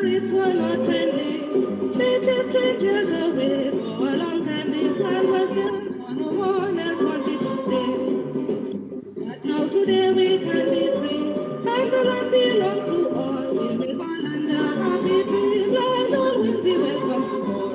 It were not friendly, they chased strangers away. For a long time this land was there, for no one else wanted to stay. But now today we can be free, and the land belongs to all. We'll live on under a happy tree, and all will be welcome to all.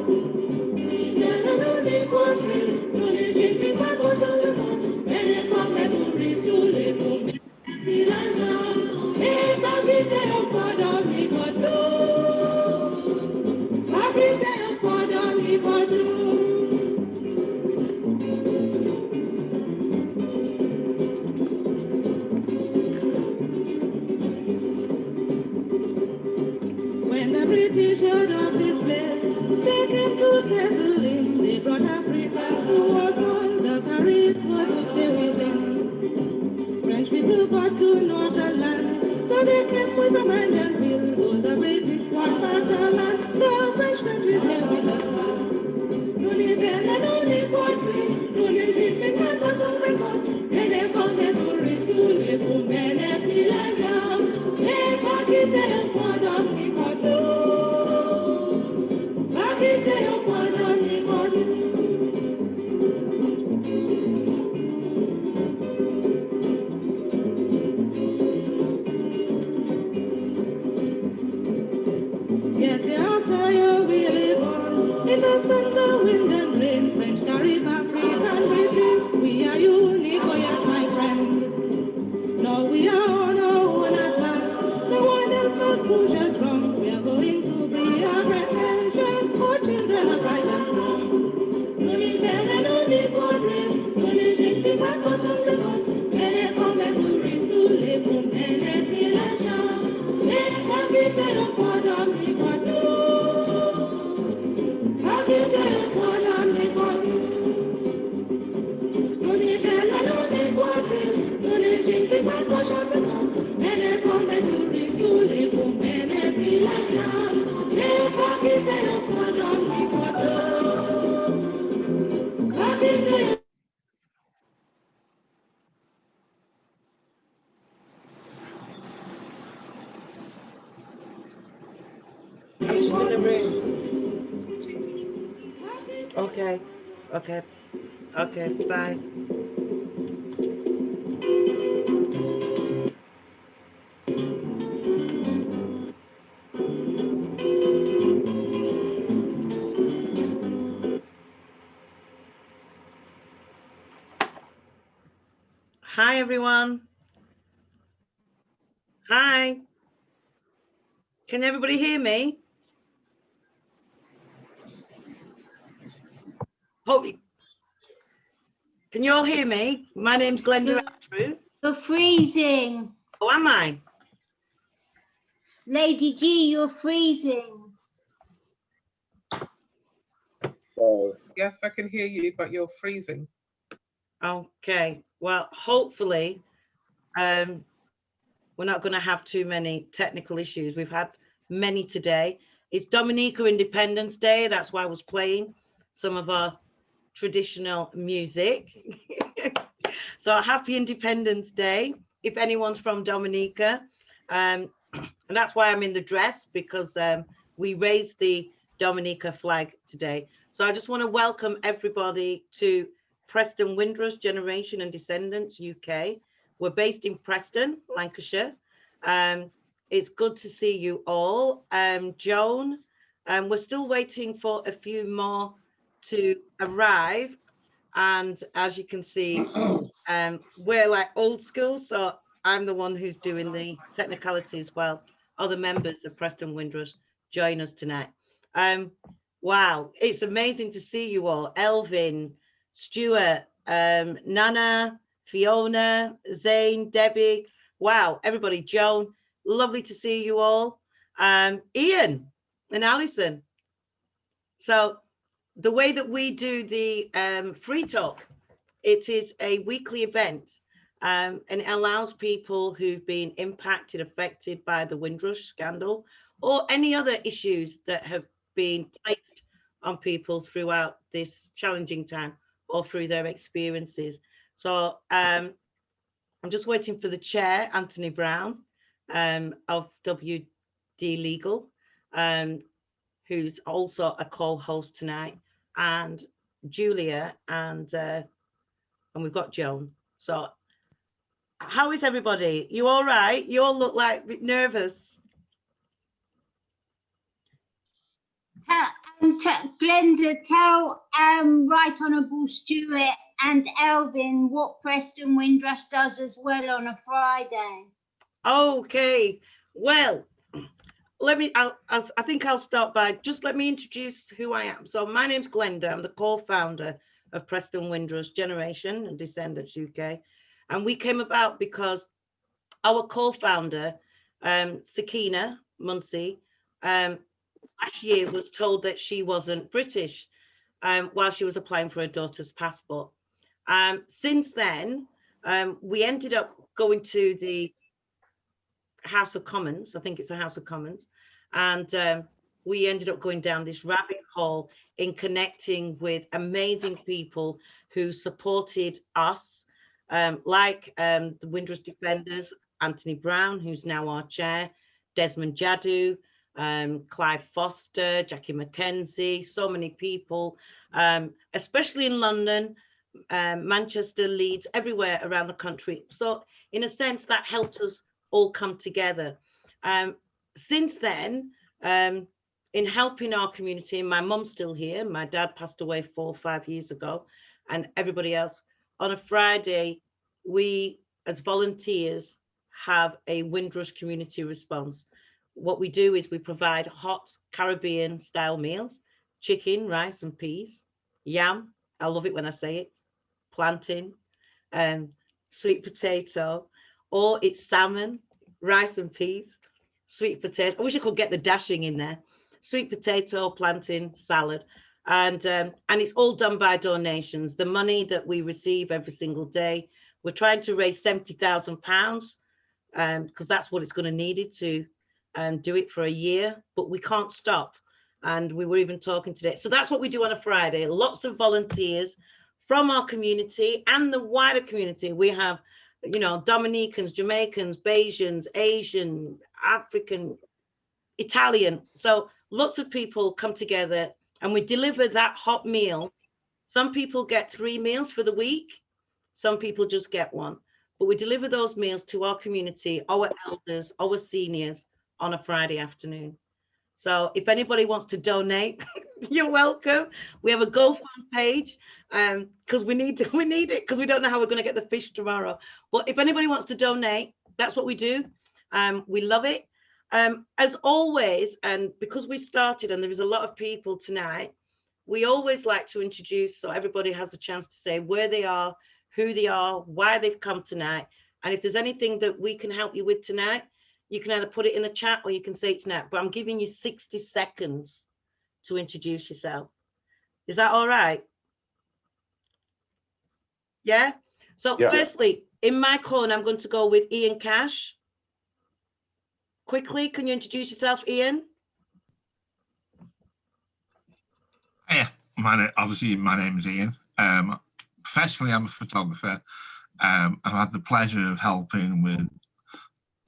When the British heard of this place, they came to settle in. They brought Africans who was on the Caribs were to stay with them. French people got to know the land, so they came with a mind and will. Though the British want back the land, the French country stay with us now. Only them and only country, only shipping and was on the coast. And they come to resume the boom and the pillars down. They back in the bottom, we got to. Back in the bottom, we got to. Yes, after you we live on. In the sun, the wind and rain, French, Carib, African, British, we are unique, oh yes, my friend. Now we are on our own at last. No one else knows push us from. We are going to be a great nation, for children are bright and strong. Only them and only country, only shipping and was on the boat. And they come and to resume the boom and they feel a shout. They have been there upon them, we got to. I'm just in the room. Okay, okay, okay, bye. Hi, everyone. Hi. Can everybody hear me? Hope you... Can you all hear me? My name's Glenda Andrew. You're freezing. Oh, am I? Lady G, you're freezing. Oh, yes, I can hear you, but you're freezing. Okay. Well, hopefully, we're not going to have too many technical issues. We've had many today. It's Dominica Independence Day. That's why I was playing some of our traditional music. So happy Independence Day, if anyone's from Dominica. And that's why I'm in the dress, because we raised the Dominica flag today. So I just want to welcome everybody to Preston Windrush Generation and Descendants UK. We're based in Preston, Lancashire. It's good to see you all. Joan, we're still waiting for a few more to arrive. And as you can see, we're like old school. So I'm the one who's doing the technicalities while other members of Preston Windrush join us tonight. Wow, it's amazing to see you all. ELVIN, Stuart, Nana, Fiona, Zane, Debbie. Wow, everybody, Joan, lovely to see you all. Ian and Alison. So the way that we do the Free Talk, it is a weekly event, and it allows people who've been impacted, affected by the Windrush scandal or any other issues that have been placed on people throughout this challenging time or through their experiences. So I'm just waiting for the chair, Anthony Brown, of WD Legal, who's also a co-host tonight, and Julia, and we've got Joan. So how is everybody? You all right? You all look like a bit nervous. And Glenda, tell Right Honourable Stuart and Elvin what Preston Windrush does as well on a Friday. Okay, well, I think I'll start by just let me introduce who I am. So my name's Glenda. I'm the co-founder of Preston Windrush Generation and Descendants UK. And we came about because our co-founder, Sakina Munsey, last year was told that she wasn't British while she was applying for her daughter's passport. Since then, we ended up going to the House of Commons. I think it's the House of Commons. And we ended up going down this rabbit hole in connecting with amazing people who supported us, like the Windrush Defenders, Anthony Brown, who's now our chair, Desmond Jadu, Clive Foster, Jackie McKenzie, so many people, especially in London, Manchester, Leeds, everywhere around the country. So in a sense, that helped us all come together. Since then, in helping our community, and my mum's still here, my dad passed away 4 or 5 years ago, and everybody else, on a Friday, we as volunteers have a Windrush community response. What we do is we provide hot Caribbean style meals, chicken, rice and peas, yam, I love it when I say it, plantain, sweet potato, or it's salmon, rice and peas, sweet potato. I wish I could get the dashing in there. Sweet potato, plantain, salad. And it's all done by donations. The money that we receive every single day, we're trying to raise £70,000 because that's what it's going to need it to do it for a year, but we can't stop. And we were even talking today. So that's what we do on a Friday. Lots of volunteers from our community and the wider community. We have, you know, Dominicans, Jamaicans, Bayesians, Asian, African, Italian. So lots of people come together and we deliver that hot meal. Some people get 3 meals for the week. Some people just get 1. But we deliver those meals to our community, our elders, our seniors on a Friday afternoon. So if anybody wants to donate, you're welcome. We have a GoFund page because we need it because we don't know how we're going to get the fish tomorrow. But if anybody wants to donate, that's what we do. We love it. As always, and because we started and there is a lot of people tonight, we always like to introduce so everybody has a chance to say where they are, who they are, why they've come tonight. And if there's anything that we can help you with tonight, you can either put it in the chat or you can say it's now. But I'm giving you 60 seconds to introduce yourself. Is that all right? Yeah? So yeah. Firstly, in my corner, I'm going to go with Ian Cash. Quickly, can you introduce yourself, Ian? Yeah, obviously my name is Ian. Professionally, I'm a photographer. I've had the pleasure of helping with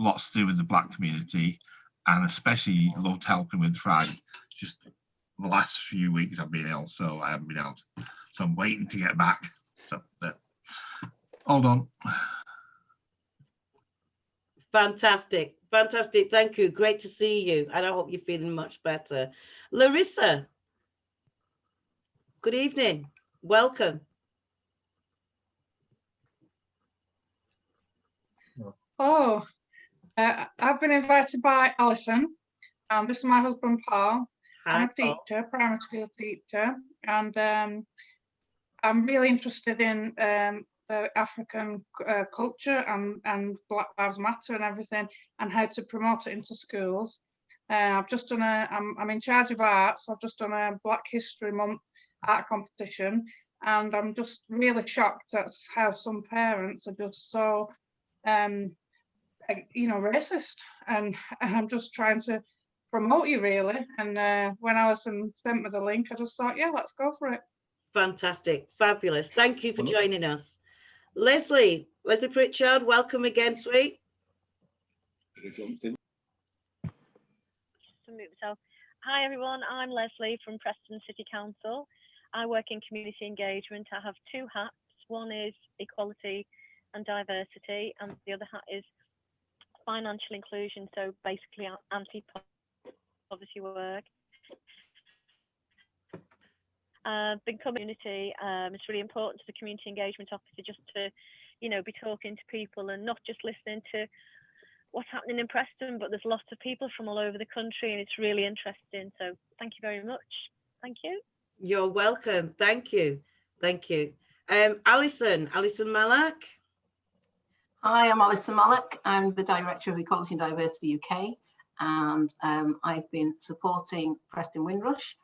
lots to do with the Black community, and especially loved helping with Friday. Just the last few weeks I've been ill, so I haven't been able to. So I'm waiting to get back. So hold on. Fantastic. Fantastic. Thank you. Great to see you. And I hope you're feeling much better. Larissa, good evening. Welcome. Oh, I've been invited by Alison. This is my husband, Paul. Hi, I'm a teacher, primary school teacher, and I'm really interested in the African culture and Black Lives Matter and everything, and how to promote it into schools. I've just done I'm in charge of art, so I've just done a Black History Month art competition, and I'm just really shocked at how some parents are just so, you know, racist, and I'm just trying to promote you really. And when Alison sent me the link, I just thought, yeah, let's go for it. Fantastic. Fabulous. Thank you for joining us. Leslie, Leslie Pritchard, welcome again, sweet. Hi everyone, I'm Leslie from Preston City Council. I work in community engagement. I have two hats. One is equality and diversity, and the other hat is financial inclusion, so basically anti-poverty work. The community, it's really important to the community engagement officer just to, you know, be talking to people and not just listening to what's happening in Preston, but there's lots of people from all over the country and it's really interesting. So thank you very much. Thank you. You're welcome. Thank you. Thank you. Alison Malak. Hi, I'm Alison Malak. I'm the Director of Equality and Diversity UK, and I've been supporting Preston Windrush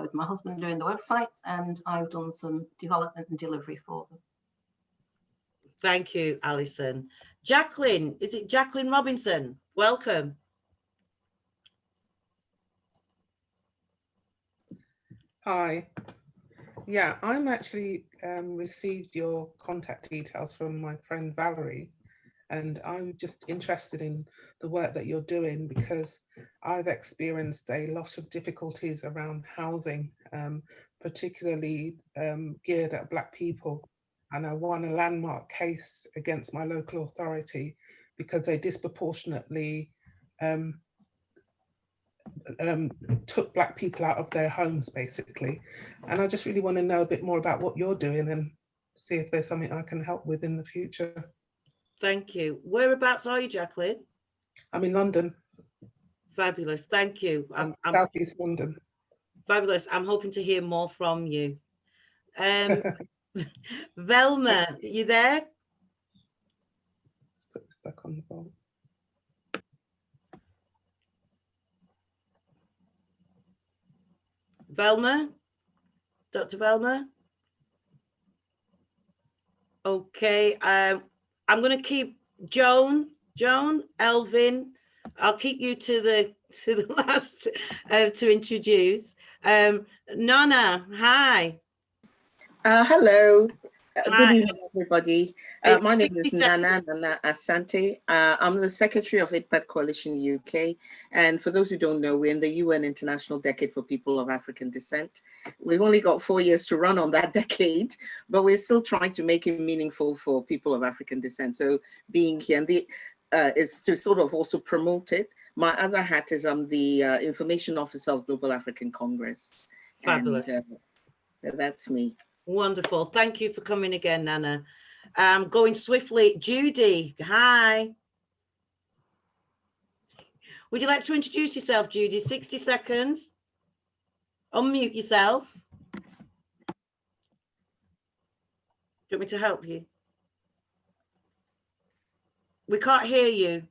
with my husband doing the website, and I've done some development and delivery for them. Thank you, Alison. Jacqueline, is it Jacqueline Robinson? Welcome. Hi. Yeah, I'm actually received your contact details from my friend Valerie, and I'm just interested in the work that you're doing because I've experienced a lot of difficulties around housing, particularly geared at Black people. And I won a landmark case against my local authority because they disproportionately took Black people out of their homes, basically. And I just really want to know a bit more about what you're doing and see if there's something I can help with in the future. Thank you. Whereabouts are you, Jacqueline? I'm in London. Fabulous. Thank you. I'm Southeast London. Fabulous. I'm hoping to hear more from you. Velma, you there? Let's put this back on the phone. Velma? Dr. Velma? Okay, I'm going to keep Joan, Elvin. I'll keep you to the last to introduce. Nana, hi. Hello. Hi. Good evening, everybody. My name is Nana Asante. I'm the Secretary of IDPAD Coalition UK. And for those who don't know, we're in the UN International Decade for People of African Descent. We've only got 4 years to run on that decade, but we're still trying to make it meaningful for people of African descent. So being here is to sort of also promote it. My other hat is I'm the Information Officer of Global African Congress. Fabulous. And that's me. Wonderful. Thank you for coming again, Nana. Going swiftly, Judy, hi. Would you like to introduce yourself, Judy? 60 seconds. Unmute yourself. Do you want me to help you? We can't hear you.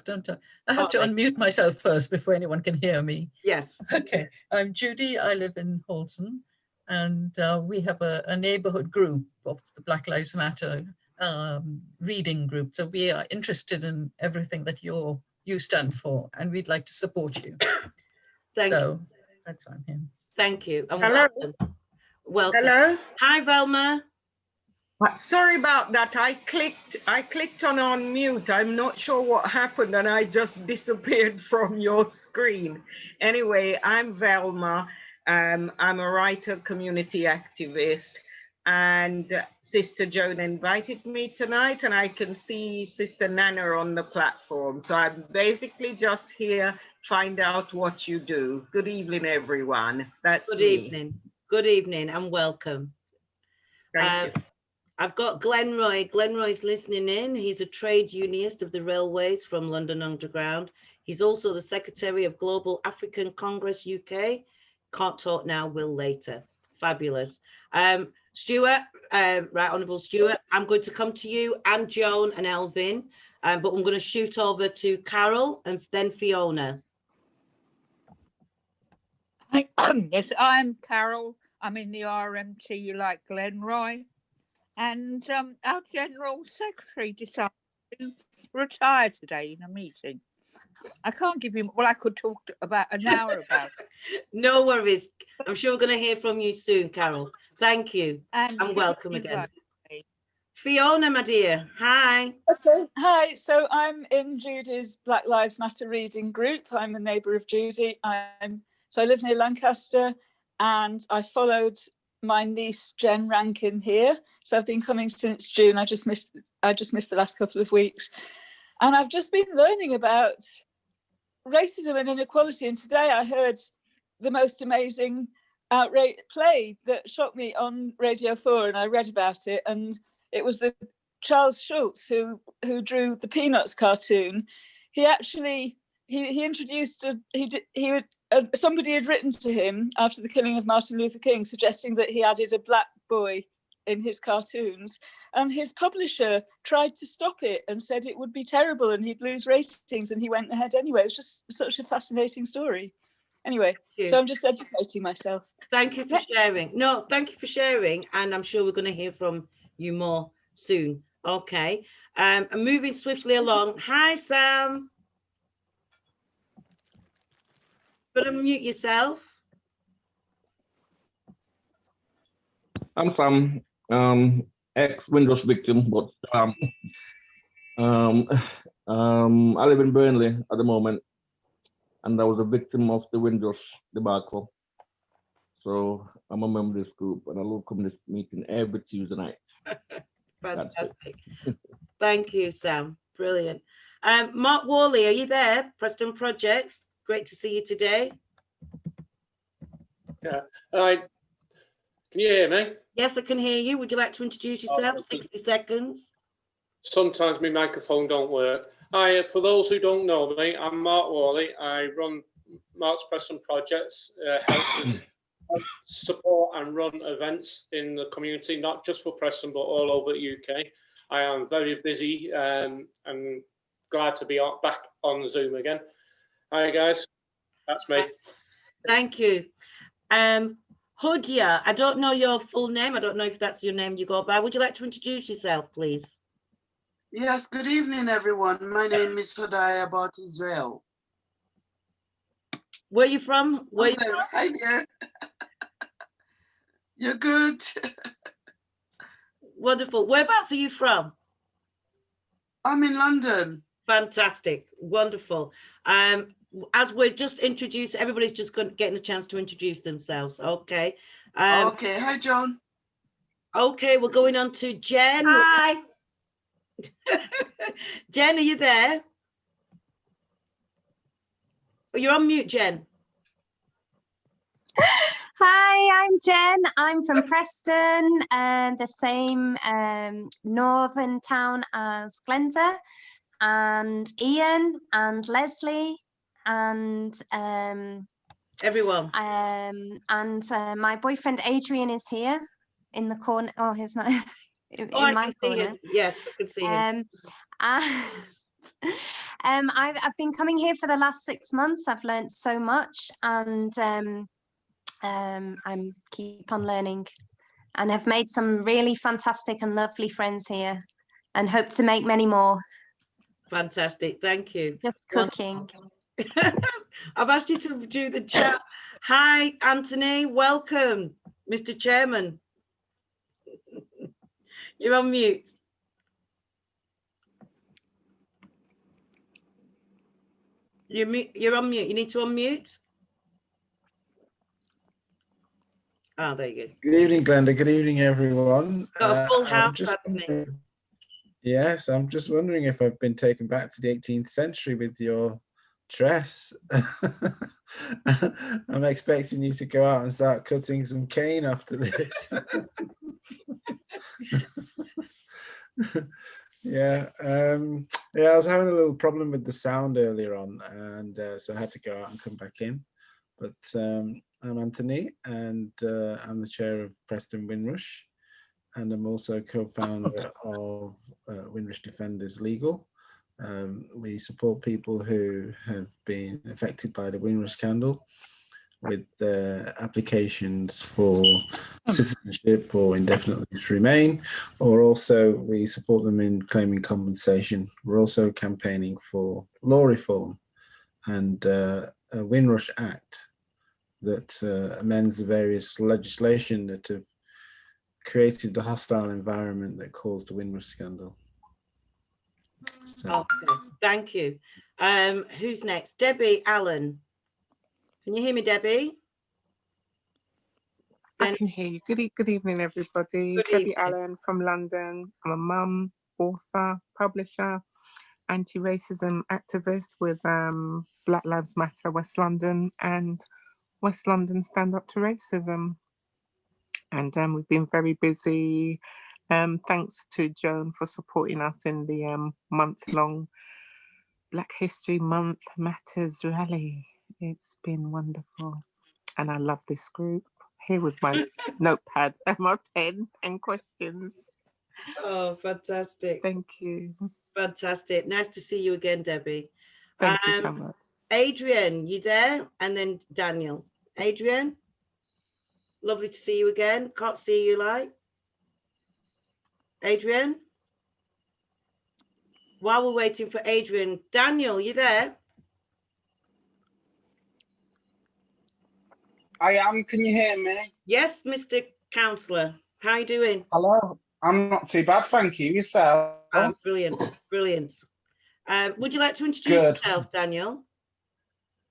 Don't I have to unmute myself first before anyone can hear me? Yes. Okay, I'm Judy. I live in Holton, and we have a neighborhood group of the Black Lives Matter reading group. So we are interested in everything that you stand for, and we'd like to support you. Thank you. That's why I'm here. Thank you. And hello. Welcome. Hello. Hi, Velma. Sorry about that. I clicked on unmute. I'm not sure what happened and I just disappeared from your screen. Anyway, I'm Velma. I'm a writer, community activist, and Sister Joan invited me tonight, and I can see Sister Nana on the platform. So I'm basically just here to find out what you do. Good evening, everyone. That's Good me. evening. Good evening and welcome. Thank you. I've got Glenroy. Glenroy's listening in. He's a trade unionist of the railways from London Underground. He's also the Secretary of Global African Congress UK. Can't talk now, will later. Fabulous. Stuart, Right Honourable Stuart, I'm going to come to you and Joan and Elvin, but I'm going to shoot over to Carol and then Fiona. Yes, I'm Carol. I'm in the RMT like Glenroy. And our General Secretary decided to retire today in a meeting. I can't give you, well, I could talk about an hour about it. No worries. I'm sure we're going to hear from you soon, Carol. Thank you. And welcome you're again. welcome. Fiona, my dear, hi. Okay, hi. So I'm in Judy's Black Lives Matter reading group. I'm a neighbour of Judy. So I live near Lancaster, and I followed my niece Jen Rankin here. So I've been coming since June. I just missed the last couple of weeks, and I've just been learning about racism and inequality. And today I heard the most amazing play that shocked me on Radio 4, and I read about it, and it was the Charles Schulz who drew the Peanuts cartoon. He actually he introduced somebody had written to him after the killing of Martin Luther King, suggesting that he added a black boy in his cartoons, and his publisher tried to stop it and said it would be terrible and he'd lose ratings, and he went ahead anyway. It was just such a fascinating story. Anyway, so I'm just educating myself. Thank you for sharing. No, thank you for sharing, and I'm sure we're going to hear from you more soon. Okay, I'm moving swiftly along. Hi, Sam. But unmute yourself. I'm Sam, ex-Windrush victim, but I live in Burnley at the moment, and I was a victim of the Windrush debacle. So I'm a member of this group, and I will come to this meeting every Tuesday night. Fantastic. Thank you, Sam. Brilliant. Mark Worley, are you there? Preston Projects. Great to see you today. Yeah. Can you hear me? Yes, I can hear you. Would you like to introduce yourself? 60 seconds. Sometimes my microphone don't work. Hi, for those who don't know me, I'm Mark Worley. I run Mark's Preston Projects, help support and run events in the community, not just for Preston, but all over the UK. I am very busy and glad to be back on Zoom again. Hi, guys. That's me. Thank you. Hudia, I don't know your full name. I don't know if that's your name you go by. Would you like to introduce yourself, please? Yes, good evening, everyone. My name is Hodaya about Israel. Where are you from? Where you from? Hi there. You're good. Wonderful. Whereabouts are you from? I'm in London. Fantastic. Wonderful. As we're just introduced, everybody's just getting a chance to introduce themselves. Okay. Okay. Hi, John. Okay, we're going on to Jen. Hi. Jen, are you there? You're on mute, Jen. Hi, I'm Jen. I'm from Preston, the same northern town as Glenda, and Ian and Leslie and everyone. And my boyfriend Adrian is here in the corner. Oh, he's not in my corner. Yes, I can see him. I've been coming here for the last 6 months. I've learned so much, and I'm keep on learning, and have made some really fantastic and lovely friends here, and hope to make many more. Fantastic, thank you. Just cooking. I've asked you to do the chat. Hi, Anthony. Welcome, Mr. Chairman. You're on mute. You're on mute. You need to unmute. Oh, there you go. Good evening, Glenda. Good evening, everyone. Got a full house, Anthony. Yes, I'm just wondering if I've been taken back to the 18th century with your dress. I'm expecting you to go out and start cutting some cane after this. Yeah, I was having a little problem with the sound earlier on, and so I had to go out and come back in. But I'm Anthony, and I'm the chair of Preston Windrush, and I'm also co-founder of Windrush Defenders Legal. We support people who have been affected by the Windrush scandal with applications for citizenship or indefinite leave to remain, or also we support them in claiming compensation. We're also campaigning for law reform and a Windrush Act that amends the various legislation that have created the hostile environment that caused the Windrush scandal. So. Okay, thank you. Who's next? Debbie Allen. Can you hear me, Debbie? I can hear you. Good evening, everybody. Good Debbie evening. Allen from London. I'm a mum, author, publisher, anti-racism activist with Black Lives Matter West London and West London Stand Up to Racism. And we've been very busy. Thanks to Joan for supporting us in the month-long Black History Month Matters rally. It's been wonderful. And I love this group. Here with my notepad and my pen and questions. Oh, fantastic. Thank you. Fantastic. Nice to see you again, Debbie. Thank you so much. Adrian, you there? And then Daniel. Adrian, lovely to see you again. Can't see you like. Adrian? While we're waiting for Adrian, Daniel, you there? I am. Can you hear me? Yes, Mr. Councillor. How are you doing? Hello. I'm not too bad, thank you. Yourself? Brilliant, brilliant. Would you like to introduce yourself, Daniel?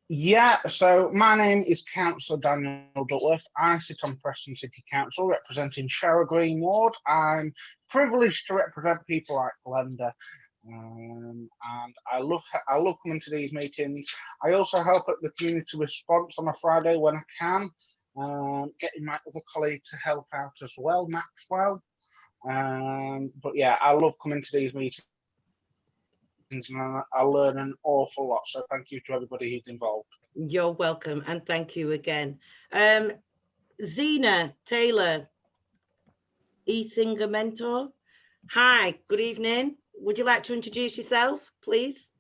Yeah, so my name is Councillor Daniel Duckworth. I sit on Preston City Council representing Sherwood Green Ward. I'm privileged to represent people like Glenda. And I love coming to these meetings. I also help at the community response on a Friday when I can, getting my other colleague to help out as well, Maxwell. But yeah, I love coming to these meetings and I learn an awful lot. So thank you to everybody who's involved. You're welcome, and thank you again. Zena Taylor, e-singer mentor. Hi, good evening. Would you like to introduce yourself, please?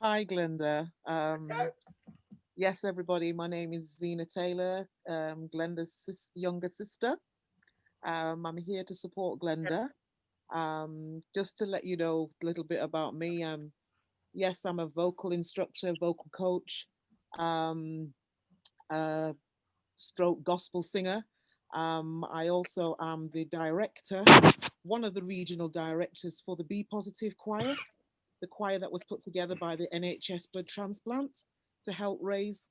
Hi, Glenda. Yes, everybody, my name is Zena Taylor, Glenda's younger sister. I'm here to support Glenda. Just to let you know a little bit about me, yes, I'm a vocal instructor, vocal coach, stroke gospel singer. I also am the director, one of the regional directors for the Be Positive choir, the choir that was put together by the NHS blood transplant to help raise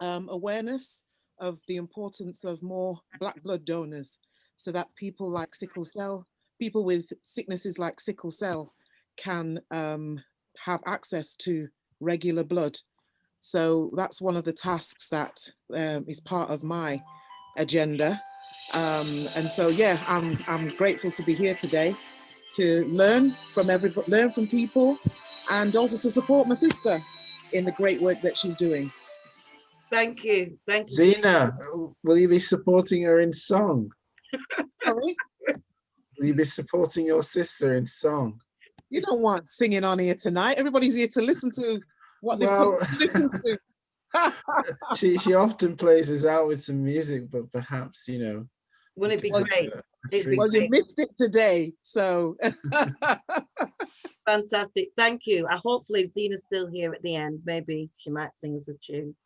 awareness of the importance of more Black blood donors so that people like sickle cell, people with sicknesses like sickle cell can have access to regular blood. So that's one of the tasks that is part of my agenda. And so, yeah, I'm grateful to be here today to learn from everybody, learn from people, and also to support my sister in the great work that she's doing. Thank you. Thank you. Zena, will you be supporting her in song? Sorry? Will you be supporting your sister in song? You don't want singing on here tonight. Everybody's here to listen to what they've put to listen to. she often plays us out with some music, but perhaps, you know. Wouldn't it be great? Well, you missed it today, so. Fantastic. Thank you. Hopefully Zena's still here at the end. Maybe she might sing us a tune.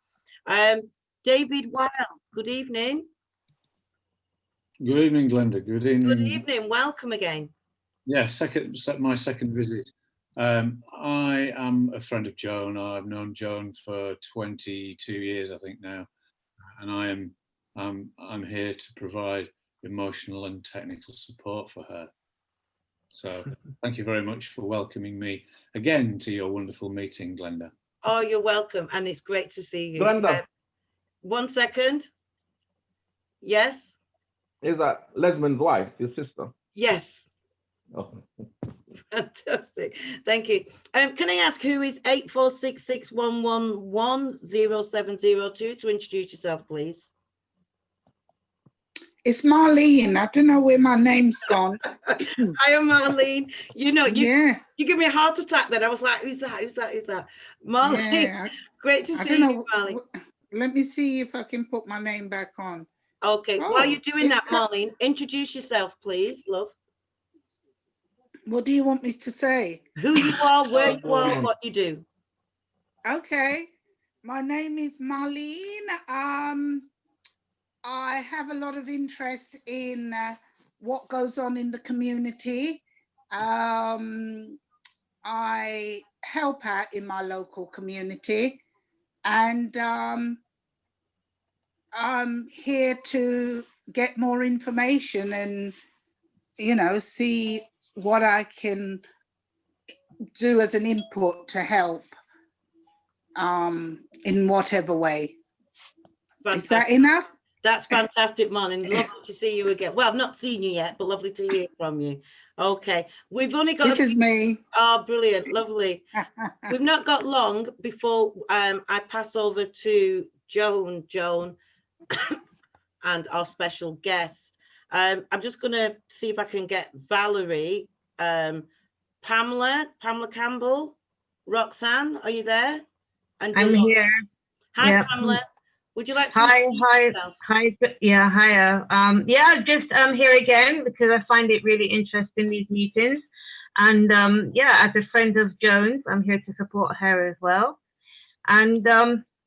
David Wild, good evening. Good evening, Glenda. Good evening. Good evening. Welcome again. Yeah, my second visit. I am a friend of Joan. I've known Joan for 22 years, I think now, and I'm here to provide emotional and technical support for her. So thank you very much for welcoming me again to your wonderful meeting, Glenda. Oh, you're welcome, and it's great to see you. Glenda. 1 second. Yes. Is that Lesman's wife, your sister? Yes. Oh. Fantastic. Thank you. Can I ask who is 8466111070 to introduce yourself, please? It's Marlene. I don't know where my name's gone. I am Marlene. You know, you give me a heart attack then. I was like, who's that? Who's that? Who's that? Marlene. Yeah, great to see you, Marlene. Let me see if I can put my name back on. Okay, while you're doing that, Marlene, introduce yourself, please, love. What do you want me to say? Who you are, where you are, what you do. Okay. My name is Marlene. I have a lot of interest in what goes on in the community. I help out in my local community, and I'm here to get more information and, you know, see what I can do as an input to help in whatever way. Is that enough? That's fantastic, Marlon. Lovely to see you again. Well, I've not seen you yet, but lovely to hear from you. Okay, we've only got. This is me. Oh, brilliant, lovely. We've not got long before I pass over to Joan, and our special guest. I'm just going to see if I can get Valerie, Pamela Campbell, Roxanne, are you there? And I'm here. Hi, Yeah. Pamela. Would you like to? Hi. Yeah, hiya. Yeah, just here again because I find it really interesting, these meetings. And yeah, as a friend of Joan's, I'm here to support her as well. And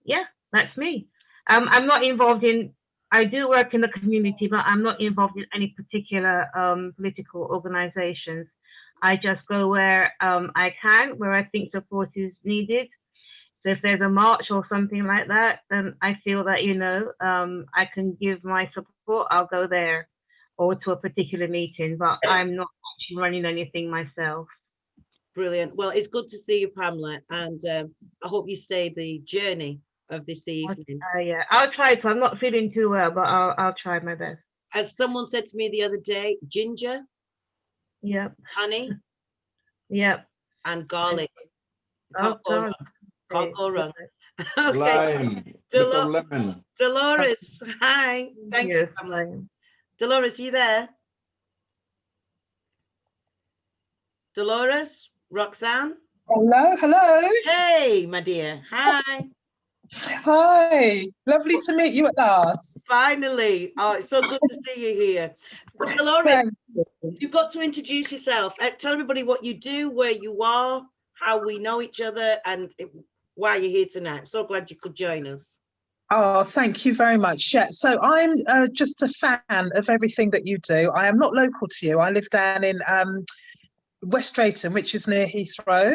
yeah, that's me. I'm not involved in, I do work in the community, but I'm not involved in any particular political organizations. I just go where I can, where I think support is needed. So if there's a march or something like that, then I feel that, you know, I can give my support, I'll go there, or to a particular meeting, but I'm not actually running anything myself. Brilliant. Well, it's good to see you, Pamela, and I hope you stay the journey of this evening. Yeah, I'll try to. I'm not feeling too well, but I'll try my best. As someone said to me the other day, ginger, yep, honey, yep, and garlic. Oh, God. Can't go wrong. Lime, little lemon. Dolores, hi. Thank you, Pamela. Dolores, you there? Dolores, Roxanne? Hello. Hey, my dear. Hi. Hi. Lovely to meet you at last. Finally. Oh, it's so good to see you here. But Dolores, you've got to introduce yourself. Tell everybody what you do, where you are, how we know each other, and why you're here tonight. I'm so glad you could join us. Oh, thank you very much. Yeah, so I'm just a fan of everything that you do. I am not local to you. I live down in West Drayton, which is near Heathrow.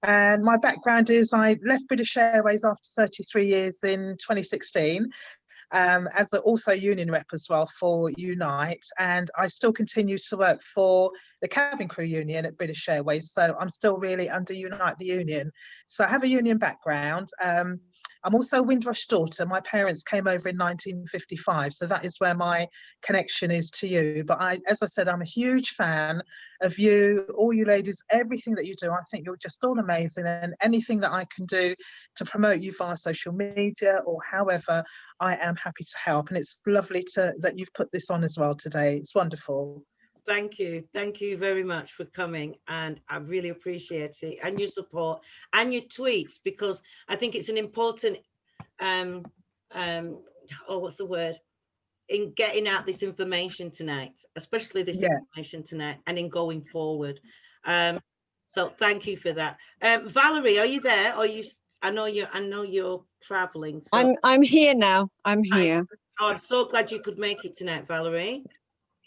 And my background is I left British Airways after 33 years in 2016 as also union rep as well for Unite. And I still continue to work for the cabin crew union at British Airways. So I'm still really under Unite the union. So I have a union background. I'm also a Windrush daughter. My parents came over in 1955, so that is where my connection is to you. But as I said, I'm a huge fan of you, all you ladies, everything that you do. I think you're just all amazing, and anything that I can do to promote you via social media or however, I am happy to help. And it's lovely that you've put this on as well today. It's wonderful. Thank you very much for coming, and I really appreciate it, and your support and your tweets, because I think it's an important what's the word, in getting out this information tonight, especially this information tonight, and in going forward. So thank you for that. Valerie, are you there? Or I know you're traveling. So. I'm here now. I'm here. Oh, I'm so glad you could make it tonight, Valerie.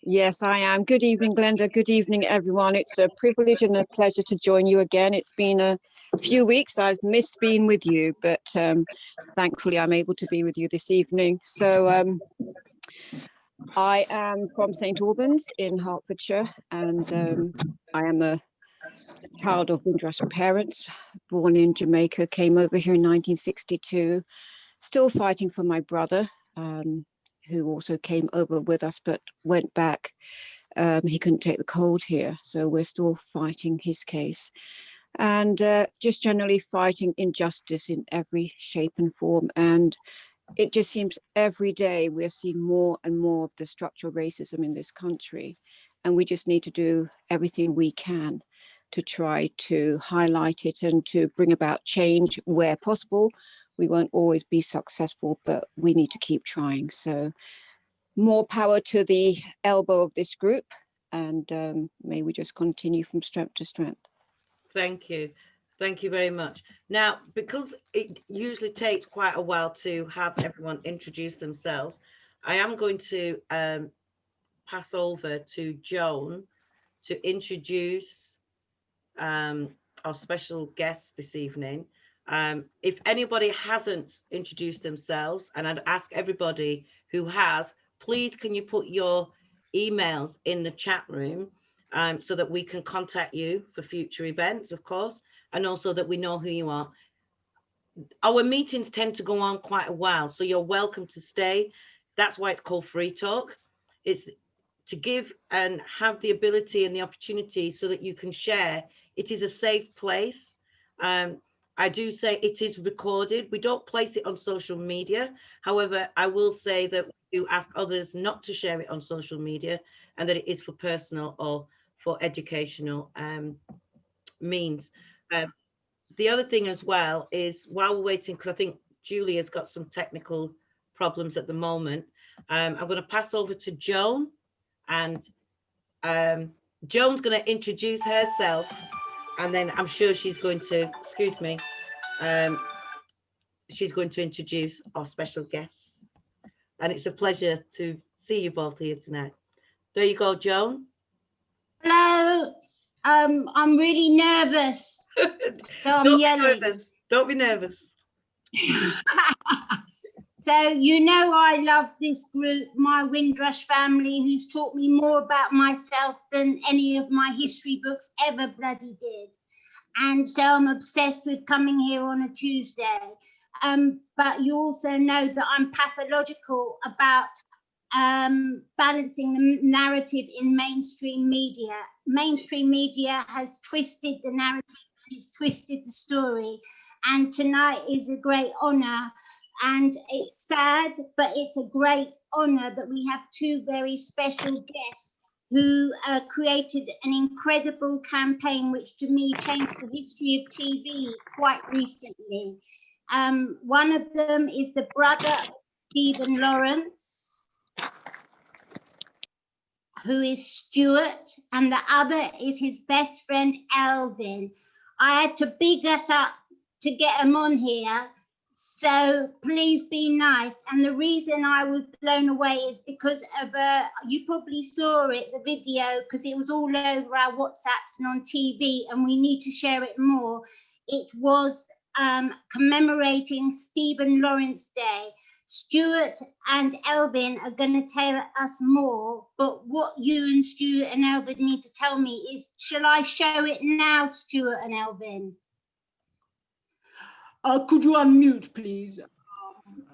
Yes, I am. Good evening, Glenda. Good evening, everyone. It's a privilege and a pleasure to join you again. It's been a few weeks. I've missed being with you, but thankfully I'm able to be with you this evening. So I am from St. Albans in Hertfordshire, and I am a child of Windrush parents, born in Jamaica, came over here in 1962, still fighting for my brother, who also came over with us but went back. He couldn't take the cold here, so we're still fighting his case. And just generally fighting injustice in every shape and form. And it just seems every day we're seeing more and more of the structural racism in this country. And we just need to do everything we can to try to highlight it and to bring about change where possible. We won't always be successful, but we need to keep trying. So more power to the elbow of this group, and may we just continue from strength to strength. Thank you. Thank you very much. Now, because it usually takes quite a while to have everyone introduce themselves, I am going to pass over to Joan to introduce our special guests this evening. If anybody hasn't introduced themselves, and I'd ask everybody who has, please can you put your emails in the chat room so that we can contact you for future events, of course, and also that we know who you are. Our meetings tend to go on quite a while, so you're welcome to stay. That's why it's called Free Talk. It's to give and have the ability and the opportunity so that you can share. It is a safe place. I do say it is recorded. We don't place it on social media. However, I will say that we do ask others not to share it on social media, and that it is for personal or for educational means. The other thing as well is, while we're waiting, because I think Julia's got some technical problems at the moment, I'm going to pass over to Joan, and Joan's going to introduce herself, and then I'm sure she's going to, excuse me, she's going to introduce our special guests. And it's a pleasure to see you both here tonight. There you go, Joan. Hello. I'm really nervous. So I'm yelling. Don't be nervous. So you know I love this group, my Windrush family, who's taught me more about myself than any of my history books ever bloody did. And so I'm obsessed with coming here on a Tuesday. But you also know that I'm pathological about balancing the narrative in mainstream media. Mainstream media has twisted the narrative and it's twisted the story. And tonight is a great honor. And it's sad, but it's a great honor that we have two very special guests who created an incredible campaign, which to me changed the history of TV quite recently. One of them is the brother of Stephen Lawrence, who is Stuart, and the other is his best friend, ELVIN. I had to big us up to get them on here, so please be nice. And the reason I was blown away is because of, you probably saw it, the video, because it was all over our WhatsApps and on TV, and we need to share it more. It was commemorating Stephen Lawrence Day. Stuart and ELVIN are going to tell us more, but what you and Stuart and ELVIN need to tell me is, shall I show it now, Stuart and ELVIN? Could you unmute, please?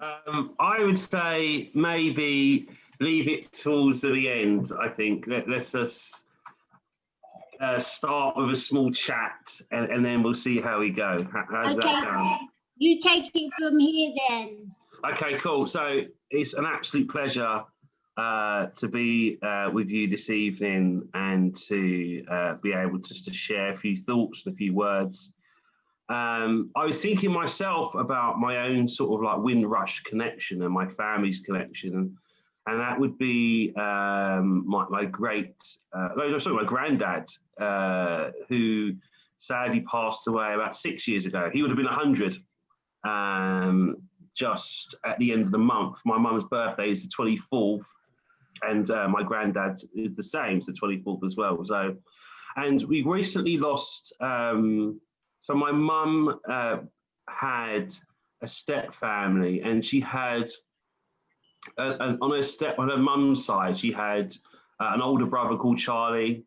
I would say maybe leave it towards the end, I think. Let's just start with a small chat, and then we'll see how we go. How does that sound? You take it from here then. Okay, cool. So it's an absolute pleasure to be with you this evening, and to be able just to share a few thoughts and a few words. I was thinking myself about my own sort of like Windrush connection and my family's connection, and that would be my granddad, who sadly passed away about 6 years ago. He would have been 100. Just at the end of the month. My mum's birthday is the 24th, and my granddad's is the same, so 24th as well. So, and we recently lost. So my mum had a step family, and she had on her mum's side, she had an older brother called Charlie.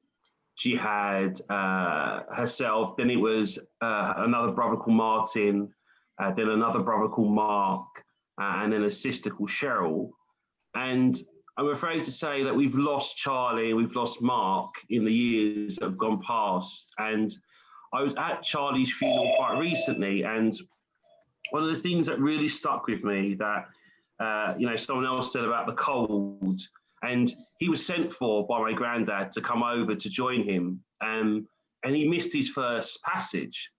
She had herself. Then it was another brother called Martin. Then another brother called Mark, and then a sister called Cheryl. And I'm afraid to say that we've lost Charlie and we've lost Mark in the years that have gone past. And I was at Charlie's funeral quite recently, and one of the things that really stuck with me that, someone else said about the cold, and he was sent for by my granddad to come over to join him, and he missed his first passage.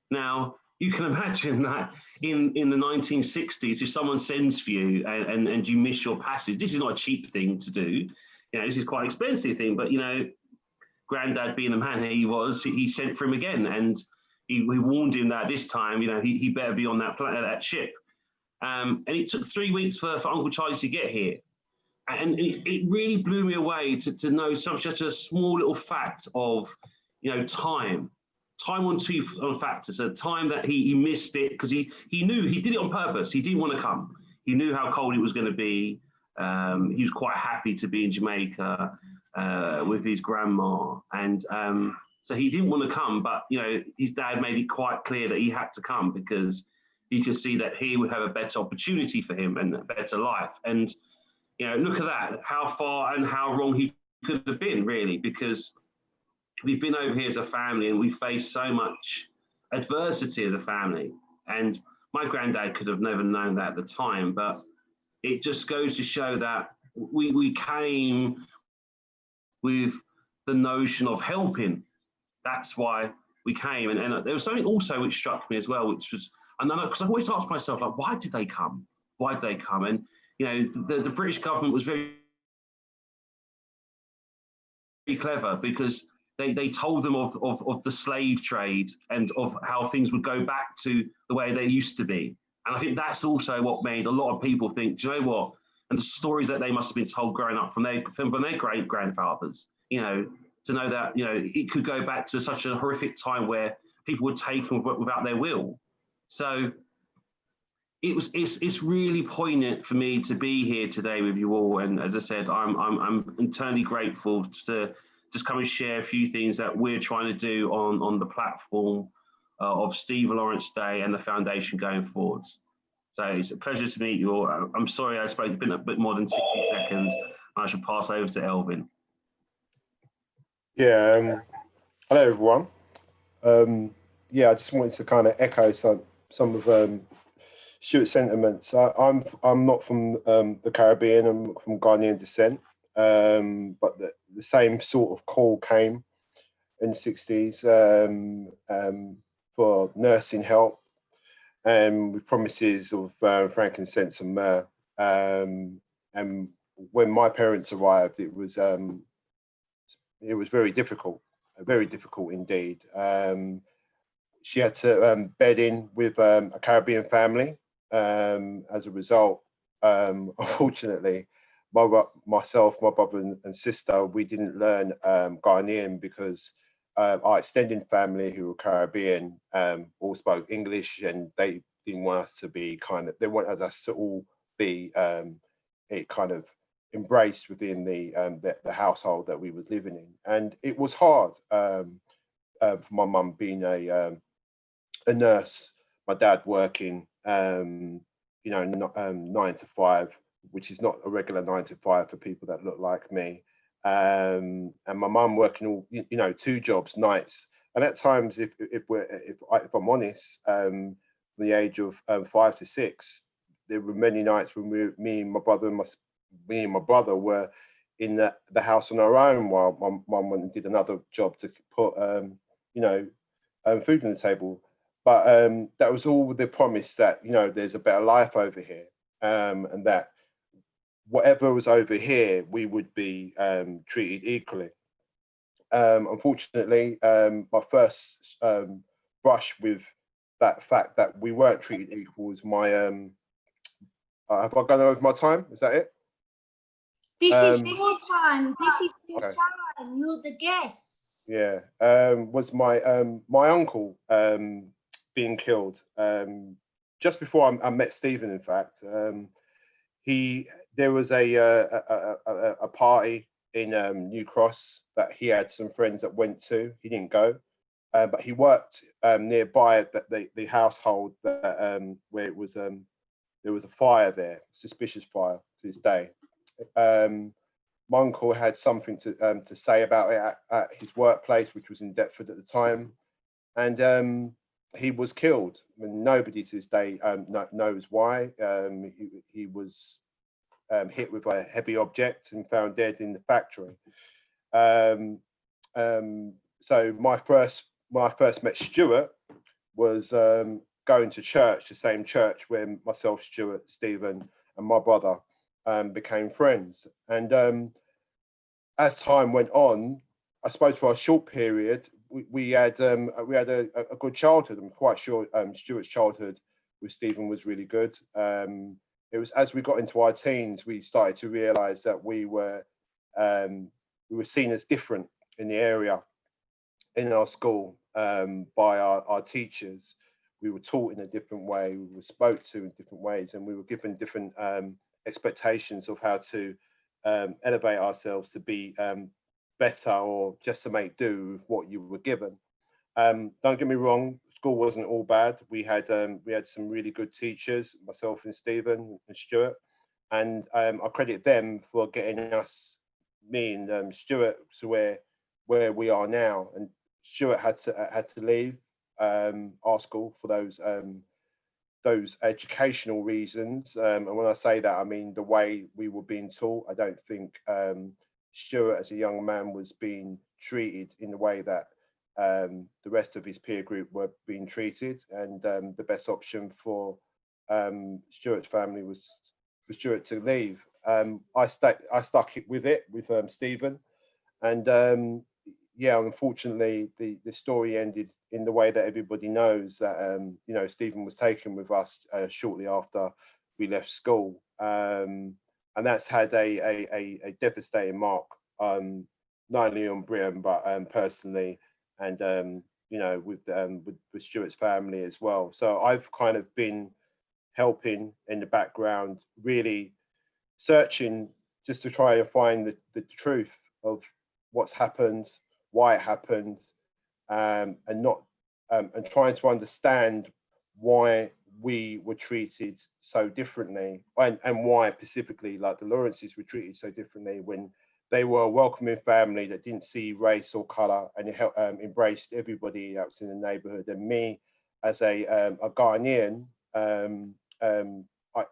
Now, you can imagine that in the 1960s, if someone sends for you and you miss your passage, this is not a cheap thing to do. This is quite an expensive thing, but, Granddad being the man he was, he sent for him again. And he warned him that this time, he better be on that ship. And it took 3 weeks for Uncle Charlie to get here. And it really blew me away to know such a small little fact of, time on two factors. A time that he missed it because he knew he did it on purpose. He didn't want to come. He knew how cold it was going to be. He was quite happy to be in Jamaica with his grandma, and so he didn't want to come. But his dad made it quite clear that he had to come because he could see that he would have a better opportunity for him and a better life. And look at that, how far and how wrong he could have been, really, because we've been over here as a family and we faced so much adversity as a family. And my granddad could have never known that at the time, but it just goes to show that we came with the notion of helping. That's why we came. And there was something also which struck me as well, which was, because I always ask myself, like, why did they come? Why did they come? And the British government was very clever because they told them of the slave trade and of how things would go back to the way they used to be. And I think that's also what made a lot of people think, do you know what? And the stories that they must have been told growing up from their great grandfathers, to know that, it could go back to such a horrific time where people were taken without their will. So it's really poignant for me to be here today with you all. And as I said, I'm eternally grateful to just come and share a few things that we're trying to do on the platform of Stephen Lawrence Day and the foundation going forwards. So it's a pleasure to meet you all. I'm sorry I spoke a bit more than 60 seconds. I shall pass over to Elvin. Yeah, hello everyone. Yeah, I just wanted to kind of echo some of Stuart's sentiments. I'm not from the Caribbean. I'm from Ghanaian descent, but the same sort of call came in the 60s for nursing help, and with promises of frankincense and myrrh. And when my parents arrived, it was very difficult indeed. She had to bed in with a Caribbean family. As a result, unfortunately, myself, my brother and sister, we didn't learn Ghanaian because our extended family, who were Caribbean, all spoke English, and they didn't want us to be they wanted us to all be kind of embraced within the household that we was living in. And it was hard for my mum being a nurse, my dad working 9 to 5, which is not a regular 9 to 5 for people that look like me, and my mum working all 2 jobs, nights. And at times, if I'm honest, from the age of 5 to 6, there were many nights when me and my brother were in the house on our own while my mum went and did another job to put food on the table. But that was all with the promise that there's a better life over here, and that whatever was over here, we would be treated equally. Unfortunately, my first brush with that fact that we weren't treated equal was my have I gone over my time? Is that it? This is your time. This is your time. You're the guest. Yeah. Was my my uncle being killed just before I met Stephen. In fact, there was a party in New Cross that he had some friends that went to. He didn't go, but he worked nearby the household that where it was there was a fire there, suspicious fire to this day. My uncle had something to say about it at his workplace, which was in Deptford at the time, and he was killed. And nobody to this day knows why. He was hit with a heavy object and found dead in the factory. So my first met Stuart was going to church, the same church where myself, Stuart, Stephen, and my brother became friends. And as time went on, I suppose for a short period, we had a good childhood. I'm quite sure Stuart's childhood with Stephen was really good. it was as we got into our teens, we started to realise that we were seen as different in the area, in our school, by our teachers. We were taught in a different way, we were spoke to in different ways, and we were given different expectations of how to elevate ourselves to be better, or just to make do with what you were given. Don't get me wrong, school wasn't all bad. We had some really good teachers, myself and Stephen and Stuart, and I credit them for getting us, me and Stuart, to where we are now. And Stuart had to leave our school for those educational reasons. And when I say that, I mean the way we were being taught. I don't think Stuart, as a young man, was being treated in the way that the rest of his peer group were being treated. And the best option for Stuart's family was for Stuart to leave. I stuck it with Stephen, and yeah, unfortunately, the story ended in the way that everybody knows, that you know, Stephen was taken with us shortly after we left school, and that's had a devastating mark, not only on Brian but personally, and you know, with Stuart's family as well. So I've kind of been helping in the background, really searching just to try and find the truth of what's happened, why it happened, and trying to understand why we were treated so differently, and why specifically, like, the Lawrences were treated so differently when they were a welcoming family that didn't see race or colour, and it embraced everybody that was in the neighbourhood. And me, as a Ghanaian,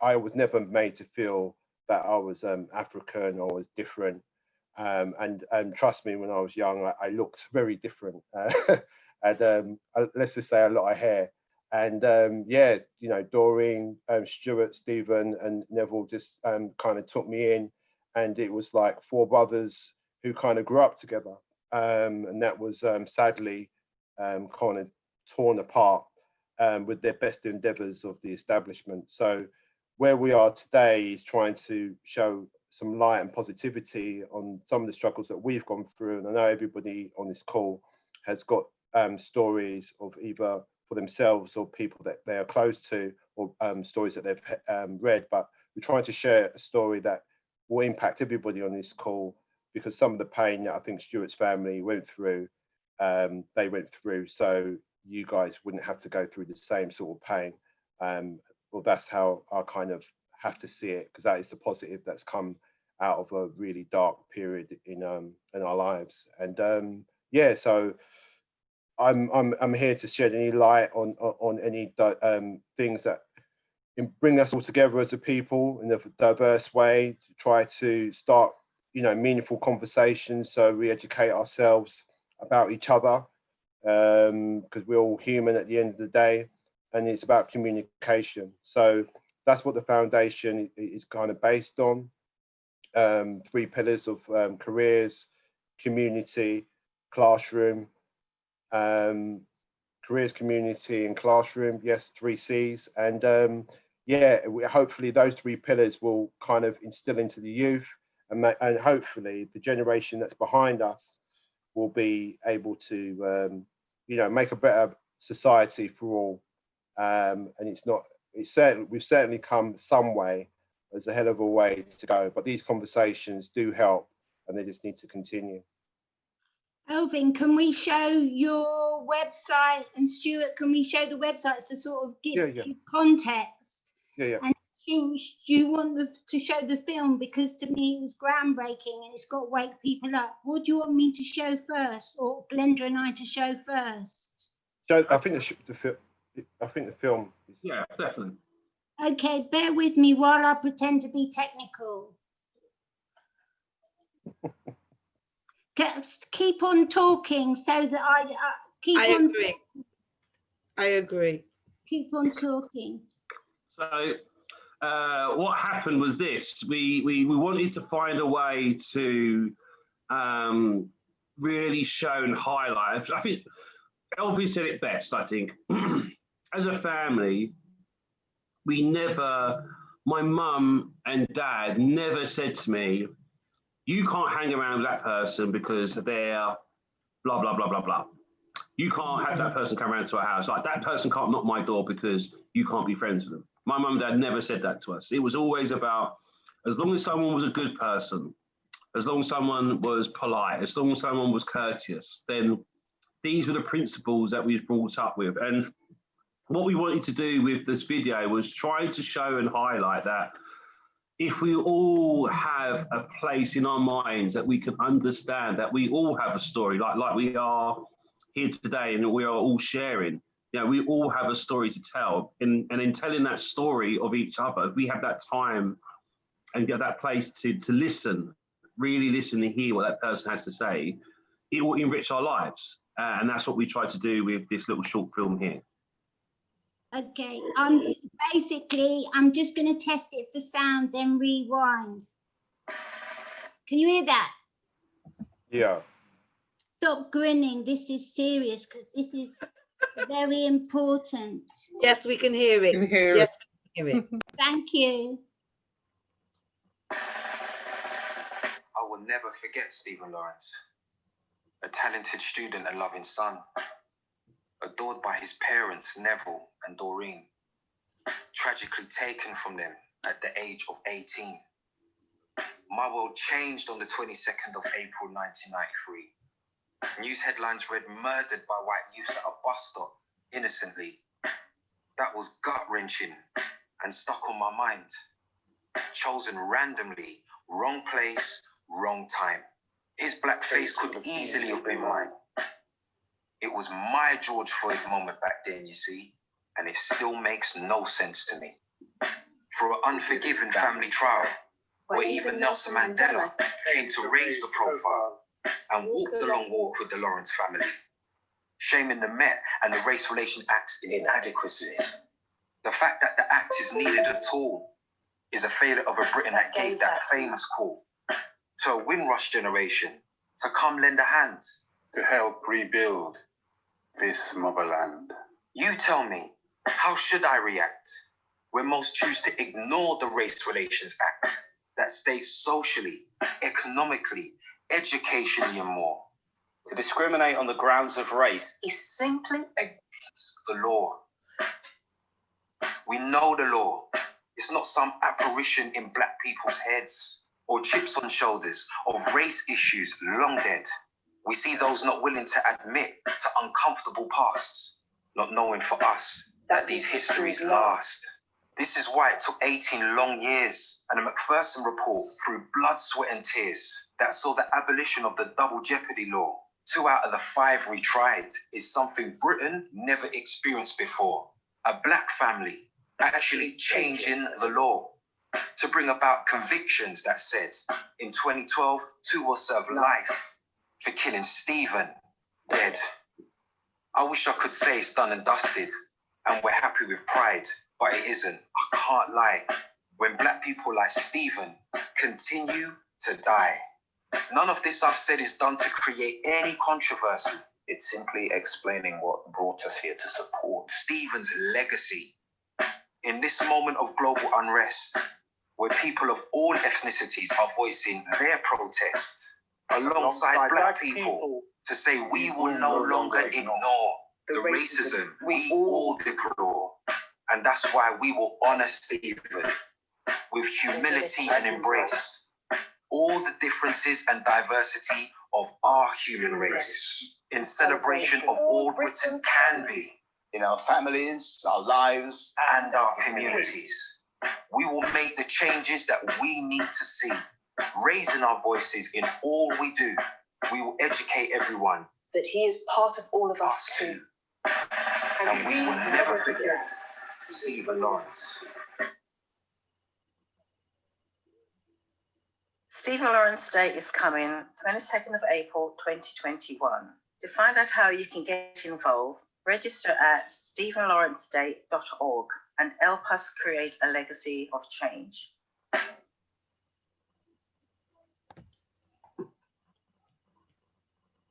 I was never made to feel that I was African or was different. And trust me, when I was young, I looked very different. And let's just say a lot of hair. And yeah, you know, Doreen, Stuart, Stephen, and Neville just kind of took me in, and it was like four brothers who kind of grew up together. And that was sadly kind of torn apart with their best endeavours of the establishment. So where we are today is trying to show some light and positivity on some of the struggles that we've gone through. And I know everybody on this call has got stories of either for themselves or people that they are close to, or stories that they've read, but we're trying to share a story that will impact everybody on this call, because some of the pain that I think Stuart's family went through, they went through, so you guys wouldn't have to go through the same sort of pain. Well, that's how I kind of have to see it, because that is the positive that's come out of a really dark period in our lives. And yeah, so I'm here to shed any light on any things that bring us all together as a people in a diverse way, to try to start, you know, meaningful conversations, so we educate ourselves about each other, because we're all human at the end of the day, and it's about communication. So that's what the foundation is kind of based on. 3 pillars of careers, community, classroom. Careers, community, and classroom. Yes, 3 C's. And yeah, hopefully those 3 pillars will kind of instill into the youth, and hopefully the generation that's behind us will be able to, you know, make a better society for all. And we've certainly come some way. There's a hell of a way to go, but these conversations do help, and they just need to continue. Elvin, can we show your website? And Stuart, can we show the website to sort of give you context? Yeah. And do you want to show the film? Because to me it was groundbreaking, and it's got to wake people up. What do you want me to show first, or Glenda and I to show first? So I think the film is... Yeah, definitely. Okay, bear with me while I pretend to be technical. Keep on talking so that I agree. Keep on talking. So what happened was this: we wanted to find a way to really show and highlight. I think Elvin said it best. I think as a family, we never my mum and dad never said to me, you can't hang around with that person because they're blah, blah, blah, blah, blah. You can't have that person come around to our house. Like, that person can't knock my door because you can't be friends with them. My mum and dad never said that to us. It was always about, as long as someone was a good person, as long as someone was polite, as long as someone was courteous, then these were the principles that we was brought up with. And what we wanted to do with this video was try to show and highlight that if we all have a place in our minds that we can understand that we all have a story, like we are here today and we are all sharing, you know, we all have a story to tell. And in telling that story of each other, if we have that time and get that place to listen, really listen and hear what that person has to say, it will enrich our lives. And that's what we try to do with this little short film here. Okay, basically, I'm just going to test it for sound, then rewind. Can you hear that? Yeah. Stop grinning. This is serious because this is very important. Yes, we can hear it. Yes, we can hear it. Thank you. I will never forget Stephen Lawrence, a talented student and loving son, adored by his parents, Neville and Doreen, tragically taken from them at the age of 18. My world changed on the 22nd of April 1993. News headlines read murdered by white youths at a bus stop innocently. That was gut-wrenching and stuck on my mind. Chosen randomly, wrong place, wrong time. His black face could easily have been mine. It was my George Floyd moment back then, you see, and it still makes no sense to me. For an unforgiving family trial, where even Nelson Mandela came to raise the profile and walk the long walk with the Lawrence family, shaming the Met and the Race Relation Act's inadequacies. The fact that the act is needed at all is a failure of a Britain that gave that famous call to a Windrush generation to come lend a hand to help rebuild this motherland. You tell me, how should I react when most choose to ignore the Race Relations Act that states socially, economically, educationally and more? To discriminate on the grounds of race is simply against the law. We know the law. It's not some apparition in black people's heads or chips on shoulders of race issues long dead. We see those not willing to admit to uncomfortable pasts, not knowing for us that these histories last. This is why it took 18 long years and a Macpherson report through blood, sweat and tears that saw the abolition of the double jeopardy law. 2 out of the 5 retried is something Britain never experienced before. A black family actually changing the law to bring about convictions that said in 2012, 2 will serve life for killing Stephen dead. I wish I could say it's done and dusted and we're happy with pride, but it isn't. I can't lie. When black people like Stephen continue to die, none of this I've said is done to create any controversy. It's simply explaining what brought us here to support Stephen's legacy. In this moment of global unrest, where people of all ethnicities are voicing their protests, alongside black people, to say we will no longer ignore the racism we all deplore. And that's why we will honor Stephen with humility and embrace all the differences and diversity of our human race, in celebration of all Britain can be, in our families, our lives, and our communities. We will make the changes that we need to see, raising our voices in all we do. We will educate everyone that he is part of all of us too. And we will never forget Stephen Lawrence. Stephen Lawrence Day is coming 22nd of April 2021. To find out how you can get involved, register at stephenlawrenceday.org and help us create a legacy of change.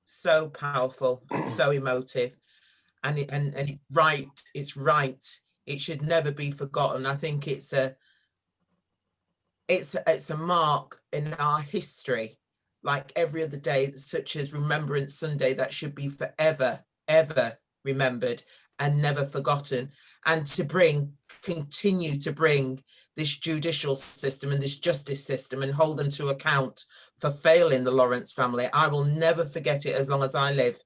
So powerful, it's so emotive, and it's right. It should never be forgotten. I think it's a it's a mark in our history, like every other day, such as Remembrance Sunday, that should be forever, ever remembered and never forgotten. And to continue to bring this judicial system and this justice system and hold them to account for failing the Lawrence family. I will never forget it as long as I live.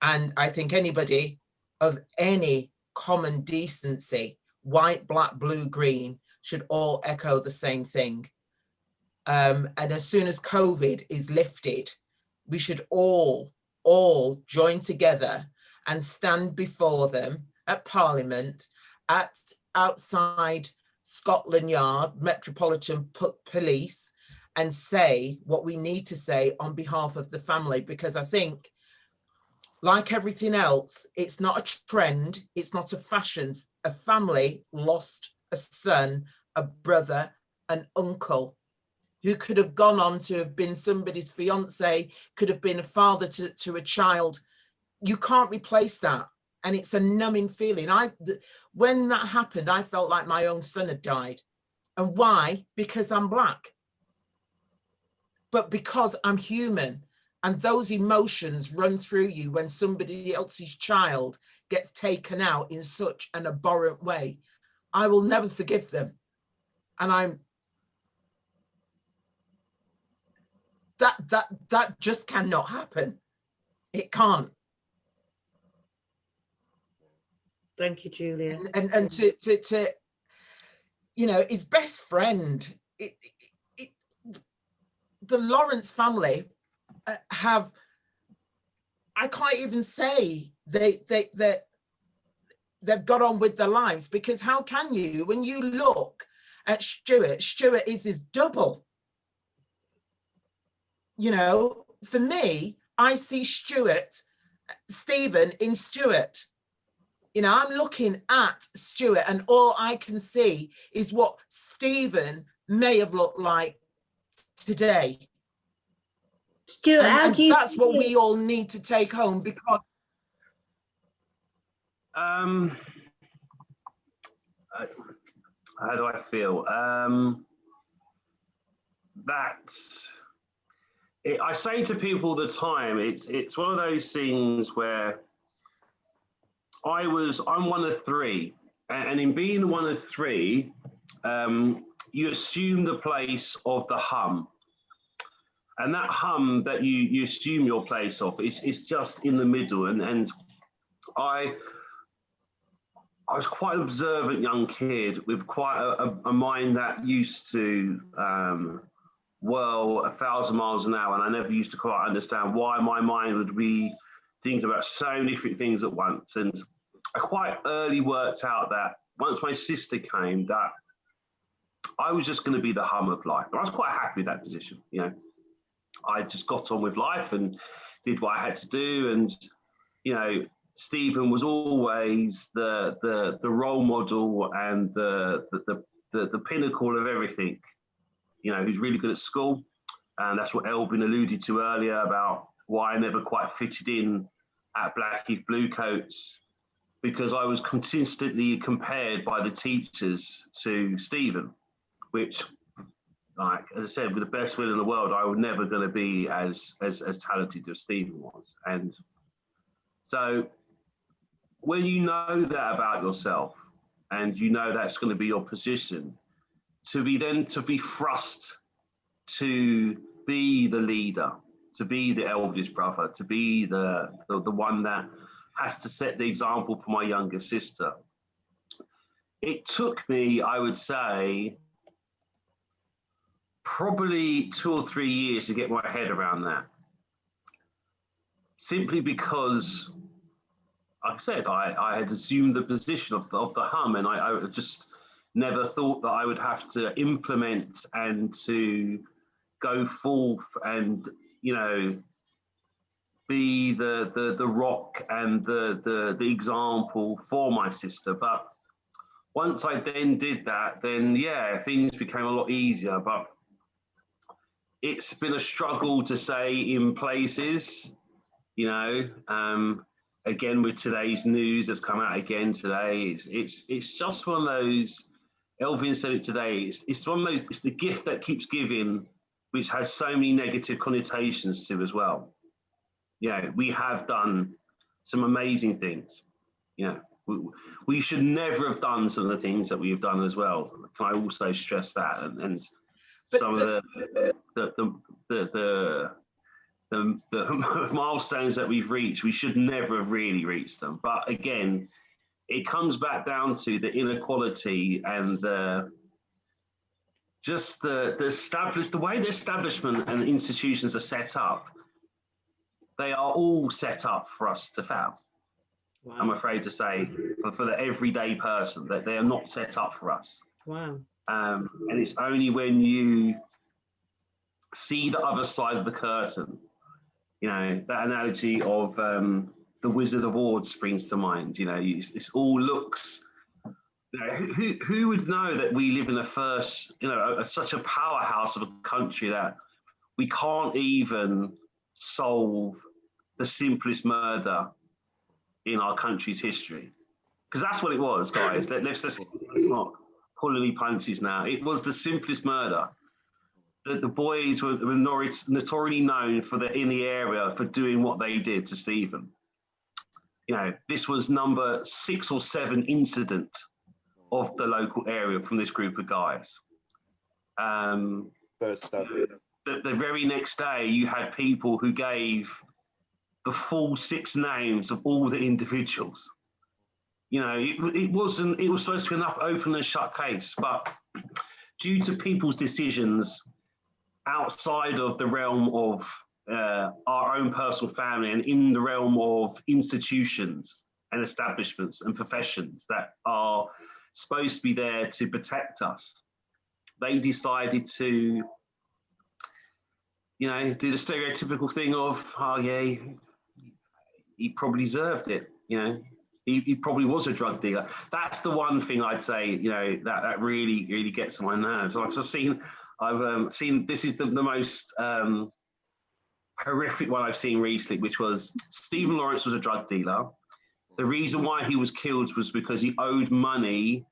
And I think anybody of any common decency, white, black, blue, green, should all echo the same thing. And as soon as COVID is lifted, we should all join together and stand before them at Parliament, outside Scotland Yard, Metropolitan Police, and say what we need to say on behalf of the family. Because I think, like everything else, it's not a trend, it's not a fashion. A family lost a son, a brother, an uncle, who could have gone on to have been somebody's fiance, could have been a father to a child. You can't replace that. And it's a numbing feeling. When that happened, I felt like my own son had died. And why? Because I'm black. But because I'm human. And those emotions run through you when somebody else's child gets taken out in such an abhorrent way. I will never forgive them. And that just cannot happen. It can't. Thank you, Julia. And to you know, his best friend, the Lawrence family have, I can't even say they've got on with their lives, because how can you, when you look at Stuart is his double. You know, for me, I see Stephen in Stuart. You know, I'm looking at Stuart and all I can see is what Stephen may have looked like today. Stuart, and that's what we all need to take home, because how do I feel? I say to people all the time, it's one of those things where I'm one of three, and in being one of three, you assume the place of the hum. And that hum that you assume your place of is just in the middle. And I was quite an observant young kid with quite a mind that used to whirl 1,000 miles an hour. And I never used to quite understand why my mind would be thinking about so many different things at once. And I quite early worked out that once my sister came, that I was just going to be the hum of life. And I was quite happy with that position, you know. I just got on with life and did what I had to do. And, you know, Stephen was always the role model and the pinnacle of everything. You know, he's really good at school. And that's what Elvin alluded to earlier about why I never quite fitted in at Blackheath Bluecoats, because I was consistently compared by the teachers to Stephen, which, like, as I said, with the best will in the world, I was never going to be as talented as Stephen was. And so when you know that about yourself and you know that's going to be your position, to be thrust to be the leader, to be the eldest brother, to be the one that has to set the example for my younger sister. It took me, I would say, probably 2 or 3 years to get my head around that. Simply because, like I said, I had assumed the position of the hum, and I just never thought that I would have to implement and to go forth and, you know, be the rock and the example for my sister. But once I then did that, then yeah, things became a lot easier. But it's been a struggle to say in places, you know, again with today's news that's come out again today, it's just one of those Elvin said it today. It's one of those. It's the gift that keeps giving, which has so many negative connotations to as well. You know, we have done some amazing things. You know, we should never have done some of the things that we've done as well. Can I also stress that? And some of the milestones that we've reached, we should never have really reached them. But again, it comes back down to the inequality and the way the establishment and institutions are set up. They are all set up for us to fail. Wow. I'm afraid to say, for the everyday person, that they are not set up for us. Wow. And it's only when you see the other side of the curtain, you know, that analogy of the Wizard of Oz springs to mind. You know, it's all looks. You know, who would know that we live in the first, you know, such a powerhouse of a country that we can't even solve the simplest murder in our country's history? Because that's what it was, guys. Let's not pull any punches now. It was the simplest murder. The boys were notoriously known in the area for doing what they did to Stephen. You know, this was number 6 or 7 incident of the local area from this group of guys. The very next day, you had people who gave the full 6 names of all the individuals. You know, it was supposed to be an open and shut case, but due to people's decisions outside of the realm of our own personal family and in the realm of institutions and establishments and professions that are supposed to be there to protect us, they decided to, you know, do the stereotypical thing of, oh yeah, he probably deserved it, you know, he probably was a drug dealer. That's the one thing I'd say, you know, that really gets on my nerves. I've seen this is the most horrific one I've seen recently, which was Stephen Lawrence was a drug dealer. The reason why he was killed was because he owed money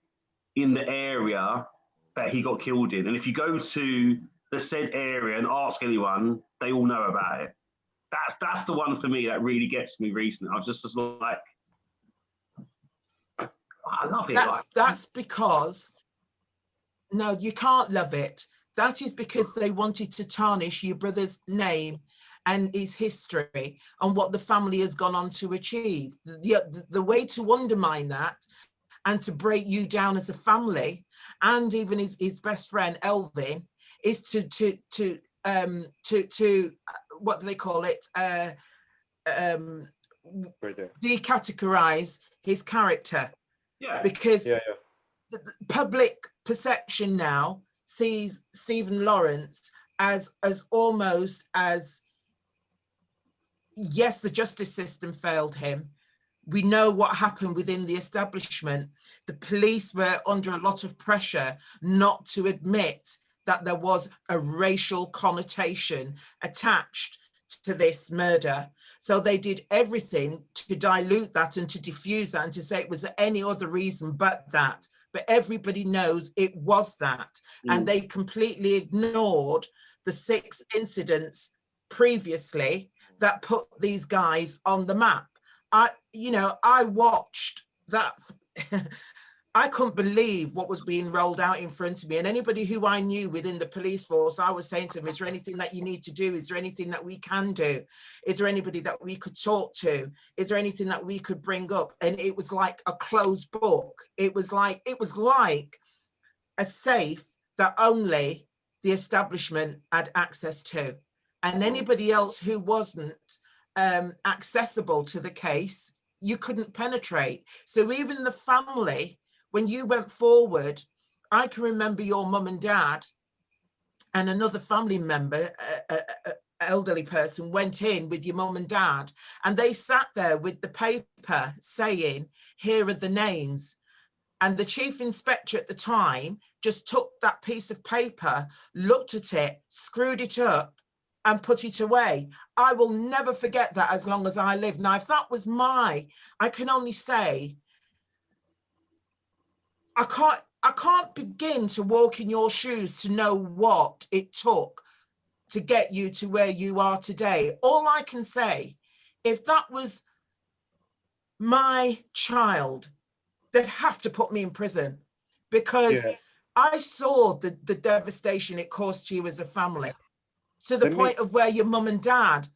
in the area that he got killed in. And if you go to the said area and ask anyone, they all know about it. That's the one for me that really gets me recently. I was just like, I love it. That's because, no, you can't love it. That is because they wanted to tarnish your brother's name and his history and what the family has gone on to achieve. The way to undermine that and to break you down as a family, and even his best friend Elvin, is to what do they call it? Decategorize his character. Yeah. Because the public perception now sees Stephen Lawrence as almost as, yes, the justice system failed him. We know what happened within the establishment. The police were under a lot of pressure not to admit that there was a racial connotation attached to this murder. So they did everything to dilute that and to diffuse that and to say it was any other reason but that. But everybody knows it was that. And they completely ignored the 6 incidents previously that put these guys on the map. I watched that. I couldn't believe what was being rolled out in front of me. And anybody who I knew within the police force, I was saying to them, is there anything that you need to do? Is there anything that we can do? Is there anybody that we could talk to? Is there anything that we could bring up? And it was like a closed book. It was like a safe that only the establishment had access to. And anybody else who wasn't accessible to the case, you couldn't penetrate. So even the family, when you went forward, I can remember your mum and dad and another family member, elderly person, went in with your mum and dad, and they sat there with the paper saying, here are the names. And the chief inspector at the time just took that piece of paper, looked at it, screwed it up, and put it away. I will never forget that as long as I live. Now, if that was I can only say, I can't begin to walk in your shoes to know what it took to get you to where you are today. All I can say, if that was my child, they'd have to put me in prison, because I saw the devastation it caused to you as a family, to the point of where your mum and dad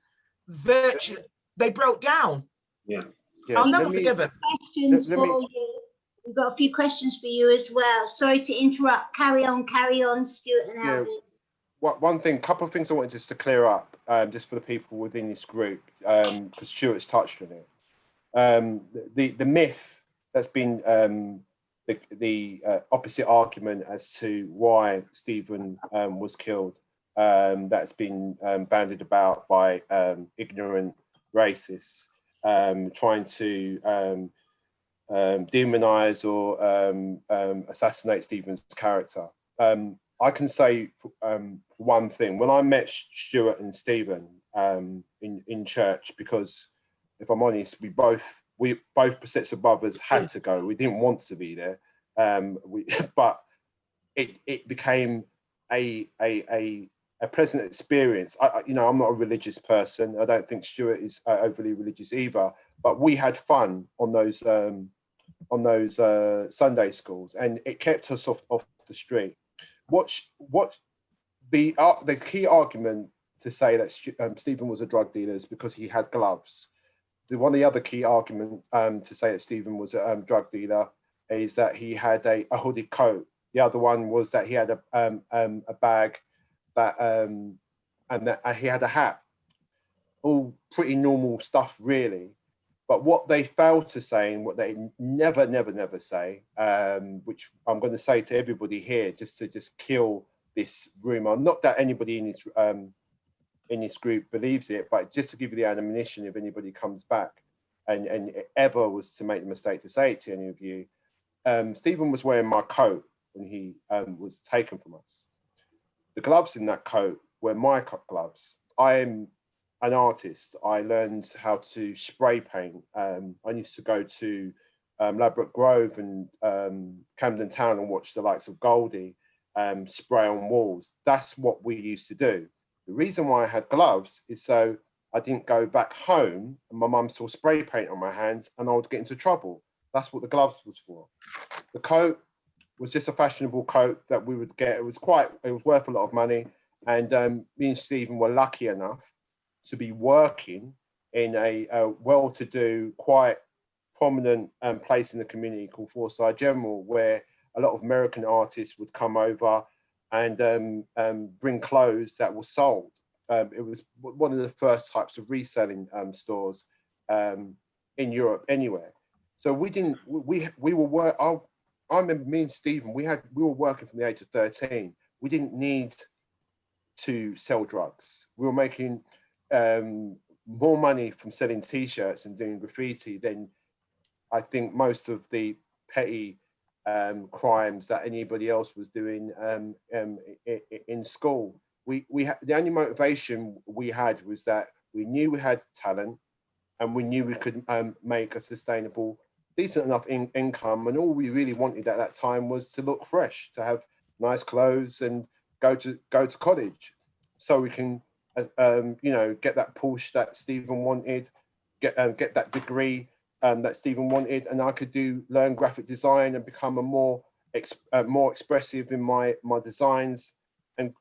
virtually, they broke down. I'll never forgive them. Questions for you. We've got a few questions for you as well. Sorry to interrupt. Carry on, Stuart and Elvin. Couple of things I wanted just to clear up, just for the people within this group, because Stuart's touched on it. The myth that's been the opposite argument as to why Stephen was killed, that's been bandied about by ignorant racists trying to demonize or assassinate Stephen's character. I can say for one thing, when I met Stuart and Stephen in church, because if I'm honest, we both sets of brothers had to go. We didn't want to be there, but it became a pleasant experience. I'm not a religious person. I don't think Stuart is overly religious either. But we had fun on those Sunday schools, and it kept us off the street. What the key argument to say that Stephen was a drug dealer is because he had gloves. One of the other key arguments to say that Stephen was a drug dealer is that he had a hooded coat. The other one was that he had a bag that and that he had a hat. All pretty normal stuff, really. But what they failed to say, and what they never say, which I'm going to say to everybody here, just to kill this rumor. Not that anybody in this group believes it, but just to give you the admonition, if anybody comes back and ever was to make the mistake to say it to any of you, Stephen was wearing my coat when he was taken from us. The gloves in that coat were my gloves. I am an artist. I learned how to spray paint. I used to go to Ladbroke Grove and Camden Town and watch the likes of Goldie spray on walls. That's what we used to do. The reason why I had gloves is so I didn't go back home and my mum saw spray paint on my hands and I would get into trouble. That's what the gloves was for. The coat was just a fashionable coat that we would get. It was worth a lot of money. And me and Stephen were lucky enough to be working in a well-to-do, quite prominent place in the community called Forsyth General, where a lot of American artists would come over and bring clothes that were sold. It was one of the first types of reselling stores in Europe anywhere. So we were I remember me and Stephen, we were working from the age of 13. We didn't need to sell drugs. We were making more money from selling T-shirts and doing graffiti than I think most of the petty crimes that anybody else was doing in school. The only motivation we had was that we knew we had talent and we knew we could make a sustainable, decent enough income, and all we really wanted at that time was to look fresh, to have nice clothes and go to college, so we can get that Porsche that Stephen wanted, get that degree that Stephen wanted, and I could learn graphic design and become a more expressive in my designs, and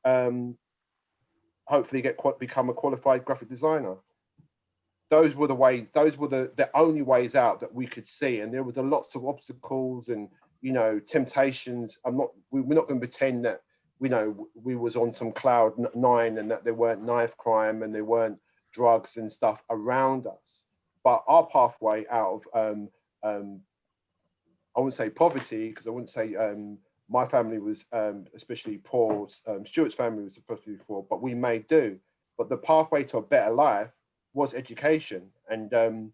hopefully become a qualified graphic designer. Those were the ways. Those were the only ways out that we could see, and there was lots of obstacles and temptations. We're not going to pretend that we was on some cloud nine and that there weren't knife crime and there weren't drugs and stuff around us. But our pathway out of I wouldn't say poverty, because I wouldn't say my family was especially poor. Stuart's family was supposed to be poor, but we made do. But the pathway to a better life was education, and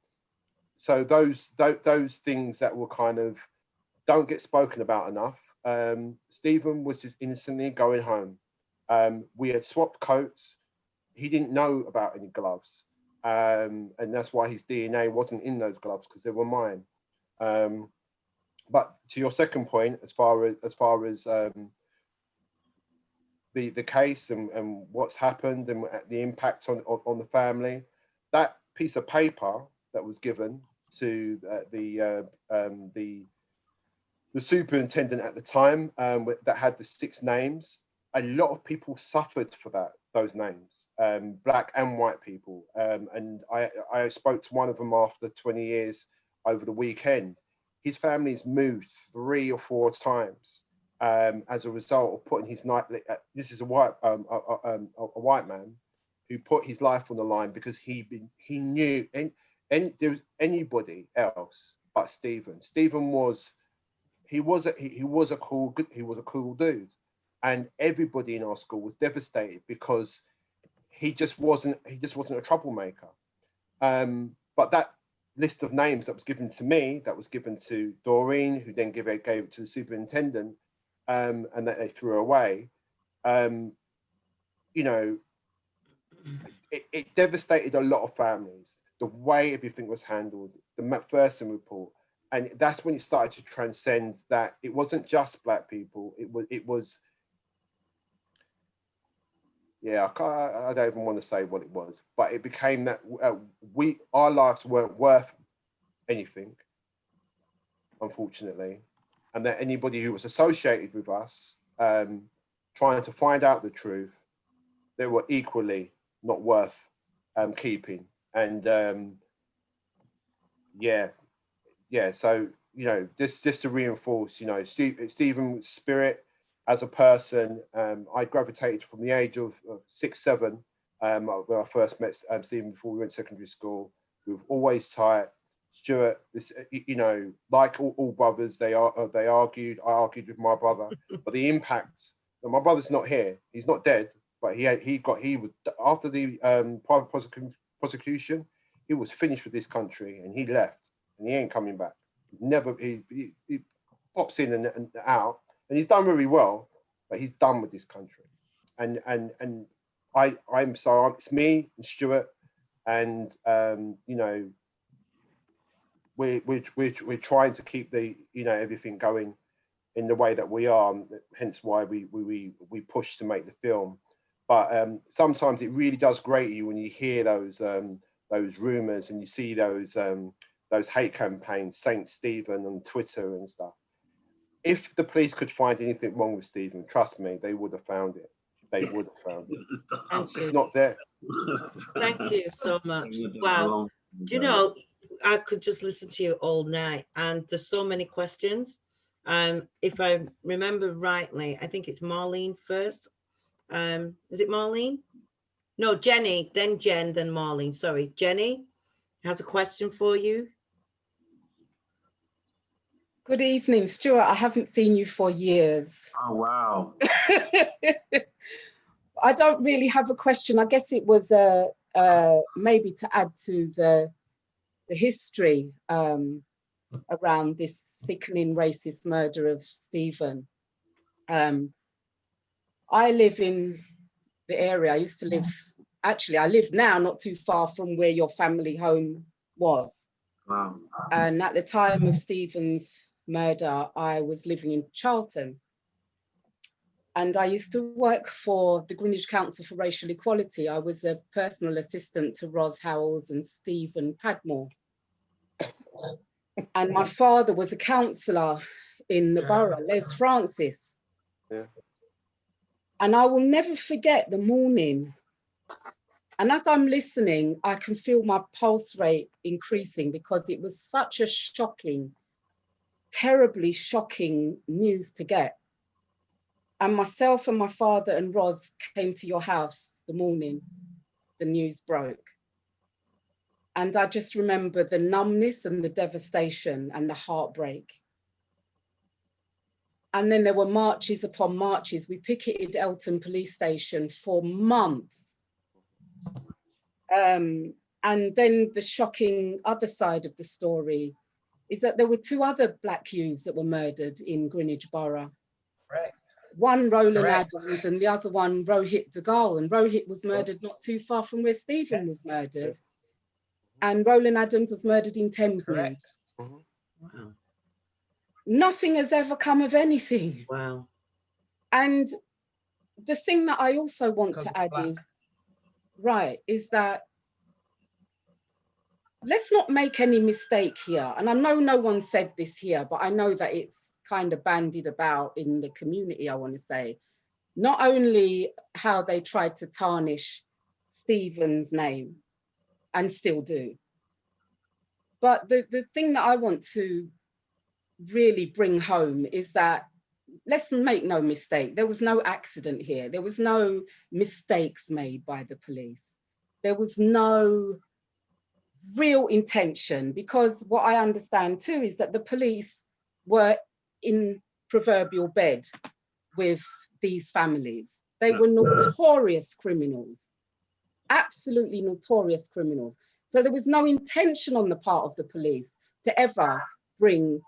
so those things that were kind of don't get spoken about enough. Stephen was just innocently going home. We had swapped coats. He didn't know about any gloves, and that's why his DNA wasn't in those gloves, because they were mine. but to your second point, as far as the case and what's happened and the impact on the family, that piece of paper that was given to the superintendent at the time, that had the 6 names, a lot of people suffered for those names, black and white people. And I spoke to one of them after 20 years over the weekend. His family's moved 3 or 4 times as a result of putting his this is a white man who put his life on the line because he knew there was anybody else but Stephen. Stephen was a cool dude, and everybody in our school was devastated because he just wasn't a troublemaker. But that list of names that was given to me, that was given to Doreen, who then gave it to the superintendent, and that they threw away. You know, it devastated a lot of families. The way everything was handled, the McPherson report. And that's when it started to transcend that it wasn't just black people. It was yeah, I don't even want to say what it was, but it became that our lives weren't worth anything, unfortunately, and that anybody who was associated with us, trying to find out the truth, they were equally not worth keeping. And yeah, so, you know, just to reinforce, you know, Stephen's spirit as a person, I gravitated from the age of 6, 7, when I first met Stephen before we went to secondary school. We were always tight. Stuart, you know, like all brothers, they argued. I argued with my brother, but the impact. And my brother's not here. He's not dead, but he was after the private prosecution. He was finished with this country, and he left, and he ain't coming back. He pops in and out, and he's done very well, but he's done with this country. And it's me and Stuart, and you know, we're trying to keep everything going in the way that we are, hence why we push to make the film. But sometimes it really does grate you when you hear those rumors and you see those hate campaigns, Saint Stephen on Twitter and stuff. If the police could find anything wrong with Stephen, trust me, they would have found it. They would have found it. It's not there. Thank you so much. Wow. Do you know, I could just listen to you all night, and there's so many questions. If I remember rightly, I think it's Marlene first. Is it Marlene? No, Jenny, then Jen, then Marlene. Sorry, Jenny has a question for you. Good evening, Stuart. I haven't seen you for years. Oh, wow. I don't really have a question. I guess it was maybe to add to the history around this sickening racist murder of Stephen. I live in the area. I used to live, actually, I live now not too far from where your family home was. Wow. And at the time of Stephen's murder, I was living in Charlton. And I used to work for the Greenwich Council for Racial Equality. I was a personal assistant to Ros Howells and Stephen Padmore. And my father was a councillor in the borough, Les Francis. Yeah. And I will never forget the morning. And as I'm listening, I can feel my pulse rate increasing because it was such a shocking, terribly shocking news to get. And myself and my father and Ros came to your house the morning the news broke. And I just remember the numbness and the devastation and the heartbreak. And then there were marches upon marches. We picketed Elton Police Station for months. And then the shocking other side of the story is that there were 2 other black youths that were murdered in Greenwich Borough. Correct. One Roland Correct. Adams and the other one Rohit Duggal. And Rohit was murdered not too far from where Stephen was murdered. And Roland Adams was murdered in Thamesmead. Wow. nothing has ever come of anything. Wow. And the thing that I also want Because to add black. is that let's not make any mistake here. And I know no one said this here, but I know that it's kind of bandied about in the community, I want to say. Not only how they tried to tarnish Stephen's name, and still do, but the thing that I want to really bring home is that, let's make no mistake, there was no accident here. There was no mistakes made by the police. There was no real intention, because what I understand too is that the police were in proverbial bed with these families. They were notorious criminals, absolutely notorious criminals. So there was no intention on the part of the police to ever bring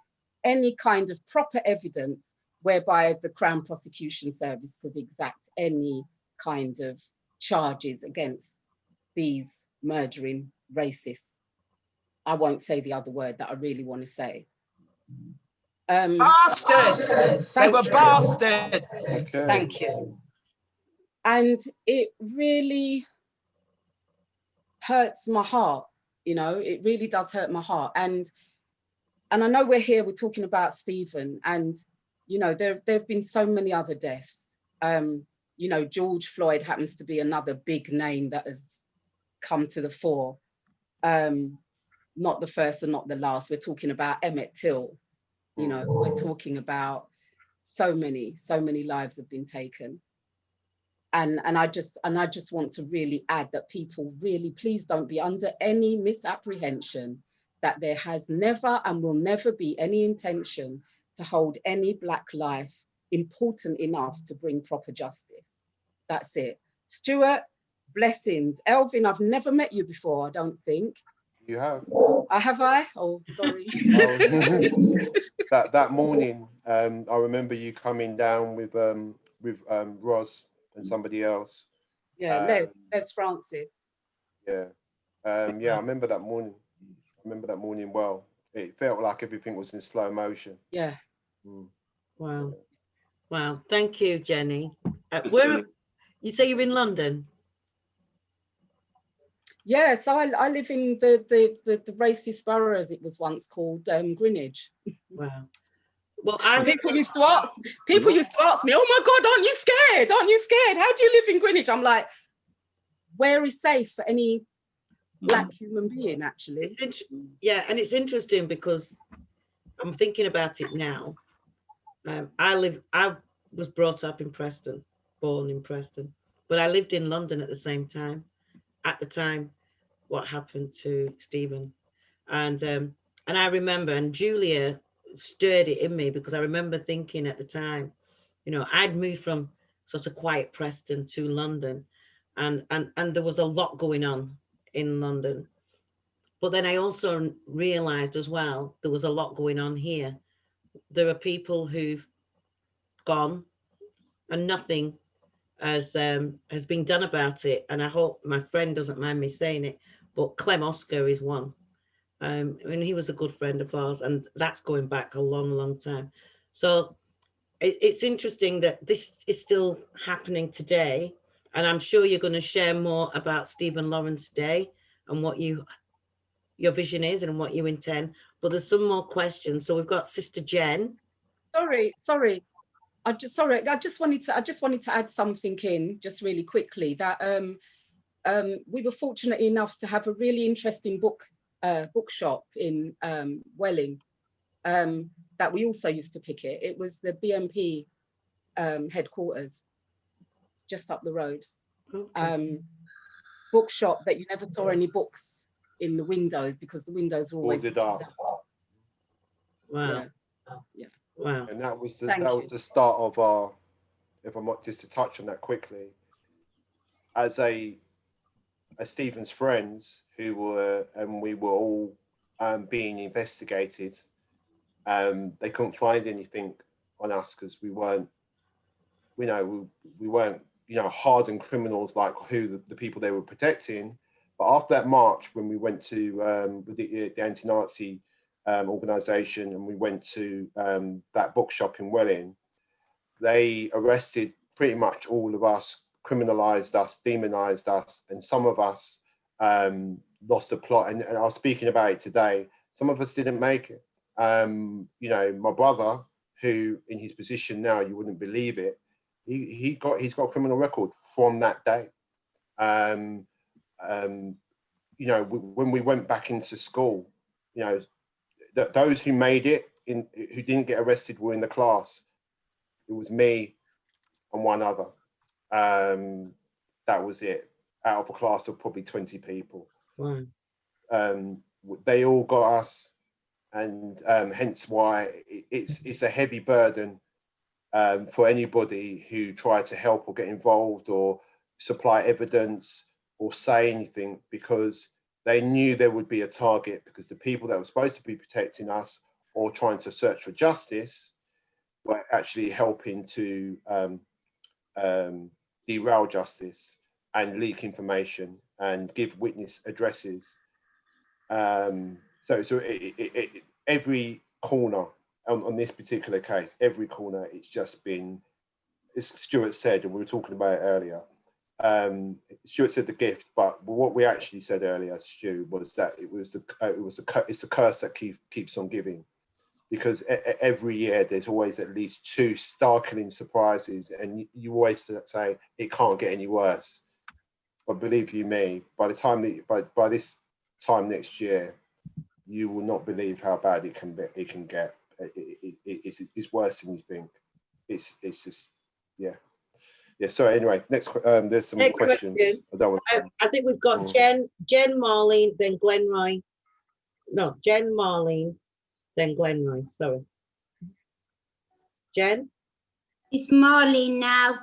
any kind of proper evidence whereby the Crown Prosecution Service could exact any kind of charges against these murdering racists. I won't say the other word that I really want to say. Bastards! They were bastards! Okay. Thank you. And it really hurts my heart, you know, it really does hurt my heart. And I know we're here, we're talking about Stephen, and, you know, there have been so many other deaths. You know, George Floyd happens to be another big name that has come to the fore. Not the first and not the last. We're talking about Emmett Till. You know, we're talking about so many lives have been taken. And I just want to really add that people really, please don't be under any misapprehension that there has never and will never be any intention to hold any Black life important enough to bring proper justice. That's it. Stuart, blessings. Elvin, I've never met you before, I don't think. You have. Have I? Oh, sorry. That morning, I remember you coming down with Roz and somebody else. Yeah, Les Francis. Yeah, yeah. I remember that morning. Well. It felt like everything was in slow motion. Yeah. Wow. Wow. Thank you, Jenny. Where you say you're in London? Yeah, so I live in the racist borough, as it was once called, Greenwich. Wow. Well, people used to ask me, oh my God, aren't you scared? Aren't you scared? How do you live in Greenwich? I'm like, where is safe for any Black human being, actually? Yeah, and it's interesting because I'm thinking about it now. I was brought up in Preston, born in Preston, but I lived in London at the same time. At the time, what happened to Stephen, and I remember, and Julia stirred it in me, because I remember thinking at the time, you know, I'd moved from sort of quiet Preston to London, and there was a lot going on in London. But then I also realized as well, there was a lot going on here. There are people who've gone and nothing has been done about it. And I hope my friend doesn't mind me saying it, but Clem Oscar is one. And he was a good friend of ours, and that's going back a long, long time. So it's interesting that this is still happening today. And I'm sure you're going to share more about Stephen Lawrence Day and what your vision is and what you intend. But there's some more questions. So we've got Sister Jen. Sorry. I just wanted to add something in just really quickly, that we were fortunate enough to have a really interesting bookshop in Welling that we also used to picket. It was the BMP headquarters just up the road. Okay. Bookshop that you never saw any books in the windows because the windows were always dark. Wow. Yeah. Wow. And that was the start of our, if I'm not, just to touch on that quickly, as Stephen's friends who were, and we were all being investigated, they couldn't find anything on us because we weren't, we weren't, hardened criminals like who the people they were protecting. But after that march, when we went to the anti-Nazi organisation, and we went to that bookshop in Welling, they arrested pretty much all of us, criminalised us, demonised us, and some of us lost the plot. And I was speaking about it today. Some of us didn't make it. You know, my brother, who in his position now, you wouldn't believe it, he's got a criminal record from that day. You know, when we went back into school, you know, those who made it, who didn't get arrested, were in the class. It was me and one other. That was it, out of a class of probably 20 people. Wow. They all got us, and hence why it's a heavy burden for anybody who tried to help or get involved or supply evidence or say anything, because they knew there would be a target, because the people that were supposed to be protecting us or trying to search for justice were actually helping to derail justice and leak information and give witness addresses. So every corner on this particular case, every corner, it's just been, as Stuart said, and we were talking about it earlier, Stuart said the gift, but what we actually said earlier, Stu, was that it's the curse that keeps on giving, because every year there's always at least 2 startling surprises, and you always say it can't get any worse. But believe you me, by this time next year, you will not believe how bad it can get. It's worse than you think. It's just, yeah. Yeah, so anyway, there's some questions. I think we've got Jen Marlene, then Glenroy. No, Jen Marlene, then Glenroy, sorry. Jen? It's Marlene now.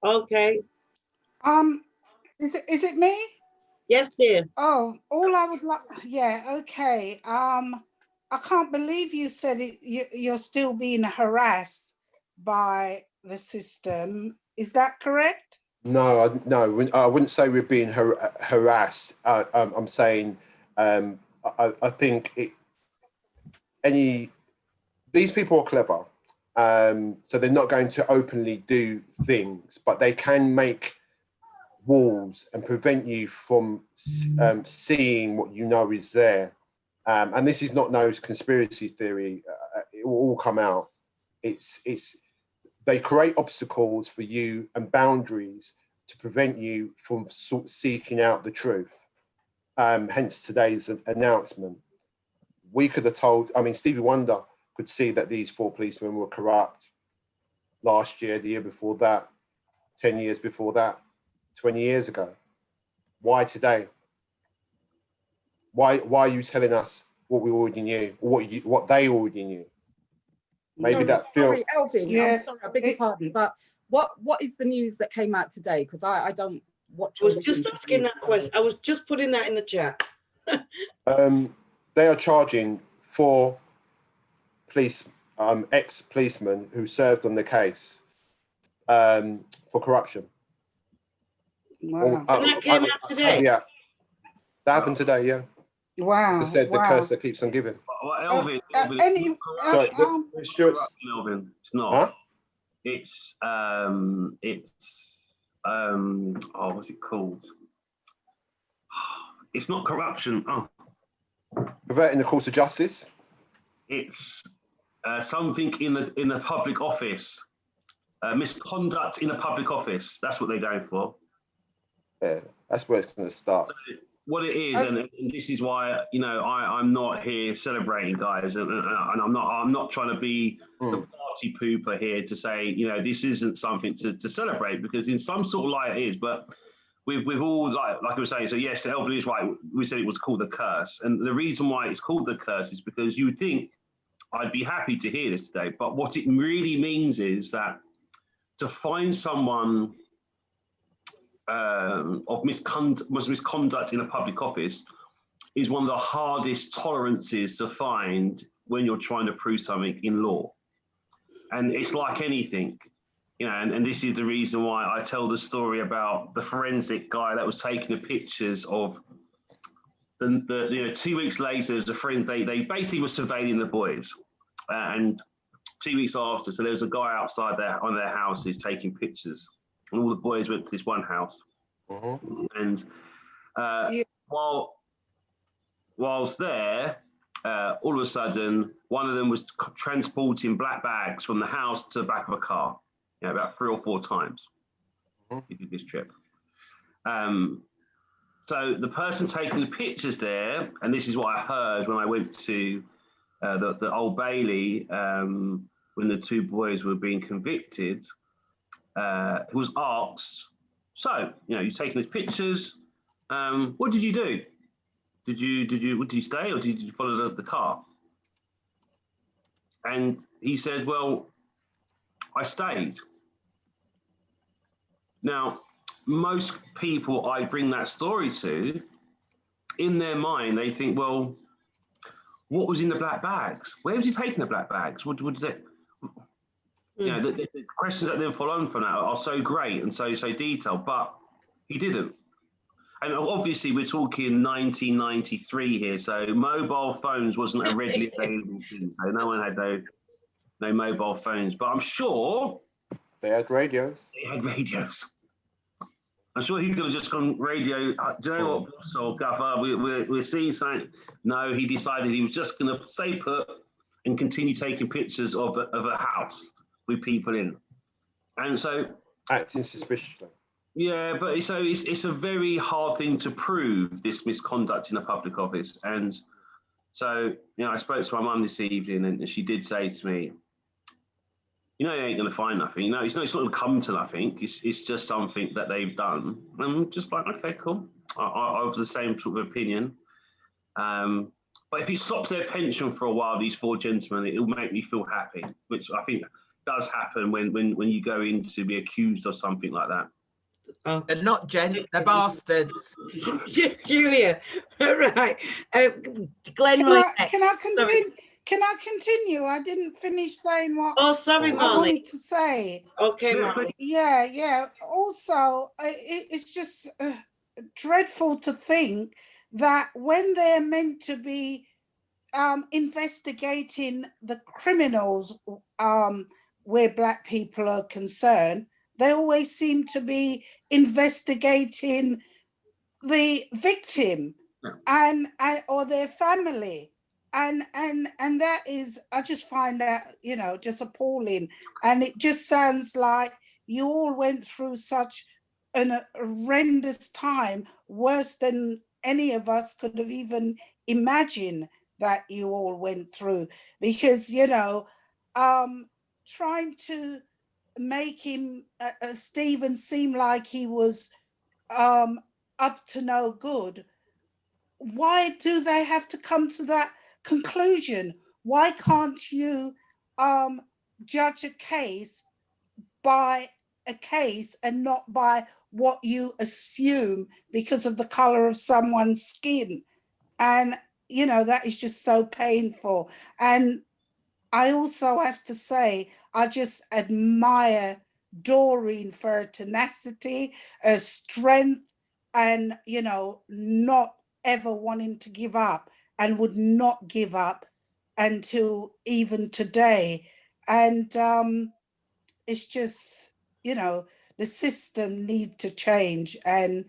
Okay. Is it me? Yes, dear. Oh, all I would like, yeah, okay. I can't believe you said it, you're still being harassed by the system. Is that correct? No, I wouldn't say we're being harassed. I'm saying I think these people are clever, so they're not going to openly do things, but they can make walls and prevent you from seeing what you know is there. And this is not no conspiracy theory. It will all come out. They create obstacles for you and boundaries to prevent you from seeking out the truth. Hence today's announcement. We could have told, I mean, Stevie Wonder could see that these 4 policemen were corrupt last year, the year before that, 10 years before that, 20 years ago. Why today? Why are you telling us what we already knew, or what they already knew? Maybe Sorry, Elvin, I'm sorry, I beg your pardon, but what is the news that came out today? Because I don't watch. I was just asking that question. I was just putting that in the chat. They are charging 4 ex-policemen who served on the case for corruption. Wow. And that came out today? Yeah, that happened today, yeah. Wow. They said the curse that keeps on giving. Elvin, Elvin, it's not. Huh? It's what's it called? It's not corruption. Oh, perverting the course of justice. It's something in the public office. Misconduct in a public office. That's what they're going for. Yeah, that's where it's going to start. What it is, and this is why, you know, I'm not here celebrating, guys, and I'm not trying to be the party pooper here to say, you know, this isn't something to celebrate, because in some sort of light it is, but we've all, like I was saying, so yes, the Elvin is right. We said it was called the curse, and the reason why it's called the curse is because you would think I'd be happy to hear this today, but what it really means is that to find someone of misconduct in a public office is one of the hardest tolerances to find when you're trying to prove something in law. And it's like anything, you know, and this is the reason why I tell the story about the forensic guy that was taking the pictures of the 2 weeks later, as a friend, they basically were surveilling the boys, and 2 weeks after, so there was a guy outside on their houses taking pictures, and all the boys went to this one house, and whilst there, all of a sudden, one of them was transporting black bags from the house to the back of a car, about 3 or 4 times. He did this trip. So the person taking the pictures there, and this is what I heard when I went to the Old Bailey, when the 2 boys were being convicted, was asked, so, you're taking these pictures, what did you do? Did you stay, or did you follow the car? And he said, well, I stayed. Now, most people I bring that story to, in their mind, they think, well, what was in the black bags? Where was he taking the black bags? What is it? The questions that then follow on from that are so great and so detailed, but he didn't. And obviously, we're talking 1993 here, so mobile phones wasn't a readily available thing, so no one had no mobile phones. But I'm sure they had radios. I'm sure he could have just gone radio. Do you know what, boss or gaffer? We're seeing something. No, he decided he was just going to stay put and continue taking pictures of a house with people in, and so acting suspiciously. Yeah, but so it's a very hard thing to prove, this misconduct in a public office. And so, I spoke to my mum this evening, and she did say to me, you ain't going to find nothing. It's not going to come to nothing. It's just something that they've done. And I'm just like, okay, cool. I was the same sort of opinion. But if it stops their pension for a while, these 4 gentlemen, it'll make me feel happy, which I think does happen when you go in to be accused of something like that. They're not gents, they're bastards. Julia, right. Glenn, can I continue? I didn't finish saying what sorry, I wanted to say. Okay, Molly. Yeah. Also, it's just dreadful to think that when they're meant to be investigating the criminals where Black people are concerned, they always seem to be investigating the victim and or their family. And that is, I just find that, just appalling. And it just sounds like you all went through such an horrendous time, worse than any of us could have even imagined that you all went through. Because, trying to make him, Stephen, seem like he was up to no good. Why do they have to come to that conclusion? Why can't you judge a case by a case and not by what you assume because of the color of someone's skin? And, that is just so painful. And I also have to say, I just admire Doreen for her tenacity, her strength, and, not ever wanting to give up, and would not give up until even today. And it's just, the system needs to change. And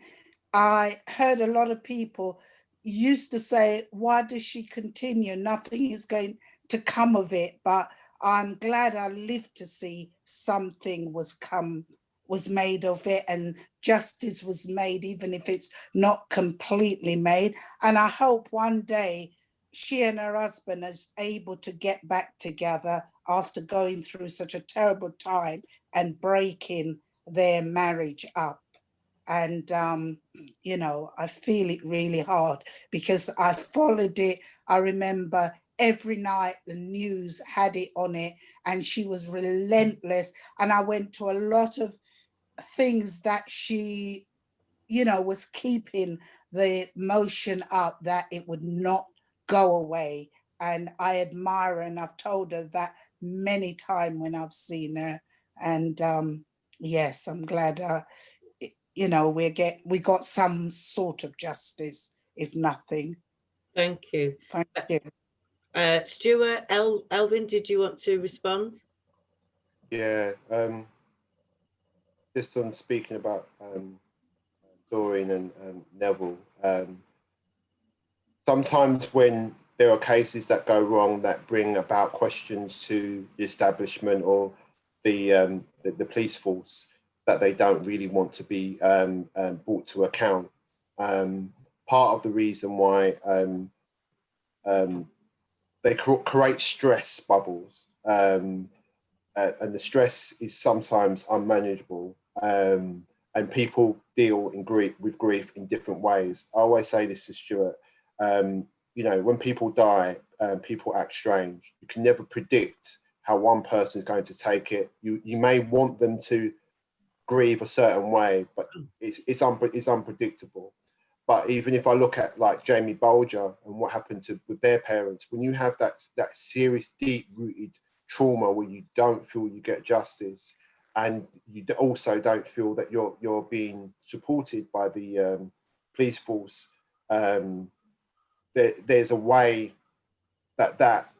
I heard a lot of people used to say, why does she continue? Nothing is going to come of it. But I'm glad I lived to see something was made of it, and justice was made, even if it's not completely made. And I hope one day she and her husband is able to get back together after going through such a terrible time and breaking their marriage up. And, I feel it really hard because I followed it. I remember every night the news had it on it, and she was relentless. And I went to a lot of things that she, was keeping the motion up, that it would not go away. And I admire her, and I've told her that many times when I've seen her. And yes, I'm glad, we got some sort of justice if nothing. Thank you. Thank you. Stuart, Elvin, did you want to respond? Yeah, just on speaking about Doreen and Neville, sometimes when there are cases that go wrong that bring about questions to the establishment or the police force that they don't really want to be brought to account. Part of the reason why they create stress bubbles, and the stress is sometimes unmanageable, and people deal with grief in different ways. I always say this to Stuart, you know, when people die, people act strange. You can never predict how one person is going to take it. You may want them to grieve a certain way, but it's unpredictable. But even if I look at like Jamie Bulger and what happened with their parents, when you have that serious, deep-rooted trauma where you don't feel you get justice, and you also don't feel that you're being supported by the police force, there's a way that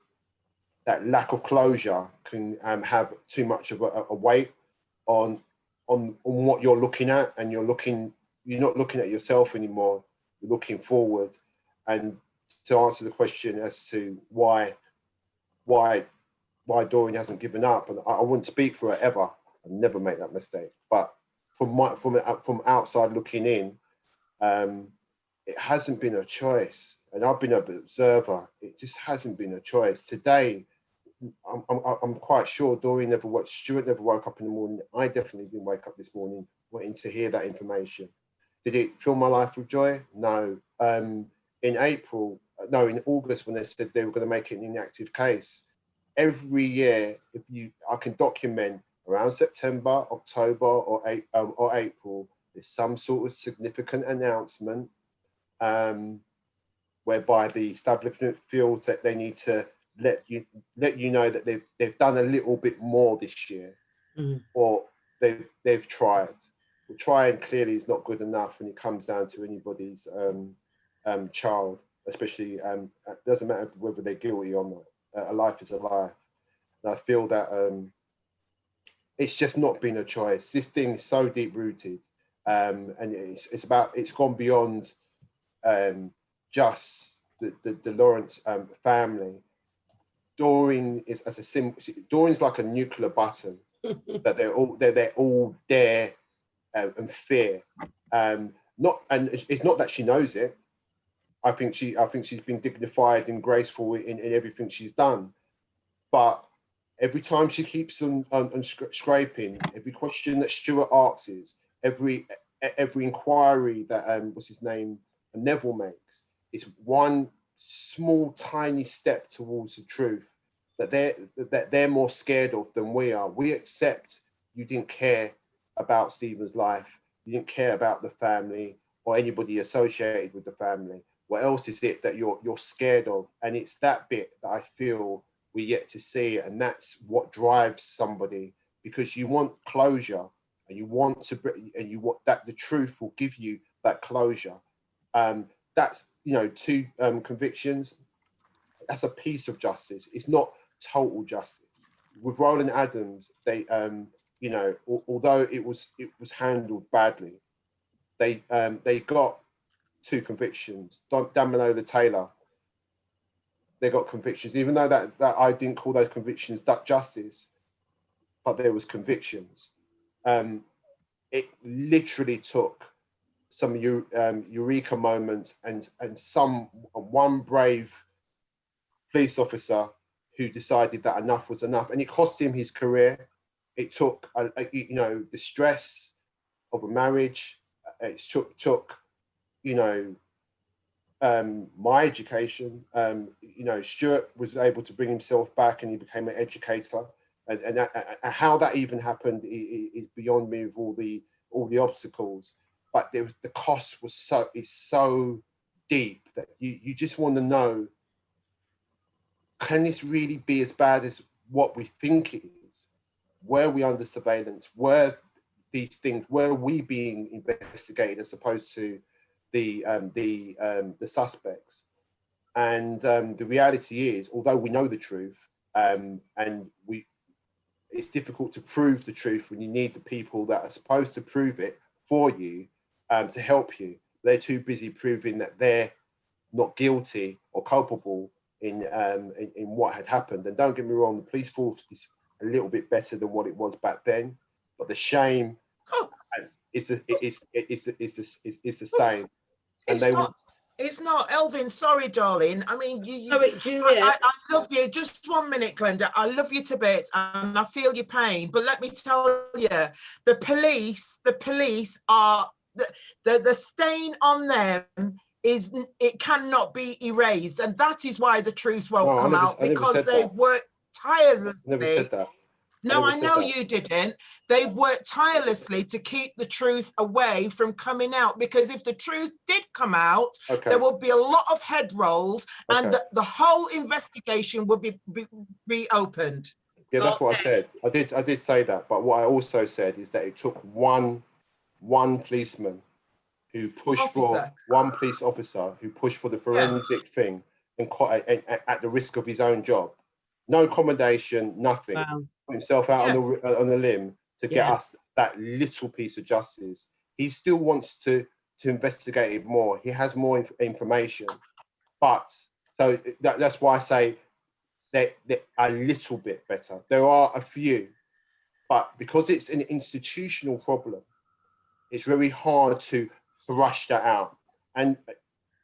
lack of closure can have too much of a weight on what you're looking at, and you're not looking at yourself anymore. You're looking forward. And to answer the question as to why Doreen hasn't given up, and I wouldn't speak for her ever. I'd never make that mistake. But from outside looking in, it hasn't been a choice. And I've been an observer. It just hasn't been a choice. Today, I'm quite sure Doreen never woke, Stuart never woke up in the morning. I definitely didn't wake up this morning wanting to hear that information. Did it fill my life with joy? No. In August, when they said they were going to make it an inactive case, every year, I can document around September, October, or April, there's some sort of significant announcement whereby the establishment feels that they need to let you know that they've done a little bit more this year, or they've tried. Well, trying clearly is not good enough when it comes down to anybody's child, especially it doesn't matter whether they're guilty or not. A life is a life. And I feel that it's just not been a choice. This thing is so deep rooted, and it's gone beyond just the Lawrence family. Doreen is Doreen's like a nuclear button that they're all there and fear. And it's not that she knows it. I think she's been dignified and graceful in everything she's done, but every time she keeps on scraping, every question that Stuart asks, every inquiry that what's his name, Neville makes, is one small tiny step towards the truth that they're more scared of than we are. We accept you didn't care about Stephen's life, you didn't care about the family or anybody associated with the family. What else is it that you're scared of? And it's that bit that I feel we yet to see, and that's what drives somebody, because you want closure, and you want that the truth will give you that closure. That's, you know, 2 convictions. That's a piece of justice. It's not total justice. With Roland Adams, they, you know, although it was handled badly, they got 2 convictions. Damilola Taylor, they got convictions, even though that I didn't call those convictions justice, but there was convictions. It literally took some eureka moments and one brave police officer who decided that enough was enough, and it cost him his career. It took you know, the stress of a marriage. It took you know, my education. You know, Stuart was able to bring himself back, and he became an educator. And how that even happened is beyond me, with all the obstacles. But the cost was so deep that you just want to know: can this really be as bad as what we think it is? Were we under surveillance? Were these things? Were we being investigated as opposed to the suspects. And the reality is, although we know the truth, and it's difficult to prove the truth when you need the people that are supposed to prove it for you to help you. They're too busy proving that they're not guilty or culpable in what had happened. And don't get me wrong, the police force is a little bit better than what it was back then, but the shame is the same. And It's not, Elvin, sorry, darling. I mean, I love you. Just 1 minute, Glenda. I love you to bits and I feel your pain. But let me tell you, the police are, the stain on them it cannot be erased. And that is why the truth won't come out, because they've worked tirelessly. Never said that. No, I know you didn't. They've worked tirelessly to keep the truth away from coming out, because if the truth did come out, there would be a lot of head rolls and the whole investigation would be reopened. Yeah, that's what I said. I did say that. But what I also said is that it took one policeman who pushed for one police officer who pushed for the forensic thing and at the risk of his own job. No accommodation, nothing. Wow. Put himself out on the limb to get us that little piece of justice. He still wants to investigate it more. He has more information, but so that's why I say they're a little bit better. There are a few, but because it's an institutional problem, it's very hard to thrash that out. And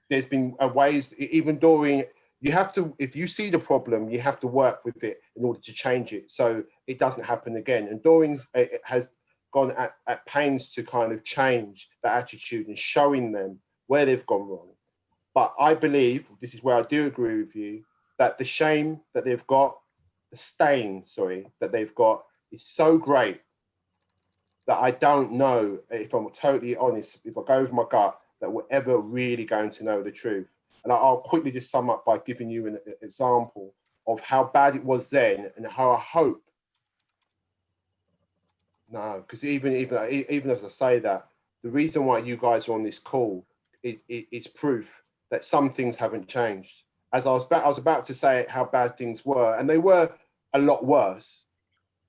there's been ways, even during. You have to, if you see the problem, you have to work with it in order to change it so it doesn't happen again. And Doreen has gone at pains to kind of change that attitude and showing them where they've gone wrong. But I believe, this is where I do agree with you, that the shame that they've got, the stain, sorry, that they've got is so great that I don't know, if I'm totally honest, if I go with my gut, that we're ever really going to know the truth. And I'll quickly just sum up by giving you an example of how bad it was then and how I hope. No, because even as I say that, the reason why you guys are on this call is proof that some things haven't changed. As I was about to say how bad things were, and they were a lot worse,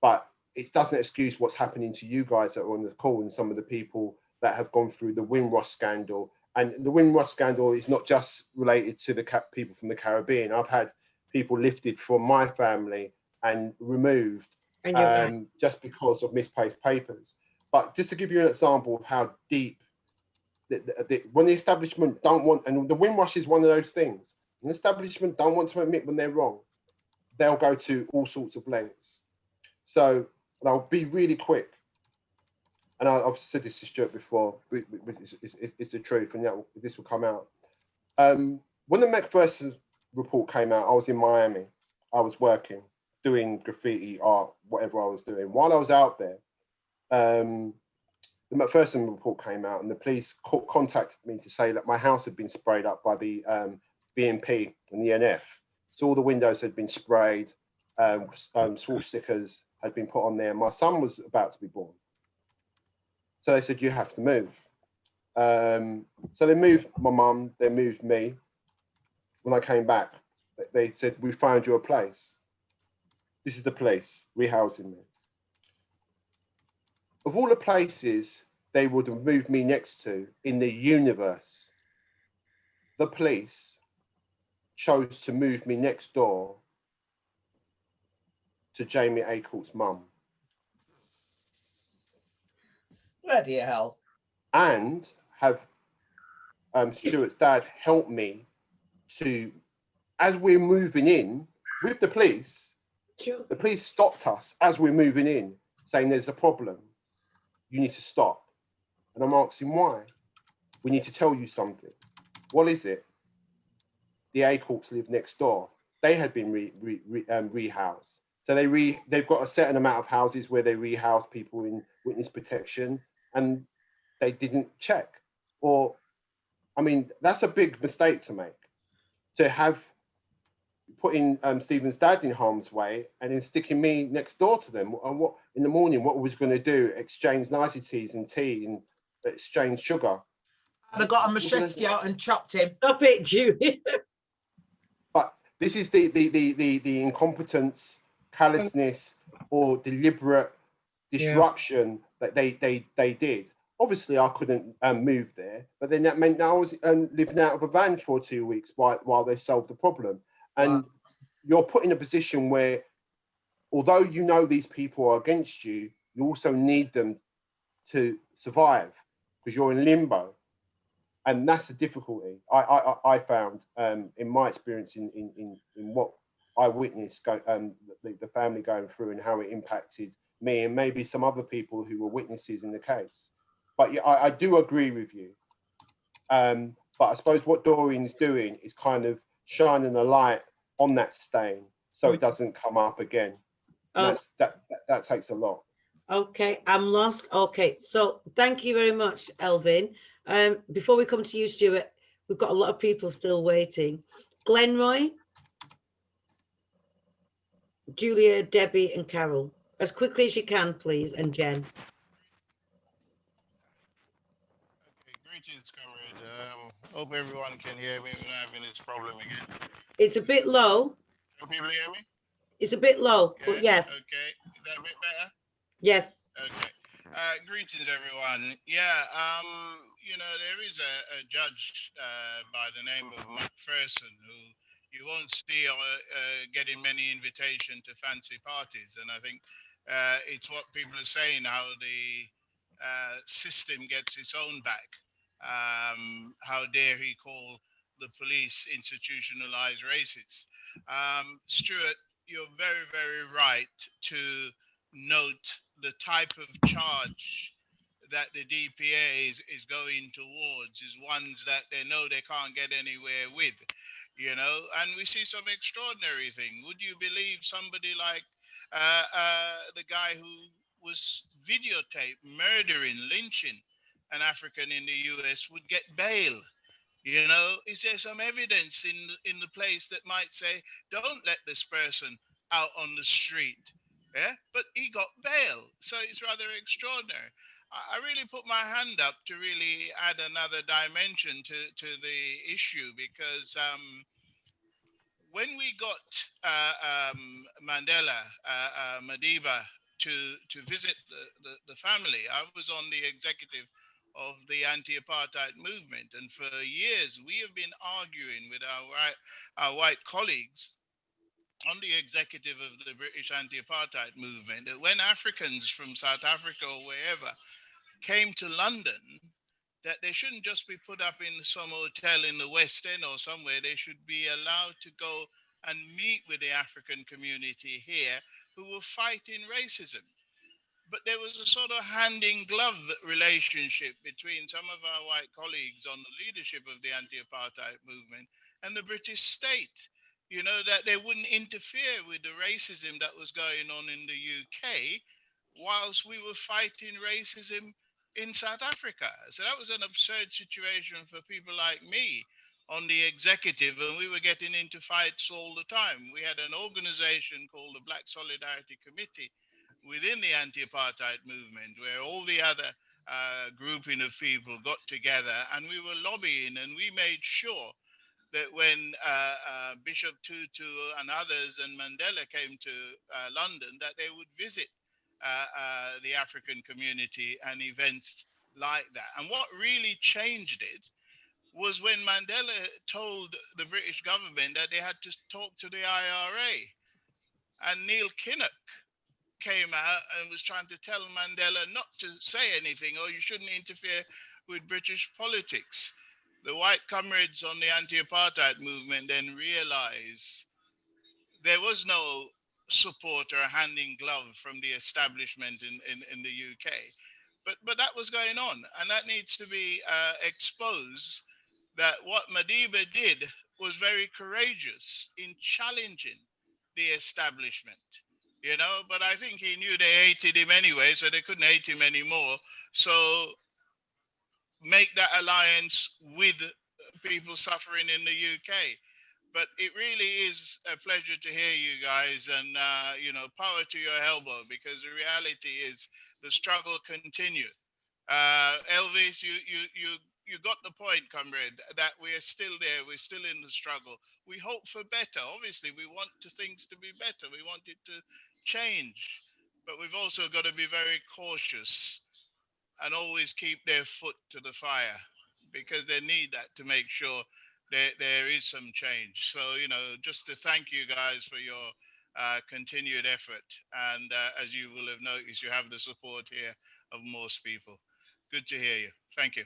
but it doesn't excuse what's happening to you guys that are on the call and some of the people that have gone through the Windrush scandal. And the Windrush scandal is not just related to the people from the Caribbean. I've had people lifted from my family and removed just because of misplaced papers. But just to give you an example of how deep, when the establishment don't want, and the Windrush is one of those things, when the establishment don't want to admit when they're wrong, they'll go to all sorts of lengths. So, and I'll be really quick. And I've said this to Stuart before, it's the truth, and this will come out. When the Macpherson report came out, I was in Miami. I was working, doing graffiti art, whatever I was doing. While I was out there, the Macpherson report came out, and the police contacted me to say that my house had been sprayed up by the BNP and the NF. So all the windows had been sprayed, SWAT stickers had been put on there. My son was about to be born. So they said, you have to move. So they moved my mum, they moved me. When I came back, they said, we found you a place. This is the place, rehousing me. Of all the places they would have moved me next to in the universe, the police chose to move me next door to Jamie Acort's mum. Bloody hell. And have Stuart's dad help me to, as we're moving in with the police, the police stopped us as we're moving in, saying there's a problem. You need to stop. And I'm asking why. We need to tell you something. What is it? The Acorts live next door. They had been rehoused. So they've got a certain amount of houses where they rehouse people in witness protection, and they didn't check. Or, I mean, that's a big mistake to make. To have putting Stephen's dad in harm's way and then sticking me next door to them. And what in the morning, what was going to do? Exchange niceties and tea and exchange sugar. I'd have got a machete out and chopped him. Stop it, Julie. But this is the incompetence, callousness, or deliberate disruption that they did. Obviously, I couldn't move there, but then that meant I was living out of a van for 2 weeks while they solved the problem. And you're put in a position where, although you know these people are against you, you also need them to survive because you're in limbo. And that's the difficulty I found in my experience in what I witnessed the family going through and how it impacted me and maybe some other people who were witnesses in the case. But yeah, I do agree with you. But I suppose what Doreen's doing is kind of shining a light on that stain so it doesn't come up again. That takes a lot. Okay, I'm lost. Okay, so thank you very much, Elvin. Before we come to you, Stuart, we've got a lot of people still waiting. Glenroy, Julia, Debbie, and Carol. As quickly as you can, please, and Jen. Greetings, comrade. Hope everyone can hear me. We're not having this problem again. It's a bit low. Can people hear me? It's a bit low, but yes. Okay, is that a bit better? Yes. Okay. Greetings, everyone. Yeah, you know, there is a judge by the name of McPherson who you won't see getting many invitations to fancy parties. And I think it's what people are saying, how the system gets its own back. How dare he call the police institutionalized racists? Stuart, you're very, very right to note the type of charge that the DPA is going towards is ones that they know they can't get anywhere with, you know, and we see some extraordinary thing. Would you believe somebody like the guy who was videotaped murdering, lynching an African in the US would get bail? You know, is there some evidence in the place that might say, don't let this person out on the street? Yeah, but he got bail. So it's rather extraordinary. I really put my hand up to really add another dimension to the issue because when we got Mandela, Madiba, to visit the family, I was on the executive of the anti-apartheid movement. And for years, we have been arguing with our white colleagues on the executive of the British anti-apartheid movement that when Africans from South Africa or wherever came to London, that they shouldn't just be put up in some hotel in the West End or somewhere. They should be allowed to go and meet with the African community here who were fighting racism. But there was a sort of hand-in-glove relationship between some of our white colleagues on the leadership of the anti-apartheid movement and the British state, you know, that they wouldn't interfere with the racism that was going on in the UK whilst we were fighting racism in South Africa. So that was an absurd situation for people like me on the executive, and we were getting into fights all the time. We had an organization called the Black Solidarity Committee within the anti-apartheid movement, where all the other grouping of people got together and we were lobbying, and we made sure that when Bishop Tutu and others and Mandela came to London, that they would visit the African community and events like that. And what really changed it was when Mandela told the British government that they had to talk to the IRA. And Neil Kinnock came out and was trying to tell Mandela not to say anything or you shouldn't interfere with British politics. The white comrades on the anti-apartheid movement then realized there was no support or hand in glove from the establishment in the UK. But that was going on, and that needs to be exposed, that what Madiba did was very courageous in challenging the establishment, you know, but I think he knew they hated him anyway, so they couldn't hate him anymore. So make that alliance with people suffering in the UK. But it really is a pleasure to hear you guys, and you know, power to your elbow, because the reality is the struggle continues. Elvis, you got the point, comrade, that we are still there. We're still in the struggle. We hope for better. Obviously, we want things to be better. We want it to change, but we've also got to be very cautious and always keep their foot to the fire, because they need that to make sure there is some change. So, just to thank you guys for your continued effort. And as you will have noticed, you have the support here of most people. Good to hear you. Thank you.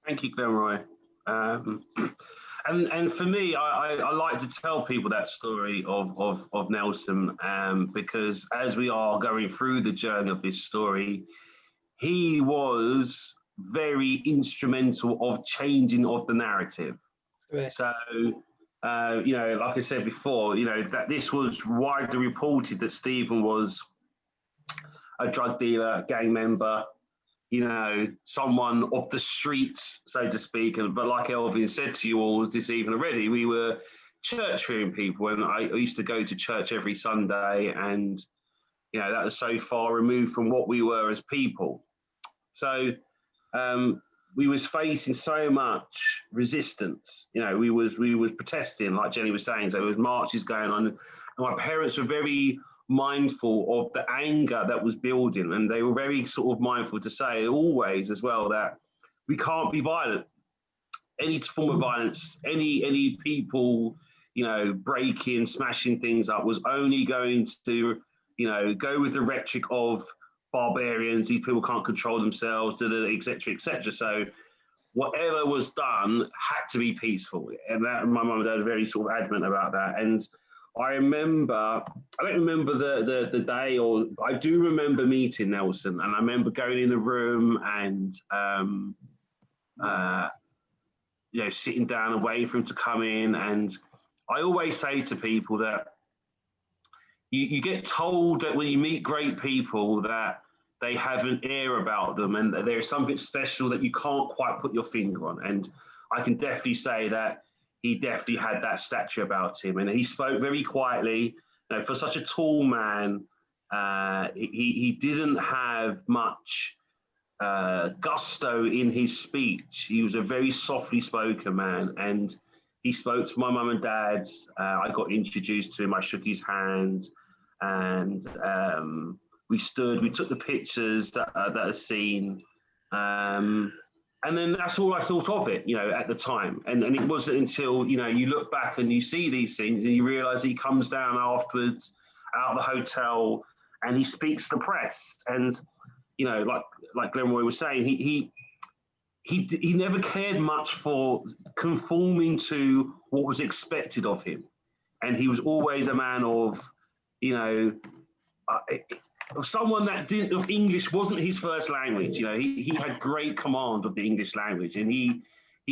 Thank you, Glenroy. And for me, I like to tell people that story of Nelson, because as we are going through the journey of this story, he was very instrumental of changing of the narrative. Right. So, like I said before, that this was widely reported that Stephen was a drug dealer, gang member, someone of the streets, so to speak. But like Elvin said to you all this evening already, we were church-fearing people, and I used to go to church every Sunday, and that was so far removed from what we were as people. So we was facing so much resistance. We was protesting, like Jenny was saying. So there was marches going on, and my parents were very mindful of the anger that was building, and they were very sort of mindful to say always as well that we can't be violent. Any form of violence, any people, breaking, smashing things up was only going to, go with the rhetoric of barbarians. These people can't control themselves, etc., etc. So whatever was done had to be peaceful, and that my mum and dad are very sort of adamant about that. And I don't remember the day, or I do remember meeting Nelson, and I remember going in the room and sitting down and waiting for him to come in. And I always say to people that you get told that when you meet great people that they have an air about them, and there's something special that you can't quite put your finger on. And I can definitely say that he definitely had that stature about him, and he spoke very quietly. For such a tall man, he didn't have much gusto in his speech. He was a very softly spoken man, and he spoke to my mum and dad. I got introduced to him. I shook his hand, and we took the pictures that are seen. And then that's all I thought of it, at the time. And it wasn't until, you look back and you see these things and you realize he comes down afterwards out of the hotel and he speaks to the press. And, like Glenroy was saying, he never cared much for conforming to what was expected of him. And he was always a man of, of someone that English wasn't his first language. He had great command of the English language, and he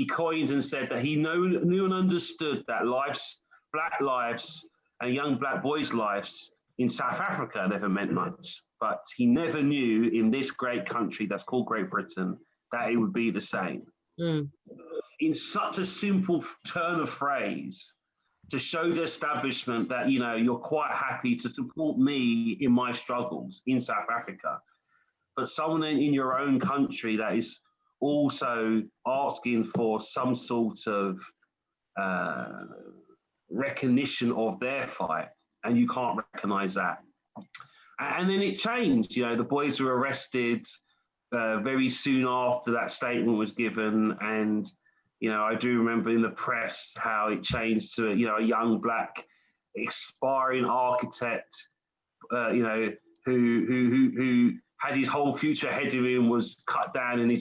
coined and said that he knew and understood that black lives and young black boys' lives in South Africa never meant much, but he never knew in this great country that's called Great Britain that it would be the same. In such a simple turn of phrase, to show the establishment that, you're quite happy to support me in my struggles in South Africa, but someone in your own country that is also asking for some sort of recognition of their fight, and you can't recognize that. And then it changed. The boys were arrested very soon after that statement was given, and I do remember in the press how it changed to a young black aspiring architect, who had his whole future ahead of him, was cut down, and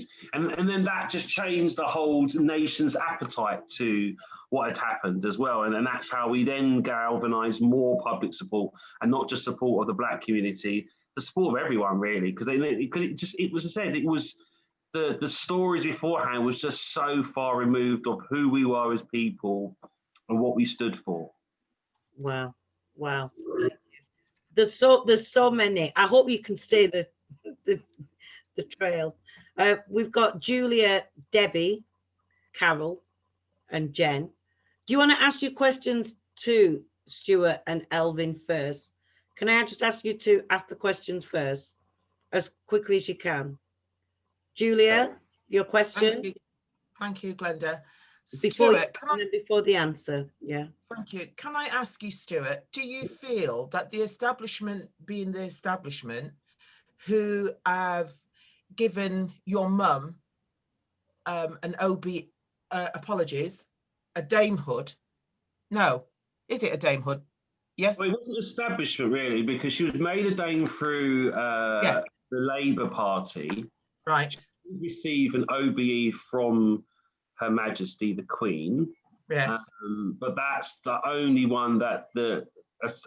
then that just changed the whole nation's appetite to what had happened as well. And that's how we then galvanized more public support, and not just support of the black community, the support of everyone really, because it was the stories beforehand was just so far removed of who we were as people and what we stood for. Wow. There's so many. I hope you can see the trail. We've got Julia, Debbie, Carol, and Jen. Do you want to ask your questions to Stuart and Elvin first? Can I just ask you to ask the questions first, as quickly as you can? Julia, your question? Thank you, Glenda. Before, Stuart, before the answer, yeah. Thank you. Can I ask you, Stuart, do you feel that the establishment, being the establishment, who have given your mum an OB, apologies, a damehood? No, is it a damehood? Yes. Well, it wasn't establishment really, because she was made a dame through the Labour Party. Right. She received an OBE from Her Majesty the Queen. Yes. But that's the only one that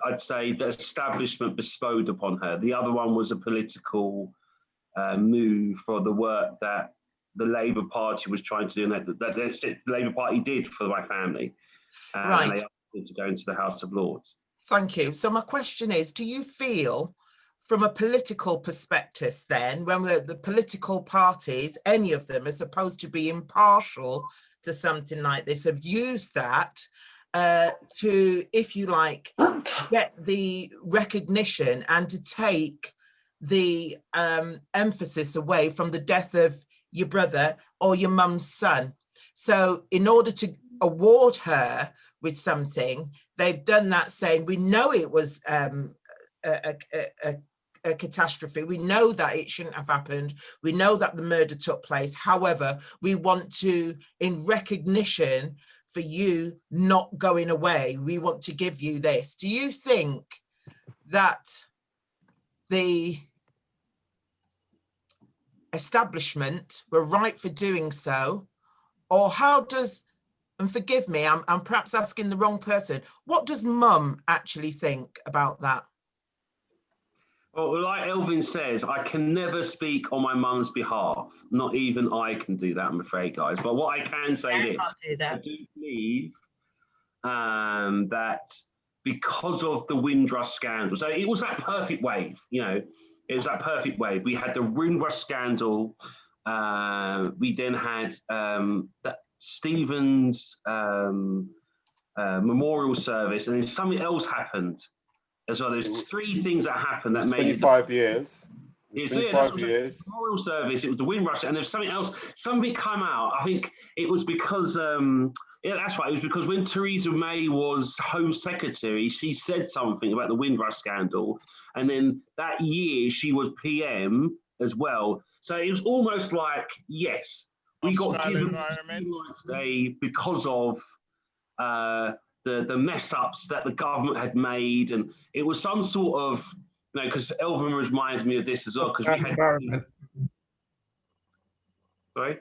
I'd say the establishment bestowed upon her. The other one was a political move for the work that the Labour Party was trying to do, and that the Labour Party did for my family. Right. And they asked me to go into the House of Lords. Thank you. So my question is, do you feel from a political perspective then, when the political parties, any of them are supposed to be impartial to something like this, have used that to, if you like, get the recognition and to take the emphasis away from the death of your brother or your mum's son? So in order to award her with something, they've done that saying, we know it was a catastrophe. We know that it shouldn't have happened. We know that the murder took place. However, we want to, in recognition for you not going away, we want to give you this. Do you think that the establishment were right for doing so? Or how does, and forgive me, I'm perhaps asking the wrong person, what does mum actually think about that? Well, like Elvin says, I can never speak on my mum's behalf. Not even I can do that, I'm afraid, guys. But what I can say is, I do believe that because of the Windrush scandal, so it was that perfect wave, you know, it was that perfect wave. We had the Windrush scandal. We then had that Stephen's memorial service, and then something else happened as well. There's three things that happened that made 25 years. Yeah, 25 years. The memorial service, it was the Windrush, and there's something else, something come out. I think it was because, yeah, that's right. It was because when Theresa May was Home Secretary, she said something about the Windrush scandal, and then that year she was PM as well. So it was almost like, yes, we got given today because of the mess ups that the government had made, and it was some sort of, you know, because Elvin reminds me of this as well, because we had environment. Sorry?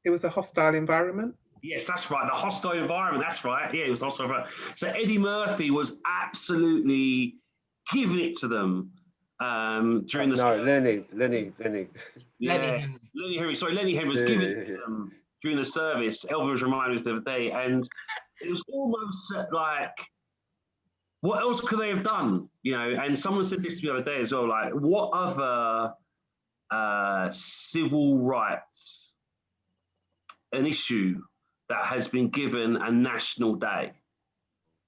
It was a hostile environment. Yes, that's right. The hostile environment. That's right. Yeah, it was hostile environment. So Eddie Murphy was absolutely giving it to them during the. No, Lenny. Yeah, Lenny Henry. Sorry, Lenny Henry was giving it to them during the service. Elvin was reminding us the other day, and it was almost like, what else could they have done? You know, and someone said this the other day as well, like, what other civil rights, an issue that has been given a national day?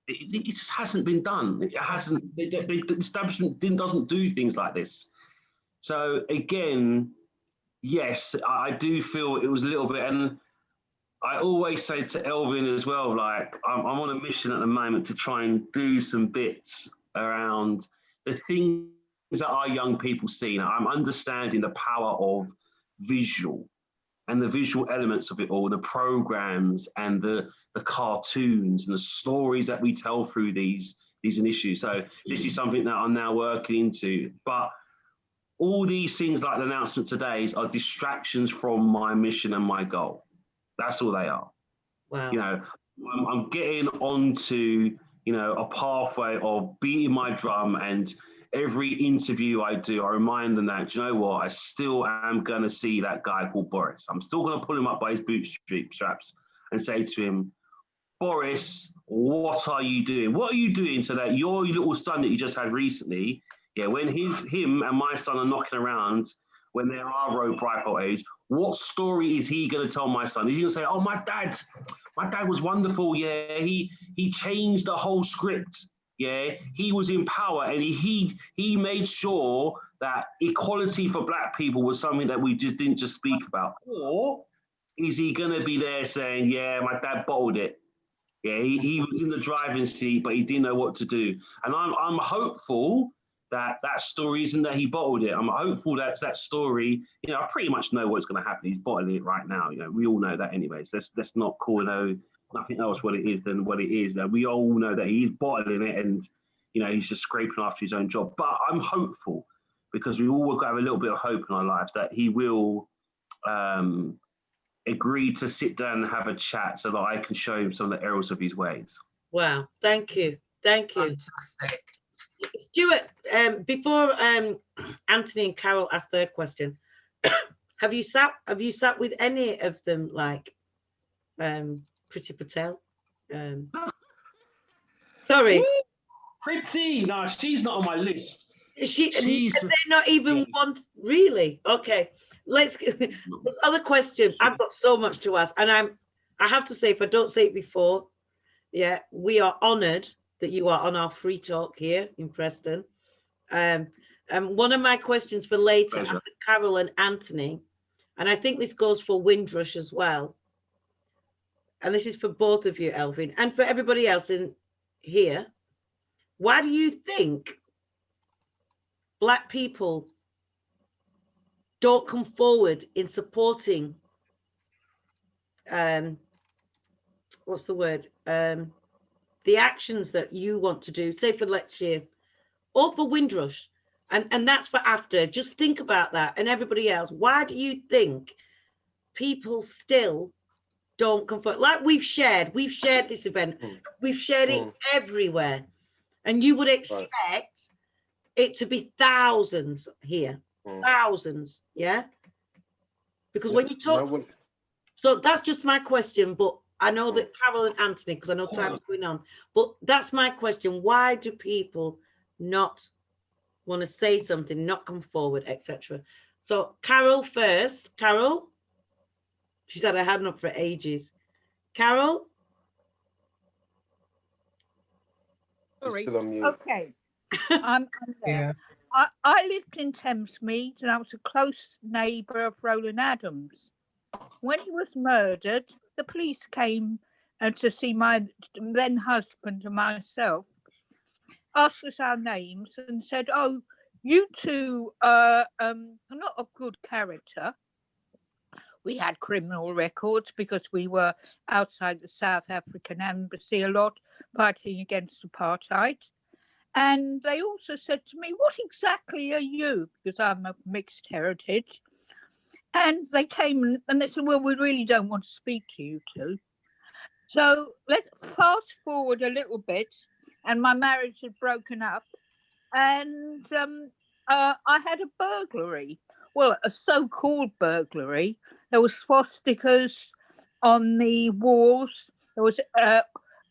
It just hasn't been done. It hasn't, the establishment doesn't do things like this. So again, yes, I do feel it was a little bit, and I always say to Elvin as well, like, I'm on a mission at the moment to try and do some bits around the things that our young people see. Now, I'm understanding the power of visual and the visual elements of it all, the programs and the cartoons and the stories that we tell through these issues. So this is something that I'm now working into. But all these things like the announcement today are distractions from my mission and my goal. That's all they are. Wow. You know, I'm getting onto, you know, a pathway of beating my drum, and every interview I do, I remind them that, you know what, I still am going to see that guy called Boris. I'm still going to pull him up by his bootstraps and say to him, Boris, what are you doing? What are you doing so that your little son that you just had recently, yeah, when him and my son are knocking around, when they're our road ripe age, what story is he going to tell my son? Is he going to say, oh, my dad was wonderful. Yeah, he changed the whole script yeah, he was in power, and he made sure that equality for black people was something that we just didn't just speak about? Or is he going to be there saying, yeah, my dad bottled it? Yeah, he was in the driving seat, but he didn't know what to do. And I'm hopeful that that story isn't that he bottled it. I'm hopeful that that story, you know, I pretty much know what's going to happen. He's bottling it right now. You know, we all know that anyways. Let's not call nothing else what it is than what it is. We all know that he's bottling it, and, you know, he's just scraping after his own job. But I'm hopeful, because we all got to have a little bit of hope in our lives that he will agree to sit down and have a chat so that I can show him some of the errors of his ways. Wow, thank you. Thank you. Fantastic. Stuart, before Anthony and Carol ask their question, have you sat with any of them, like Priti Patel? Sorry. Priti, no, she's not on my list. They're not even one, really? Okay, let's there's other questions. I've got so much to ask, and I have to say, if I don't say it before, yeah, we are honored that you are on our free talk here in Preston. And one of my questions for later, after Carol and Anthony, and I think this goes for Windrush as well, and this is for both of you, Elvin, and for everybody else in here. Why do you think Black people don't come forward in supporting, what's the word? The actions that you want to do, say for Lecture or for Windrush, and that's for after. Just think about that, and everybody else. Why do you think people still don't come forward? Like we've shared this event, we've shared it everywhere, and you would expect it to be thousands here, thousands, yeah? Because when you talk, so that's just my question, but I know that Carol and Anthony, because I know time's going on, but that's my question. Why do people not want to say something, not come forward, etc.? So Carol first. Carol, she's had her hand up for ages. Carol? Sorry. Okay. I'm there. Yeah. I lived in Thamesmead, and I was a close neighbour of Roland Adams. When he was murdered, the police came to see my then husband and myself, asked us our names and said, oh, you two are not of good character. We had criminal records because we were outside the South African embassy a lot, fighting against apartheid. And they also said to me, what exactly are you? Because I'm of mixed heritage. And they came and they said, well, we really don't want to speak to you two. So let's fast forward a little bit. And my marriage had broken up. And I had a burglary. Well, a so-called burglary. There was swastikas on the walls. There was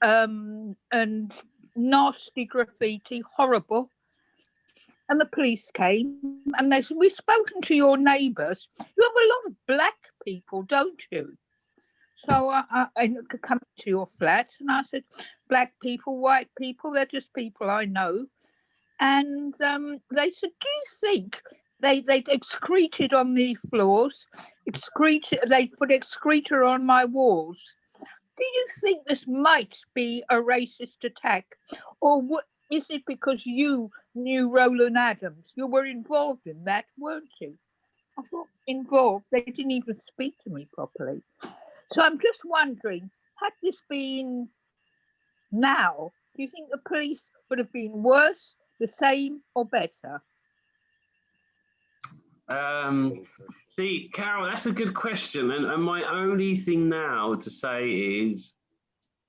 and nasty graffiti, horrible. And the police came and they said, we've spoken to your neighbours. You have a lot of black people, don't you? So I could come to your flat and I said, black people, white people, they're just people I know. And they said, do you think they excreted on the floors, they put excreta on my walls. Do you think this might be a racist attack? Or is it because you knew Roland Adams? You were involved in that, weren't you? I thought, involved? They didn't even speak to me properly. So I'm just wondering, had this been now, do you think the police would have been worse, the same, or better? See, Carol, that's a good question. And my only thing now to say is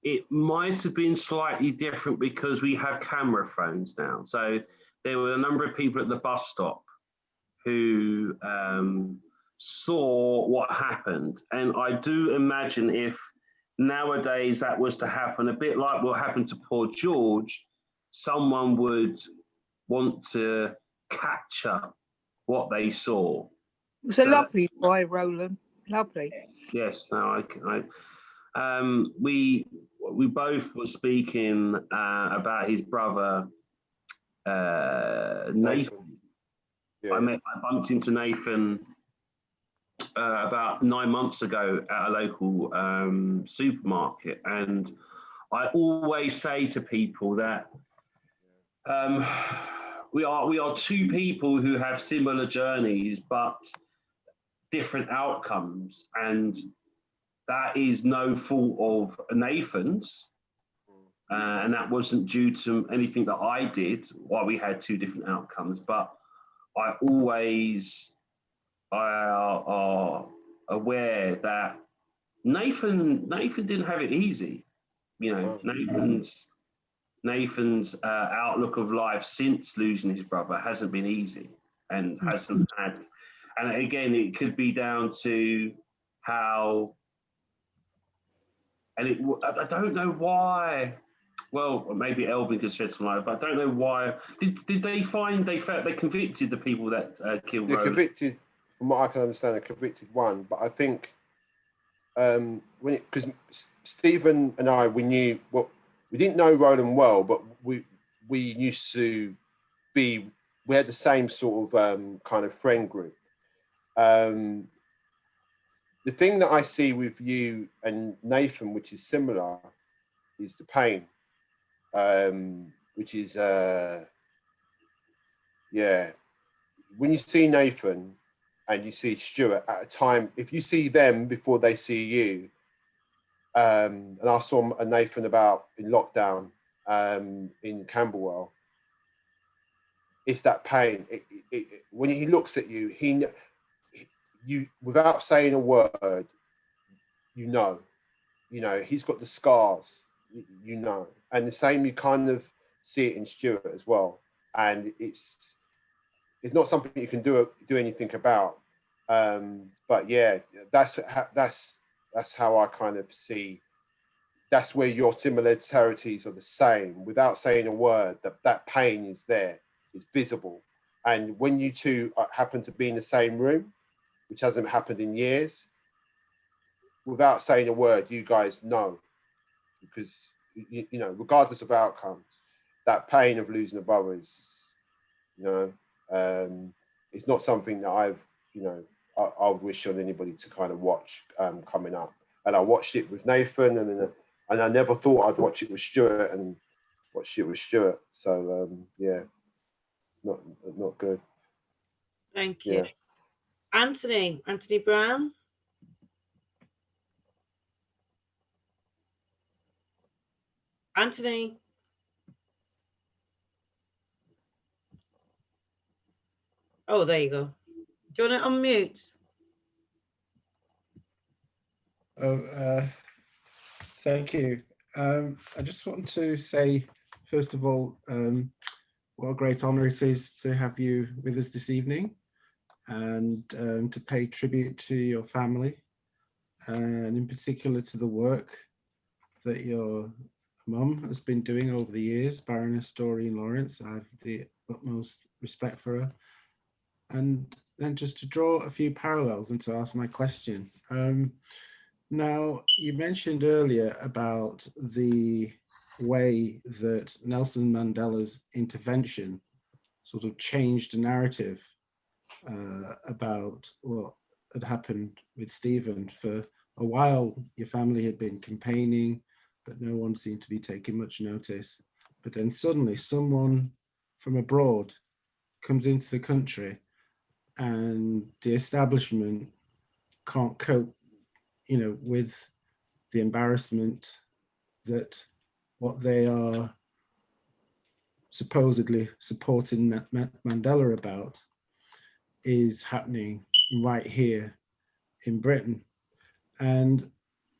it might have been slightly different because we have camera phones now. So there were a number of people at the bus stop who saw what happened. And I do imagine if nowadays that was to happen, a bit like what happened to poor George, someone would want to capture what they saw. It was a lovely boy, Roland. Lovely. Yes, no, we both were speaking about his brother Nathan. Yeah. I bumped into Nathan about 9 months ago at a local supermarket, and I always say to people that we are two people who have similar journeys but different outcomes, and that is no fault of Nathan's, and that wasn't due to anything that I did why we had two different outcomes. But I always are aware that Nathan didn't have it easy. You know, Nathan's outlook of life since losing his brother hasn't been easy, and hasn't had. And again, it could be down to how, and I don't know why. Well, maybe Elvin could shed some light, but I don't know why. Did they find they convicted the people that killed They Roland? convicted, from what I can understand, they convicted one. But I think because Stephen and I, we didn't know Roland well, but we used to we had the same sort of kind of friend group. The thing that I see with you and Nathan, which is similar, is the pain, which is, yeah. When you see Nathan and you see Stuart at a time, if you see them before they see you, and I saw a Nathan in lockdown in Camberwell, it's that pain. When he looks at you, you without saying a word, you know, he's got the scars, you know, and the same, you kind of see it in Stuart as well. And it's not something you can do anything about. But yeah, that's how I kind of see. That's where your similarities are the same. Without saying a word, that pain is there, it's visible. And when you two happen to be in the same room, which hasn't happened in years, without saying a word, you guys know, because you know, regardless of outcomes, that pain of losing a brother is, you know, it's not something that I would wish on anybody to kind of watch coming up. And I watched it with Nathan, and I never thought I'd watch it with Stuart, and watch it with Stuart. So yeah, not good. Thank you. Yeah. Anthony Brown. Anthony. Oh, there you go. Do you want to unmute? Oh, thank you. I just want to say, first of all, what a great honor it is to have you with us this evening, and to pay tribute to your family, and in particular to the work that your mum has been doing over the years, Baroness Doreen Lawrence. I have the utmost respect for her. And then just to draw a few parallels and to ask my question. Now, you mentioned earlier about the way that Nelson Mandela's intervention sort of changed the narrative about what had happened with Stephen. For a while, your family had been campaigning, but no one seemed to be taking much notice. But then suddenly someone from abroad comes into the country, and the establishment can't cope, with the embarrassment that what they are supposedly supporting Mandela about is happening right here in Britain. And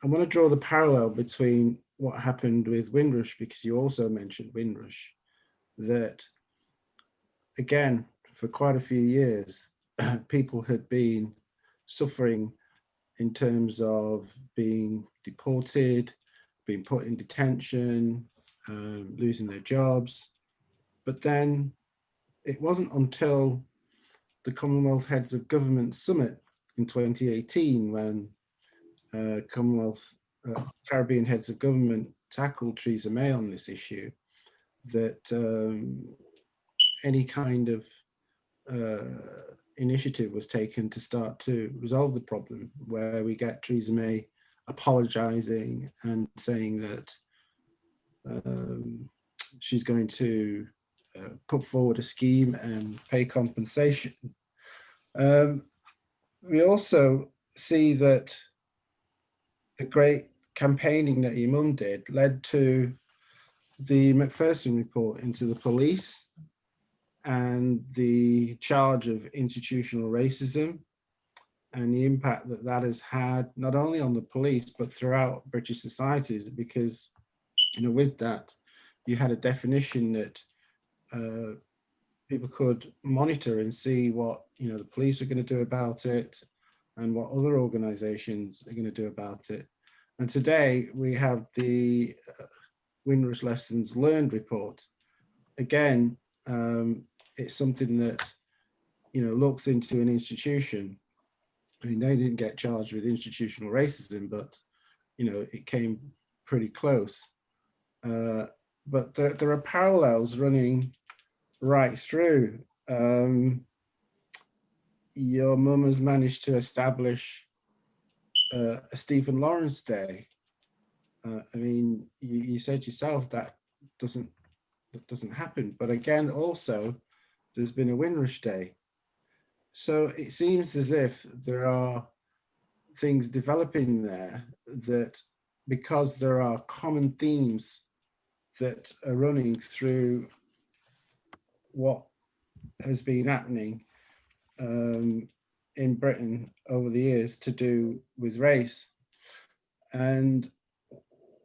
I want to draw the parallel between what happened with Windrush, because you also mentioned Windrush, that again, for quite a few years, people had been suffering in terms of being deported, being put in detention, losing their jobs. But then it wasn't until the Commonwealth Heads of Government Summit in 2018 when Commonwealth Caribbean heads of government tackled Theresa May on this issue, that any kind of initiative was taken to start to resolve the problem, where we get Theresa May apologizing and saying that she's going to put forward a scheme and pay compensation. We also see that the great campaigning that your mum did led to the Macpherson report into the police and the charge of institutional racism and the impact that that has had not only on the police but throughout British societies, because with that you had a definition that people could monitor and see what the police are going to do about it and what other organizations are going to do about it. And today we have the Windrush Lessons Learned report. Again, it's something that looks into an institution. I mean, they didn't get charged with institutional racism, but it came pretty close. But there are parallels running right through. Your mum has managed to establish a Stephen Lawrence Day. I mean, you said yourself that doesn't happen, but again, also there's been a Windrush Day. So it seems as if there are things developing there that, because there are common themes that are running through what has been happening in Britain over the years to do with race. And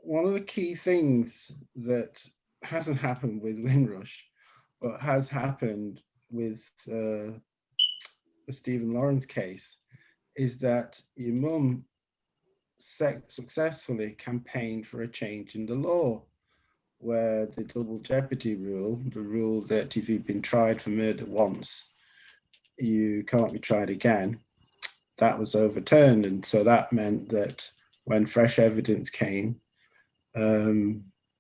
one of the key things that hasn't happened with Windrush, but has happened with the Stephen Lawrence case, is that your mum successfully campaigned for a change in the law, where the double jeopardy rule, the rule that if you've been tried for murder once, you can't be tried again, that was overturned. And so that meant that when fresh evidence came,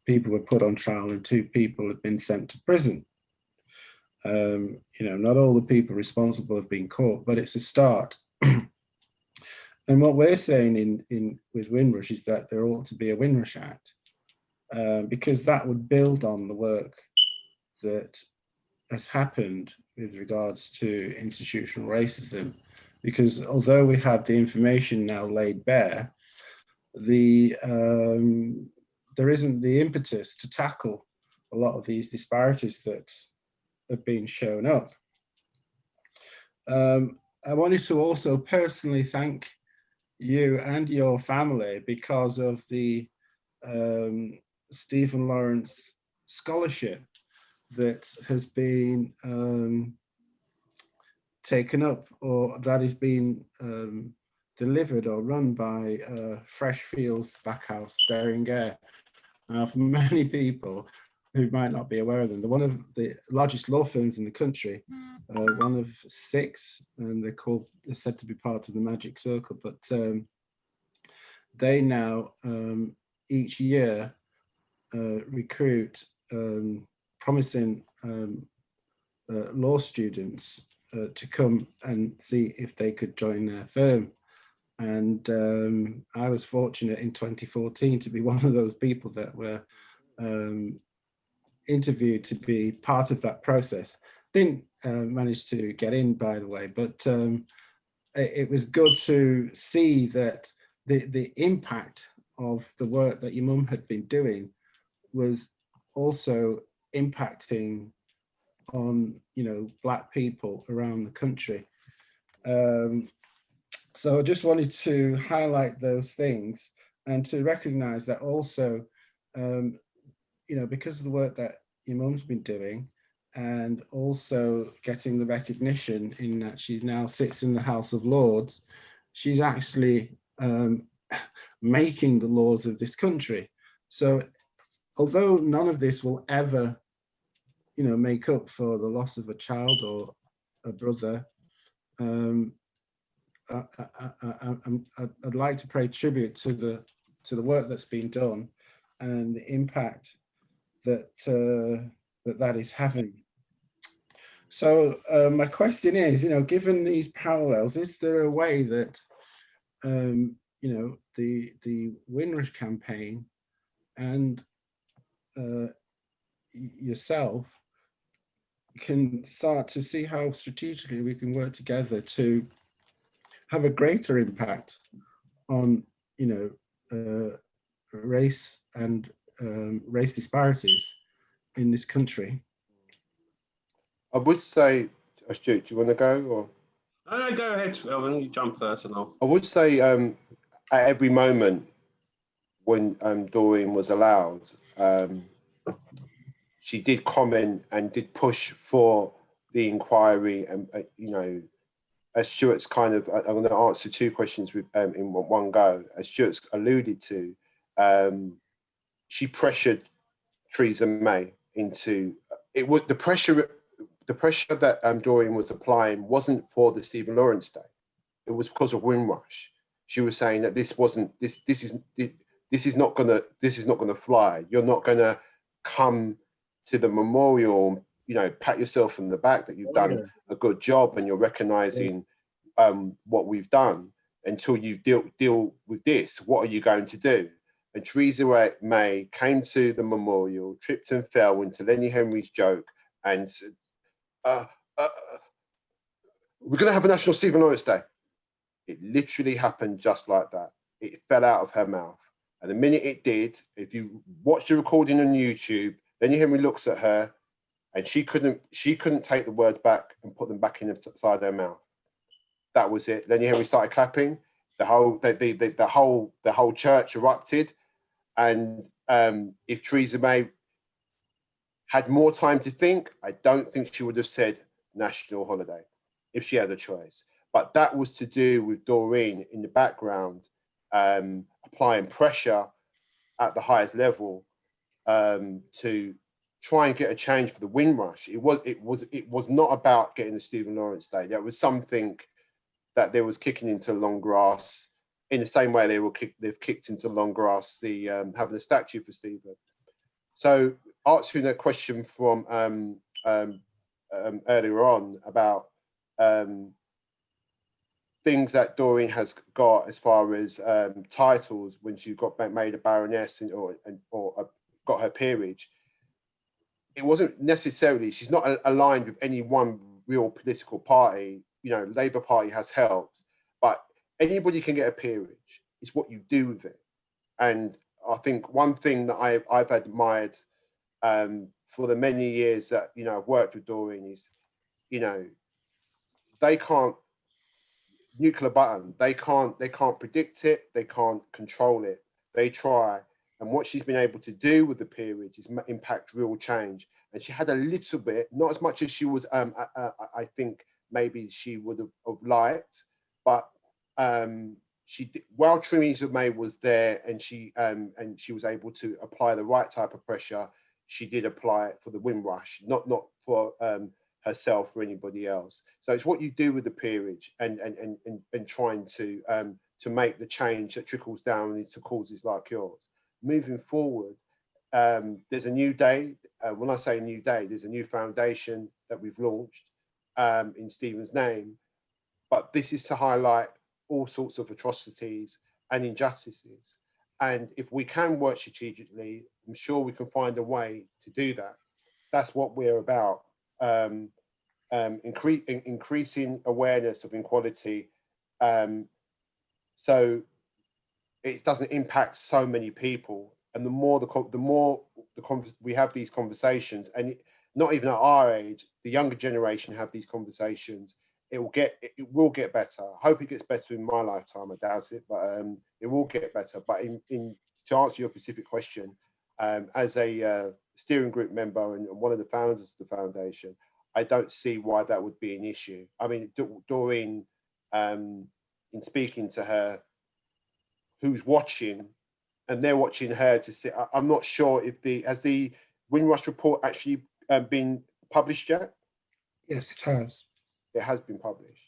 people were put on trial and 2 people had been sent to prison. Not all the people responsible have been caught, but it's a start. And what we're saying with Windrush is that there ought to be a Windrush Act, because that would build on the work that has happened with regards to institutional racism. Because although we have the information now laid bare, there isn't the impetus to tackle a lot of these disparities that have been shown up. I wanted to also personally thank you and your family because of the Stephen Lawrence Scholarship that has been taken up, or that is being delivered or run by Freshfields Backhouse Derringer. Now, for many people who might not be aware of them, they're one of the largest law firms in the country, one of 6, and they're said to be part of the Magic Circle. But they now each year recruit promising law students to come and see if they could join their firm. And I was fortunate in 2014 to be one of those people that were interviewed to be part of that process. Didn't manage to get in, by the way, but it was good to see that the impact of the work that your mum had been doing was also impacting on Black people around the country. So I just wanted to highlight those things and to recognize that also, because of the work that your mum's been doing, and also getting the recognition in that she now sits in the House of Lords, she's actually making the laws of this country. So although none of this will ever, make up for the loss of a child or a brother, I'd like to pay tribute to the to the work that's been done and the impact that that is having. So my question is, given these parallels, is there a way that the Windrush campaign and yourself can start to see how strategically we can work together to have a greater impact on, race and race disparities in this country? I would say, Stuart, do you want to go or? No, go ahead, Elvin. You jump first, and I'll. I would say at every moment when Doreen was allowed, she did comment and did push for the inquiry, and as Stuart's kind of, I'm going to answer two questions with in one go. As Stuart's alluded to, she pressured Theresa May into it. Was the pressure that Doreen was applying wasn't for the Stephen Lawrence Day. It was because of Windrush. She was saying that this is not gonna fly. You're not gonna come to the memorial, pat yourself on the back that you've done a good job and you're recognizing what we've done until you deal with this. What are you going to do? And Theresa May came to the memorial, tripped and fell into Lenny Henry's joke, and said, we're going to have a National Stephen Lawrence Day. It literally happened just like that. It fell out of her mouth. And the minute it did, if you watch the recording on YouTube, Lenny Henry looks at her and she couldn't take the words back and put them back inside her mouth. That was it. Lenny Henry started clapping. The whole church erupted. And if Theresa May had more time to think, I don't think she would have said national holiday if she had a choice. But that was to do with Doreen in the background, applying pressure at the highest level to try and get a change for the Windrush. It was not about getting the Stephen Lawrence Day. That was something that they was kicking into long grass in the same way they've kicked into long grass the having a statue for Stephen. So answering a question from earlier on about things that Doreen has got as far as titles when she got made a baroness or got her peerage, it wasn't necessarily, she's not aligned with any one real political party. Labour Party has helped, but anybody can get a peerage. It's what you do with it. And I think one thing that I've admired for the many years that I've worked with Doreen is, they can't nuclear button. They can't predict it. They can't control it. They try. And what she's been able to do with the peerage is impact real change. And she had a little bit, not as much as she was, I think maybe she would have liked, but she did, while Theresa May was there and she was able to apply the right type of pressure, she did apply it for the Windrush, not for herself or anybody else. So it's what you do with the peerage and trying to make the change that trickles down into causes like yours. Moving forward, there's a new day. When I say a new day, there's a new foundation that we've launched in Stephen's name. But this is to highlight all sorts of atrocities and injustices. And if we can work strategically, I'm sure we can find a way to do that. That's what we're about. Increasing awareness of inequality so it doesn't impact so many people. And the more we have these conversations, and not even at our age, the younger generation have these conversations, it will get better. I hope it gets better in my lifetime. I doubt it, but it will get better. But to answer your specific question, as a steering group member and one of the founders of the foundation, I don't see why that would be an issue. I mean, Doreen, in speaking to her, who's watching, and they're watching her to see. I'm not sure if has the Windrush report actually been published yet? Yes, it has. It has been published.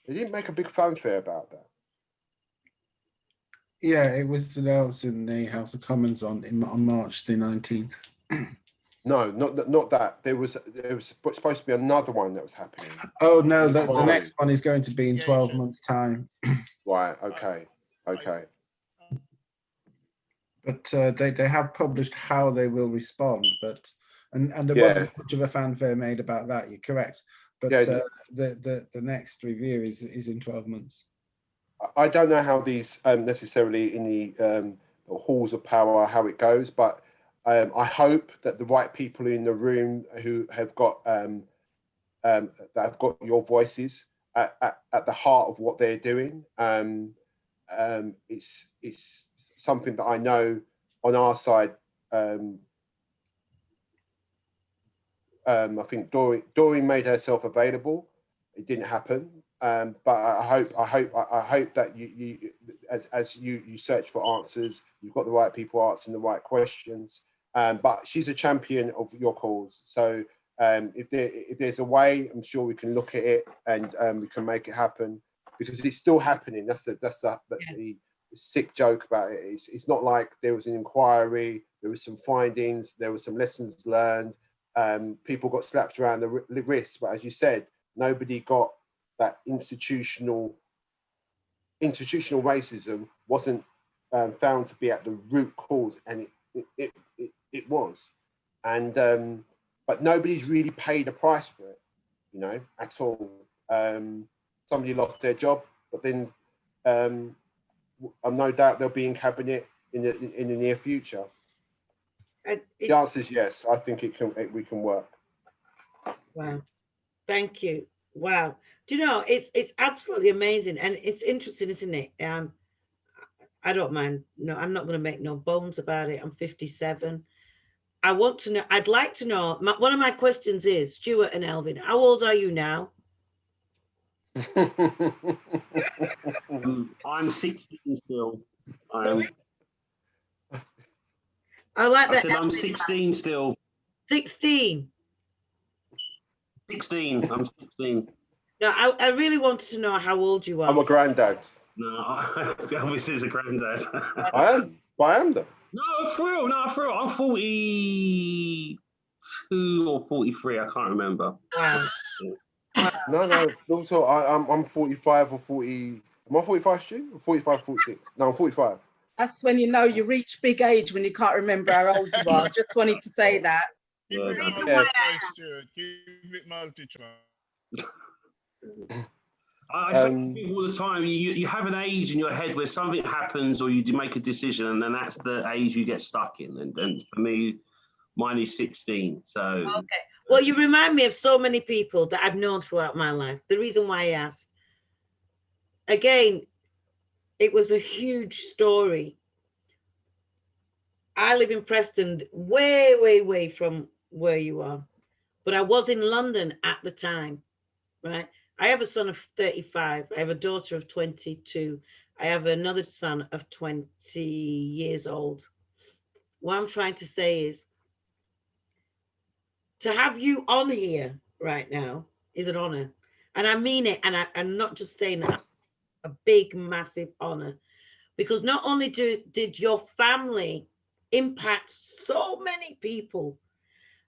They didn't make a big fanfare about that. Yeah, it was announced in the House of Commons on March the 19th. No, not that. There was supposed to be another one that was happening. Oh no, the next one is going to be in 12 months' time. Right. Okay. Okay. But they have published how they will respond, but and there Yeah. wasn't much of a fanfare made about that. You're correct, but Yeah. The next review is in 12 months. I don't know how these necessarily in the halls of power how it goes, but I hope that the right people in the room who have got that have got your voices at the heart of what they're doing. It's something that I know on our side. I think Doreen made herself available. It didn't happen. But I hope that you as you search for answers, you've got the right people answering the right questions. But she's a champion of your cause. So if there's a way, I'm sure we can look at it and we can make it happen, because it's still happening. That's the sick joke about it. It's not like there was an inquiry, there was some findings, there was some lessons learned. People got slapped around the wrists, but as you said, nobody got that institutional racism wasn't found to be at the root cause, and it was, and but nobody's really paid a price for it, you know, at all. Somebody lost their job, but then I'm no doubt they'll be in cabinet in the near future. The answer is yes. I think we can work. Wow, thank you. Wow. Do you know, it's absolutely amazing, and it's interesting, isn't it? I don't mind. No, I'm not going to make no bones about it. I'm 57. I want to know. I'd like to know. One of my questions is, Stuart and Elvin, how old are you now? I'm 16 still. I like that. I said I'm 16 still. 16. 16. I'm 16. No, I really wanted to know how old you are. I'm a granddad. No, Elvis is a granddad. I am though. No, for real. I'm 42 or 43. I can't remember. Wow. No. Also, I'm 45 or 40. Am I 45, Stu? 45, 46. No, I'm 45. That's when you know you reach big age, when you can't remember how old you are. Just wanted to say that. Keep it multi-choice, Stuart. Keep it multi-choice. I say to people all the time, you have an age in your head where something happens or you make a decision, and then that's the age you get stuck in. And for me, mine is 16. So okay. Well, you remind me of so many people that I've known throughout my life. The reason why I asked, again, it was a huge story. I live in Preston, way, way, way from where you are, but I was in London at the time, right? I have a son of 35. I have a daughter of 22. I have another son of 20 years old. What I'm trying to say is, to have you on here right now is an honor. And I mean it. And I'm not just saying that, a big, massive honor. Because not only did your family impact so many people.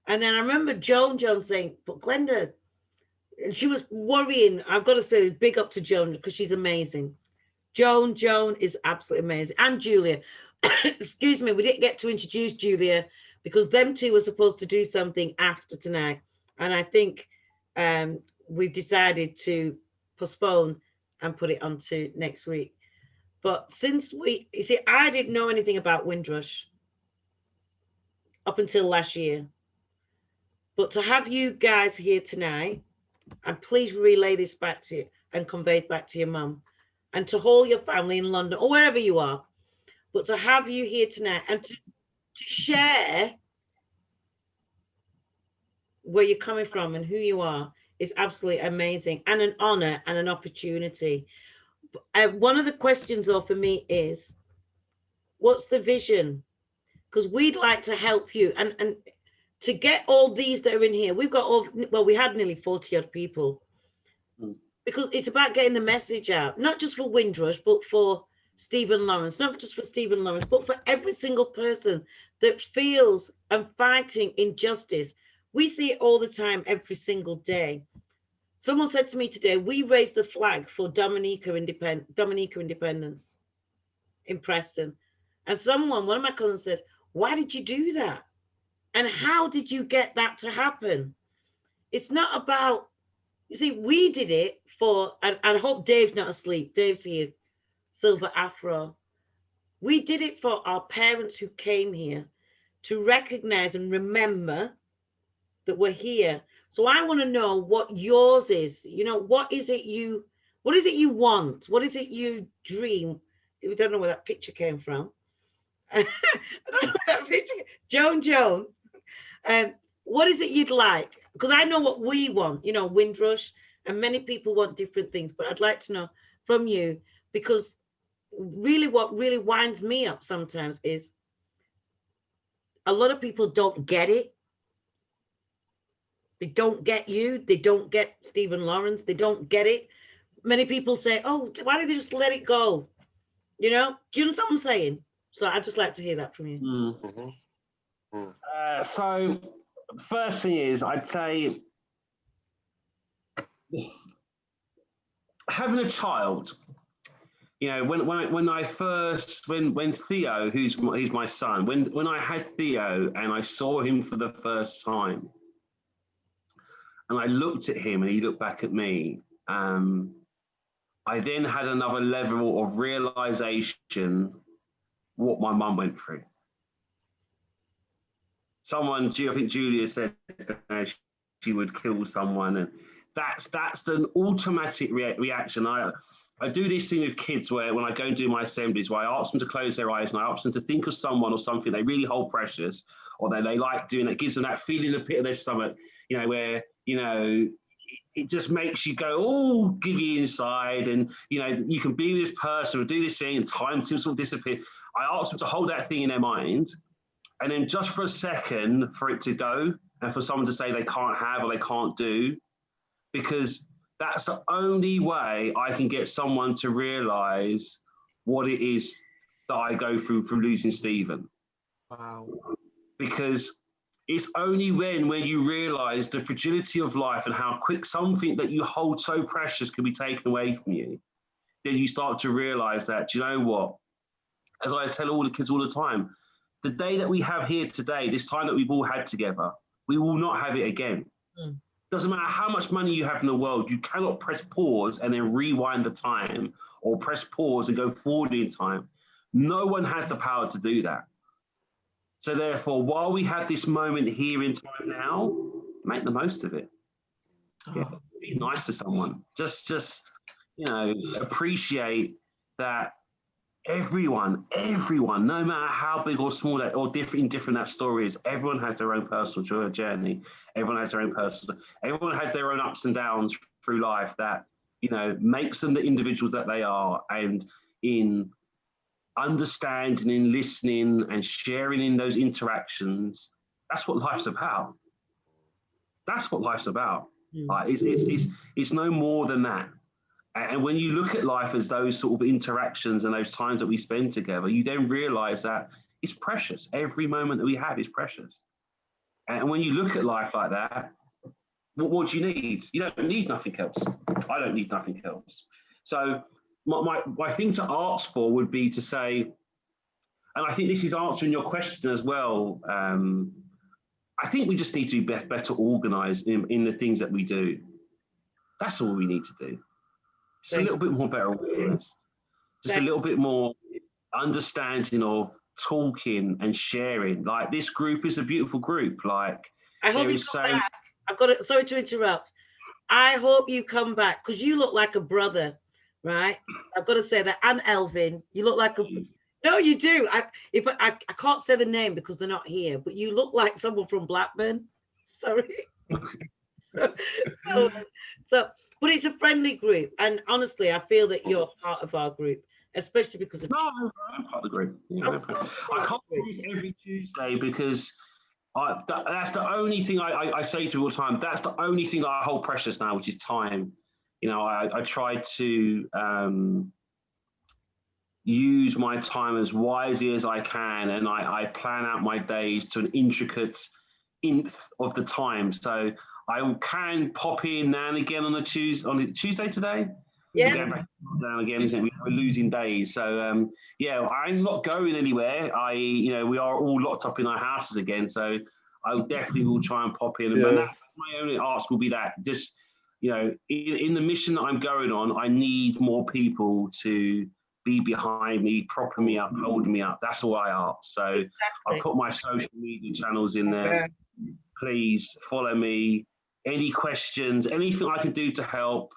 And then I remember Joan saying, but Glenda, and she was worrying. I've got to say, big up to Joan, because she's amazing. Joan is absolutely amazing. And Julia. Excuse me, we didn't get to introduce Julia because them two were supposed to do something after tonight. And I think we've decided to postpone and put it on to next week. But since you see, I didn't know anything about Windrush up until last year. But to have you guys here tonight, and please relay this back to you and convey it back to your mum and to all your family in London or wherever you are. But to have you here tonight and to share where you're coming from and who you are is absolutely amazing, and an honor and an opportunity. One of the questions though for me is, what's the vision? Because we'd like to help you and to get all these that are in here. We've got we had nearly 40 odd people, because it's about getting the message out, not just for Windrush, but for Stephen Lawrence, not just for Stephen Lawrence, but for every single person that feels and fighting injustice. We see it all the time, every single day. Someone said to me today, we raised the flag for Dominica independence in Preston. And one of my cousins said, why did you do that? And how did you get that to happen? It's not about, you see, we did it for, and I hope Dave's not asleep. Dave's here, Silver Afro. We did it for our parents who came here to recognize and remember that we're here. So I want to know what yours is. You know, what is it you want? What is it you dream? We don't know where that picture came from. I don't know where that picture. Joan. What is it you'd like? Because I know what we want, you know, Windrush, and many people want different things, but I'd like to know from you, because really what really winds me up sometimes is a lot of people don't get it. They don't get you. They don't get Stephen Lawrence. They don't get it. Many people say, oh, why did they just let it go? You know, do you know what I'm saying? So I'd just like to hear that from you. So the first thing is, I'd say having a child, you know, when Theo, who's my son, when I had Theo and I saw him for the first time, and I looked at him and he looked back at me, I then had another level of realization what my mum went through. I think Julia said she would kill someone, and that's an automatic reaction. I do this thing with kids where when I go and do my assemblies, where I ask them to close their eyes and I ask them to think of someone or something they really hold precious, or they like doing, that gives them that feeling in the pit of their stomach, you know, where, you know, it just makes you go all giddy inside, and, you know, you can be with this person or do this thing and time to sort of disappear. I ask them to hold that thing in their mind, and then just for a second for it to go, and for someone to say they can't have or they can't do, because that's the only way I can get someone to realize what it is that I go through from losing Stephen. Wow. Because it's only when you realize the fragility of life and how quick something that you hold so precious can be taken away from you, then you start to realize that, do you know what? As I tell all the kids all the time, the day that we have here today, this time that we've all had together, we will not have it again. Doesn't matter how much money you have in the world, you cannot press pause and then rewind the time, or press pause and go forward in time. No one has the power to do that. So therefore, while we have this moment here in time now, make the most of it. Yeah, be nice to someone. Just you know, appreciate that everyone, no matter how big or small that or different that story is, everyone has their own personal journey. Everyone has their own ups and downs through life that, you know, makes them the individuals that they are. And in understanding, in listening and sharing in those interactions, that's what life's about. That's what life's about. It's no more than that. And when you look at life as those sort of interactions and those times that we spend together, you then realize that it's precious. Every moment that we have is precious. And when you look at life like that, what do you need? You don't need nothing else. I don't need nothing else. So my thing to ask for would be to say, and I think this is answering your question as well, I think we just need to be better organized in the things that we do. That's all we need to do. Just a little bit more better awareness, just a little bit more understanding of talking and sharing. Like, this group is a beautiful group. Like, I hope you come back. I've got it. Sorry to interrupt. I hope you come back, because you look like a brother, right? I've got to say that. And ELVIN, you look like a. No, you do. I can't say the name because they're not here, but you look like someone from Blackburn. Sorry. So, but it's a friendly group, and honestly, I feel that you're part of our group, especially because of. No, I'm part of the group. I can't do this every Tuesday because that's the only thing I say to you all the time. That's the only thing that I hold precious now, which is time. You know, I try to use my time as wisely as I can, and I plan out my days to an intricate nth of the time. So I can pop in now and again on a Tuesday today. Yeah. We're going back down again, isn't it? We're losing days. So yeah, I'm not going anywhere. We are all locked up in our houses again. So I definitely will try and pop in. Yeah. And that's my only ask will be that just, in the mission that I'm going on, I need more people to be behind me, propping me up, holding me up. That's all I ask. So I put my social media channels in there. Please follow me. Any questions, anything I can do to help,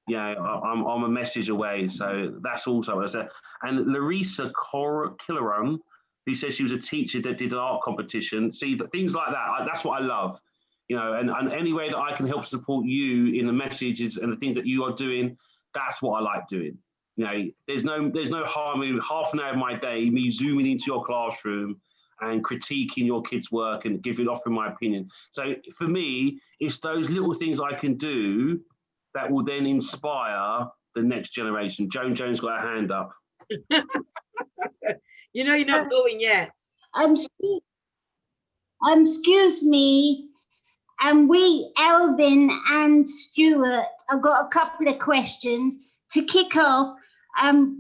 I'm a message away. So that's also what I said. And Larissa Killarum, who says she was a teacher that did an art competition. See, things like that, that's what I love. And any way that I can help support you in the messages and the things that you are doing, that's what I like doing. There's no harm in half an hour of my day, me zooming into your classroom and critiquing your kids' work and offering my opinion. So for me, it's those little things I can do that will then inspire the next generation. Joan's got her hand up. You're not going yet. Excuse me. And we, Elvin and Stuart, I've got a couple of questions. To kick off,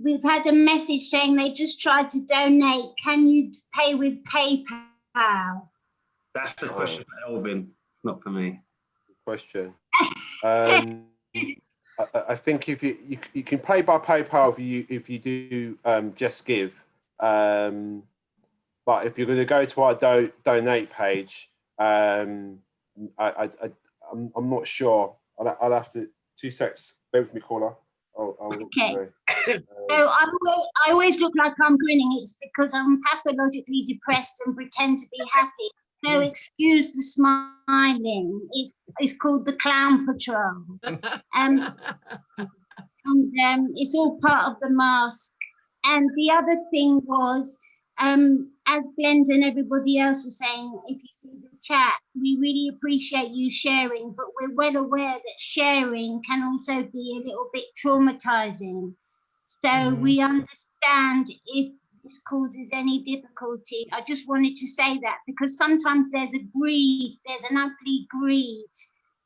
we've had a message saying they just tried to donate. Can you pay with PayPal? That's the question for Elvin, not for me. Good question. I think if you can pay by PayPal if you do Just Give, but if you're going to go to our donate page, I'm not sure. I'll have to 2 secs. Bear with me, caller. Okay. So I always look like I'm grinning. It's because I'm pathologically depressed and pretend to be happy. So excuse the smiling. It's called the Clown Patrol. And it's all part of the mask. And the other thing was, as Glenda and everybody else was saying, if you see the chat, we really appreciate you sharing, but we're well aware that sharing can also be a little bit traumatizing. So we understand if this causes any difficulty. I just wanted to say that because sometimes there's an ugly greed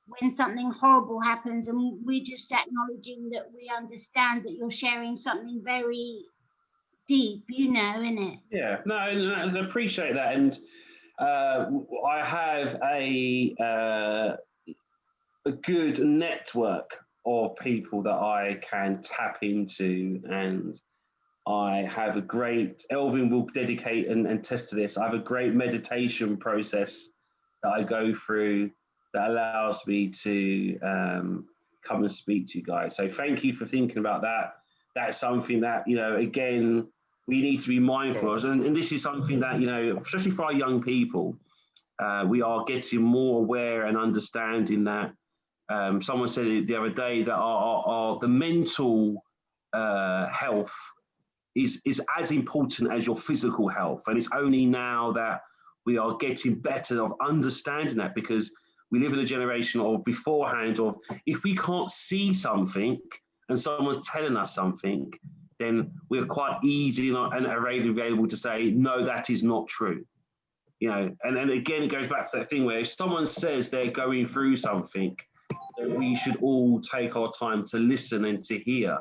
when something horrible happens, and we're just acknowledging that we understand that you're sharing something very deep, innit? Yeah, no, I appreciate that. And I have a good network of people that I can tap into, and I have a great, Elvin will dedicate and test to this, I have a great meditation process that I go through that allows me to come and speak to you guys. So thank you for thinking about that. That's something that, again, we need to be mindful of. And this is something that, especially for our young people, we are getting more aware and understanding that. Someone said it the other day that the mental health is as important as your physical health. And it's only now that we are getting better of understanding that, because we live in a generation of beforehand of, if we can't see something and someone's telling us something, then we're quite easy and available to say, no, that is not true. And then again, it goes back to that thing where if someone says they're going through something, then we should all take our time to listen and to hear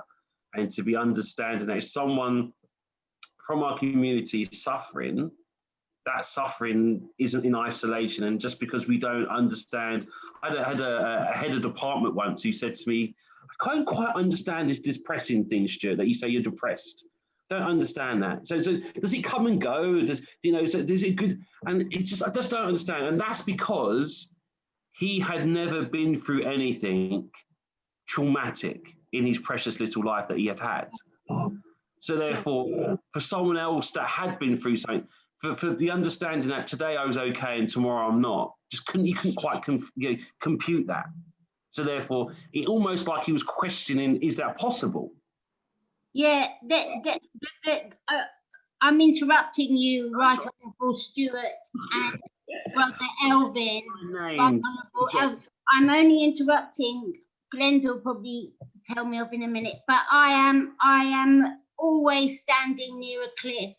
and to be understanding that if someone from our community is suffering, that suffering isn't in isolation. And just because we don't understand, I had a head of department once who said to me, I can't quite understand this depressing thing, Stuart, that you say you're depressed. Don't understand that. So does it come and go? Does it good? And it's just, I just don't understand. And that's because he had never been through anything traumatic in his precious little life that he had. So therefore, for someone else that had been through something, for the understanding that today I was okay and tomorrow I'm not, you couldn't quite compute that. So therefore, it almost like he was questioning, is that possible? Yeah, I'm interrupting you, Right Honourable Stuart and Brother Elvin. I'm only interrupting. Glenda will probably tell me off in a minute, but I am always standing near a cliff.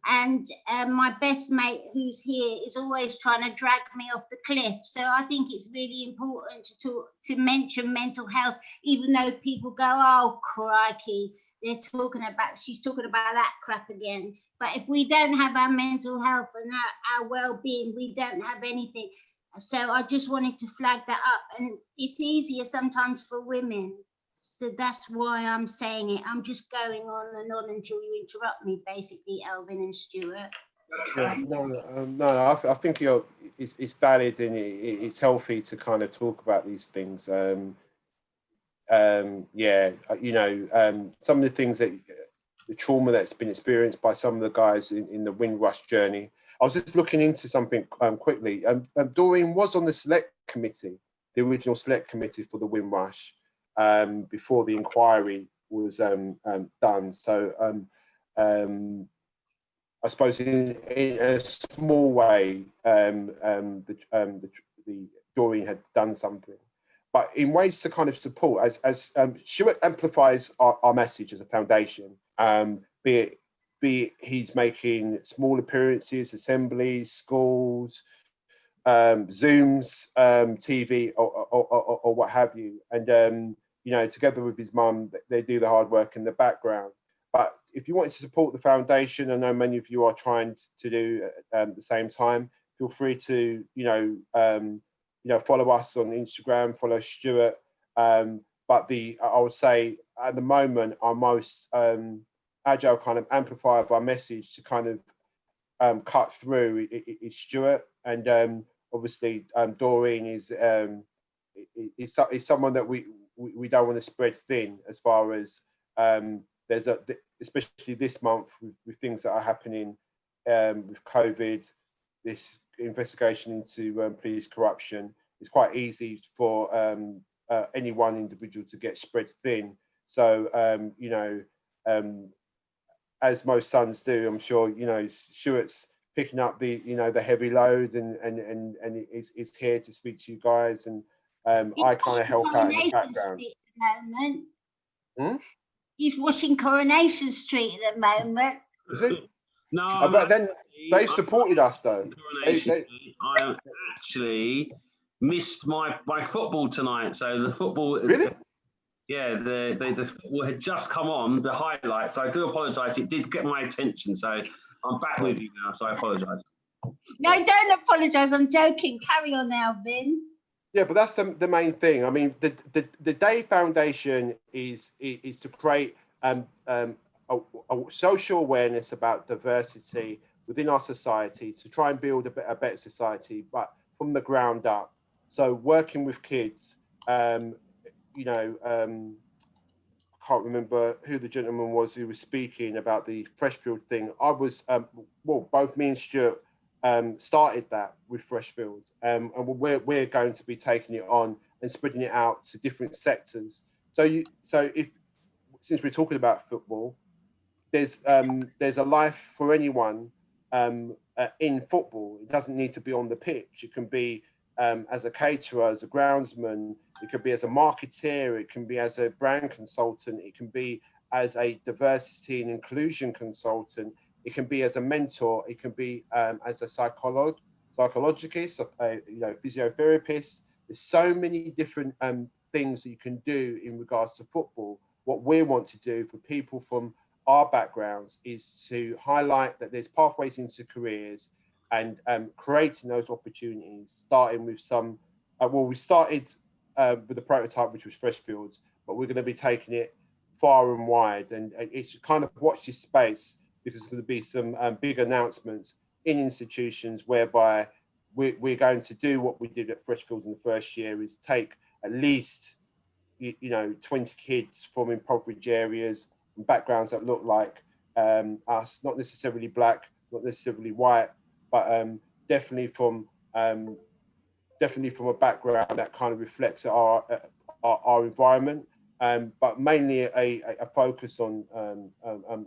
And my best mate who's here is always trying to drag me off the cliff. So I think it's really important to mention mental health, even though people go, oh, crikey, she's talking about that crap again. But if we don't have our mental health and our well-being, we don't have anything. So I just wanted to flag that up. And it's easier sometimes for women. So that's why I'm saying it. I'm just going on and on until you interrupt me, basically, Elvin and Stuart. Yeah, no, I think it's valid and it's healthy to kind of talk about these things. Yeah, you know, some of the things that the trauma that's been experienced by some of the guys in the Windrush journey. I was just looking into something quickly. Doreen was on the select committee, the original select committee for the Windrush. Before the inquiry was done. So I suppose in a small way, the Doreen had done something. But in ways to kind of support, as Stuart amplifies our message as a foundation, be it he's making small appearances, assemblies, schools, Zooms, TV, or what have you. And you know, together with his mum, they do the hard work in the background. But if you wanted to support the foundation, I know many of you are trying to do at the same time, feel free to, you know, follow us on Instagram, follow Stuart. But I would say at the moment, our most agile kind of amplifier of our message to kind of cut through is Stuart. And obviously Doreen is someone that we don't want to spread thin as far as there's especially this month with things that are happening with COVID, this investigation into police corruption. It's quite easy for any one individual to get spread thin. So you know, as most sons do, I'm sure, you know, Stuart's picking up the, you know, the heavy load and is here to speak to you guys, and I kind of help out in the background. He's washing Coronation Street at the moment. Is it? No, but then they supported us though. I actually missed my football tonight. So the football. Really? Yeah, the football had just come on, the highlights. So I do apologise. It did get my attention. So I'm back with you now. So I apologise. No, don't apologise. I'm joking. Carry on, Elvin. Yeah, but that's the main thing. I mean, the Day Foundation is to create a social awareness about diversity within our society, to try and build a better society, but from the ground up. So working with kids, you know, I can't remember who the gentleman was who was speaking about the Freshfield thing. I was, well, both me and Stuart started that with Freshfield, and we're going to be taking it on and spreading it out to different sectors. So since we're talking about football, there's a life for anyone in football. It doesn't need to be on the pitch. It can be as a caterer, as a groundsman. It could be as a marketeer. It can be as a brand consultant. It can be as a diversity and inclusion consultant. It can be as a mentor. It can be as a psychologist, you know, physiotherapist. There's so many different things that you can do in regards to football. What we want to do for people from our backgrounds is to highlight that there's pathways into careers and creating those opportunities, starting with some, well, we started with the prototype, which was Freshfields, but we're going to be taking it far and wide. And it's kind of watch this space, because there's going to be some big announcements in institutions whereby we're going to do what we did at Freshfields in the first year, is take at least, you know, 20 kids from impoverished areas and backgrounds that look like us, not necessarily black, not necessarily white, but definitely from a background that kind of reflects our environment, but mainly a focus on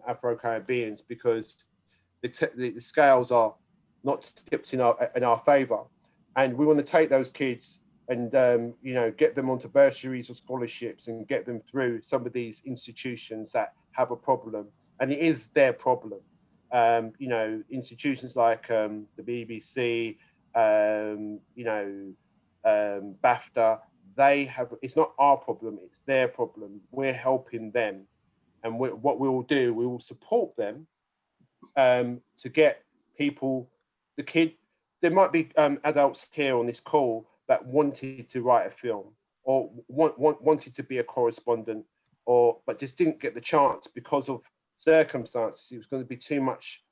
Afro-Caribbeans, because the scales are not tipped in our favour, and we want to take those kids and you know, get them onto bursaries or scholarships and get them through some of these institutions that have a problem, and it is their problem. You know, institutions like the BBC, you know, BAFTA, they have, it's not our problem, it's their problem. We're helping them. And what we will do, we will support them to get people, the kid, there might be adults here on this call that wanted to write a film or wanted to be a correspondent, but just didn't get the chance because of circumstances. It was going to be too much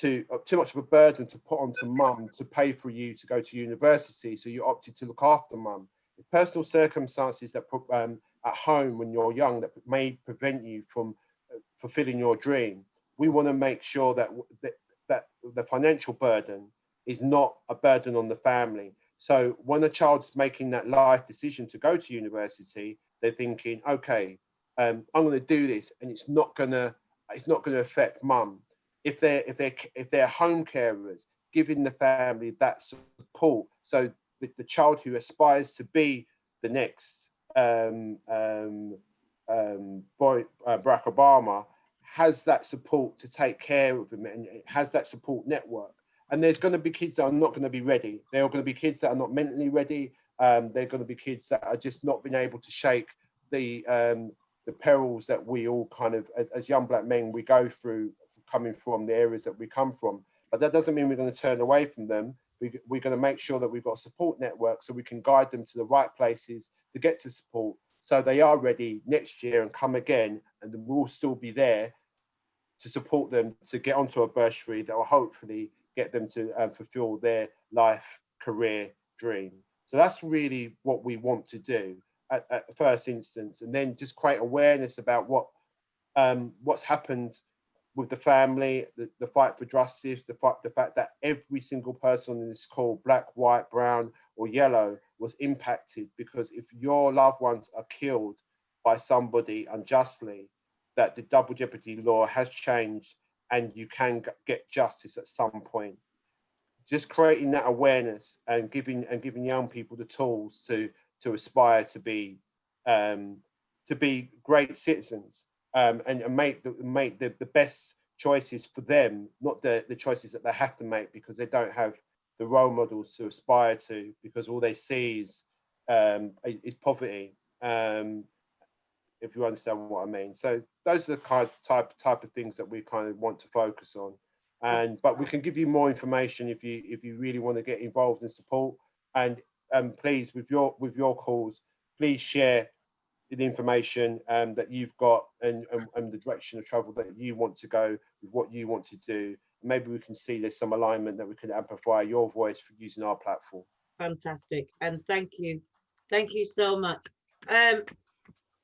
of a burden to put onto mum to pay for you to go to university, so you opted to look after mum. The personal circumstances that at home when you're young that may prevent you from fulfilling your dream, we want to make sure that the financial burden is not a burden on the family. So when a child's making that life decision to go to university, they're thinking, okay, I'm going to do this, and it's not going to affect mum. If they're home carers, giving the family that support, so the child who aspires to be the next Barack Obama has that support to take care of him, and has that support network. And there's going to be kids that are not going to be ready. There are going to be kids that are not mentally ready. They're going to be kids that are just not being able to shake the perils that we all kind of, as young black men, we go through, coming from the areas that we come from. But that doesn't mean we're going to turn away from them. We're going to make sure that we've got a support network so we can guide them to the right places to get to support, so they are ready next year and come again, and we'll still be there to support them to get onto a bursary that will hopefully get them to fulfill their life career dream. So that's really what we want to do at the first instance, and then just create awareness about what's happened with the family, the fight for justice, the fact that every single person in this call, black, white, brown, or yellow, was impacted, because if your loved ones are killed by somebody unjustly, that the double jeopardy law has changed and you can get justice at some point. Just creating that awareness and giving young people the tools to aspire to be great citizens, and make the best choices for them, not the choices that they have to make because they don't have the role models to aspire to, because all they see is poverty. If you understand what I mean. So those are the type of things that we kind of want to focus on. But we can give you more information if you really want to get involved and support. And please, with your calls, please share the information that you've got and the direction of travel that you want to go with, what you want to do. Maybe we can see there's some alignment that we can amplify your voice for using our platform. Fantastic, and thank you so much.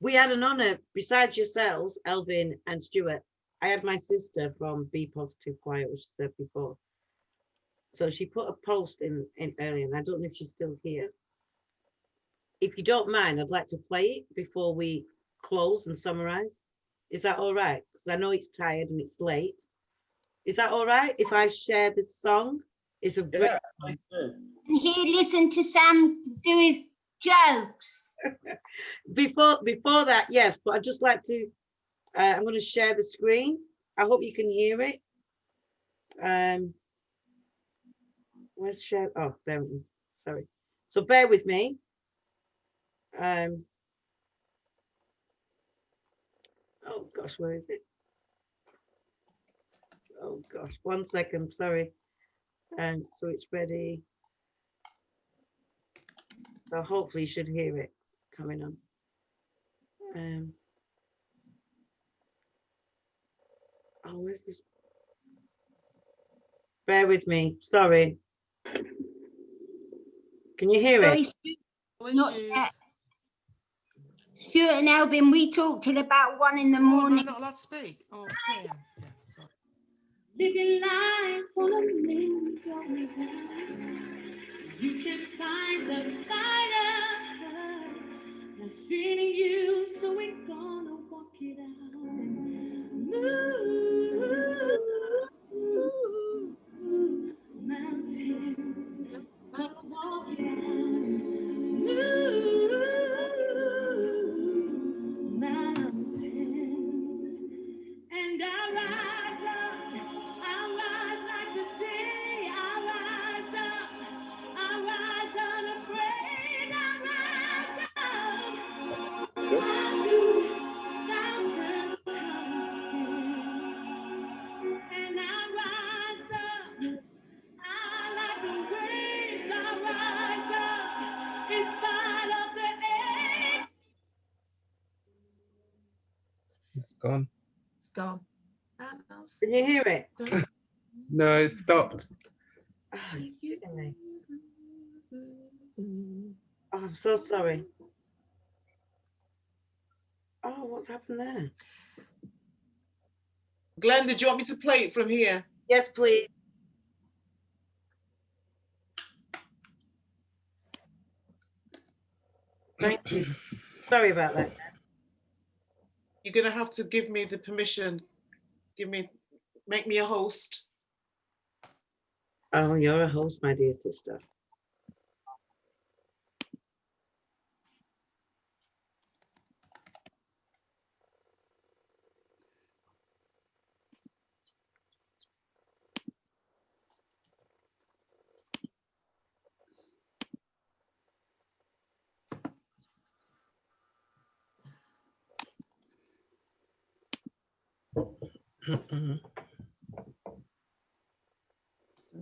We had an honour, besides yourselves, Elvin and Stuart. I had my sister from Be Positive Quiet, which I said before. So she put a post in earlier, and I don't know if she's still here. If you don't mind, I'd like to play it before we close and summarise. Is that all right? Because I know it's tired and it's late. Is that all right if I share this song? It's a great song. And he listened to Sam do his jokes. Before that, yes, but I'd just like to, I'm going to share the screen. I hope you can hear it. Where's share? Oh, there it is. Sorry. So bear with me. Oh gosh, where is it? Oh gosh, 1 second, sorry. So it's ready. So hopefully you should hear it coming on. Oh, where's this? Bear with me, sorry. Can you hear it? Not yet. Stuart and Elvin, we talked till about 1 in the morning. I'm not allowed to speak. Oh, yeah. Living life full of meaning, you can find the fire that's in you, so we're gonna walk it out and move mountains, gonna walk it out, move mountains. gone. It's gone. Can you hear it? No, it stopped. Oh, I'm so sorry. Oh, what's happened there? Glenn, did you want me to play it from here? Yes, please. Thank you. Sorry about that. You're going to have to give me the permission. Make me a host. Oh, you're a host, my dear sister. I don't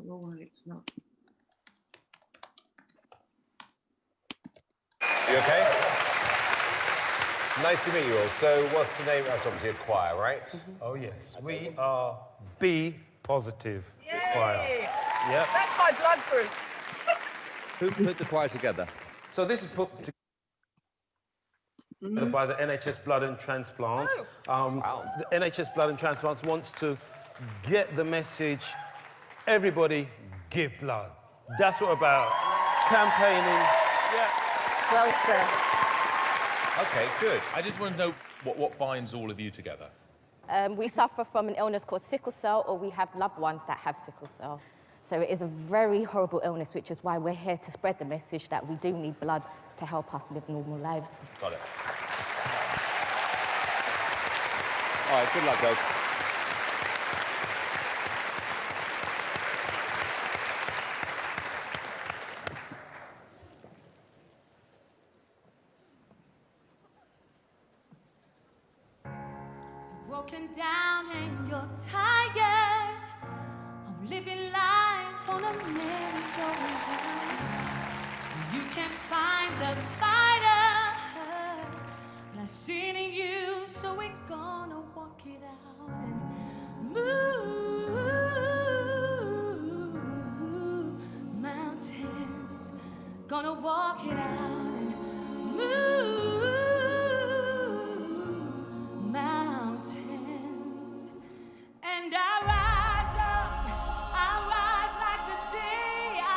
know why it's not. You okay? Nice to meet you all. So what's the name? That's obviously a choir, right? Oh, yes. We are B positive choir. Yep. That's my blood group. Who put the choir together? So this is put together by the NHS Blood and Transplant. The NHS Blood and Transplants wants to get the message, everybody give blood. That's what we're about. Campaigning. Yeah. Well said. Okay, good. I just want to know what binds all of you together. We suffer from an illness called sickle cell, or we have loved ones that have sickle cell. So it is a very horrible illness, which is why we're here to spread the message that we do need blood to help us live normal lives. Got it. All right, good luck, guys. Broken down and you're tired of living life on a merry-go-round. You can't find the fighter, but I seen in you, so we're gonna walk it out and move mountains. Gonna walk it out and move mountains. And I rise like the day. I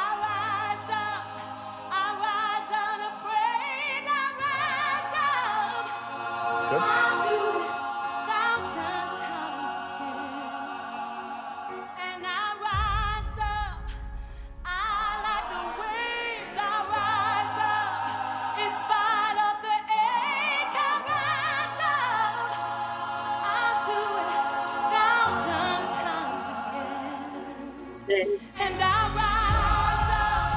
rise unafraid. I rise up. I'll do it 1,000 times again. And I rise up. I like the waves. I rise up in spite of the ache. I rise up. I'll do it 1,000 times again. And I rise up.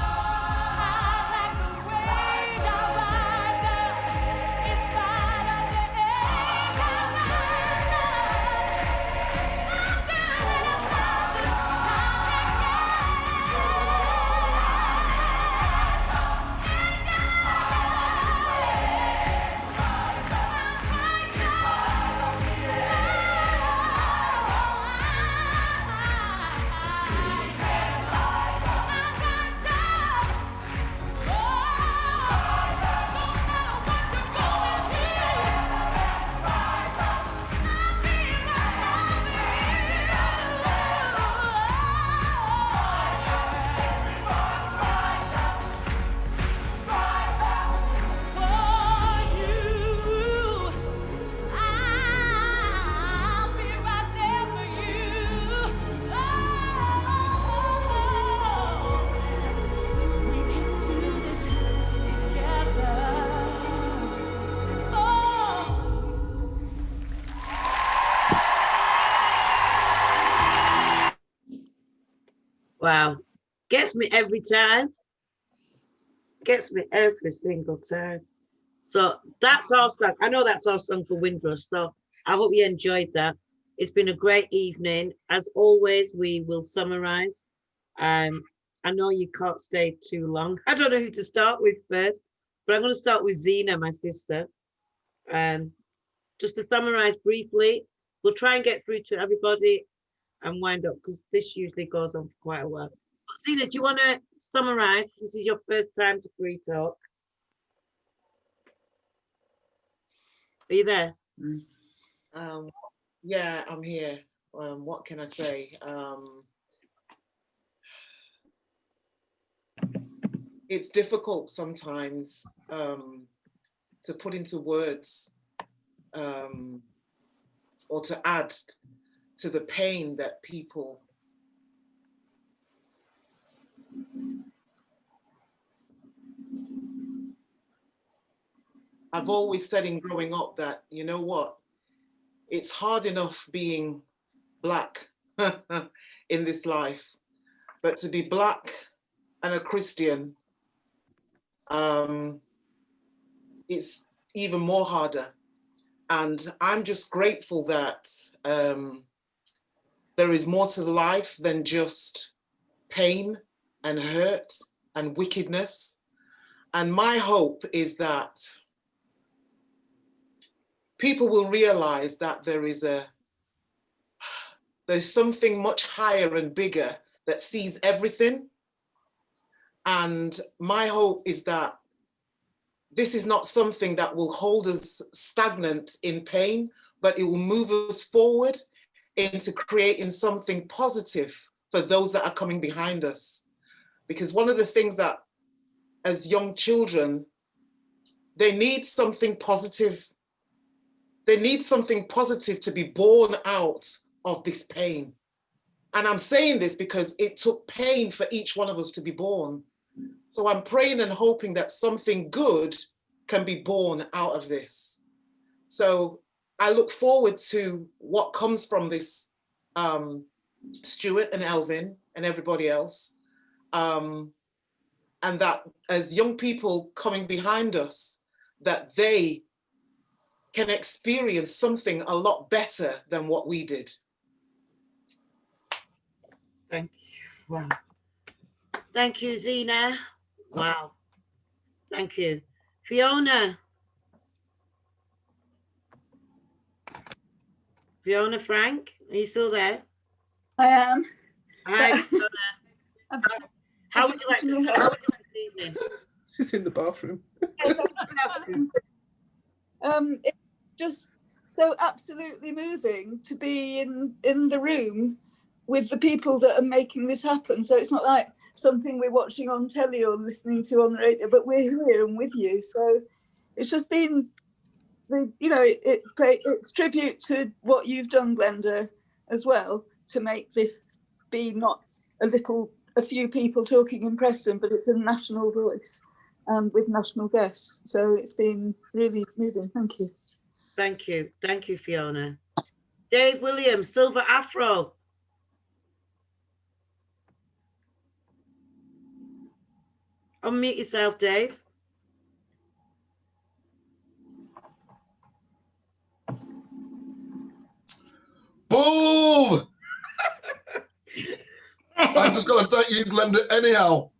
I like the waves. I rise up in spite of the ache. I rise up. I'll do it 1,000 Wow. Gets me every time. Gets me every single time. So that's our song. I know that's our song for Windrush. So I hope you enjoyed that. It's been a great evening. As always, we will summarize. I know you can't stay too long. I don't know who to start with first, but I'm going to start with Zena, my sister. just to summarize briefly, we'll try and get through to everybody and wind up because this usually goes on for quite a while. But Zena, do you want to summarize? This is your first time to Free Talk. Are you there? Yeah, I'm here. What can I say? It's difficult sometimes to put into words or to add to the pain that people I've always said in growing up that, you know what, it's hard enough being Black in this life, but to be Black and a Christian, it's even more harder. And I'm just grateful that there is more to life than just pain and hurt and wickedness. And my hope is that people will realize that there's something much higher and bigger that sees everything. And my hope is that this is not something that will hold us stagnant in pain, but it will move us forward into creating something positive for those that are coming behind us. Because one of the things that as young children, they need something positive. They need something positive to be born out of this pain. And I'm saying this because it took pain for each one of us to be born. So I'm praying and hoping that something good can be born out of this. So I look forward to what comes from this, Stuart and Elvin and everybody else. And that as young people coming behind us, that they can experience something a lot better than what we did. Thank you. Wow. Thank you, Zena. Wow. Thank you. Fiona. Fiona Frank, are you still there? I am. Hi, Fiona. How would you like to start this evening? She's in the bathroom. It's just so absolutely moving to be in the room with the people that are making this happen. So it's not like something we're watching on telly or listening to on the radio, but we're here and with you. So it's just been, you know, it's tribute to what you've done, Glenda, as well, to make this be not a few people talking in Preston, but it's a national voice and with national guests. So it's been really moving. Thank you. Thank you. Thank you, Fiona. Dave Williams, Silver Afro. Unmute yourself, Dave. Boom! I'm just going to thank you, Glenda, anyhow.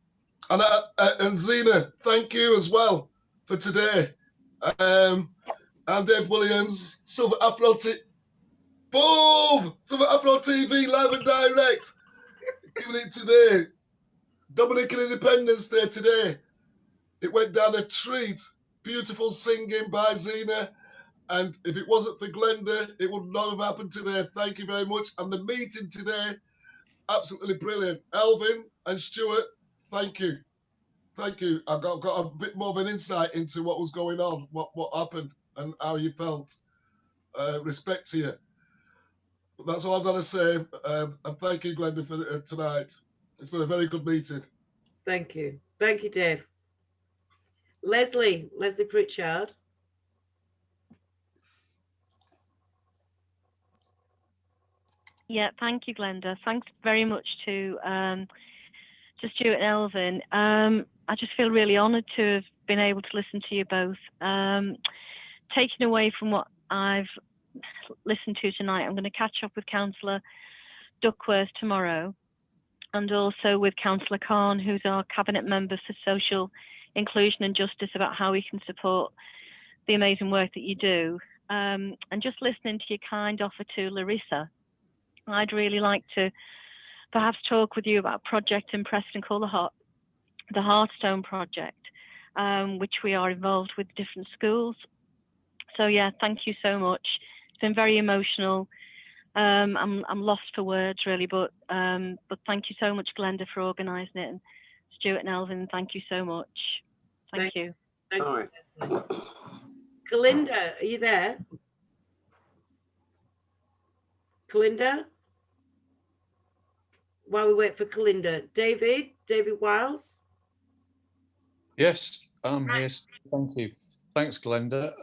And Zena, thank you as well for today. I'm Dave Williams, Silver Afro Boom! Silver Afro TV, live and direct. Giving it today. Dominican Independence Day today. It went down a treat. Beautiful singing by Zena. And if it wasn't for Glenda, it would not have happened today. Thank you very much. And the meeting today, absolutely brilliant. Elvin and Stuart, thank you. Thank you. I got a bit more of an insight into what was going on, what happened and how you felt. Respect to you. But that's all I've got to say. And thank you, Glenda, for tonight. It's been a very good meeting. Thank you. Thank you, Dave. Leslie Pritchard. Yeah, thank you, Glenda. Thanks very much to Stuart and Elvin. I just feel really honoured to have been able to listen to you both. Taking away from what I've listened to tonight, I'm going to catch up with Councillor Duckworth tomorrow, and also with Councillor Khan, who's our Cabinet Member for Social Inclusion and Justice, about how we can support the amazing work that you do. and just listening to your kind offer to Larissa, I'd really like to perhaps talk with you about a project in Preston called the Hearthstone Project, which we are involved with different schools. So yeah, thank you so much. It's been very emotional. I'm lost for words really, but thank you so much, Glenda, for organising it, and Stuart and Elvin, thank you so much. Thank you. Thank you. Kalinda, are you there? Kalinda? While we wait for Kalinda, David Wiles? Yes, I'm here. Thank you. Thanks, Glenda.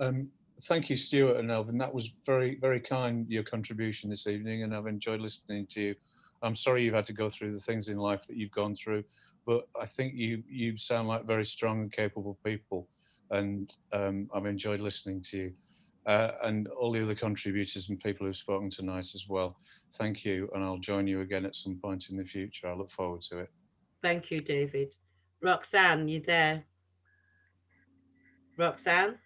Thank you, Stuart and Elvin. That was very, very kind, your contribution this evening, and I've enjoyed listening to you. I'm sorry you've had to go through the things in life that you've gone through, but I think you sound like very strong and capable people, and I've enjoyed listening to you. And all the other contributors and people who've spoken tonight as well. Thank you, and I'll join you again at some point in the future. I look forward to it. Thank you, David. Roxanne, you there? Roxanne?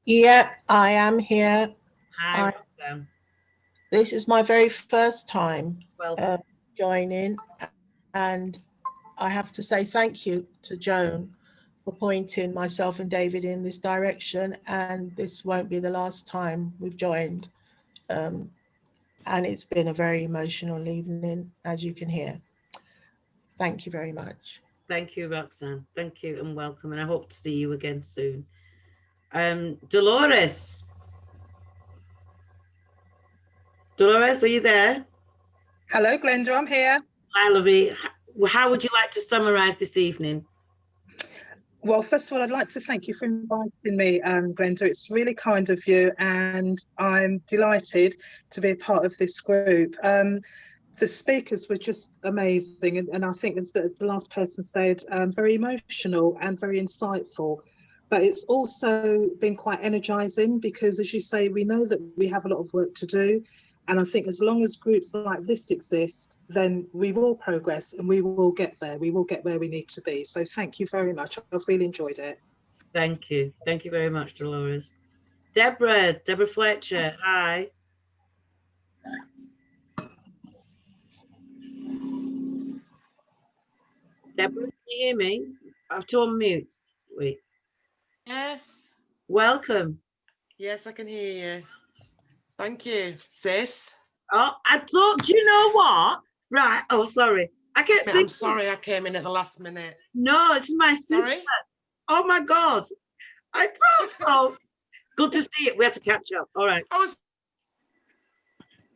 Yeah, I am here. Hi, Roxanne. This is my very first time joining, and I have to say thank you to Joan for pointing myself and David in this direction, and this won't be the last time we've joined. And it's been a very emotional evening, as you can hear. Thank you very much. Thank you, Roxanne. Thank you and welcome, and I hope to see you again soon. Dolores. Dolores, are you there? Hello, Glenda, I'm here. Hi, Lovey. How would you like to summarise this evening? Well, first of all, I'd like to thank you for inviting me, Glenda. It's really kind of you, and I'm delighted to be a part of this group. The speakers were just amazing, and I think, as the last person said, very emotional and very insightful. But it's also been quite energising because, as you say, we know that we have a lot of work to do. And I think as long as groups like this exist, then we will progress and we will get there. We will get where we need to be. So thank you very much. I've really enjoyed it. Thank you. Thank you very much, Dolores. Deborah Fletcher, hi. Deborah, can you hear me? I have to unmute. Wait. Yes. Welcome. Yes, I can hear you. Thank you, sis. Oh, I thought, do you know what? Right. Oh, sorry. I'm sorry I came in at the last minute. No, it's my sister. Sorry? Oh my God. I thought so. Good to see it. We had to catch up. All right.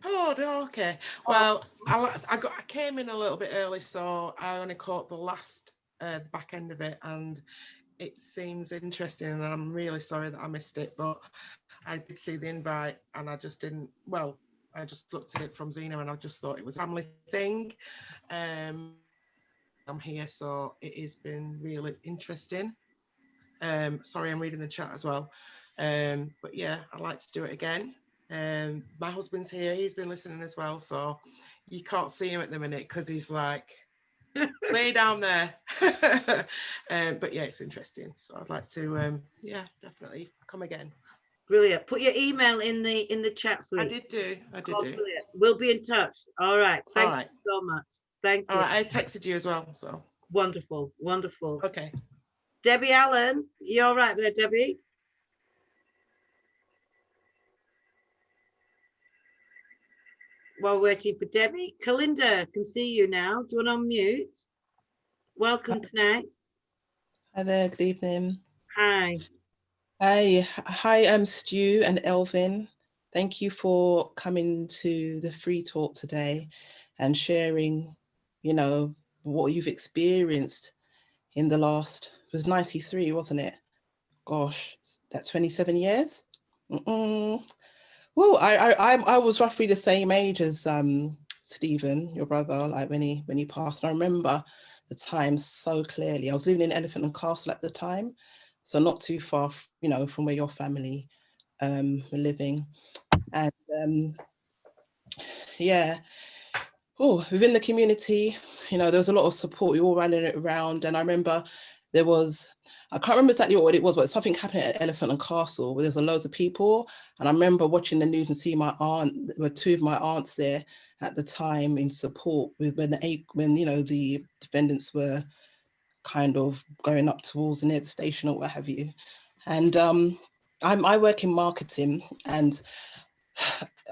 Oh, okay. Well, I came in a little bit early, so I only caught the back end of it, and it seems interesting, and I'm really sorry that I missed it, but I did see the invite and I just didn't, well, I just looked at it from Zena and I just thought it was a family thing. I'm here, so it has been really interesting. Sorry, I'm reading the chat as well. But yeah, I'd like to do it again. My husband's here, he's been listening as well, so you can't see him at the minute because he's like way down there. But yeah, it's interesting, so I'd like to yeah, definitely come again. Brilliant. Put your email in the chat suite. I did do. Brilliant. We'll be in touch. All right. Thank you so much. Thank you. All right, I texted you as well, so. Wonderful, wonderful. Okay. Debbie Allen, you all right there, Debbie? While waiting for Debbie, Kalinda can see you now. Do you want to unmute? Welcome tonight. Hi there, good evening. Hi. Hi, I'm Stu and Elvin. Thank you for coming to the FreeTalk today and sharing, you know, what you've experienced in the last, it was 93, wasn't it? Gosh, that 27 years? Well, I was roughly the same age as Stephen, your brother, like when he passed. And I remember the time so clearly. I was living in Elephant and Castle at the time, so not too far, you know, from where your family were living. And yeah, within the community, you know, there was a lot of support. We all ran it around, and I remember there was, I can't remember exactly what it was, but something happened at Elephant and Castle where there's loads of people. And I remember watching the news and seeing my aunt, there were two of my aunts there at the time in support with when you know, the defendants were kind of going up towards near the station or what have you. And I work in marketing, and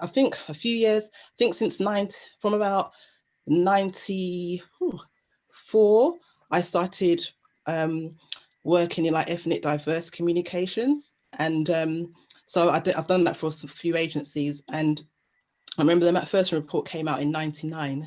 I think a few years, I think since from about 94, I started working in like ethnic diverse communications. And so I've done that for a few agencies. And I remember that first report came out in 99.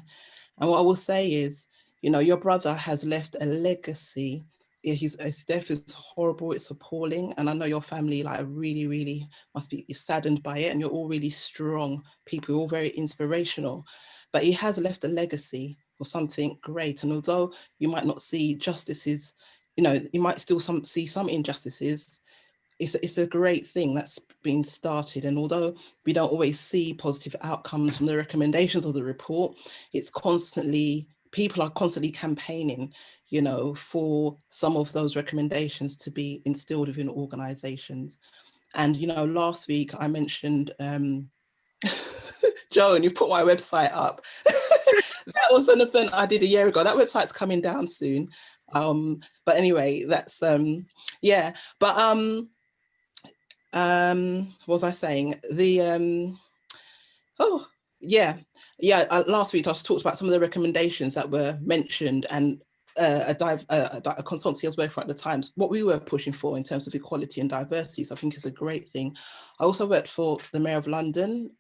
And what I will say is, you know, your brother has left a legacy. His death is horrible, it's appalling. And I know your family like really, really must be saddened by it. And you're all really strong people, you're all very inspirational. But he has left a legacy of something great. And although you might not see justices, you know, you might still see some injustices, it's a great thing that's been started. And although we don't always see positive outcomes from the recommendations of the report, it's constantly, people are constantly campaigning, you know, for some of those recommendations to be instilled within organizations. And, you know, last week I mentioned, Joan, you put my website up. That was an event I did a year ago. That website's coming down soon. But anyway, that's, yeah. But what was I saying? Last week I talked about some of the recommendations that were mentioned, and a consultancy I was working for at the time, what we were pushing for in terms of equality and diversity. So I think it's a great thing. I also worked for the Mayor of London,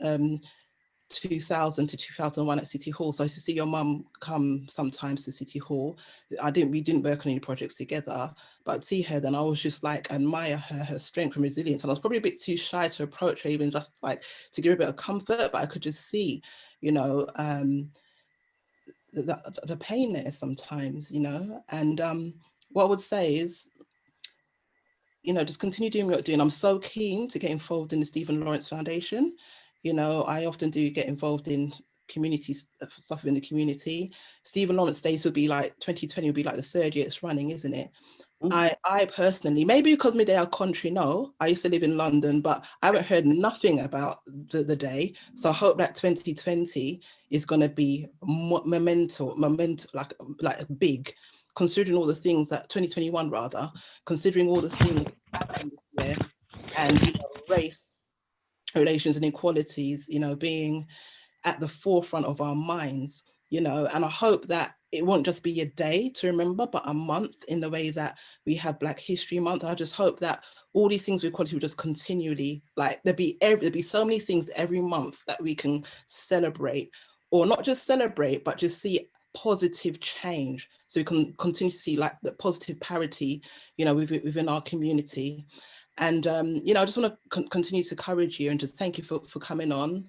2000 to 2001 at City Hall. So I used to see your mum come sometimes to City Hall. We didn't work on any projects together, but I'd see her then, I was just like, admire her strength and resilience. And I was probably a bit too shy to approach her, even just like to give her a bit of comfort, but I could just see, you know, the pain there sometimes, you know. And what I would say is, you know, just continue doing what you're doing. I'm so keen to get involved in the Stephen Lawrence Foundation. You know, I often do get involved in community stuff in the community. Stephen Lawrence Days will be like, 2020 will be like the 3rd year it's running, isn't it? I personally, maybe because my day are country, no, I used to live in London, but I haven't heard nothing about the day. So I hope that 2020 is going to be memento, like big, considering all the things that 2021 rather, considering all the things that happened this year, and, you know, race relations and inequalities, you know, being at the forefront of our minds, you know. And I hope that it won't just be a day to remember, but a month, in the way that we have Black History Month. I just hope that all these things with equality will just continually, like, there'll be so many things every month that we can celebrate, or not just celebrate, but just see positive change, so we can continue to see like the positive parity, you know, within our community. And you know, I just want to continue to encourage you and just thank you for coming on.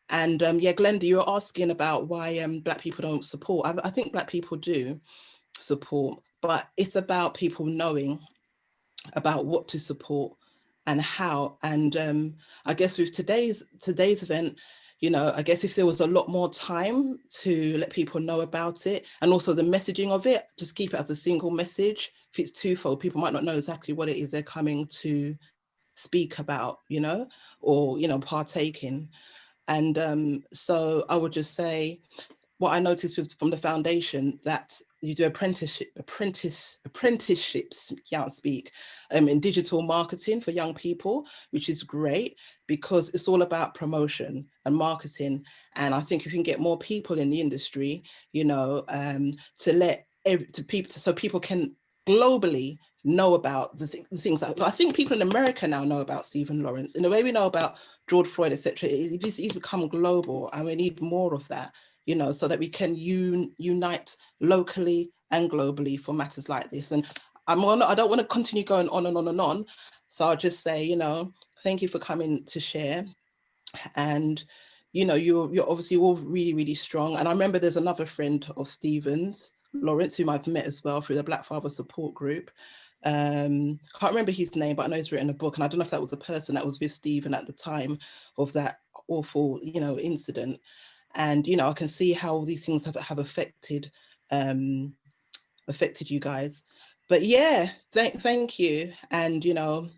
And yeah, Glenda, you were asking about why Black people don't support. I think Black people do support, but it's about people knowing about what to support and how. And I guess with today's event, you know, I guess if there was a lot more time to let people know about it, and also the messaging of it, just keep it as a single message. If it's twofold, people might not know exactly what it is they're coming to speak about, you know, or, you know, partake in. And so I would just say, what I noticed from the foundation, that you do apprenticeships, can't speak, in digital marketing for young people, which is great because it's all about promotion and marketing. And I think if you can get more people in the industry, you know, so people can globally know about the things that I think people in America now know about Stephen Lawrence in the way we know about George Floyd, etc. He's become global, and we need more of that, you know, so that we can unite locally and globally for matters like this. And I don't want to continue going on and on and on. So I'll just say, you know, thank you for coming to share. And, you know, you're obviously all really, really strong. And I remember there's another friend of Stephen's, Lawrence, whom I've met as well through the Black Father Support Group. Can't remember his name, but I know he's written a book, and I don't know if that was the person that was with Stephen at the time of that awful, you know, incident. And, you know, I can see how these things have affected you guys. but yeah, thank you. And, you know,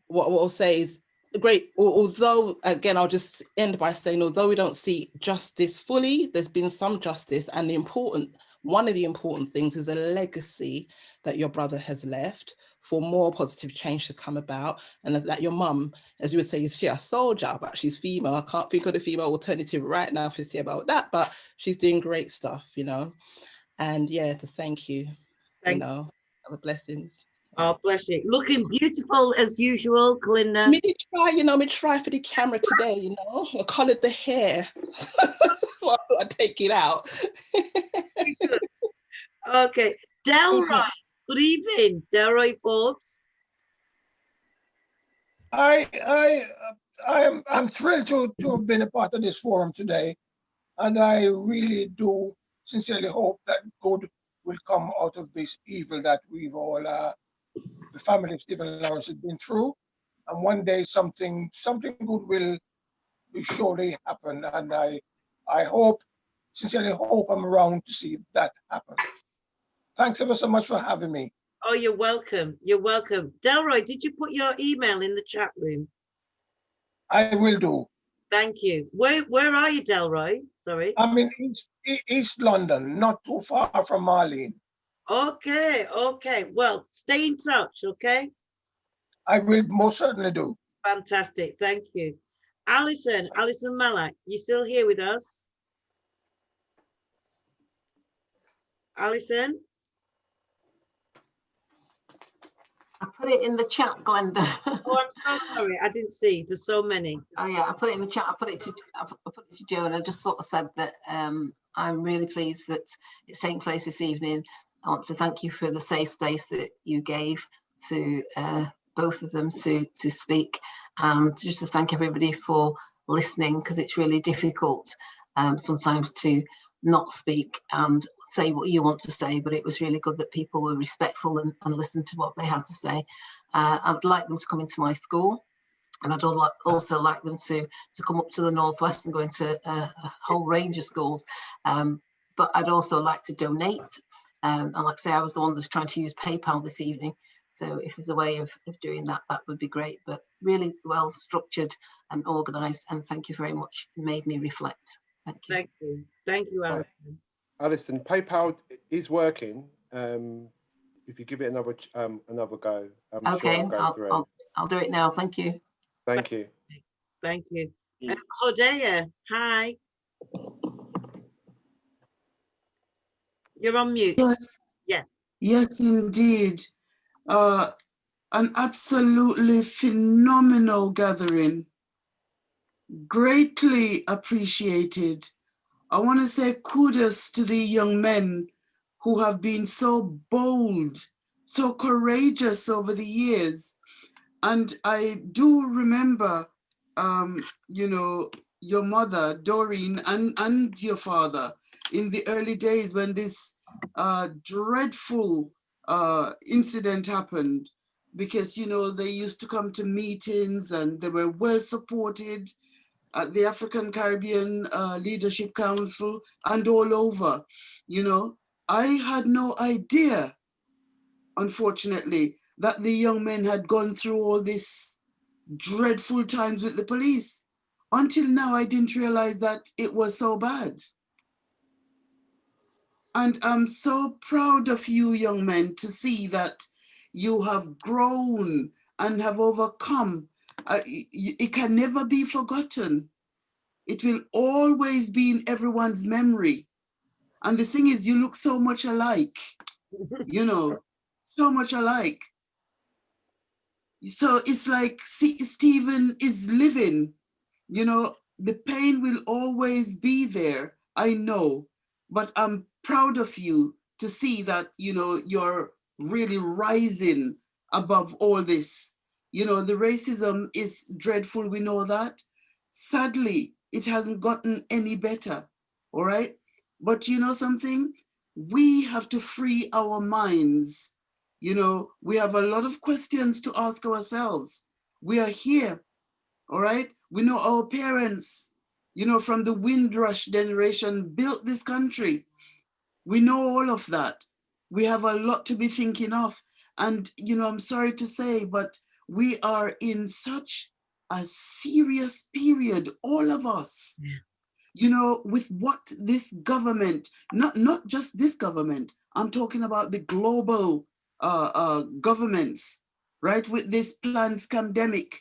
what I'll say is great. Although, again, I'll just end by saying, although we don't see justice fully, there's been some justice, and one of the important things is a legacy that your brother has left for more positive change to come about. And that your mum, as you would say, is she a soldier, but she's female. I can't think of the female alternative right now to say about that, but she's doing great stuff, you know. And yeah, to thank you, you know, the blessings. Oh, bless you. Looking beautiful as usual, Glinda. Me try for the camera today, you know. I coloured the hair. So I thought I'd take it out. Okay. Delroy, good evening. Delroy Forbes. I'm thrilled to have been a part of this forum today, and I really do sincerely hope that good will come out of this evil that we've all, the family of Stephen Lawrence has been through, and one day something good will surely happen, and I sincerely hope I'm around to see that happen. Thanks ever so much for having me. Oh, you're welcome. You're welcome. Delroy, did you put your email in the chat room? I will do. Thank you. Where are you, Delroy? Sorry. I'm in East London, not too far from Marlene. Okay, okay. Well, stay in touch, okay? I will most certainly do. Fantastic. Thank you. Alison Malak, you still here with us? Alison? I put it in the chat, Glenda. Oh, I'm so sorry. I didn't see. There's so many. Oh yeah, I put it in the chat. I put it to Joe, and I just sort of said that I'm really pleased that it's taking place this evening. I want to thank you for the safe space that you gave to both of them to speak, and just to thank everybody for listening, because it's really difficult sometimes to not speak and say what you want to say, but it was really good that people were respectful and listened to what they had to say. I'd like them to come into my school, and I'd also like them to come up to the Northwest and go into a whole range of schools. But I'd also like to donate. And like I say, I was the one that's trying to use PayPal this evening. So if there's a way of doing that, that would be great. But really well structured and organised. And thank you very much. It made me reflect. Thank you. Thank you. Thank you, Alison. Alison, PayPal is working. If you give it another go, I'm okay, sure it'll go through. I'll do it now. Thank you. Thank you. Thank you. Hodea, hi. You're on mute. Yes. Yes. Yes, indeed. An absolutely phenomenal gathering. Greatly appreciated. I want to say kudos to the young men who have been so bold, so courageous over the years. And I do remember, you know, your mother, Doreen, and your father in the early days when this dreadful incident happened, because, you know, they used to come to meetings and they were well supported at the African Caribbean Leadership Council and all over. You know, I had no idea, unfortunately, that the young men had gone through all this dreadful times with the police. Until now, I didn't realize that it was so bad. And I'm so proud of you young men to see that you have grown and have overcome. It can never be forgotten. It will always be in everyone's memory. And the thing is, you look so much alike, you know, so much alike. So it's like, see, Stephen is living, you know, the pain will always be there, I know, but I'm proud of you to see that, you know, you're really rising above all this. You know, the racism is dreadful, we know that. Sadly, it hasn't gotten any better, all right? But you know something? We have to free our minds. You know, we have a lot of questions to ask ourselves. We are here, all right? We know our parents, you know, from the Windrush generation built this country. We know all of that. We have a lot to be thinking of. And, you know, I'm sorry to say, but we are in such a serious period, all of us, you know, with what this government, not just this government, I'm talking about the global governments, right, with this planned scamdemic,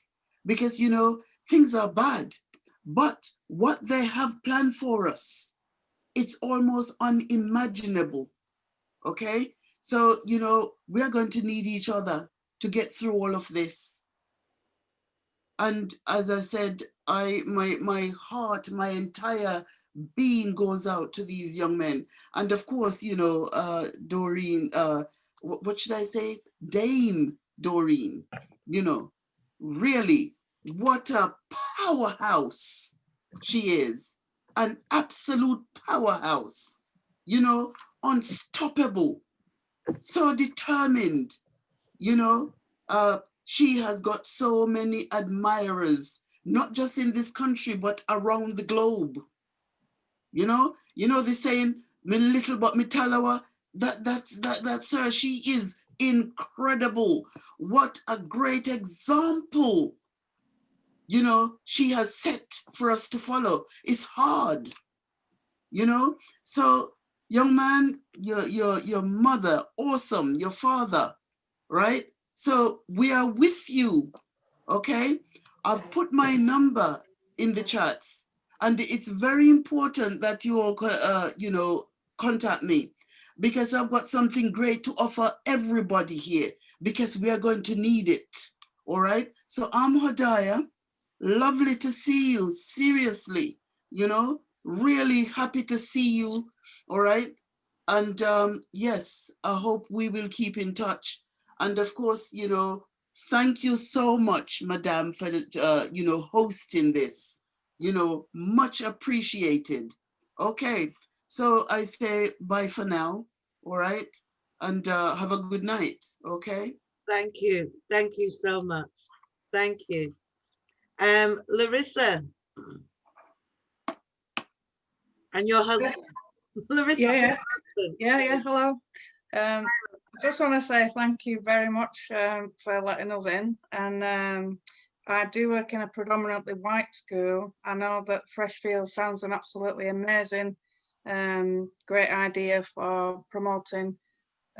because, you know, things are bad, but what they have planned for us, it's almost unimaginable, okay? So, you know, we are going to need each other to get through all of this. And as I said, my heart, my entire being goes out to these young men. And of course, you know, Doreen, what should I say? Dame Doreen, you know, really, what a powerhouse she is. An absolute powerhouse, you know, unstoppable, so determined, you know. She has got so many admirers, not just in this country, but around the globe. You know the saying, "Me little but me talawa." That's her. She is incredible. What a great example, you know, she has set for us to follow. It's hard, you know. So, young man, your mother, awesome. Your father, right? So we are with you, okay? I've put my number in the chats, and it's very important that you all, you know, contact me, because I've got something great to offer everybody here, because we are going to need it, all right? So I'm Hodaya. Lovely to see you, seriously, you know, really happy to see you, all right? And yes, I hope we will keep in touch. And of course, you know, thank you so much, Madame, for, you know, hosting this, you know, much appreciated. Okay, so I say bye for now, all right? And have a good night, okay? Thank you so much. Thank you. Larissa. And your husband, Larissa. Yeah, hello. I just want to say thank you very much for letting us in. And I do work in a predominantly white school. I know that Freshfield sounds an absolutely amazing, great idea for promoting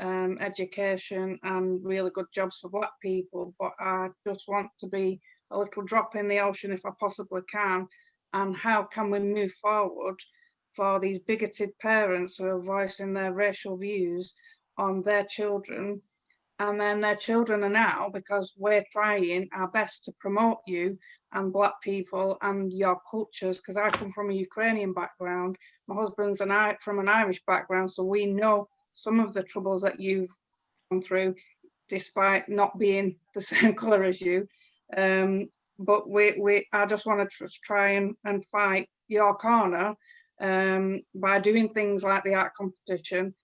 education and really good jobs for Black people. But I just want to be a little drop in the ocean if I possibly can. And how can we move forward for these bigoted parents who are voicing their racial views on their children, and then their children are now, because we're trying our best to promote you and Black people and your cultures, because I come from a Ukrainian background, my husband's from an Irish background, so we know some of the troubles that you've gone through, despite not being the same colour as you. But I just want to try and fight your corner by doing things like the art competition.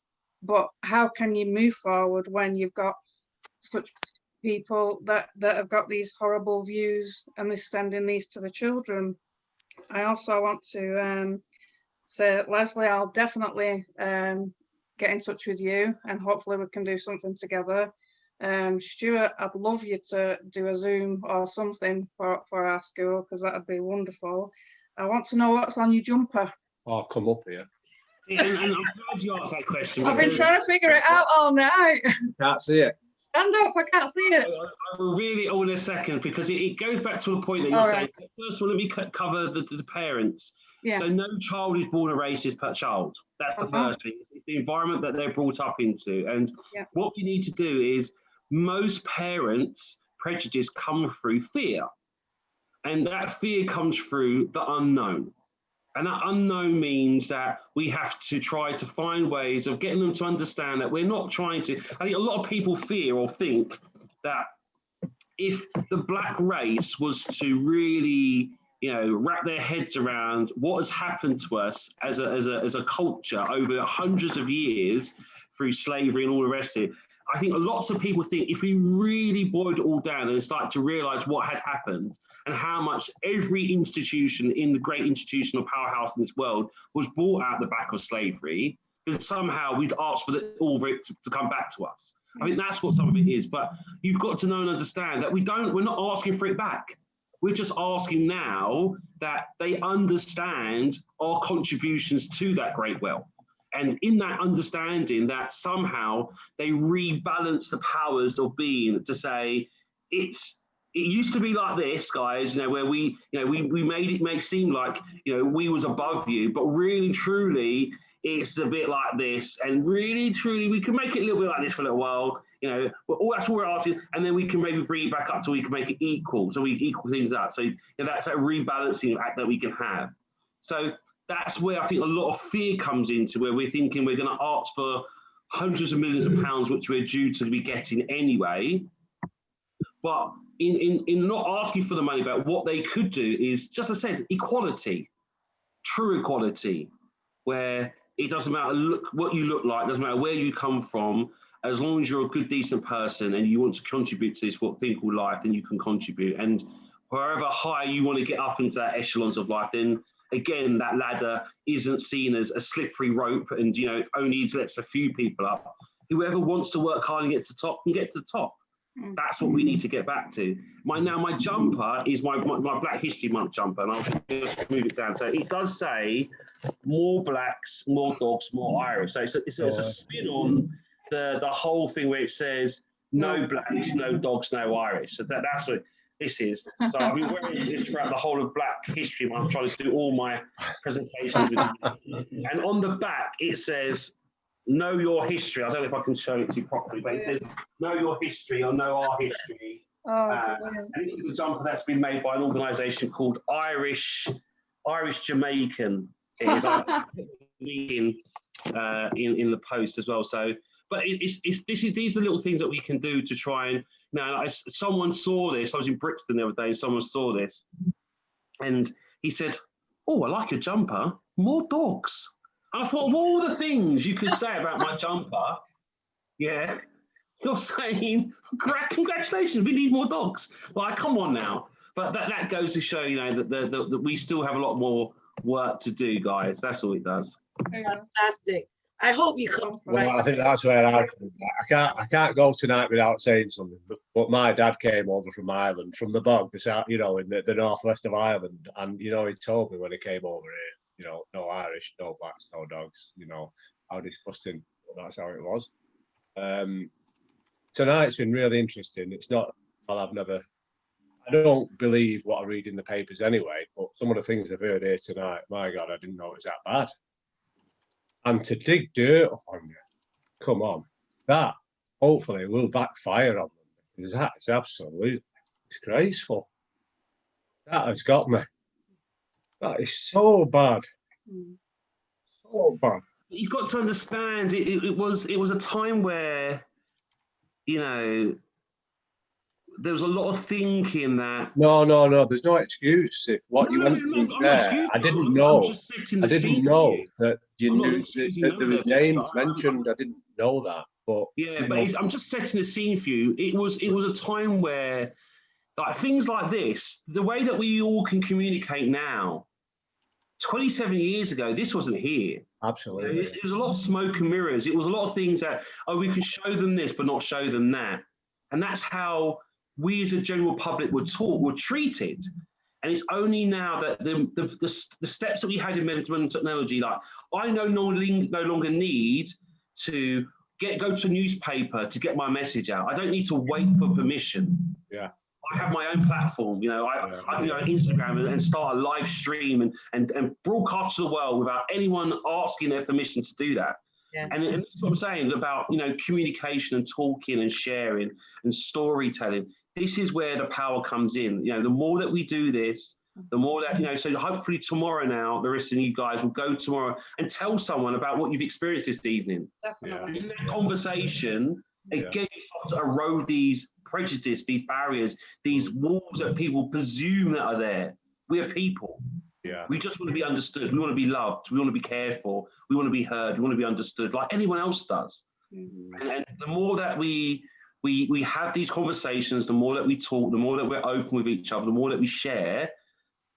But how can you move forward when you've got such people that have got these horrible views and they're sending these to the children? I also want to say, Leslie, I'll definitely get in touch with you, and hopefully we can do something together. Stuart, I'd love you to do a Zoom or something for our school, because that would be wonderful. I want to know what's on your jumper. I'll come up here. And I'm glad you asked that question. I've been trying to figure it out all night. Can't see it. Stand up, I can't see it. I will really all in a second, because it goes back to a point that you're saying. Right. First of all, let me cover the parents. Yeah. So no child is born a racist per child. That's the first thing. It's the environment that they're brought up into. And what we need to do is, most parents' prejudice come through fear. And that fear comes through the unknown. And that unknown means that we have to try to find ways of getting them to understand that we're not trying to. I think a lot of people fear or think that if the Black race was to really, you know, wrap their heads around what has happened to us as a culture over hundreds of years through slavery and all the rest of it, I think lots of people think if we really boiled it all down and started to realize what had happened and how much every institution in the great institutional powerhouse in this world was brought out the back of slavery, then somehow we'd ask for all of it to come back to us. I think that's what some of it is. But you've got to know and understand that we're not asking for it back. We're just asking now that they understand our contributions to that great wealth. And in that understanding that somehow they rebalance the powers of being to say, it used to be like this, guys, where we made it may seem like, we was above you, but really, truly, it's a bit like this. And really, truly, we can make it a little bit like this for a little while. That's what we're asking. And then we can maybe bring it back up so we can make it equal. So we equal things up. So that's that rebalancing act that we can have. So that's where I think a lot of fear comes into, where we're thinking we're going to ask for hundreds of millions of pounds, which we're due to be getting anyway. But in not asking for the money back, what they could do is, just as I said, equality, true equality, where it doesn't matter what you look like, doesn't matter where you come from, as long as you're a good, decent person and you want to contribute to this thing called life, then you can contribute. And wherever high you want to get up into that echelons of life, then again, that ladder isn't seen as a slippery rope and, only lets a few people up. Whoever wants to work hard and get to the top can get to the top. That's what we need to get back to. My jumper is my Black History Month jumper, and I'll just move it down. So it does say more blacks, more dogs, more Irish. So it's a spin on the whole thing where it says no blacks, no dogs, no Irish. So that's what this is. So I've been wearing this throughout the whole of Black History Month, trying to do all my presentations with you. And on the back it says, know your history. I don't know if I can show it to you properly, but it says, know your history or know our history. And this is a jumper that's been made by an organisation called Irish Jamaican. It is in the post as well. So, but these are little things that we can do to try and. Now, someone saw this. I was in Brixton the other day. Someone saw this, and he said, "Oh, I like your jumper. More dogs." I thought of all the things you could say about my jumper, you're saying, congratulations, we need more dogs. Like, come on now. But that goes to show, that we still have a lot more work to do, guys. That's all it does. Fantastic. I hope you come. Well, I think that's where I can't go tonight without saying something. But my dad came over from Ireland, from the bog, in the northwest of Ireland, and he told me when he came over here. No Irish, no blacks, no dogs, how disgusting, that's how it was. Tonight's been really interesting. It's not, I don't believe what I read in the papers anyway, but some of the things I've heard here tonight, my God, I didn't know it was that bad. And to dig dirt on you, come on, that hopefully will backfire on them, because that is absolutely disgraceful. That has got me. That is so bad. So bad. You've got to understand, it was a time where, there was a lot of thinking that. No, there's no excuse if what you went through there. I didn't know that you knew that there was names mentioned. I didn't know that, but I'm just setting the scene for you. It was a time where, like, things like this, the way that we all can communicate now. 27 years ago, this wasn't here. Absolutely. It was a lot of smoke and mirrors. It was a lot of things that, we can show them this, but not show them that. And that's how we as a general public were treated. And it's only now that the steps that we had in modern technology, like I no longer need to go to a newspaper to get my message out. I don't need to wait for permission. Yeah. I have my own platform, I can go on Instagram and start a live stream and broadcast to the world without anyone asking their permission to do that. Yeah. And that's what I'm saying about, communication and talking and sharing and storytelling. This is where the power comes in. The more that we do this, the more that, so hopefully tomorrow now, the rest of you guys will go tomorrow and tell someone about what you've experienced this evening. Definitely. And in that conversation, again, you start to erode these prejudice, these barriers, these walls that people presume that are there. We are people. Yeah. We just want to be understood. We want to be loved. We want to be cared for. We want to be heard. We want to be understood like anyone else does. Mm-hmm. And the more that we have these conversations, the more that we talk, the more that we're open with each other, the more that we share,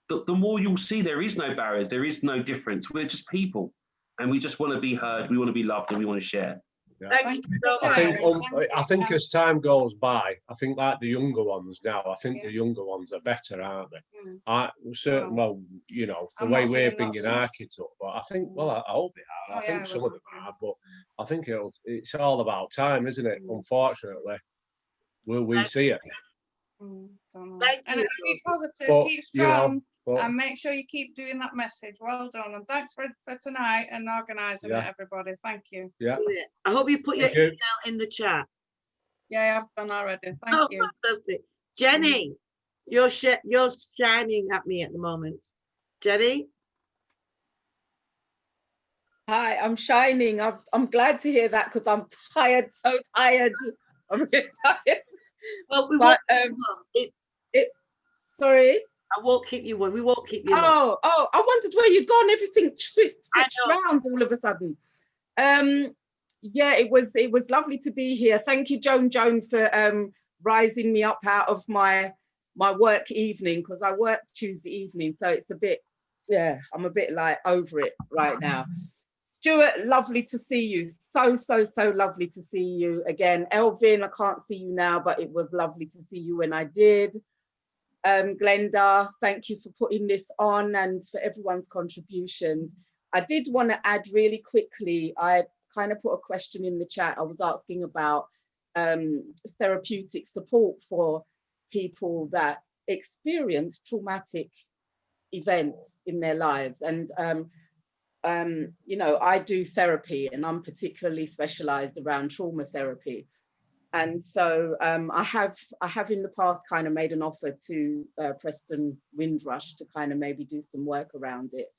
the more you'll see there is no barriers. There is no difference. We're just people. and we just want to be heard, we want to be loved, and we want to share. Yeah. Thank you so much. I think as time goes by, I think like the younger ones now, I think the younger ones are better, aren't they? Well, you know, the way we're bringing our kids up, but I think, well, I hope they are. I think some of them are, but I think it's all about time, isn't it? Unfortunately, will we see it? And keep positive, keep strong, and make sure you keep doing that message. Well done, and thanks for tonight and organising it, everybody. Thank you. Yeah. I hope you put your email in the chat. Yeah, I've done already. Thank you. Fantastic. Jenny, you're shining at me at the moment. Jenny? Hi, I'm shining. I'm glad to hear that because I'm tired, so tired. I'm really tired. Well, sorry? I won't keep you one. We won't keep you. Oh, I wondered where you'd gone. Everything switched round all of a sudden. Yeah, it was lovely to be here. Thank you, Joan, for rising me up out of my work evening, because I work Tuesday evening, so it's a bit, I'm a bit like over it right now. Stuart, lovely to see you. So lovely to see you again. Elvin, I can't see you now, but it was lovely to see you when I did. Glenda, thank you for putting this on and for everyone's contributions. I did want to add really quickly, I kind of put a question in the chat. I was asking about therapeutic support for people that experience traumatic events in their lives. And you know, I do therapy and I'm particularly specialized around trauma therapy. And so I have in the past kind of made an offer to Preston Windrush to kind of maybe do some work around it.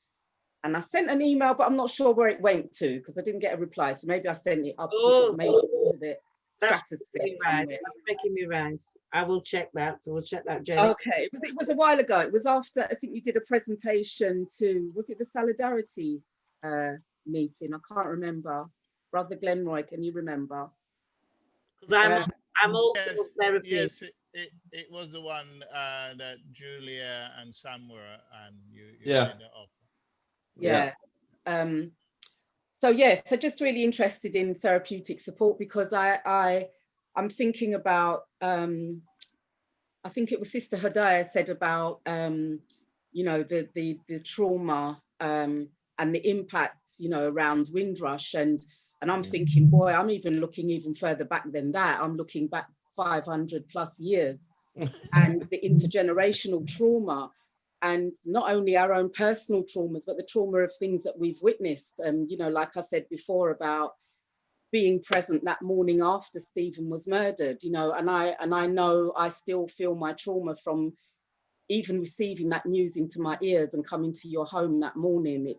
And I sent an email, but I'm not sure where it went to because I didn't get a reply. So maybe I sent it up maybe to the stratosphere. That's making me rise. I will check that. So we'll check that, Jenny. Okay, it was a while ago. It was after, I think you did a presentation to, was it the Solidarity meeting? I can't remember. Brother Glenroy, can you remember? Because I'm also therapy. Yes, it was the one that Julia and Sam were, and you made the offer. Yeah. So just really interested in therapeutic support because I'm thinking about I think it was Sister Hadaya said about you know, the trauma and the impacts, you know, around Windrush, and I'm thinking, boy, I'm even looking even further back than that. I'm looking back 500 plus years and the intergenerational trauma. And not only our own personal traumas, but the trauma of things that we've witnessed. You know, like I said before about being present that morning after Stephen was murdered, you know, and I know I still feel my trauma from even receiving that news into my ears and coming to your home that morning.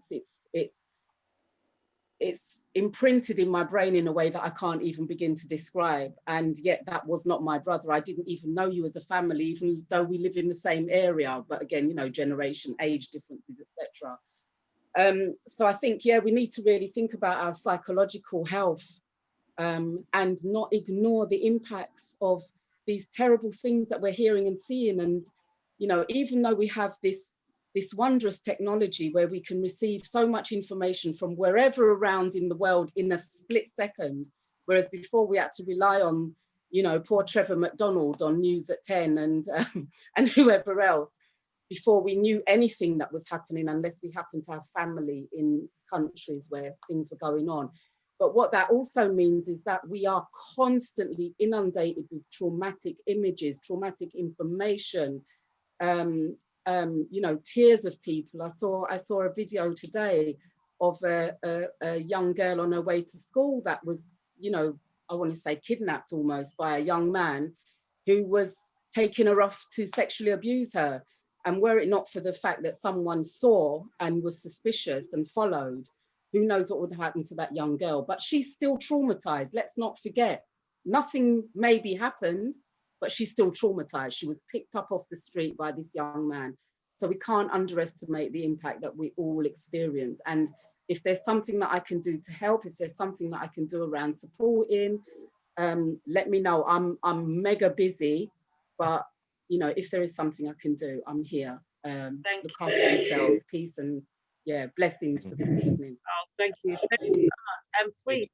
It's imprinted in my brain in a way that I can't even begin to describe. And yet that was not my brother. I didn't even know you as a family, even though we live in the same area. But again, you know, generation, age differences, etc. So I think, yeah, we need to really think about our psychological health and not ignore the impacts of these terrible things that we're hearing and seeing. And, you know, even though we have this wondrous technology where we can receive so much information from wherever around in the world in a split second, whereas before we had to rely on, you know, poor Trevor McDonald on News at 10 and whoever else, before we knew anything that was happening, unless we happened to have family in countries where things were going on. But what that also means is that we are constantly inundated with traumatic images, traumatic information, you know, tears of people. I saw a video today of a young girl on her way to school that was, you know, I want to say kidnapped almost by a young man who was taking her off to sexually abuse her. And were it not for the fact that someone saw and was suspicious and followed, who knows what would happen to that young girl. But she's still traumatized. Let's not forget, nothing maybe happened, but she's still traumatized. She was picked up off the street by this young man. So we can't underestimate the impact that we all experience. And if there's something that I can do to help, if there's something that I can do around supporting, let me know. I'm mega busy, but you know, if there is something I can do, I'm here. Look after yourselves, peace and blessings for this evening. Thank you. Thank you. And please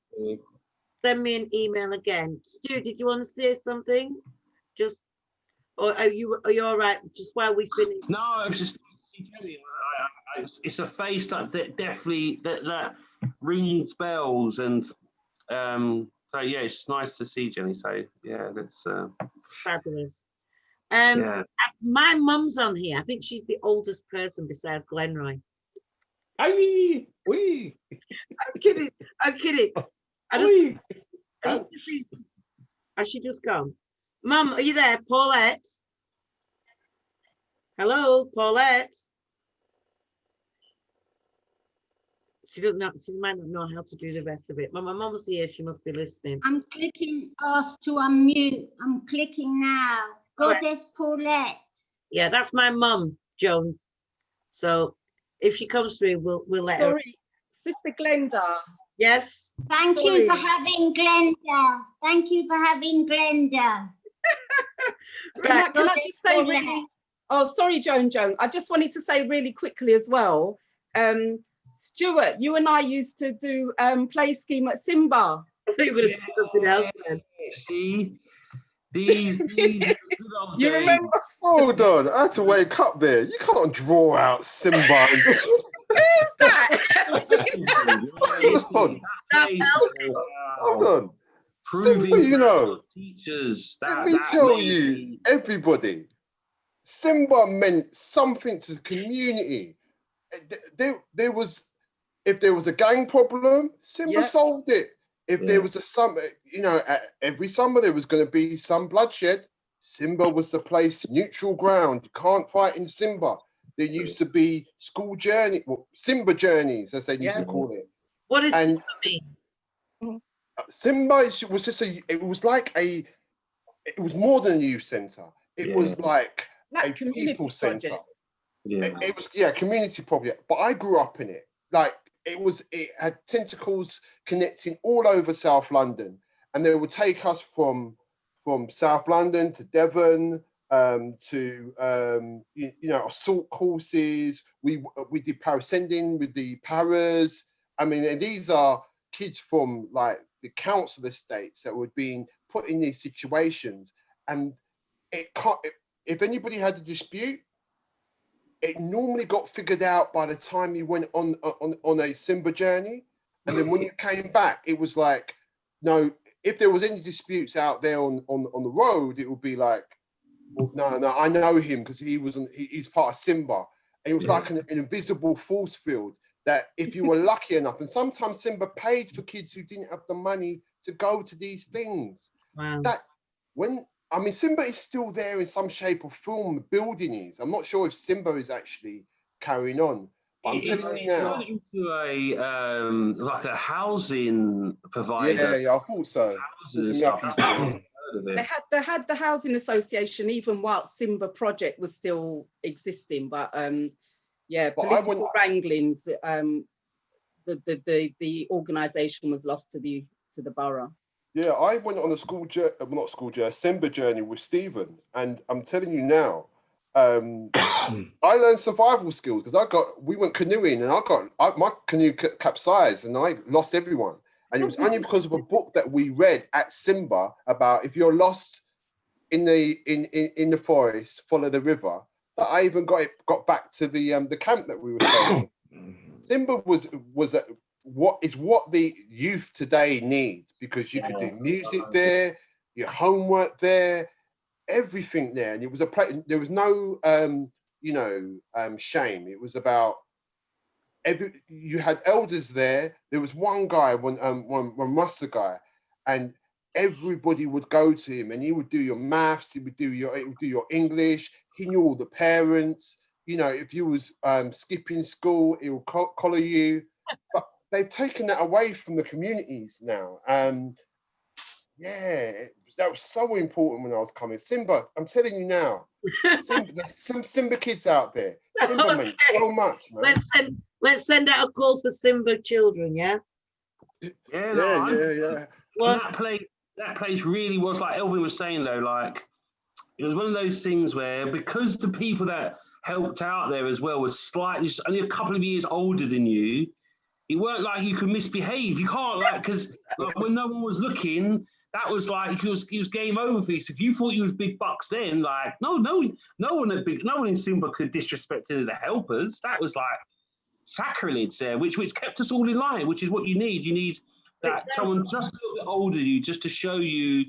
send me an email again. Stu, did you want to say something? Just, or are you all right? Just while we finish. No, it's just it's a face that definitely that rings bells, and so yeah, it's just nice to see Jenny. So yeah, that's fabulous. Yeah. My mum's on here. I think she's the oldest person besides Glenroy. Aye, I'm kidding. I'm kidding. Has she just gone? Mum, are you there, Paulette? Hello, Paulette. She doesn't know. She might not know how to do the rest of it. But my mum's here. She must be listening. I'm clicking ask to unmute. I'm clicking now. Goddess Paulette. Yeah, that's my mum, Joan. So if she comes through, we'll let her. Sorry, Sister Glenda. Yes. Thank you for having Glenda. Thank you for having Glenda. Can I just say really? Oh, sorry, Joan. I just wanted to say really quickly as well. Stuart, you and I used to do play scheme at Simba. I think we're going to say something else then. See, these good old You days. remember? Hold on, I had to wake up there. You can't draw out Simba. And just... Who's that? Hold on. Simba, you know. Teachers. Let me tell you, everybody, Simba meant something to the community. There was, if there was a gang problem, Simba solved it. If there was a summer, you know, every summer there was going to be some bloodshed. Simba was the place, neutral ground. You can't fight in Simba. There used to be school journey, well, Simba journeys, as they used to call it. What is and Simba mean? Simba was just it was like it was more than a youth centre. It was like a people centre. It was, community project. But I grew up in it. Like, it had tentacles connecting all over South London. And they would take us from South London to Devon, to assault courses. We did parascending with the paras. I mean, and these are kids from like the council estates that were being put in these situations. And if anybody had a dispute, it normally got figured out by the time you went on a Simba journey. And then when you came back, it was like, no, if there was any disputes out there on the road, it would be like, well, no, I know him because he's part of Simba. And it was like an invisible force field that if you were lucky enough, and sometimes Simba paid for kids who didn't have the money to go to these things. Wow. Simba is still there in some shape or form. The building is. I'm not sure if Simba is actually carrying on. But I'm telling you now. It's into like a housing provider. Yeah, I thought so. They had the housing association even while Simba project was still existing, but political wranglings. The organisation was lost to the borough. Yeah, I went on a Simba journey with Stephen, and I'm telling you now, I learned survival skills because we went canoeing, and my canoe capsized, and I lost everyone. And it was only because of a book that we read at Simba about if you're lost in the forest, follow the river. That I even got back to the camp that we were staying. Simba was what the youth today need, because you could do music there, your homework there, everything there, and it was a place. There was no shame. It was about you had elders there. There was one guy, one Rasta guy, and everybody would go to him, and he would do your maths. He would do your English. He knew all the parents. You know, if you was skipping school, he would collar you. But they've taken that away from the communities now. That was so important when I was coming. Simba, I'm telling you now, there's some Simba kids out there. Simba meant so much, man. Let's send out a call for Simba children, yeah? Yeah. Well, that place really was, like Elvin was saying though, like it was one of those things where, because the people that helped out there as well was slightly just only a couple of years older than you, It weren't like you could misbehave. You can't, like, because like, when no one was looking, that was like it was game over for you. So if you thought you was big bucks then, like no one in Simba could disrespect any of the helpers. That was like sacrilege there, which kept us all in line, which is what you need. You need that someone just a little bit older than you, just to show you,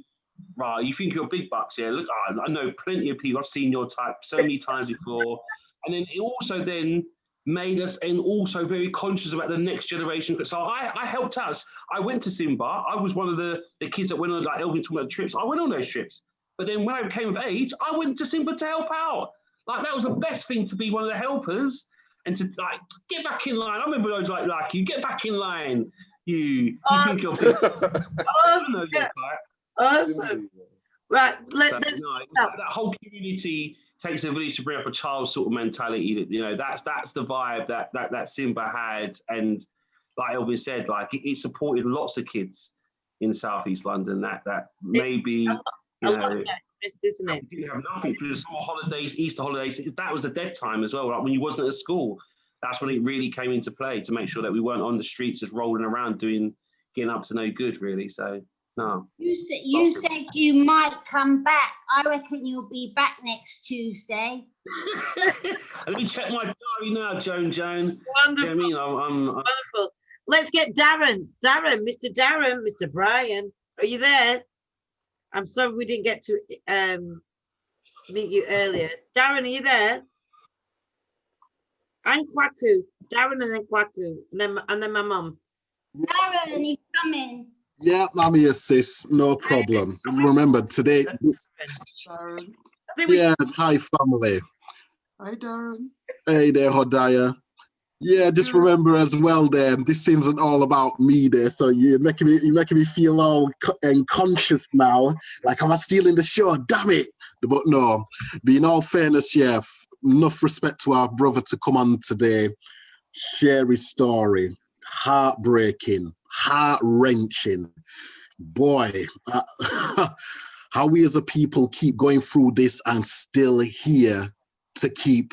right, you think you're big bucks, yeah. Look, I know plenty of people, I've seen your type so many times before. And then it also then made us and also very conscious about the next generation. So I helped us. I went to Simba. I was one of the kids that went on, like Elvin talking about trips. I went on those trips. But then when I came of age, I went to Simba to help out. Like, that was the best thing, to be one of the helpers and to, like, get back in line. I remember those like you get back in line. You think you're big. Awesome. Right. Let's that whole community takes a village to bring up a child sort of mentality. That, you know, that's the vibe that Simba had, and like Elvin said, like it supported lots of kids in Southeast London. That maybe isn't it? You didn't have nothing for the summer holidays, Easter holidays. That was the dead time as well. Like when you wasn't at school, that's when it really came into play, to make sure that we weren't on the streets just rolling around getting up to no good, really. So. No. You said you might come back. I reckon you'll be back next Tuesday. Let me check my diary now, Joan. Wonderful. You know what I mean? I'm wonderful. Let's get Darren, Mr. Brian. Are you there? I'm sorry we didn't get to meet you earlier. Darren, are you there? And Kwaku. Darren and then Kwaku. And then my mum. Darren, he's coming. Yeah, I'm here, sis. No problem. Remember today. Yeah, hi family. Hi, Darren. Hey there, Hodaya. Yeah, just remember as well there, this isn't all about me there. So you're making me feel all conscious now. Like, am I stealing the show? Damn it. But no, in all fairness, yeah, enough respect to our brother to come on today, share his story. Heartbreaking, heart-wrenching. Boy, how we as a people keep going through this and still here to keep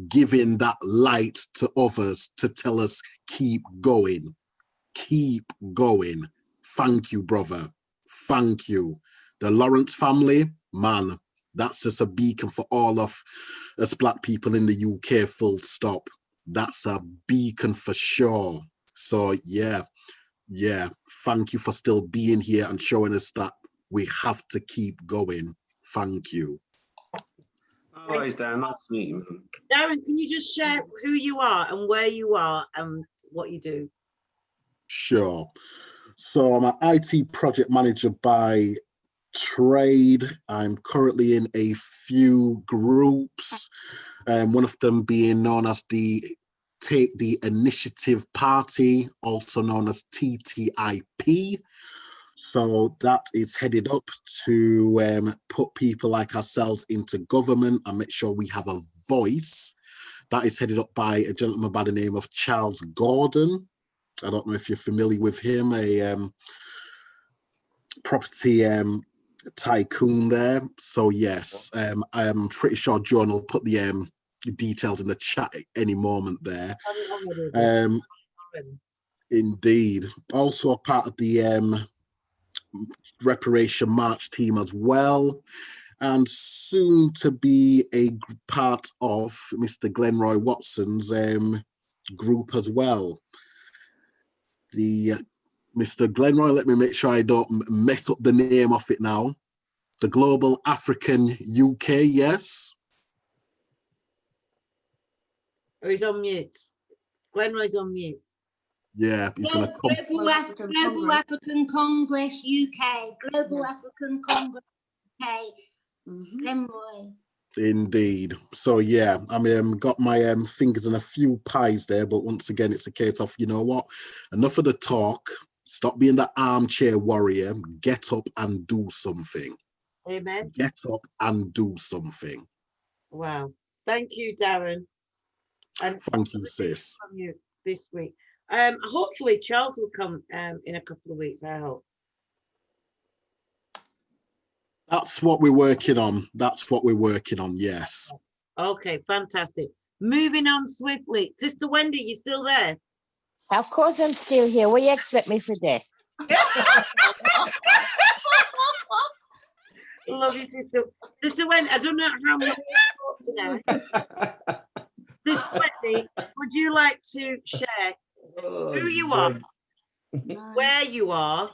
giving that light to others to tell us keep going. Keep going. Thank you, brother. Thank you. The Lawrence family, man, that's just a beacon for all of us Black people in the UK, full stop. That's a beacon for sure. So yeah, thank you for still being here and showing us that we have to keep going. Thank you. All right, Dan, nice to meet you. Darren, can you just share who you are and where you are and what you do? Sure. So I'm an IT project manager by trade. I'm currently in a few groups, one of them being known as the Take the Initiative Party, also known as TTIP. So that is headed up to put people like ourselves into government and make sure we have a voice. That is headed up by a gentleman by the name of Charles Gordon. I don't know if you're familiar with him, a property tycoon there. So yes, I'm pretty sure John will put the details in the chat at any moment there. Indeed. Also a part of the Reparation March team as well, and soon to be a part of Mr. Glenroy Watson's group as well. The Mr. Glenroy, let me make sure I don't mess up the name of it now. The Global African UK, yes? Or he's on mute. Glenroy's on mute. Yeah, he's going to come. Global African Congress UK. Global African Congress UK. Glenroy. Indeed. So yeah, I mean, got my fingers in a few pies there, but once again, it's a case of, you know what? Enough of the talk. Stop being the armchair warrior. Get up and do something. Amen. Get up and do something. Wow. Thank you, Darren. And thank you, sis. From you this week. Hopefully Charles will come in a couple of weeks, I hope. That's what we're working on. That's what we're working on, yes. Okay, fantastic. Moving on swiftly. Sister Wendy, you still there? Of course I'm still here. What do you expect me for there? Love you, sister. Sister Wendy, I don't know how much you talk tonight. Sister Wendy, would you like to share who you are, where you are,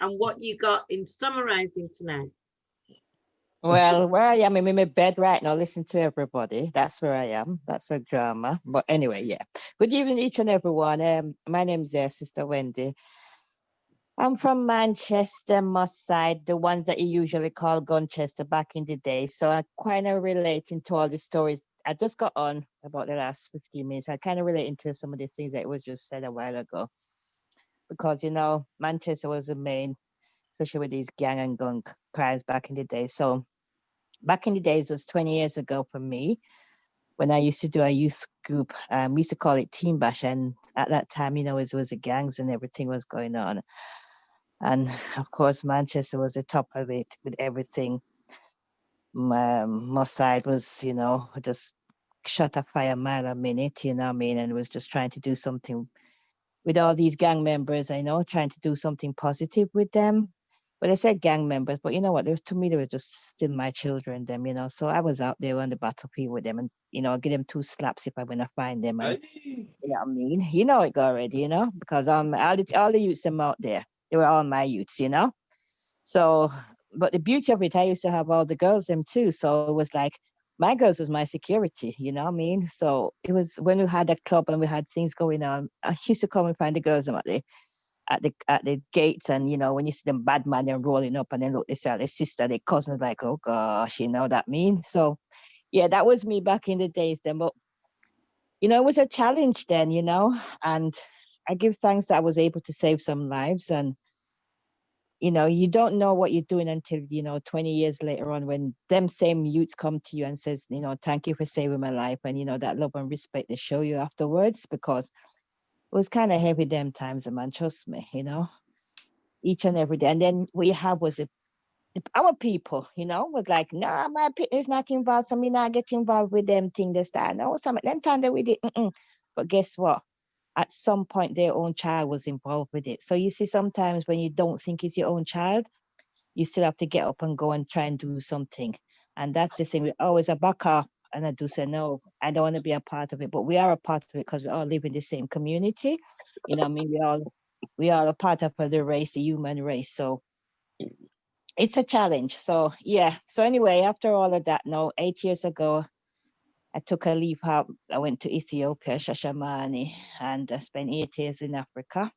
and what you got in summarizing tonight? Well, where I am, I'm in my bed right now, listen to everybody. That's where I am. That's a drama. But anyway, yeah. Good evening, each and everyone. My name is Sister Wendy. I'm from Manchester, Moss Side, the ones that you usually call Gunchester back in the day. So I kind of relating to all the stories. I just got on about the last 15 minutes. I kind of relating to some of the things that was just said a while ago. Because, you know, Manchester was the main, especially with these gang and gun crimes back in the day. So back in the days, it was 20 years ago for me, when I used to do a youth group. We used to call it Team Bash. And at that time, you know, it was the gangs and everything was going on. And of course, Manchester was the top of it with everything. Moss Side was, you know, just shot a fire a mile a minute, you know what I mean? And was just trying to do something with all these gang members, I know, trying to do something positive with them. But I said gang members, but you know what? To me, they were just still my children, them, you know. So I was out there on the battlefield with them and, you know, give them 2 slaps if I went to find them. And, you know what I mean? You know it already, you know, because all the youths them out there, they were all my youths, you know. So, but the beauty of it, I used to have all the girls them too. So it was like, my girls was my security, you know what I mean? So it was when we had a club and we had things going on, I used to come and find the girls them at the gates, and you know, when you see them bad man, they're rolling up and then look, they say their sister, their cousins, like, oh gosh, you know what that mean? So yeah, that was me back in the days then. But you know, it was a challenge then, you know, and I give thanks that I was able to save some lives. And you know, you don't know what you're doing until, you know, 20 years later on, when them same youths come to you and says, you know, thank you for saving my life. And, you know, that love and respect they show you afterwards, because it was kind of heavy them times, man, trust me, you know, each and every day. And then what you have was our people, you know, was like, nah, my people is not involved, so me not get involved with them thing this time. No, some of them time that we did, But guess what? At some point, their own child was involved with it. So you see, sometimes when you don't think it's your own child, you still have to get up and go and try and do something. And that's the thing. We always a back up. And I do say, no, I don't want to be a part of it. But we are a part of it because we all live in the same community. You know what I mean? We are a part of the race, the human race. So it's a challenge. So yeah. So anyway, after all of that, now 8 years ago, I took a leave out. I went to Ethiopia, Shashamane, and I spent 8 years in Africa.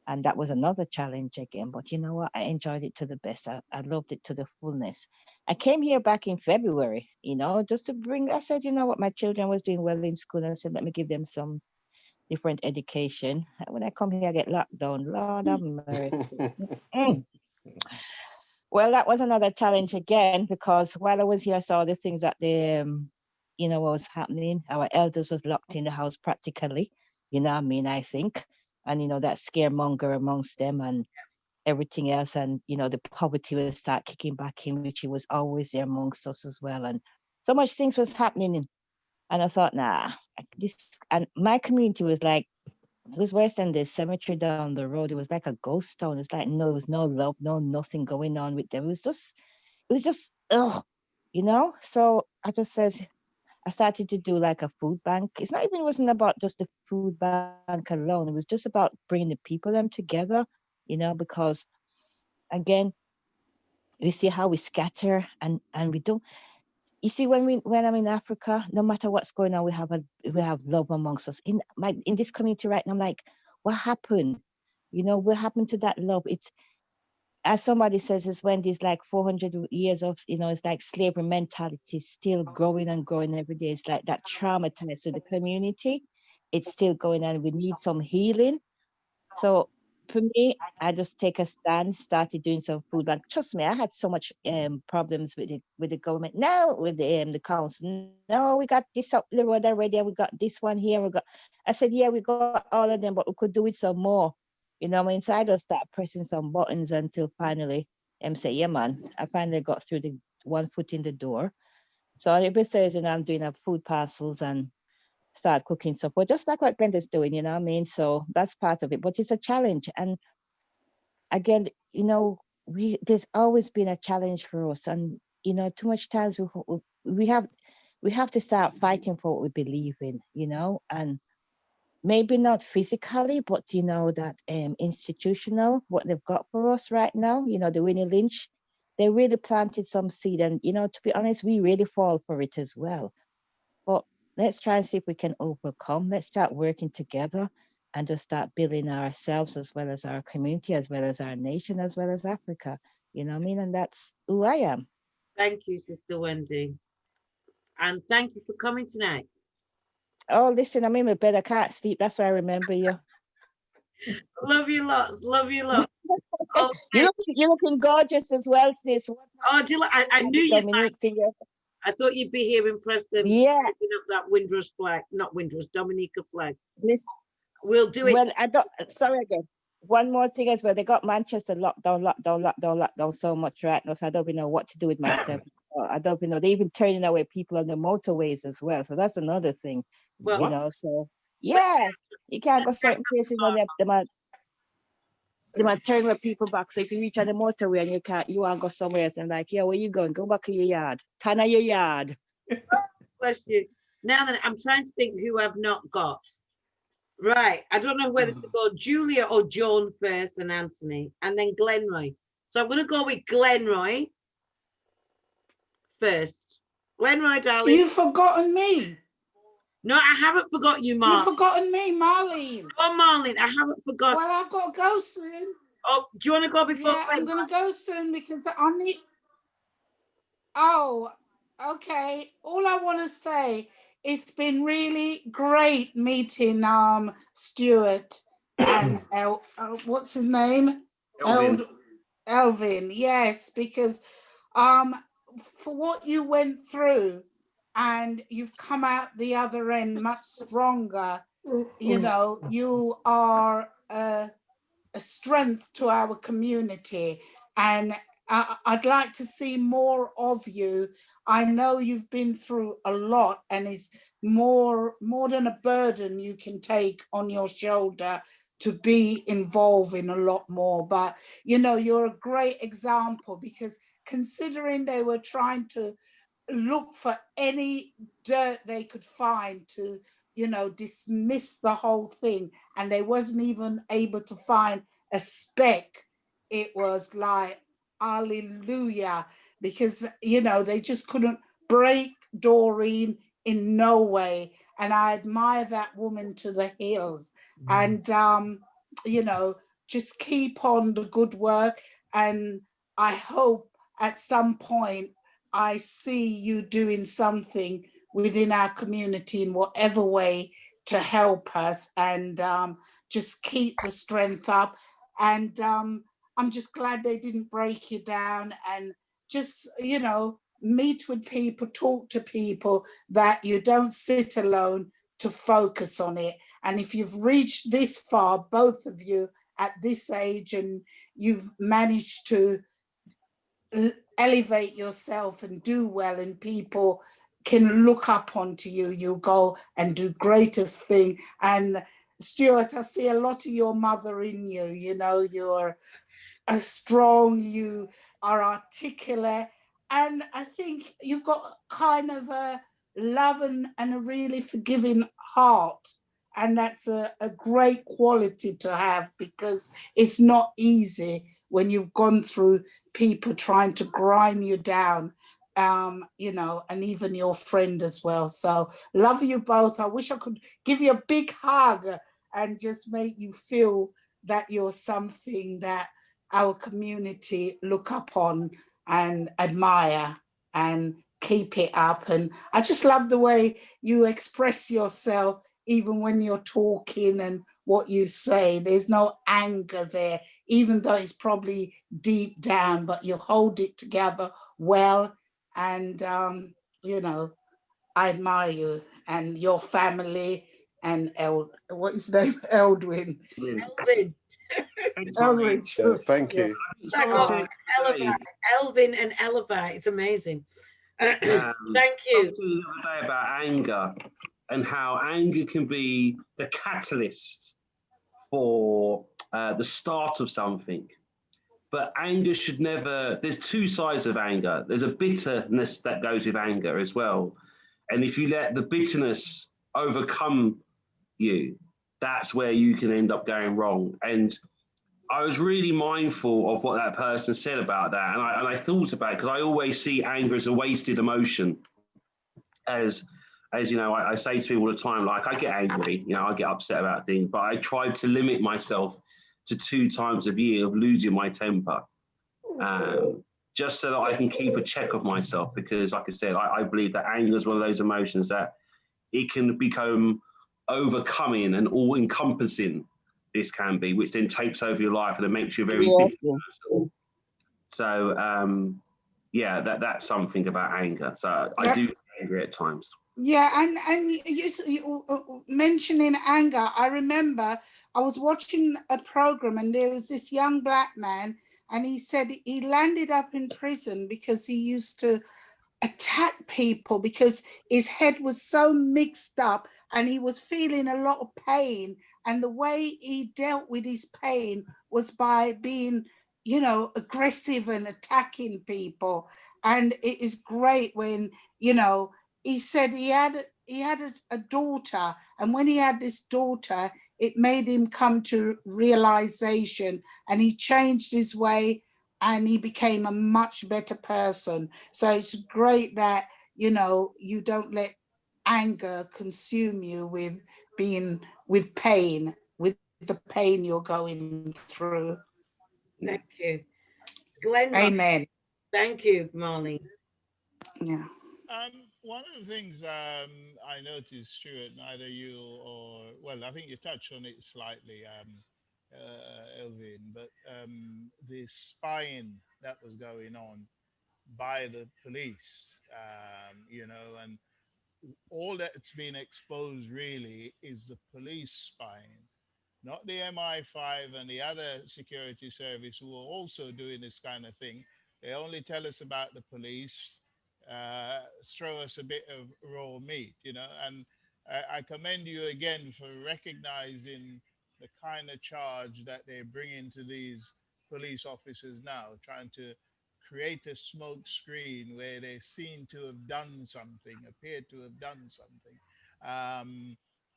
And that was another challenge again. But you know what? I enjoyed it to the best. I loved it to the fullness. I came here back in February, you know, just to bring, I said, you know what, my children was doing well in school. And I said, let me give them some different education. And when I come here, I get locked down. Lord have mercy. Well, that was another challenge again, because while I was here, I saw the things that you know, what was happening. Our elders was locked in the house practically, you know what I mean, I think. And, you know, that scaremonger amongst them and everything else. And, you know, the poverty will start kicking back in, which it was always there amongst us as well. And so much things was happening. And I thought, nah, and my community was like, it was worse than the cemetery down the road. It was like a ghost town. It's like, no, there was no love, nothing going on with them. It was just, ugh, you know? So I just said, I started to do like a food bank. It wasn't about just the food bank alone. It was just about bringing the people them together, you know, because again, we see how we scatter and we don't. You see, when I'm in Africa, no matter what's going on, we have love amongst us. In this community right now, I'm like, what happened? You know, what happened to that love? It's, as somebody says, it's when there's like 400 years of, you know, it's like slavery mentality still growing and growing every day. It's like that traumatized to the community. It's still going on. We need some healing. So for me, I just take a stand, started doing some food bank. Trust me, I had so much problems with the government. Now with the council, no, we got this up the road already. We got this one here. I said, yeah, we got all of them, but we could do it some more. You know, I mean, so I just start pressing some buttons until finally, say, yeah, man, I finally got through the 1 foot in the door. So every Thursday now I'm doing food parcels and start cooking support, just like what Glenda's doing, you know what I mean? So that's part of it, but it's a challenge. And again, you know, there's always been a challenge for us, and you know, too much times we have to start fighting for what we believe in, you know, and maybe not physically, but you know, that institutional, what they've got for us right now, you know, the Winnie Lynch, they really planted some seed, and you know, to be honest, we really fall for it as well. But let's try and see if we can overcome. Let's start working together and just start building ourselves, as well as our community, as well as our nation, as well as Africa. You know what I mean? And that's who I am. Thank you, Sister Wendy. And thank you for coming tonight. Oh, listen, I'm in my bed. I can't sleep. That's why I remember you. Love you lots. Love you lots. Okay. You're looking gorgeous as well, sis. Oh, do you like, I knew you'd like it. I thought you'd be here in Preston. Yeah. Picking up that Windrush flag, not Windrush, Dominica flag. Listen, we'll do it. Well, sorry again. One more thing as well. They got Manchester lockdown so much right now. So I don't even know what to do with myself. I don't even know. They're even turning away people on the motorways as well. So that's another thing. Well, you know, so yeah, you can't go certain places where they might turn with people back. So if you reach on the motorway and you want to go somewhere else, and like, yeah, where you going? Go back to your yard. Turn on your yard. Bless you. Now then, I'm trying to think who I've not got. Right. I don't know whether to go Julia or Joan first, and Anthony, and then Glenroy. So I'm going to go with Glenroy first. Glenroy, darling. You've forgotten me. No, I haven't forgot you, Marlene. You've forgotten me, Marlene. Oh, Marlene, I haven't forgotten. Well, I've got to go soon. Oh, do you want to go before? Yeah, I'm going to go soon because I need... Oh, okay. All I want to say, it's been really great meeting Stuart and what's his name? Elvin. Yes, because for what you went through, and you've come out the other end much stronger. You know, you are a strength to our community, and I'd like to see more of you. I know you've been through a lot, and it's more than a burden you can take on your shoulder to be involved in a lot more. But, you know, you're a great example, because considering they were trying to look for any dirt they could find to, you know, dismiss the whole thing, and they wasn't even able to find a speck. It was like, hallelujah, because, you know, they just couldn't break Doreen in no way. And I admire that woman to the hills. And, you know, just keep on the good work. And I hope at some point I see you doing something within our community in whatever way to help us, and just keep the strength up. And I'm just glad they didn't break you down, and just, you know, meet with people, talk to people, that you don't sit alone, to focus on it. And if you've reached this far, both of you at this age, and you've managed to elevate yourself and do well, and people can look up onto you, you'll go and do greatest thing. And Stuart, I see a lot of your mother in you. You know, you're strong, you are articulate, and I think you've got kind of a love and a really forgiving heart. And that's a great quality to have, because it's not easy when you've gone through people trying to grind you down, you know, and even your friend as well. So love you both. I wish I could give you a big hug and just make you feel that you're something that our community look upon and admire, and keep it up. And I just love the way you express yourself, even when you're talking and what you say. There's no anger there, even though it's probably deep down, but you hold it together well. And, you know, I admire you and your family, and what is his name? Eldwin. Elvin. Thank you. Elvin and Elevite. It's amazing. Thank you. The other day about anger. and how anger can be the catalyst for the start of something. But anger should never, there's two sides of anger. There's a bitterness that goes with anger as well. And if you let the bitterness overcome you, that's where you can end up going wrong. And I was really mindful of what that person said about that. And I thought about it, because I always see anger as a wasted emotion. As you know, I say to people all the time, like, I get angry, you know, I get upset about things, but I tried to limit myself to 2 times a year of losing my temper, just so that I can keep a check of myself. Because like I said, I believe that anger is one of those emotions that it can become overcoming and all encompassing. This can be, which then takes over your life and it makes you very bitter person. So yeah, that's something about anger. So I do get angry at times. Yeah, and you mentioning anger, I remember I was watching a program and there was this young black man, and he said he landed up in prison because he used to attack people because his head was so mixed up and he was feeling a lot of pain, and the way he dealt with his pain was by being, you know, aggressive and attacking people. And it is great when, you know, he said he had a daughter, and when he had this daughter, it made him come to realization, and he changed his way and he became a much better person. So it's great that, you know, you don't let anger consume you with pain, with the pain you're going through. Thank you. Glenn. Amen. Thank you, Marlene. Yeah. One of the things I noticed, Stuart, neither you or, well, I think you touched on it slightly, ELVIN, but the spying that was going on by the police, you know, and all that's been exposed really is the police spying, not the MI5 and the other security service who are also doing this kind of thing. They only tell us about the police, throw us a bit of raw meat, you know, and I commend you again for recognizing the kind of charge that they bring into these police officers now, trying to create a smoke screen where they seem to have done something, appear to have done something.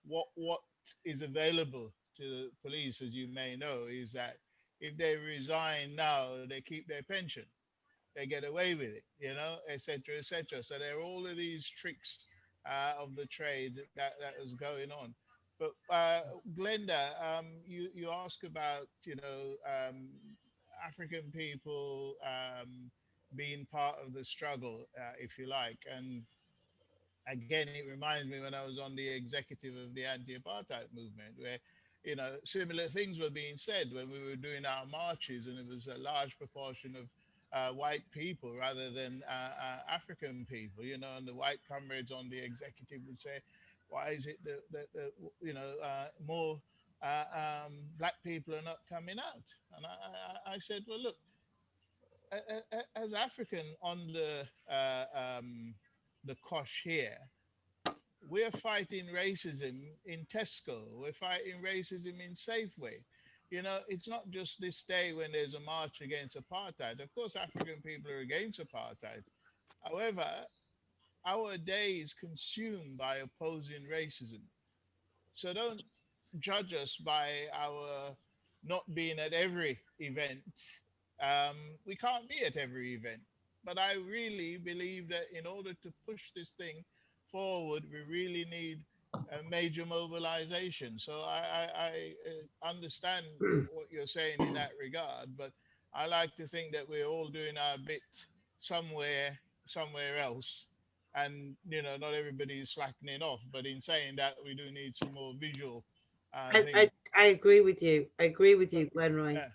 What is available to police, as you may know, is that if they resign now, they keep their pension. They get away with it, you know, etc., etc. So there are all of these tricks of the trade that is going on. But Glenda, you ask about, you know, African people being part of the struggle, if you like. And again, it reminds me when I was on the executive of the anti-apartheid movement, where, you know, similar things were being said when we were doing our marches, and it was a large proportion of white people rather than African people, you know, and the white comrades on the executive would say, why is it that you know, more black people are not coming out? And I said, well, look, as African on the kosh here, we're fighting racism in Tesco. We're fighting racism in Safeway. You know, it's not just this day when there's a march against apartheid. Of course, African people are against apartheid. However, our day is consumed by opposing racism. So don't judge us by our not being at every event. We can't be at every event. But I really believe that in order to push this thing forward, we really need a major mobilization. So I understand what you're saying in that regard, but I like to think that we're all doing our bit somewhere else. And, you know, not everybody is slackening off, but in saying that, we do need some more visual I agree with you. I agree with you, Glenroy. Yeah.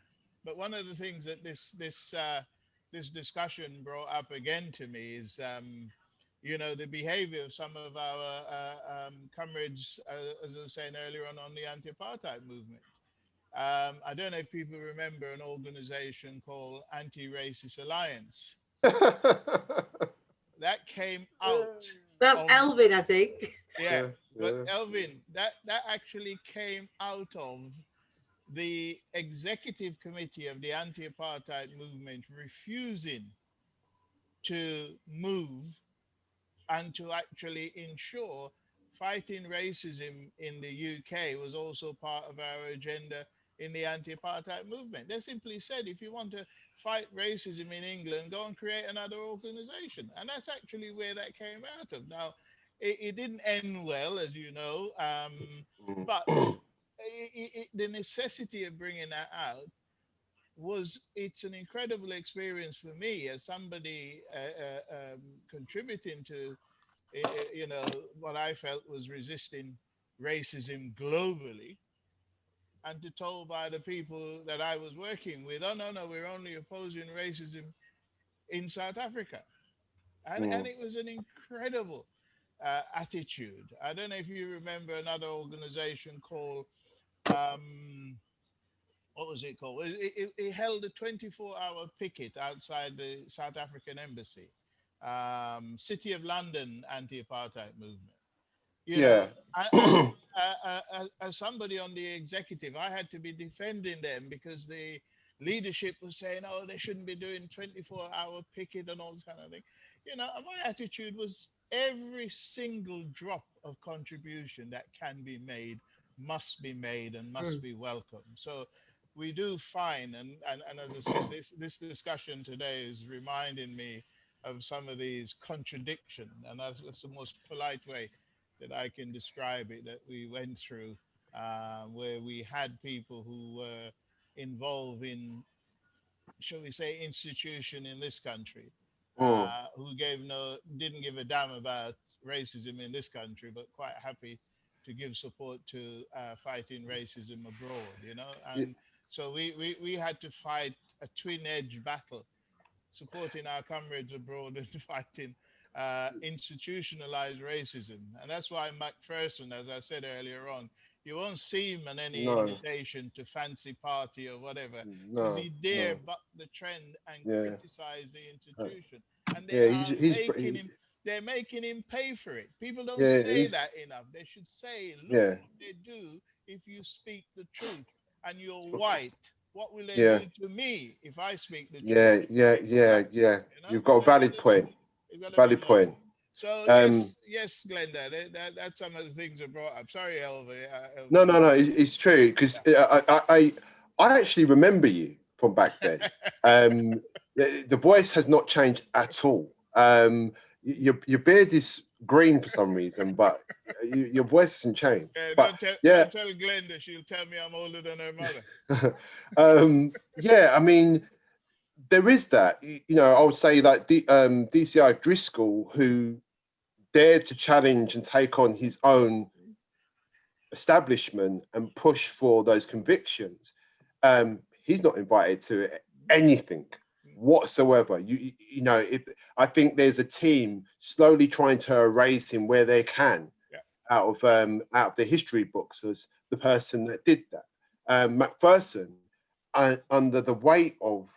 But one of the things that this discussion brought up again to me is, you know, the behavior of some of our comrades, as I was saying earlier on the anti-apartheid movement. I don't know if people remember an organization called Anti-Racist Alliance. That came out. That's ELVIN, I think. Yeah, but Elvin, that actually came out of the executive committee of the anti-apartheid movement refusing to move and to actually ensure fighting racism in the UK was also part of our agenda in the anti-apartheid movement. They simply said, if you want to fight racism in England, go and create another organization. And that's actually where that came out of. Now, it didn't end well, as you know, but the necessity of bringing that out it's an incredible experience for me as somebody contributing to, what I felt was resisting racism globally, and to told by the people that I was working with, oh, no, we're only opposing racism in South Africa. And it was an incredible attitude. I don't know if you remember another organization called, what was it called? It held a 24-hour picket outside the South African embassy. City of London anti-apartheid movement. You know, as somebody on the executive, I had to be defending them because the leadership was saying, oh, they shouldn't be doing 24-hour picket and all this kind of thing. You know, my attitude was every single drop of contribution that can be made must be made and must be welcome. So we do find, and as I said, this discussion today is reminding me of some of these contradictions, and that's the most polite way that I can describe it, that we went through, where we had people who were involved in, shall we say, institution in this country, who didn't give a damn about racism in this country, but quite happy to give support to fighting racism abroad, you know? And so we had to fight a twin-edged battle, supporting our comrades abroad and fighting institutionalized racism. And that's why Macpherson, as I said earlier on, you won't see him on any invitation to fancy party or whatever, because he dare buck the trend and criticize the institution. And they're making him pay for it. People don't say that enough. They should say, look what they do if you speak the truth and you're white. What will they do to me if I speak the truth? Yeah. You know? You've got a valid point. Valid point. So yes, Glenda, that's some of the things I brought up. Sorry, Elvi. No, it's true, because I actually remember you from back then. The voice has not changed at all. Your beard is green for some reason, but your voice hasn't changed. Don't tell Glenda, she'll tell me I'm older than her mother. I mean, there is that. You know, I would say like DCI Driscoll, who dared to challenge and take on his own establishment and push for those convictions. He's not invited to anything whatsoever. You know, I think there's a team slowly trying to erase him where they can out of the history books as the person that did that. Macpherson, under the weight of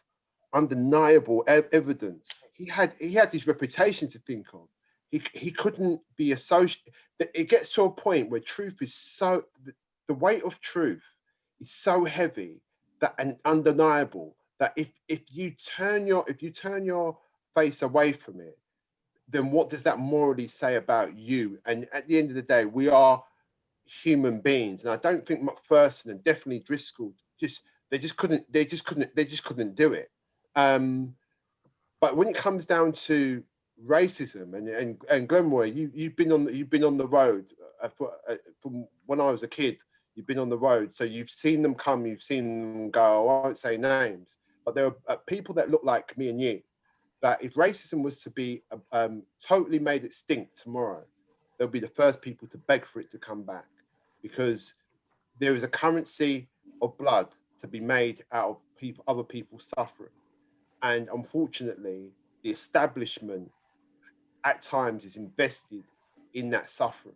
undeniable evidence, he had his reputation to think of. He couldn't be associated. It gets to a point where truth is so, the weight of truth is so heavy that and undeniable that if you turn your face away from it, then what does that morally say about you? And at the end of the day, we are human beings, and I don't think Macpherson and definitely Driscoll they just couldn't do it. But when it comes down to racism and Glenroy, you've been on the road from when I was a kid. You've been on the road, so you've seen them come, you've seen them go. I won't say names, but there are people that look like me and you. That if racism was to be totally made extinct tomorrow, they'll be the first people to beg for it to come back, because there is a currency of blood to be made out of other people suffering. And unfortunately, the establishment at times is invested in that suffering.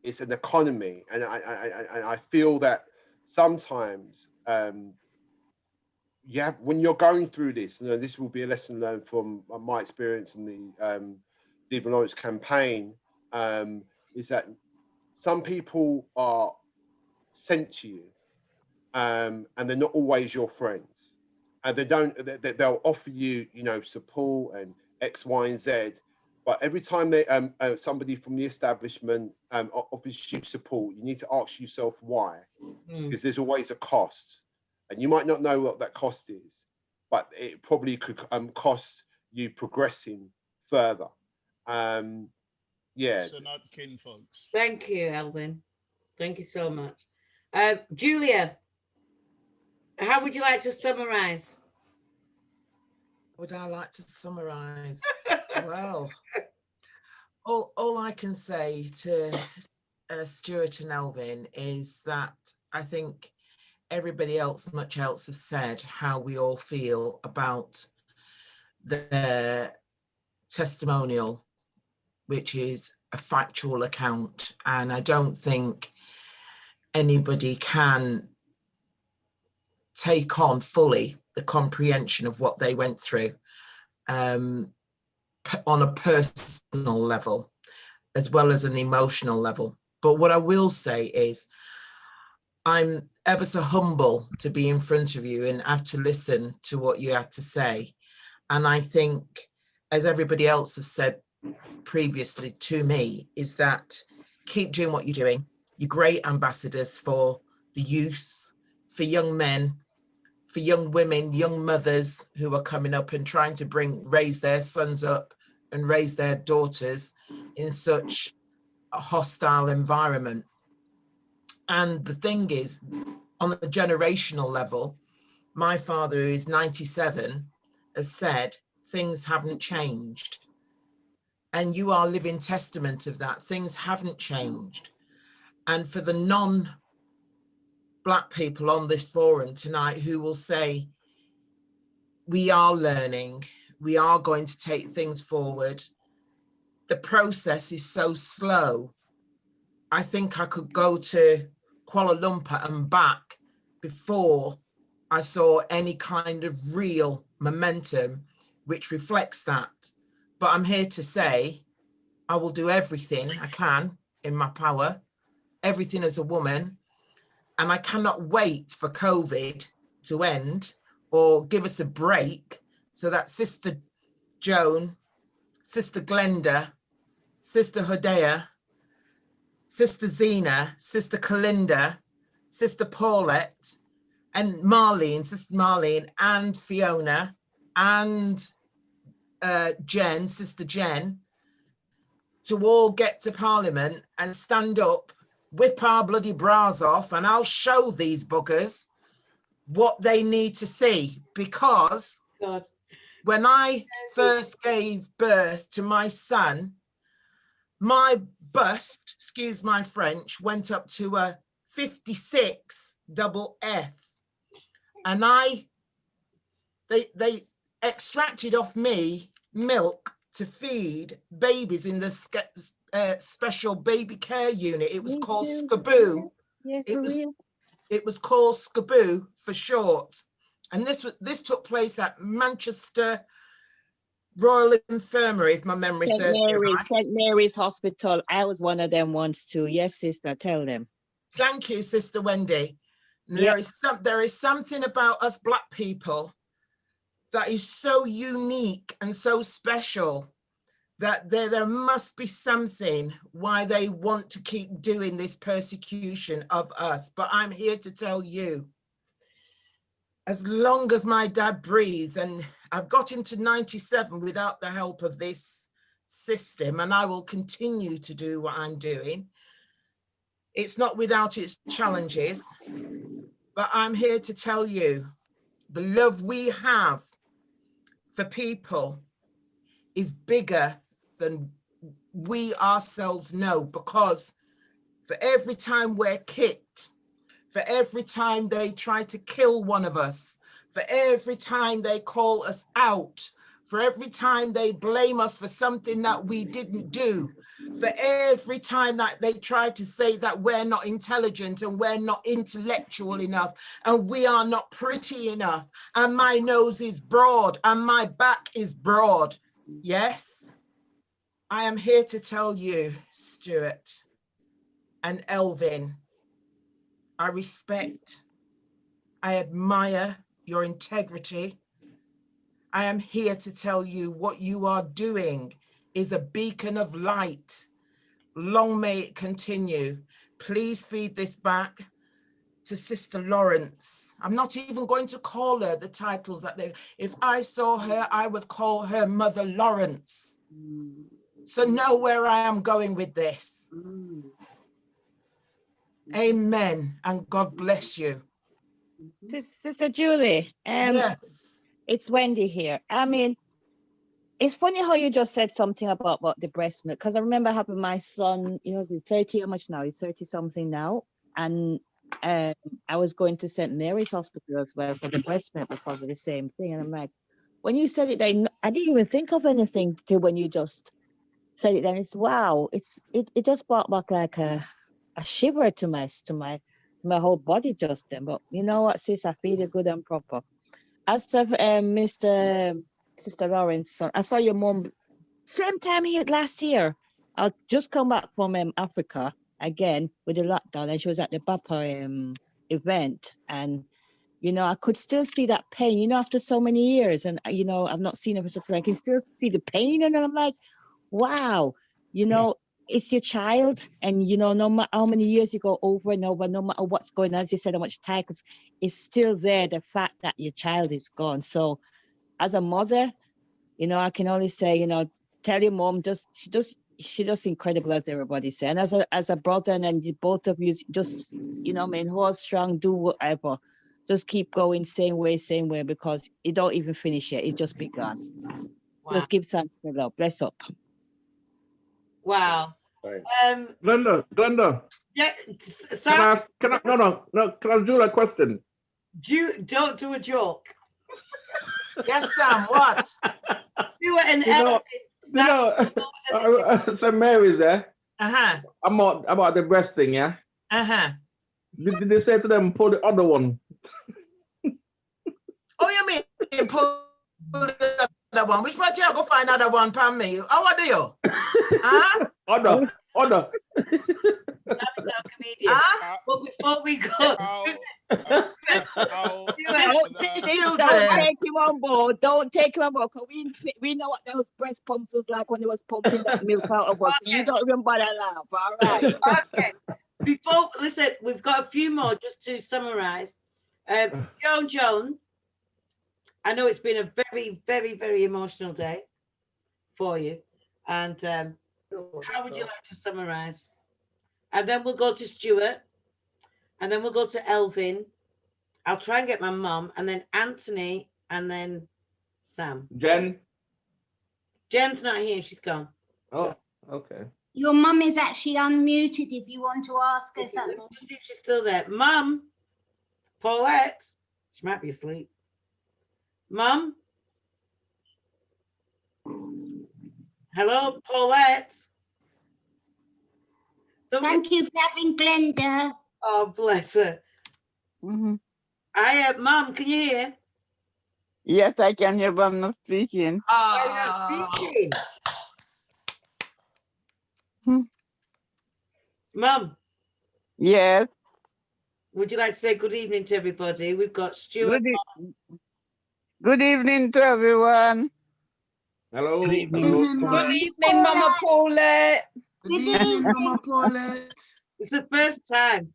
It's an economy, and I feel that sometimes, when you're going through this, you know, this will be a lesson learned from my experience in the Stephen Lawrence campaign. is that some people are sent to you, and they're not always your friends, and they'll offer you, you know, support and X, Y, and Z. But every time they somebody from the establishment offers you support, you need to ask yourself why, because there's always a cost, and you might not know what that cost is, but it probably could cost you progressing further. Yeah. So not kin folks. Thank you, Elvin. Thank you so much. Julia, how would you like to summarize? Would I like to summarize? Well, all I can say to Stuart and Elvin is that I think everybody else, much else, have said how we all feel about the testimonial, which is a factual account. And I don't think anybody can take on fully the comprehension of what they went through on a personal level, as well as an emotional level. But what I will say is, I'm ever so humble to be in front of you and have to listen to what you had to say. And I think, as everybody else has said previously to me, is that keep doing what you're doing. You're great ambassadors for the youth, for young men, for young women, young mothers who are coming up and trying to raise their sons up and raise their daughters in such a hostile environment. And the thing is, on a generational level, my father, who is 97, has said things haven't changed. And you are living testament of that. Things haven't changed. And for the non-Black people on this forum tonight who will say, we are learning, we are going to take things forward, the process is so slow. I think I could go to Kuala Lumpur and back before I saw any kind of real momentum which reflects that. But I'm here to say I will do everything I can in my power, everything as a woman, and I cannot wait for COVID to end or give us a break so that Sister Joan, Sister Glenda, Sister Hodea, Sister Zena, Sister Kalinda, Sister Paulette, and Marlene, Sister Marlene, and Fiona, and Jen, Sister Jen, to all get to Parliament and stand up, whip our bloody bras off, and I'll show these buggers what they need to see. Because when I first gave birth to my son, my bust, excuse my French, went up to a 56 double F. And they extracted off me milk to feed babies in the special baby care unit. It was called SCABU. It was called SCABU for short. And this took place at Manchester Royal Infirmary, if my memory serves me right. St. Mary's Hospital. I was one of them once too. Yes, sister, tell them. Thank you, Sister Wendy. Yep. There is something about us Black people that is so unique and so special that there must be something why they want to keep doing this persecution of us. But I'm here to tell you, as long as my dad breathes, and I've got him to 97 without the help of this system, and I will continue to do what I'm doing. It's not without its challenges, but I'm here to tell you the love we have for people is bigger than we ourselves know, because for every time we're kicked, for every time they try to kill one of us, for every time they call us out, for every time they blame us for something that we didn't do, for every time that they try to say that we're not intelligent and we're not intellectual enough and we are not pretty enough and my nose is broad and my back is broad. Yes, I am here to tell you, Stuart and Elvin, I respect, I admire your integrity. I am here to tell you what you are doing is a beacon of light. Long may it continue. Please feed this back to Sister Lawrence. I'm not even going to call her the titles that they, if I saw her, I would call her Mother Lawrence. So know where I am going with this. Amen, and God bless you. Sister Julie, yes, it's Wendy here. I mean, it's funny how you just said something about the breast milk, because I remember having my son, you know, he's 30, how much now? He's 30 something now. And I was going to St. Mary's Hospital as well for the breast milk because of the same thing. And I'm like, when you said it, I didn't even think of anything till when you just said it. Then it's wow, it just brought back like a shiver to my whole body just then. But you know what, sis, I feel it good and proper. As to Sister Lawrence, I saw your mom same time here last year. I just come back from Africa again with the lockdown, and she was at the Bapa event, and you know I could still see that pain. You know, after so many years, and you know I've not seen her for so long. I can still see the pain, and I'm like, wow, you know. It's your child, and you know, no matter how many years you go over and over, no matter what's going on, as you said, how much time, it's still there, the fact that your child is gone. So as a mother, you know, I can only say, you know, tell your mom, she does incredible, as everybody said. And as a brother, and then both of you just, you know, I mean, hold strong, do whatever. Just keep going, same way, because it don't even finish yet. It's just begun. Wow. Just give thanks for love. Bless up. Wow. Glenda. Yeah, Sam. Can I do a question? Don't do a joke. Yes, Sam. What? Do it St. Mary's there. Uh-huh. About the breast thing, yeah. Uh-huh. Did they say to them pull the other one? Oh, you mean pull the other one? Which part you go find another one, Pam? Me? How do you? Huh? Other. That is our comedian. But before we go, don't take him on board. Don't take him on board, because we know what those breast pumps was like when they was pumping that milk out of us. Okay. You don't remember that laugh, all right? Okay. Listen, we've got a few more just to summarize. Joan, I know it's been a very, very, very emotional day for you. And how would you like to summarize? And then we'll go to Stuart, and then we'll go to Elvin. I'll try and get my mum, and then Anthony, and then Sam. Jen's not here. She's gone. Oh, okay. Your mum is actually unmuted if you want to ask her something. Just see if she's still there. Mum, Paulette. She might be asleep. Mum. Hello, Paulette. Thank you for having Glenda. Oh, bless her. Mum, can you hear? Yes, I can hear, but I'm not speaking. You're not speaking. Mum. Yes. Would you like to say good evening to everybody? We've got Stuart. Good evening to everyone. Hello. Good evening, Mama Paulette. Good evening, Mama Paulette. It's the first time.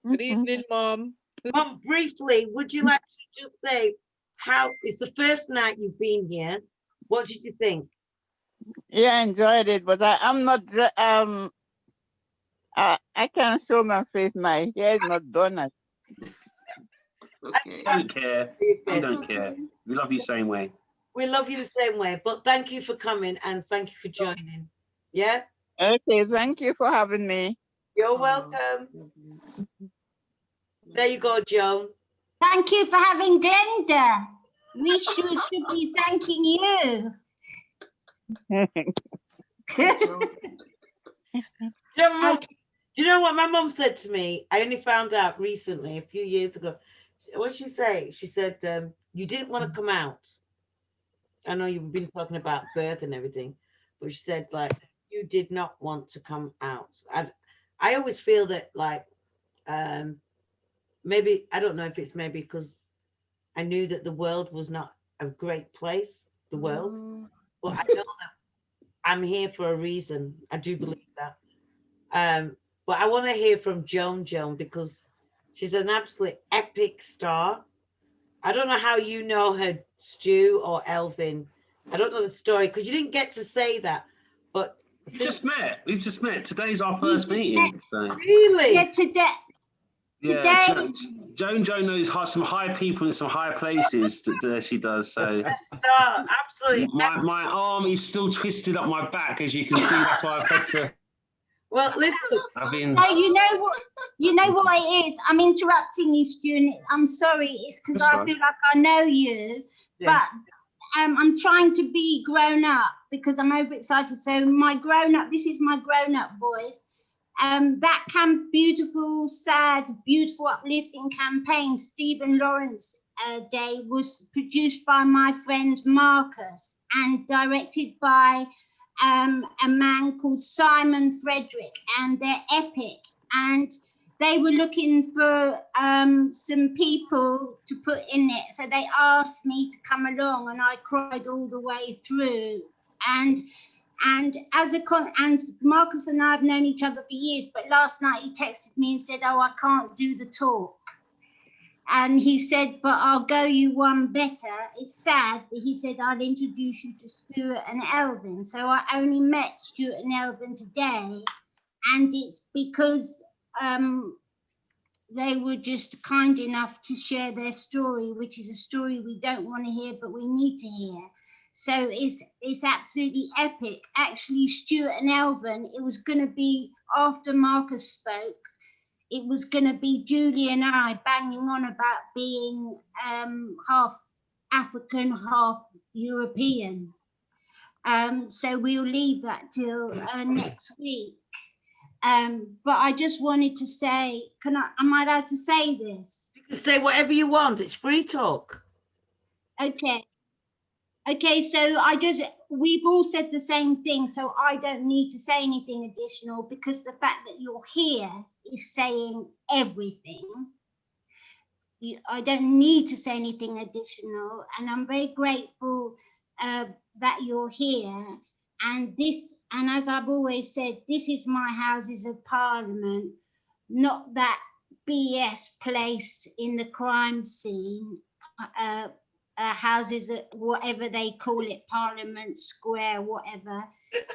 Good evening, Mom. Mum, briefly, would you like to just say how it's the first night you've been here? What did you think? Yeah, I enjoyed it, but I'm not. I can't show my face. My hair is not done. Okay. I don't care. I don't care. We love you same way. We love you the same way, but thank you for coming and thank you for joining. Yeah? Okay, thank you for having me. You're welcome. There you go, Joan. Thank you for having Glenda. We should be thanking you. Do you know what my mum said to me? I only found out recently, a few years ago. What did she say? She said, you didn't want to come out. I know you've been talking about birth and everything, but she said like you did not want to come out. I always feel that like maybe, I don't know if it's maybe because I knew that the world was not a great place, the world, but I know that I'm here for a reason. I do believe that. But I want to hear from Joan because she's an absolute epic star. I don't know how you know her, Stu or Elvin. I don't know the story because you didn't get to say that. But we've just met. We've just met. Today's our first meeting. So. Really? Yeah, today. Yeah, Joan knows some high people in some high places that she does. So star, absolutely. My arm is still twisted up my back, as you can see. That's why I've had to. Well, listen. No, you know what? You know what it is. I'm interrupting you, Stu. I'm sorry. It's because I feel like I know you, but I'm trying to be grown up because I'm overexcited. So my grown up. This is my grown up voice. That beautiful, sad, beautiful, uplifting campaign, Stephen Lawrence Day, was produced by my friend Marcus and directed by a man called Simon Frederick, and they're epic. And they were looking for some people to put in it. So they asked me to come along, and I cried all the way through. And Marcus and I have known each other for years, but last night he texted me and said, "Oh, I can't do the talk." And he said, "But I'll go you one better." It's sad, but he said, "I'll introduce you to Stuart and Elvin." So I only met Stuart and Elvin today, and it's because they were just kind enough to share their story, which is a story we don't want to hear, but we need to hear. So it's absolutely epic. Actually, Stuart and Elvin, it was going to be after Marcus spoke, it was going to be Julie and I banging on about being half African, half European. So we'll leave that till next week. But I just wanted to say, am I allowed to say this? You can say whatever you want. It's free talk. Okay. Okay, so we've all said the same thing, so I don't need to say anything additional because the fact that you're here is saying everything. I don't need to say anything additional, and I'm very grateful that you're here. And as I've always said, this is my Houses of Parliament, not that BS place in the crime scene. Houses, whatever they call it, Parliament Square, whatever.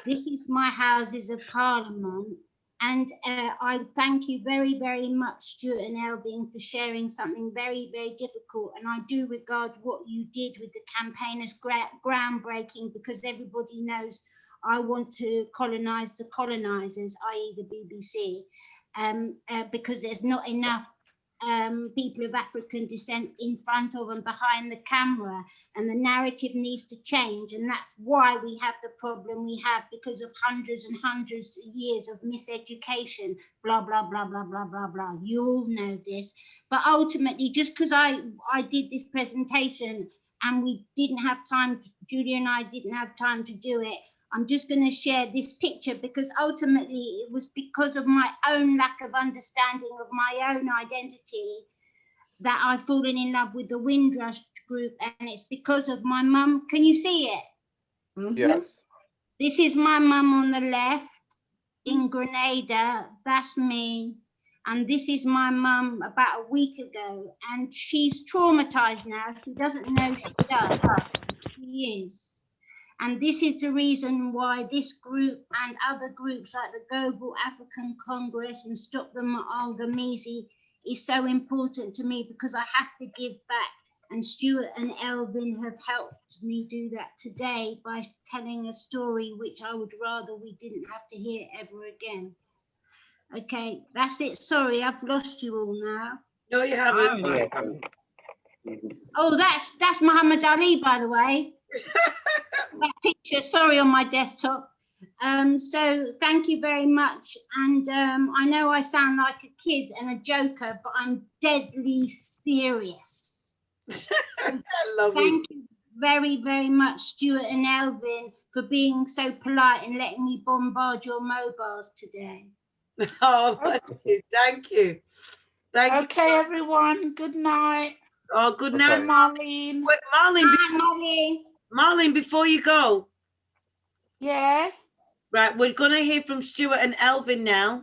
This is my Houses of Parliament. And I thank you very, very much, Stuart and Elvin, for sharing something very, very difficult. And I do regard what you did with the campaign as groundbreaking, because everybody knows I want to colonise the colonisers, i.e. the BBC, because there's not enough people of African descent in front of and behind the camera, and the narrative needs to change. And that's why we have the problem we have, because of hundreds and hundreds of years of miseducation, blah, blah, blah, blah, blah, blah, blah. You all know this. But ultimately, just because I did this presentation and we didn't have time, Julia and I didn't have time to do it, I'm just going to share this picture, because ultimately it was because of my own lack of understanding of my own identity that I've fallen in love with the Windrush group, and it's because of my mum. Can you see it? Mm-hmm. Yes. This is my mum on the left in Grenada. That's me. And this is my mum about a week ago, and she's traumatized now. She doesn't know she does. She is. And this is the reason why this group and other groups like the Global African Congress and Stop the Mangamizi is so important to me, because I have to give back. And Stuart and Elvin have helped me do that today by telling a story which I would rather we didn't have to hear ever again. Okay, that's it. Sorry, I've lost you all now. No, you haven't. Oh, that's Muhammad Ali, by the way. That picture, sorry, on my desktop. So thank you very much. And I know I sound like a kid and a joker, but I'm deadly serious. I love Thank you very, very much, Stuart and Elvin, for being so polite and letting me bombard your mobiles today. Oh, thank you. Okay, everyone. Good night. Oh, good night, Marlene. Wait, Marlene, before you go. Yeah. Right, we're going to hear from Stuart and Elvin now.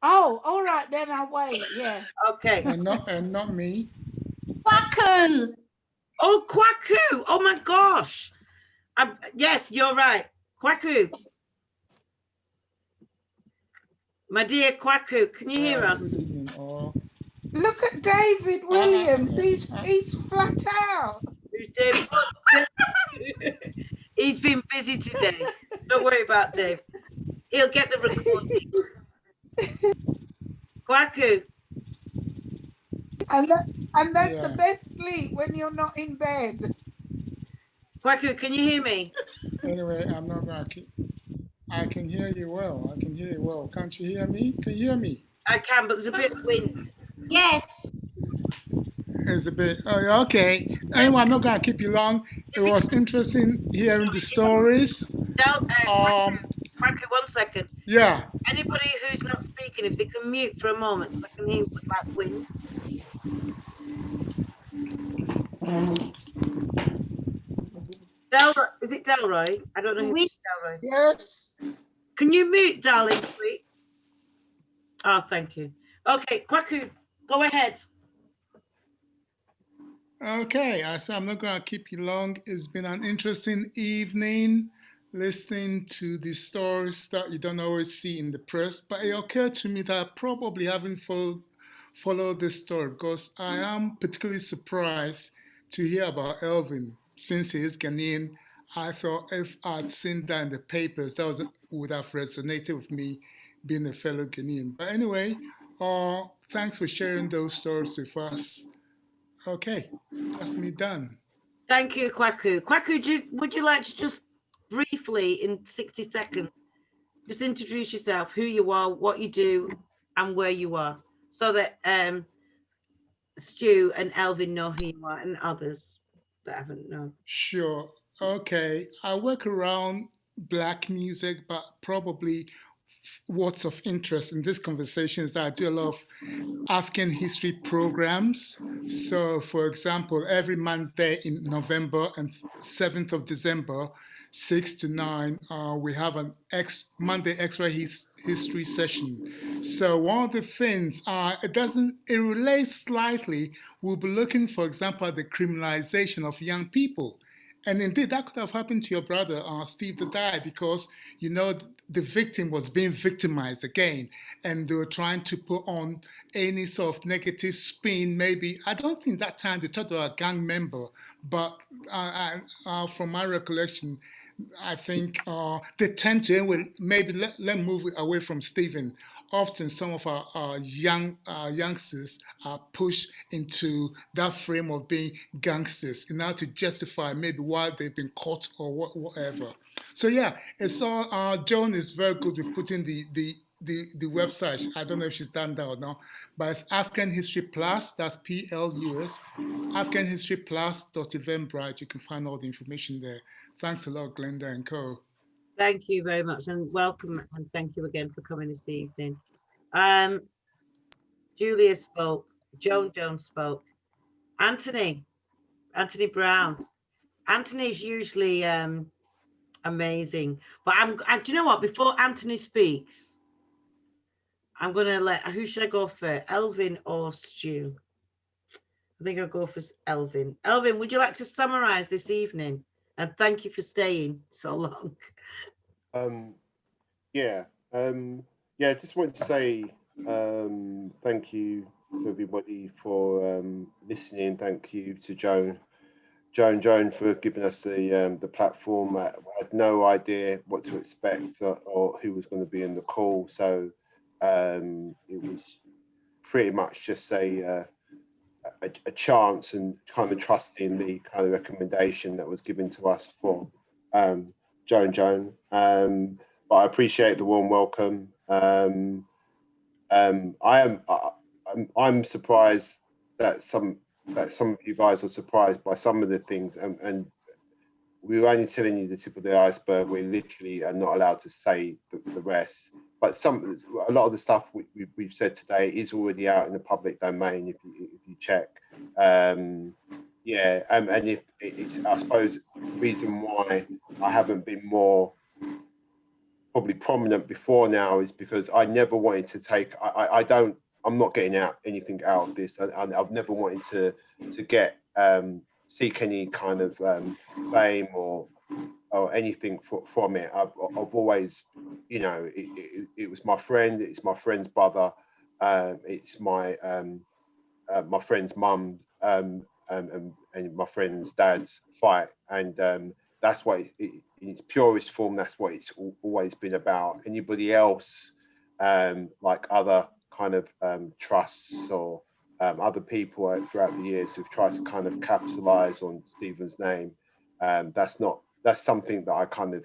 Oh, all right, then I'll wait. Yeah. Okay. And not me. Kwaku! Oh, Kwaku! Oh my gosh! Yes, you're right. Kwaku. My dear Kwaku, can you hear us? Good evening, all. Look at David Williams. He's flat out. Who's Dave? He's been busy today. Don't worry about Dave. He'll get the recording. Kwaku. And that's the best sleep when you're not in bed. Kwaku, can you hear me? Anyway, I'm not going to keep. I can hear you well. I can hear you well. Can't you hear me? Can you hear me? I can, but there's a bit of wind. Yes. It's a bit. Oh, okay. Anyway, I'm not going to keep you long. It was interesting hearing the stories. Kwaku, 1 second. Yeah. Anybody who's not speaking, if they can mute for a moment, because I can hear like wind. Delroy, is it Delroy? I don't know who it is, Delroy. Yes. Can you mute, darling, sweet? Oh, thank you. Okay, Kwaku, go ahead. Okay, I'm not going to keep you long. It's been an interesting evening listening to the stories that you don't always see in the press, but it occurred to me that I probably haven't followed this story because I am particularly surprised to hear about Elvin. Since he is Ghanaian, I thought if I'd seen that in the papers, that would have resonated with me being a fellow Ghanaian. But anyway, thanks for sharing those stories with us. Okay, that's me done. Thank you, Kwaku. Kwaku, would you like to just briefly, in 60 seconds, just introduce yourself, who you are, what you do, and where you are, so that Stu and Elvin know who you are, and others that haven't known. Sure. Okay. I work around Black music, but probably what's of interest in this conversation is that I do a lot of African history programs. So, for example, every Monday in November and 7th of December, 6 to 9, we have an Monday extra history session. So one of the things, it relates slightly. We'll be looking, for example, at the criminalization of young people. And indeed, that could have happened to your brother, Steve, that died because, you know, the victim was being victimized again, and they were trying to put on any sort of negative spin. Maybe, I don't think that time they thought they were a gang member, but from my recollection, I think they tend to, anyway, maybe let move away from Stephen. Often some of our youngsters are pushed into that frame of being gangsters in order to justify maybe why they've been caught or whatever. So yeah, it's all, Joan is very good with putting the website. I don't know if she's done that or not, but it's African History Plus, that's PLUS, AfricanHistoryPlus.Eventbrite. You can find all the information there. Thanks a lot, Glenda and co. Thank you very much, and welcome, and thank you again for coming this evening. Julia spoke, Joan spoke, Anthony Brown. Anthony's usually amazing, but do you know what? Before Anthony speaks, I'm gonna who should I go for, Elvin or Stu? I think I'll go for Elvin. Elvin, would you like to summarize this evening? And thank you for staying so long. Yeah, I just want to say thank you to everybody for listening. Thank you to Joan for giving us the platform. I had no idea what to expect or who was going to be in the call, so it was pretty much just a chance and kind of trusting the kind of recommendation that was given to us for Joan. But I appreciate the warm welcome. I'm surprised that some of you guys are surprised by some of the things, and we were only telling you the tip of the iceberg. We literally are not allowed to say the rest. But a lot of the stuff we've said today is already out in the public domain if you check. Yeah, and if it's, I suppose, the reason why I haven't been more probably prominent before now is because I never wanted to take. I'm not getting anything out of this. I've never wanted to get seek any kind of fame or anything from it. I've always, you know, it was my friend. It's my friend's brother. It's my my friend's mum and my friend's dad's fight, and that's what in its purest form. That's what it's always been about. Anybody else, like other kind of trusts or other people throughout the years who've tried to kind of capitalize on Stephen's name, that's something that I kind of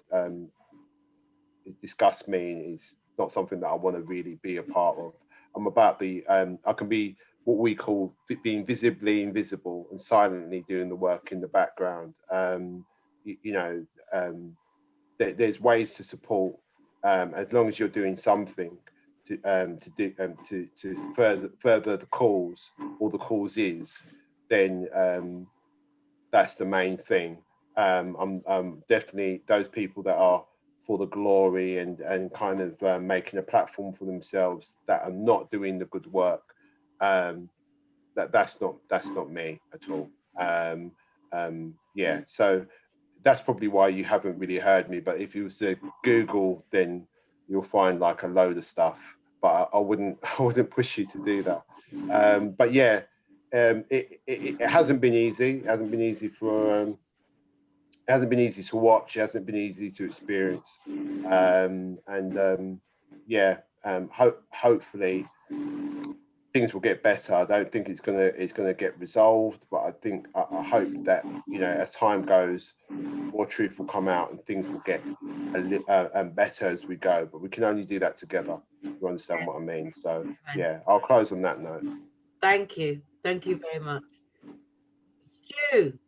disgusts me. It's not something that I want to really be a part of. I'm about the I can be what we call being visibly invisible and silently doing the work in the background. You know, there's ways to support as long as you're doing something to further the cause, or the cause is, then that's the main thing. I'm definitely those people that are for the glory and kind of making a platform for themselves that are not doing the good work. That's not me at all. Yeah, so that's probably why you haven't really heard me. But if you was to Google, then you'll find like a load of stuff. But I wouldn't push you to do that. But yeah, it hasn't been easy. It hasn't been easy for. It hasn't been easy to watch. It hasn't been easy to experience. Yeah, hopefully things will get better. I don't think it's gonna get resolved, but I hope that, you know, as time goes, more truth will come out and things will get better as we go. But we can only do that together. You understand what I mean? So yeah, I'll close on that note. Thank you very much, Stu.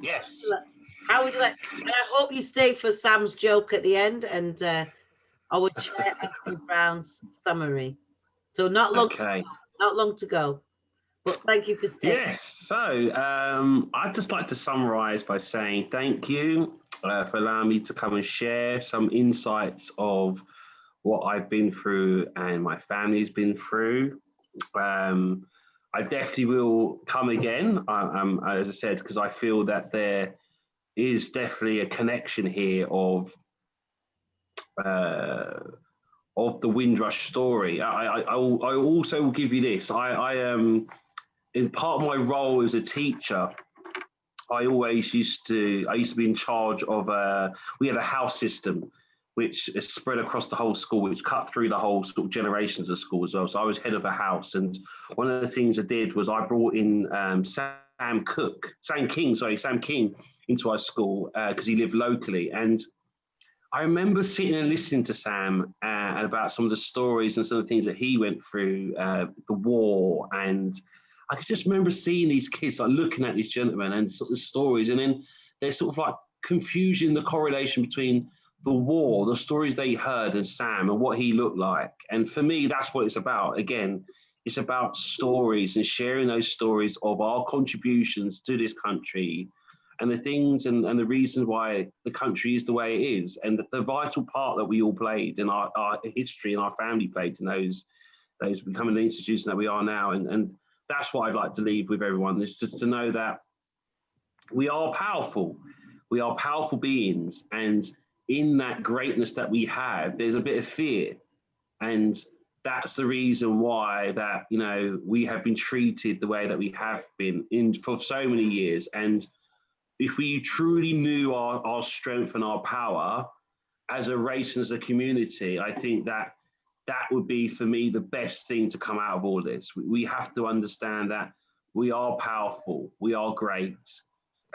Yes. How would you like? And I hope you stay for Sam's joke at the end and our Chair Anthony Brown's summary. So not long to go. But thank you for staying. Yes. So I'd just like to summarize by saying thank you for allowing me to come and share some insights of what I've been through and my family's been through. I definitely will come again, as I said, because I feel that there is definitely a connection here of the Windrush story. I also will give you this. In part of my role as a teacher, I used to be in charge of we had a house system which is spread across the whole school, which cut through the whole sort of generations of school as well. So I was head of a house, and one of the things I did was I brought in Sam King into our school because he lived locally. And I remember sitting and listening to Sam about some of the stories and some of the things that he went through, the war, and I could just remember seeing these kids like looking at these gentlemen and sort of stories, and then there's sort of like confusion, the correlation between the war, the stories they heard, and Sam and what he looked like. And for me, that's what it's about. Again, it's about stories and sharing those stories of our contributions to this country and the things and the reasons why the country is the way it is, and the vital part that we all played in our history and our family played in those becoming the institution that we are now. And that's what I'd like to leave with everyone, is just to know that we are powerful. We are powerful beings, and in that greatness that we have, there's a bit of fear. And that's the reason why that, you know, we have been treated the way that we have been for so many years. And if we truly knew our strength and our power as a race and as a community, I think that would be, for me, the best thing to come out of all this. We have to understand that we are powerful, we are great.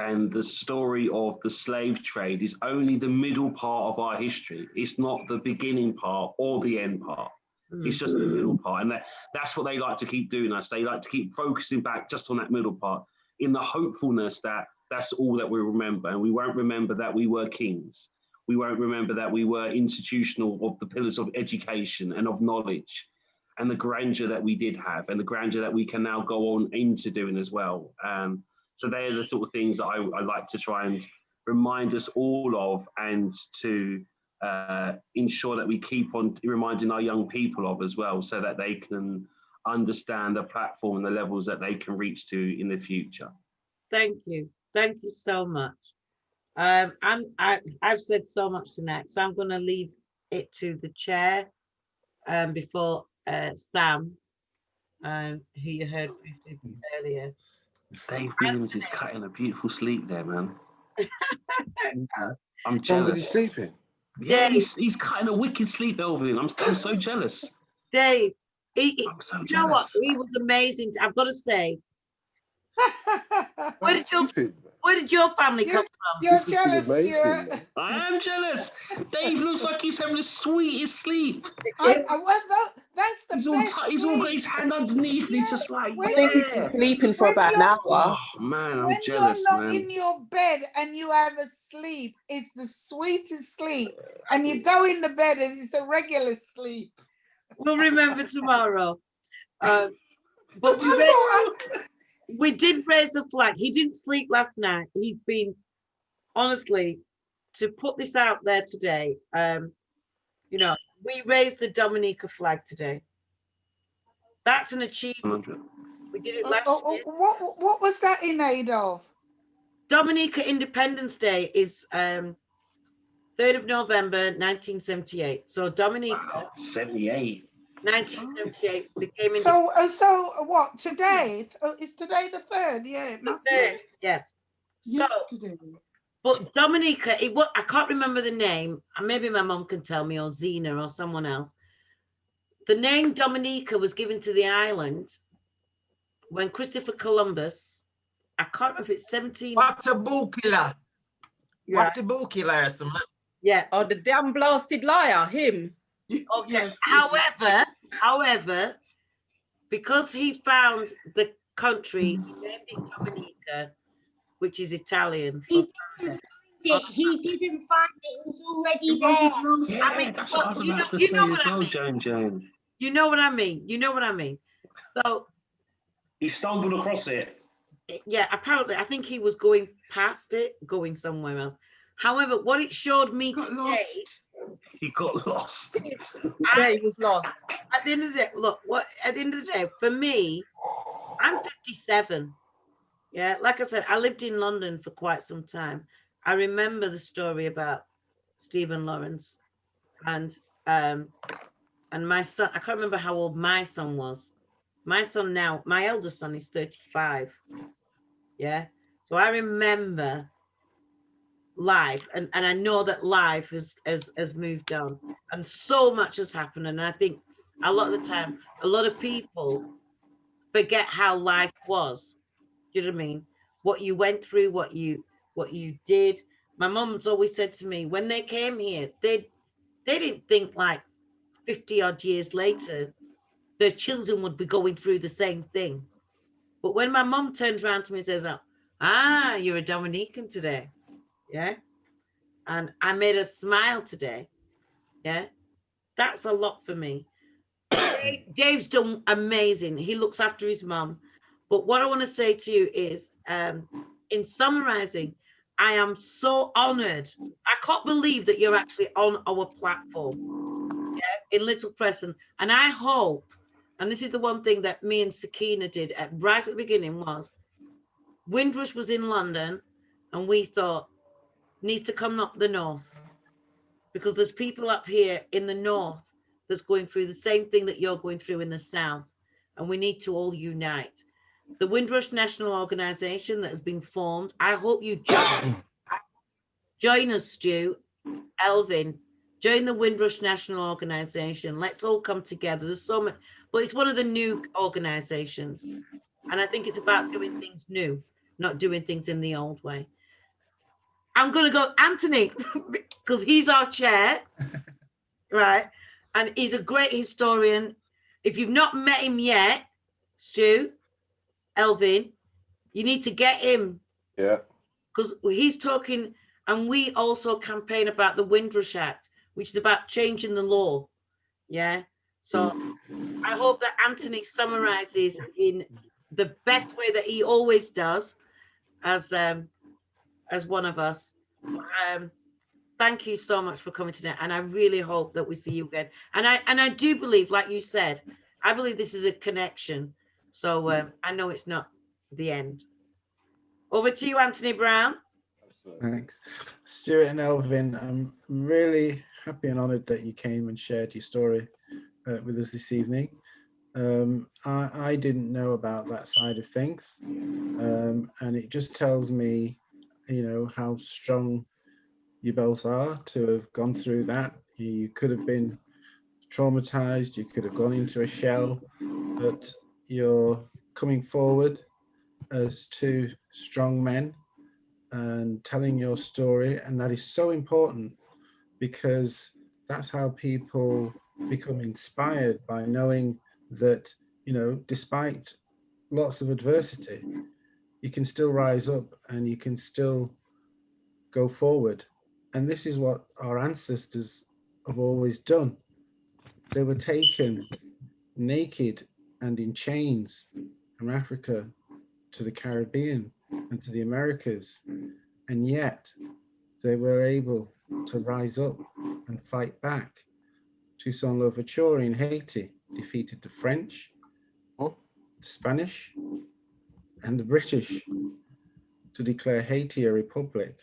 And the story of the slave trade is only the middle part of our history. It's not the beginning part or the end part. It's just the middle part. And that's what they like to keep doing us. They like to keep focusing back just on that middle part, in the hopefulness that That's all that we remember. And we won't remember that we were kings. We won't remember that we were institutional of the pillars of education and of knowledge and the grandeur that we did have and the grandeur that we can now go on into doing as well. So they're the sort of things that I like to try and remind us all of, and to ensure that we keep on reminding our young people of as well, so that they can understand the platform and the levels that they can reach to in the future. Thank you so much. I've said so much tonight, so I'm going to leave it to the chair before Sam, who you heard earlier. Dave Williams is cutting a beautiful sleep there, man. I'm jealous. Somebody's sleeping. Yeah, he's cutting a wicked sleep, Elvin. I'm so jealous. Dave, I'm so you know what? He was amazing. I've got to say. Where did your family come from? You're jealous, Stuart. I am jealous. Dave looks like he's having the sweetest sleep. That's the best He's all got his hand underneath and he's just like, I think he's been sleeping for about an hour. Oh, man, I'm jealous, you're not man. in your bed and you have a sleep, it's the sweetest sleep. And you go in the bed and it's a regular sleep. We'll remember tomorrow. But we did raise the flag. He didn't sleep last night. He's been, honestly, to put this out there today, we raised the Dominica flag today. That's an achievement. We did it last year. What was that in aid of? Dominica Independence Day is 3rd of November, 1978. So Dominica. 78. 1978 became in. So what today? Is today the 3rd? Yeah, it must be. Yes. Yesterday. But Dominica, I can't remember the name. Maybe my mom can tell me, or Zena, or someone else. The name Dominica was given to the island when Christopher Columbus. I can't remember if it's 17. Watabukila. Watabukila or something. Yeah. Oh, the damn blasted liar, him. Okay. Yes. However, because he found the country, he named it Dominica, which is Italian. He didn't find it. It was already there. I mean, that's what I was about to say as well, Joan. You know what I mean. So he stumbled across it. Yeah, apparently, I think he was going past it, going somewhere else. However, what it showed me today. He got lost. Yeah, he was lost. At the end of the day, at the end of the day, for me, I'm 57. Yeah, like I said, I lived in London for quite some time. I remember the story about Stephen Lawrence and my son. I can't remember how old my son was. My son now, my eldest son is 35. Yeah, so I remember life, and I know that life has moved on, and so much has happened. And I think a lot of the time, a lot of people forget how life was. Do you know what I mean? What you went through, what you did. My mom's always said to me, when they came here, they didn't think like 50 odd years later their children would be going through the same thing. But when my mom turns around to me and says, you're a Dominican today. Yeah. And I made her smile today. Yeah. That's a lot for me. Dave's done amazing. He looks after his mom. But what I want to say to you is, in summarizing, I am so honored. I can't believe that you're actually on our platform, in Little Preston. And I hope, and this is the one thing that me and Sakina did right at the beginning, was Windrush was in London and we thought, needs to come up the north, because there's people up here in the north that's going through the same thing that you're going through in the south, and we need to all unite. The Windrush National Organization that has been formed, I hope you join us, Stu, Elvin, join the Windrush National Organization. Let's all come together. There's so much, but it's one of the new organizations, and I think it's about doing things new, not doing things in the old way. I'm going to go Anthony, because he's our chair, right? And he's a great historian. If you've not met him yet, Stu, Elvin, you need to get him. Yeah. because he's talking, and we also campaign about the Windrush Act, which is about changing the law. Yeah. So I hope that Anthony summarizes in the best way that he always does as one of us. Thank you so much for coming tonight, and I really hope that we see you again. And I do believe, like you said, I believe this is a connection. So I know it's not the end. Over to you, Anthony Brown. Thanks. Stuart and Elvin, I'm really happy and honoured that you came and shared your story with us this evening. I didn't know about that side of things, and it just tells me, you know, how strong you both are to have gone through that. You could have been traumatized, you could have gone into a shell, but you're coming forward as two strong men and telling your story, and that is so important, because that's how people become inspired, by knowing that, you know, despite lots of adversity, you can still rise up and you can still go forward. And this is what our ancestors have always done. They were taken naked and in chains from Africa to the Caribbean and to the Americas, and yet they were able to rise up and fight back. Toussaint Louverture in Haiti defeated the French, the Spanish, and the British to declare Haiti a republic.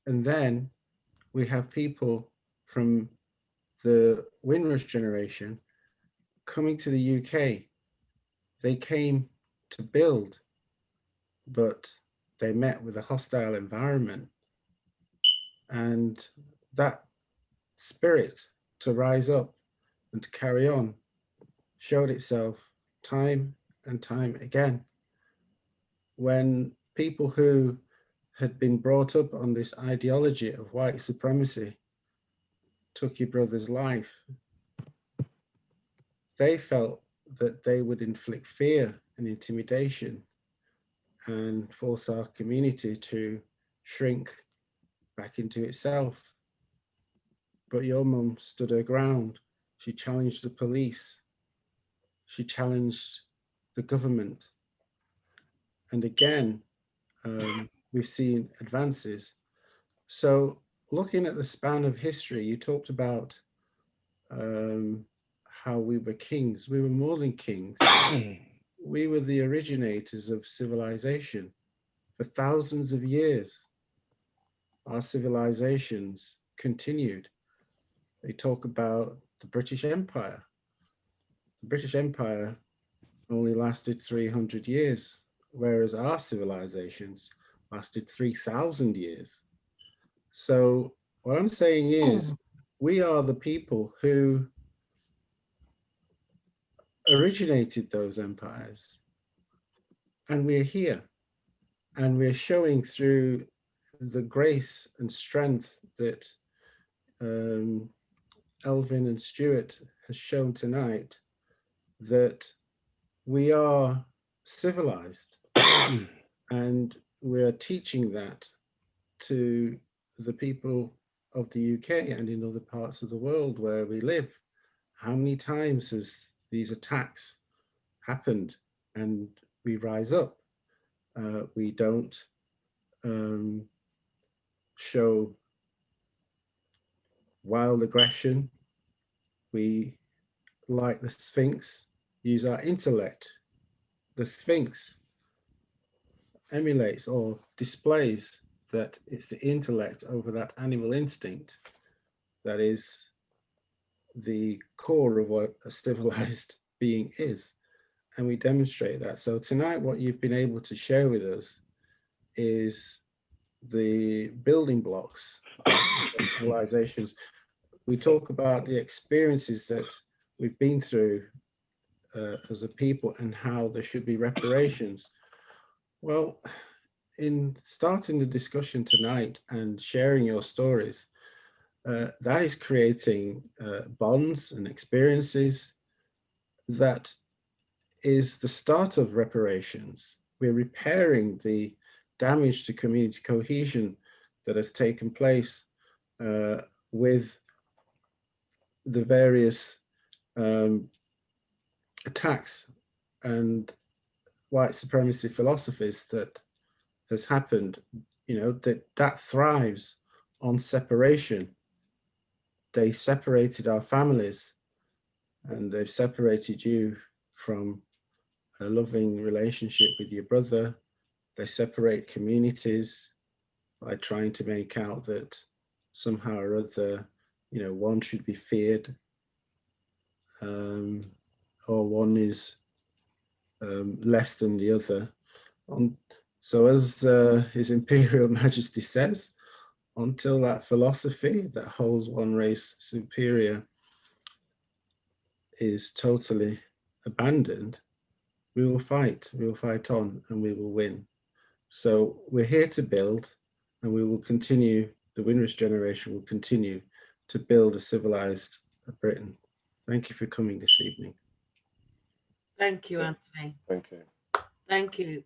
And then we have people from the Windrush generation coming to the UK. They came to build, but they met with a hostile environment. And that spirit to rise up and to carry on showed itself time and time again. When people who had been brought up on this ideology of white supremacy took your brother's life, they felt that they would inflict fear and intimidation and force our community to shrink back into itself. But your mum stood her ground. She challenged the police. She challenged the government. And again, we've seen advances. So looking at the span of history, you talked about how we were kings. We were more than kings. We were the originators of civilization. For thousands of years, our civilizations continued. They talk about the British Empire. The British Empire only lasted 300 years, whereas our civilizations lasted 3,000 years. So what I'm saying is, we are the people who originated those empires, and we're here, and we're showing through the grace and strength that Elvin and Stuart has shown tonight, that we are civilized, and we're teaching that to the people of the UK and in other parts of the world where we live. How many times has these attacks happened and we rise up? We don't show wild aggression. We, like the Sphinx, use our intellect. The Sphinx emulates or displays that it's the intellect over that animal instinct that is the core of what a civilized being is. And we demonstrate that. So tonight, what you've been able to share with us is the building blocks of civilizations. We talk about the experiences that we've been through as a people and how there should be reparations. Well, in starting the discussion tonight and sharing your stories, that is creating bonds and experiences that is the start of reparations. We're repairing the damage to community cohesion that has taken place with the various attacks and white supremacy philosophies that has happened, you know, that thrives on separation. They separated our families, and they've separated you from a loving relationship with your brother. They separate communities by trying to make out that somehow or other, you know, one should be feared, or one is less than the other. So as His Imperial Majesty says, until that philosophy that holds one race superior is totally abandoned, we will fight on, and we will win. So we're here to build, and we will continue, the Windrush generation will continue to build a civilized Britain. Thank you for coming this evening. Thank you, Anthony. Thank you. Thank you.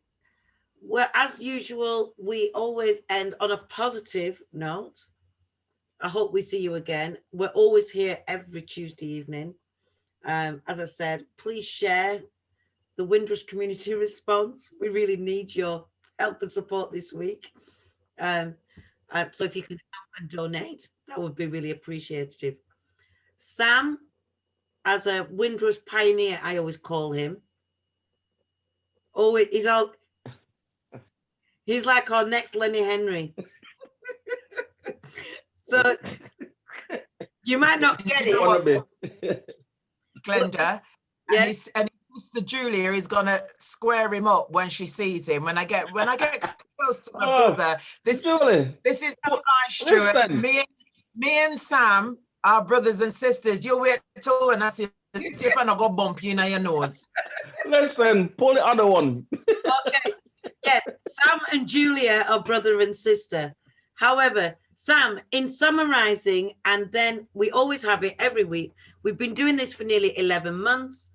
Well, as usual, we always end on a positive note. I hope we see you again. We're always here every Tuesday evening. As I said, please share the Windrush community response. We really need your help and support this week. So if you can help and donate, that would be really appreciative. Sam, as a Windrush pioneer, I always call him. Oh, he's like our next Lenny Henry. So you might not get it. Glenda, yes. And Mr. Julia is gonna square him up when she sees him. When I get close to my brother, this is not nice, Stuart. Me and Sam are brothers and sisters. You wait till when I see if I not go bump you in your nose. Listen, pull the other one. Okay. Yes, Sam and Julia are brother and sister. However, Sam, in summarizing, and then we always have it every week. We've been doing this for nearly 11 months.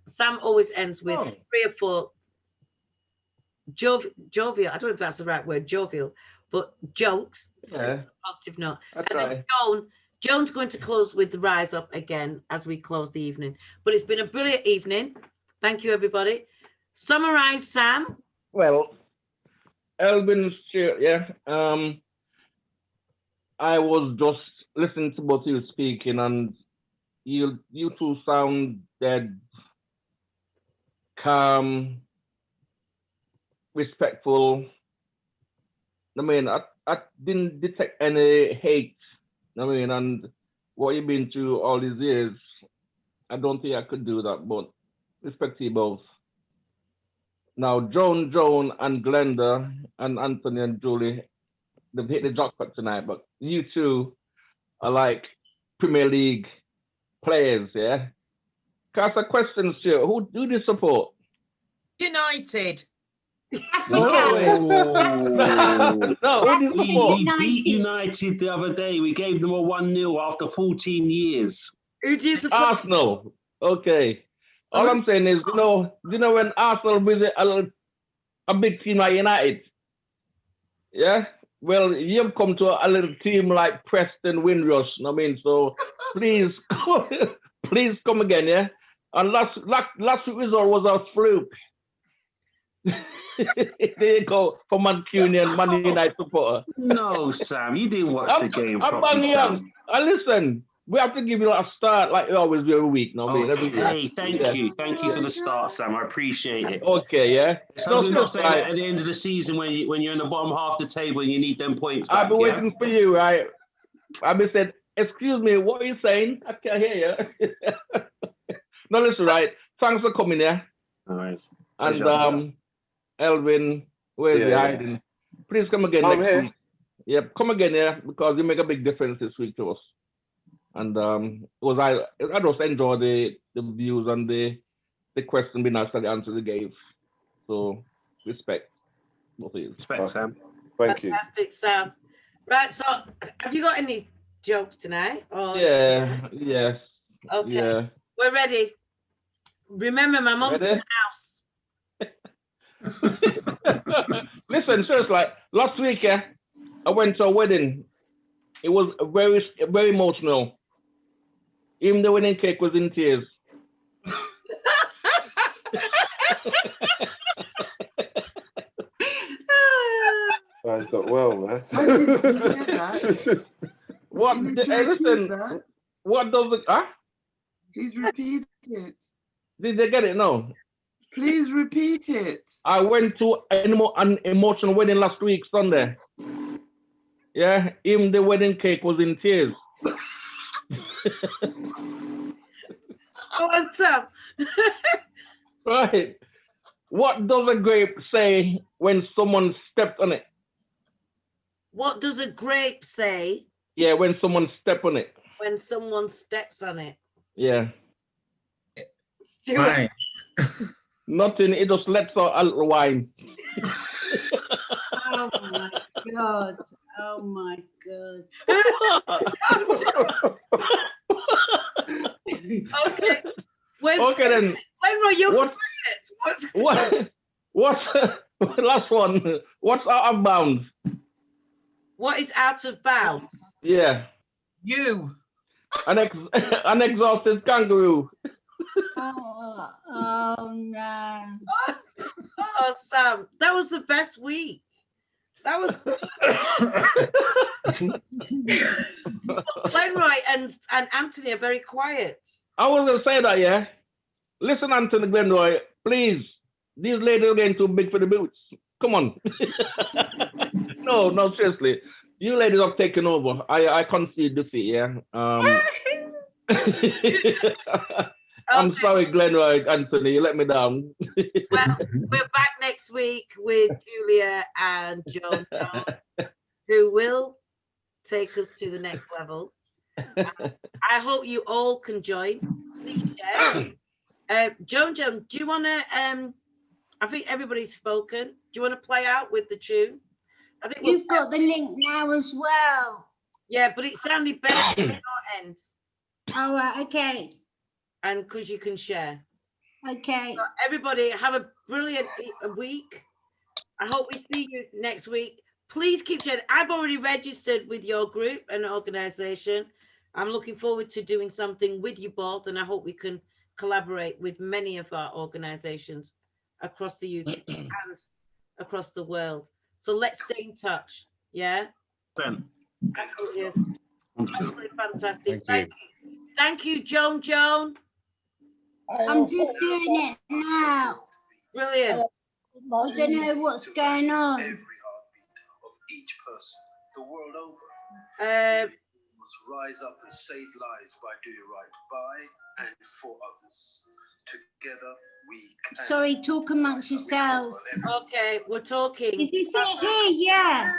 Sam always ends with 3 or 4 jovial, I don't know if that's the right word, jovial, but jokes. Yeah. Positive note. That's and right. then Joan's going to close with the rise up again as we close the evening. But it's been a brilliant evening. Thank you, everybody. Summarize, Sam. Well, Elvin, yeah. I was just listening to both you speaking, and you two sound dead, calm, respectful. I mean, I didn't detect any hate. I mean, and what you've been through all these years, I don't think I could do that, but respect to you both. Now, Joan, and Glenda, and Anthony and Julie, they've hit the jackpot tonight, but you two are like Premier League players, yeah? Can I ask a question, Stuart? Who do you support? United. No, who do you support? We beat United the other day. We gave them a 1-0 after 14 years. Who do you support? Arsenal. Okay. All I'm saying is, you know when Arsenal visit a big team like United, yeah? Well, you've come to a little team like Preston, Windrush. I mean, so please, please come again, yeah. And last week's result was a fluke. There you go for Mancunian Man United supporter. No, Sam, you didn't watch the game properly, Sam. Listen, we have to give you a start like we always do every week. No, every Hey, week. thank you for the start, Sam. I appreciate it. Okay, yeah. So we're not saying that at the end of the season when you're in the bottom half of the table and you need them points. I've been waiting for you, right? I've been saying, excuse me, what are you saying? I can't hear you. No, listen, right. Thanks for coming here. Nice. And Elvin, where's he hiding? Please come again next week. Yep, come again here because you make a big difference this week to us. And I just enjoy the views and the question being asked and the answers they gave. So respect. Respect, Sam. Thank you. Fantastic, Sam. Right, so have you got any jokes tonight? Or... Yeah, yes. Okay, yeah. We're ready. Remember, my mom's in the house. Listen, seriously, like last week, yeah, I went to a wedding. It was very emotional. Even the wedding cake was in tears. That's not well, man. What? Hey, listen. What does it? Huh? Please repeat it. Did they get it? No. Please repeat it. I went to an emotional wedding last week, Sunday. Yeah, even the wedding cake was in tears. What's up? Right. What does a grape say when someone stepped on it? What does a grape say? Yeah, when someone steps on it. When someone steps on it. Yeah. Stuart. Nothing, it just lets out a little wine. Oh my God. Oh my God. Okay. Okay then. What's last one? What's out of bounds? What is out of bounds? Yeah. You. An exhausted kangaroo. Oh no. Oh, Sam, that was the best week. That was Glenroy and Anthony are very quiet. I was gonna say that, yeah. Listen, Anthony, Glenroy, please. These ladies are getting too big for the boots. Come on. No, seriously. You ladies have taken over. I concede defeat, yeah. I'm sorry, Glenroy, Anthony, you let me down. Well, we're back next week with Julia and Joan, who will take us to the next level. I hope you all can join. Please share. Joan, do you want to, I think everybody's spoken. Do you want to play out with the tune? I think you've got the link now as well. Yeah, but it sounded better on your end. All right, okay. And because you can share. Okay. So everybody have a brilliant week. I hope we see you next week. Please keep sharing. I've already registered with your group and organization. I'm looking forward to doing something with you both, and I hope we can collaborate with many of our organizations across the UK and across the world. So let's stay in touch. Yeah. Absolutely, absolutely fantastic. Thank you, Joan. I'm just doing it now. Brilliant. I don't know what's going on. Each person, the world over, must rise up and save lives by doing right by and for others. Together we can. Sorry, talk amongst yourselves. Okay, we're talking. Is this it here? Yeah.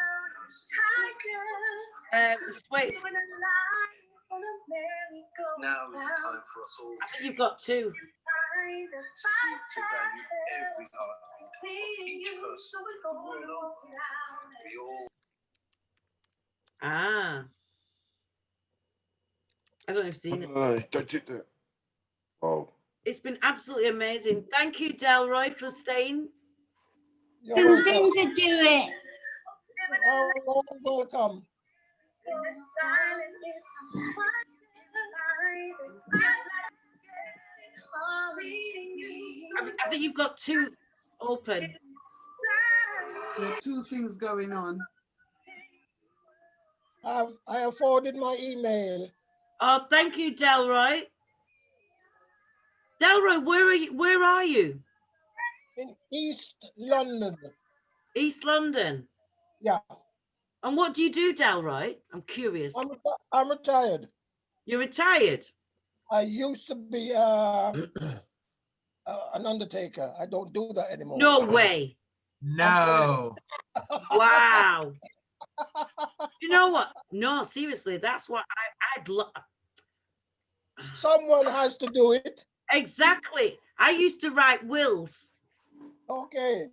Just wait. Now is the time for us all. I think you've got two. Seek to value every heartbeat of each person, the world over. We all. I don't know if you've seen it. Don't do that. Oh. It's been absolutely amazing. Thank you, Delroy, for staying. Didn't seem to do it. Oh, welcome. I think you've got two open. There are two things going on. I have forwarded my email. Oh, thank you, Delroy. Delroy, where are you? In East London. East London? Yeah. And what do you do, Delroy? I'm curious. I'm retired. You're retired? I used to be an undertaker. I don't do that anymore. No way. No. Wow. You know what? No, seriously, that's what I'd love. Someone has to do it. Exactly. I used to write wills. Okay.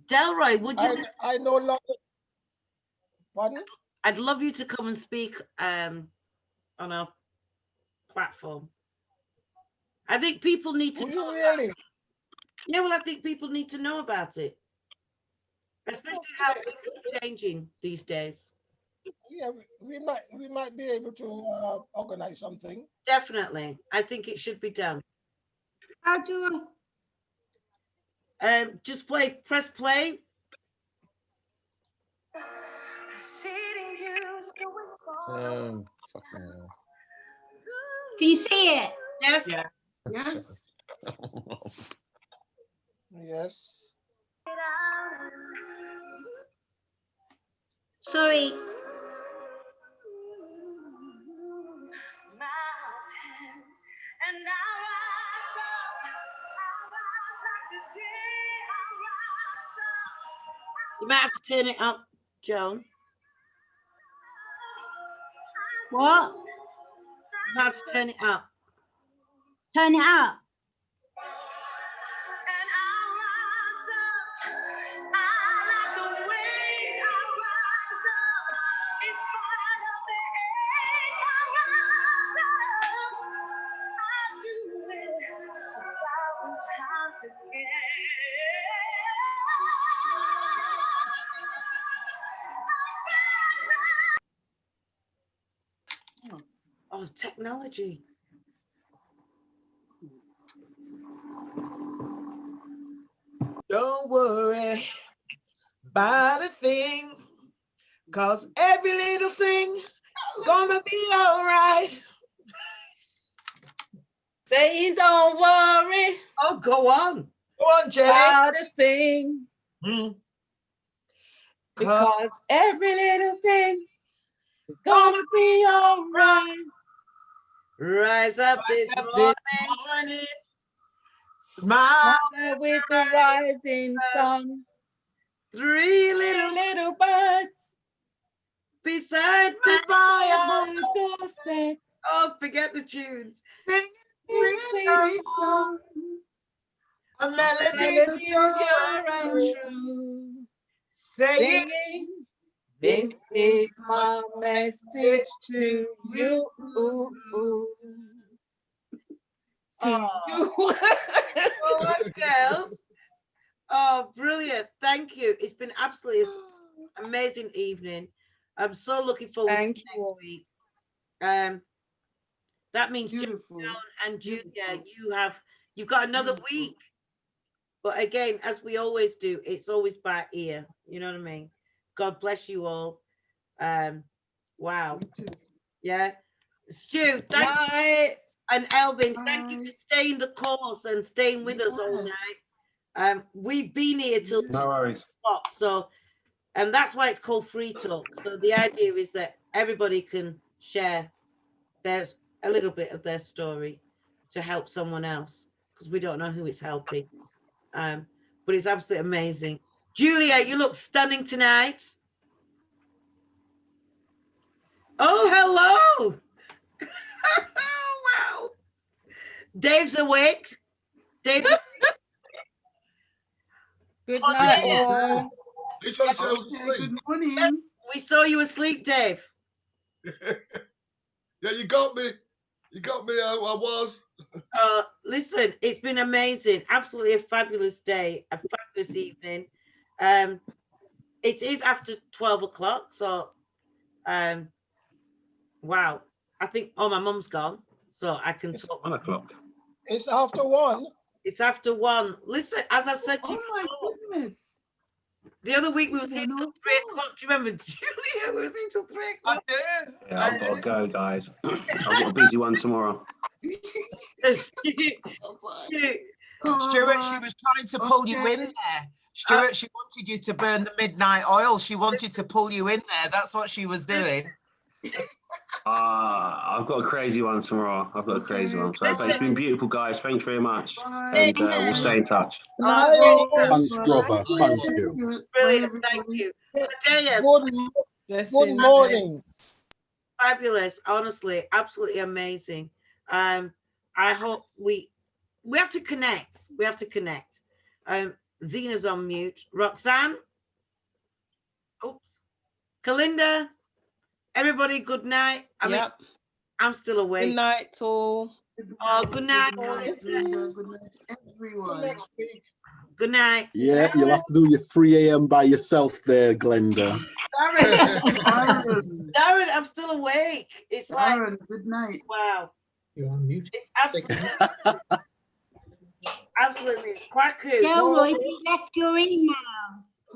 Delroy, would you? I no longer. Pardon? I'd love you to come and speak on our platform. I think people need to know. Really? Yeah, well, I think people need to know about it, especially how things are changing these days. Yeah, we might be able to organize something. Definitely, I think it should be done. How do Just press play. Do you see it? Yes. Yeah. Yes. Yes. Sorry. You might have to turn it up, Joan. What? You might have to turn it up. Turn it up. Oh, technology. Don't worry about a thing, 'cause every little thing gonna be all right. Saying don't worry. Oh, go on. Go on, Jenny. About a thing. Because every little thing is gonna be all right. Rise up this morning. Smile with the rising sun. Three little birds beside my doorstep. Oh, forget the tunes. Sing song. A melody pure and true. Saying, this is my message to you. Oh, girls. Oh, brilliant. Thank you. It's been absolutely amazing evening. I'm so looking forward to next week. That means Joan and Julia, you've got another week. But again, as we always do, it's always by ear. You know what I mean? God bless you all. Wow. Yeah. Stu, thank you. And Elvin, thank you for staying the course and staying with us all night. We've been here till 2 o'clock, so, and that's why it's called Free Talk. So the idea is that everybody can share a little bit of their story to help someone else, because we don't know who it's helping. But it's absolutely amazing. Julia, you look stunning tonight. Oh, hello. Wow. Dave's awake. Dave's awake. Good night, all. He tried to say I was asleep. Good morning. We saw you asleep, Dave. Yeah, you got me. You got me. I was. Listen, it's been amazing. Absolutely a fabulous day, a fabulous evening. It is after 12 o'clock, so wow. I think my mum's gone, so I can talk. 1 o'clock. It's after 1. It's after 1. Listen, as I said to you, my goodness. The other week we were here till 3 o'clock. Do you remember, Julia? We were here till 3 o'clock. Yeah, I've got to go, guys. I've got a busy one tomorrow. Stuart, she was trying to pull you in there. Stuart, she wanted you to burn the midnight oil. She wanted to pull you in there. That's what she was doing. I've got a crazy one tomorrow. I've got a crazy one. So it's been beautiful, guys. Thanks very much. And we'll stay in touch. Thanks, brother. Thank you. Brilliant. Thank you. Good morning. Fabulous. Honestly, absolutely amazing. I hope we have to connect. We have to connect. Zena's on mute. Roxanne. Oops. Kalinda. Everybody, good night. I'm still awake. Good night, all. Oh, good night. Good night, everyone. Next week. Good night. Yeah, you'll have to do your 3 a.m. by yourself there, Glenda. Darren, I'm still awake. It's Darren, like, good night. wow. You're on mute. It's absolutely Kwaku. Delroy, you left your email.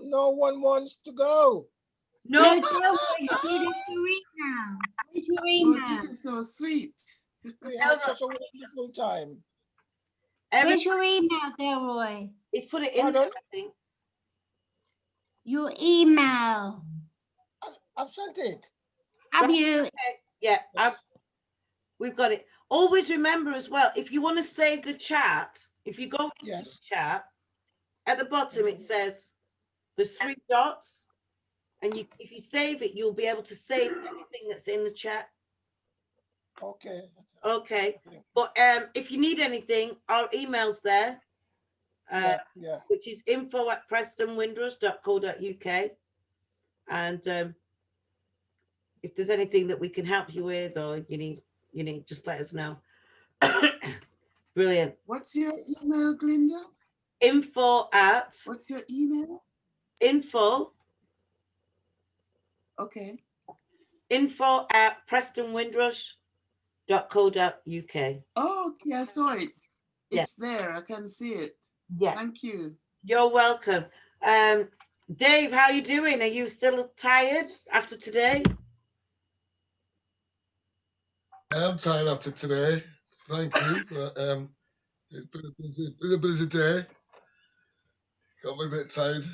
No one wants to go. No, Delroy, you left your email. Where's your email? Oh, this is so sweet. We had such a wonderful time. Where's your email, Delroy? He's put it in there, I think. Your email. I've sent it. Have you? Okay. Yeah, we've got it. Always remember as well, if you want to save the chat, if you go into the chat, at the bottom it says there's 3 dots, and if you save it, you'll be able to save everything that's in the chat. Okay. Okay. But if you need anything, our email's there, which is info@prestonwindrush.co.uk. And if there's anything that we can help you with, or you need, just let us know. Brilliant. What's your email, Glinda? What's your email? Okay. info@prestonwindrush.co.uk. Oh, okay, I saw it. It's there. I can see it. Yeah. Thank you. You're welcome. Dave, how are you doing? Are you still tired after today? I am tired after today. Thank you. But, it's been a busy day. Got me a bit tired.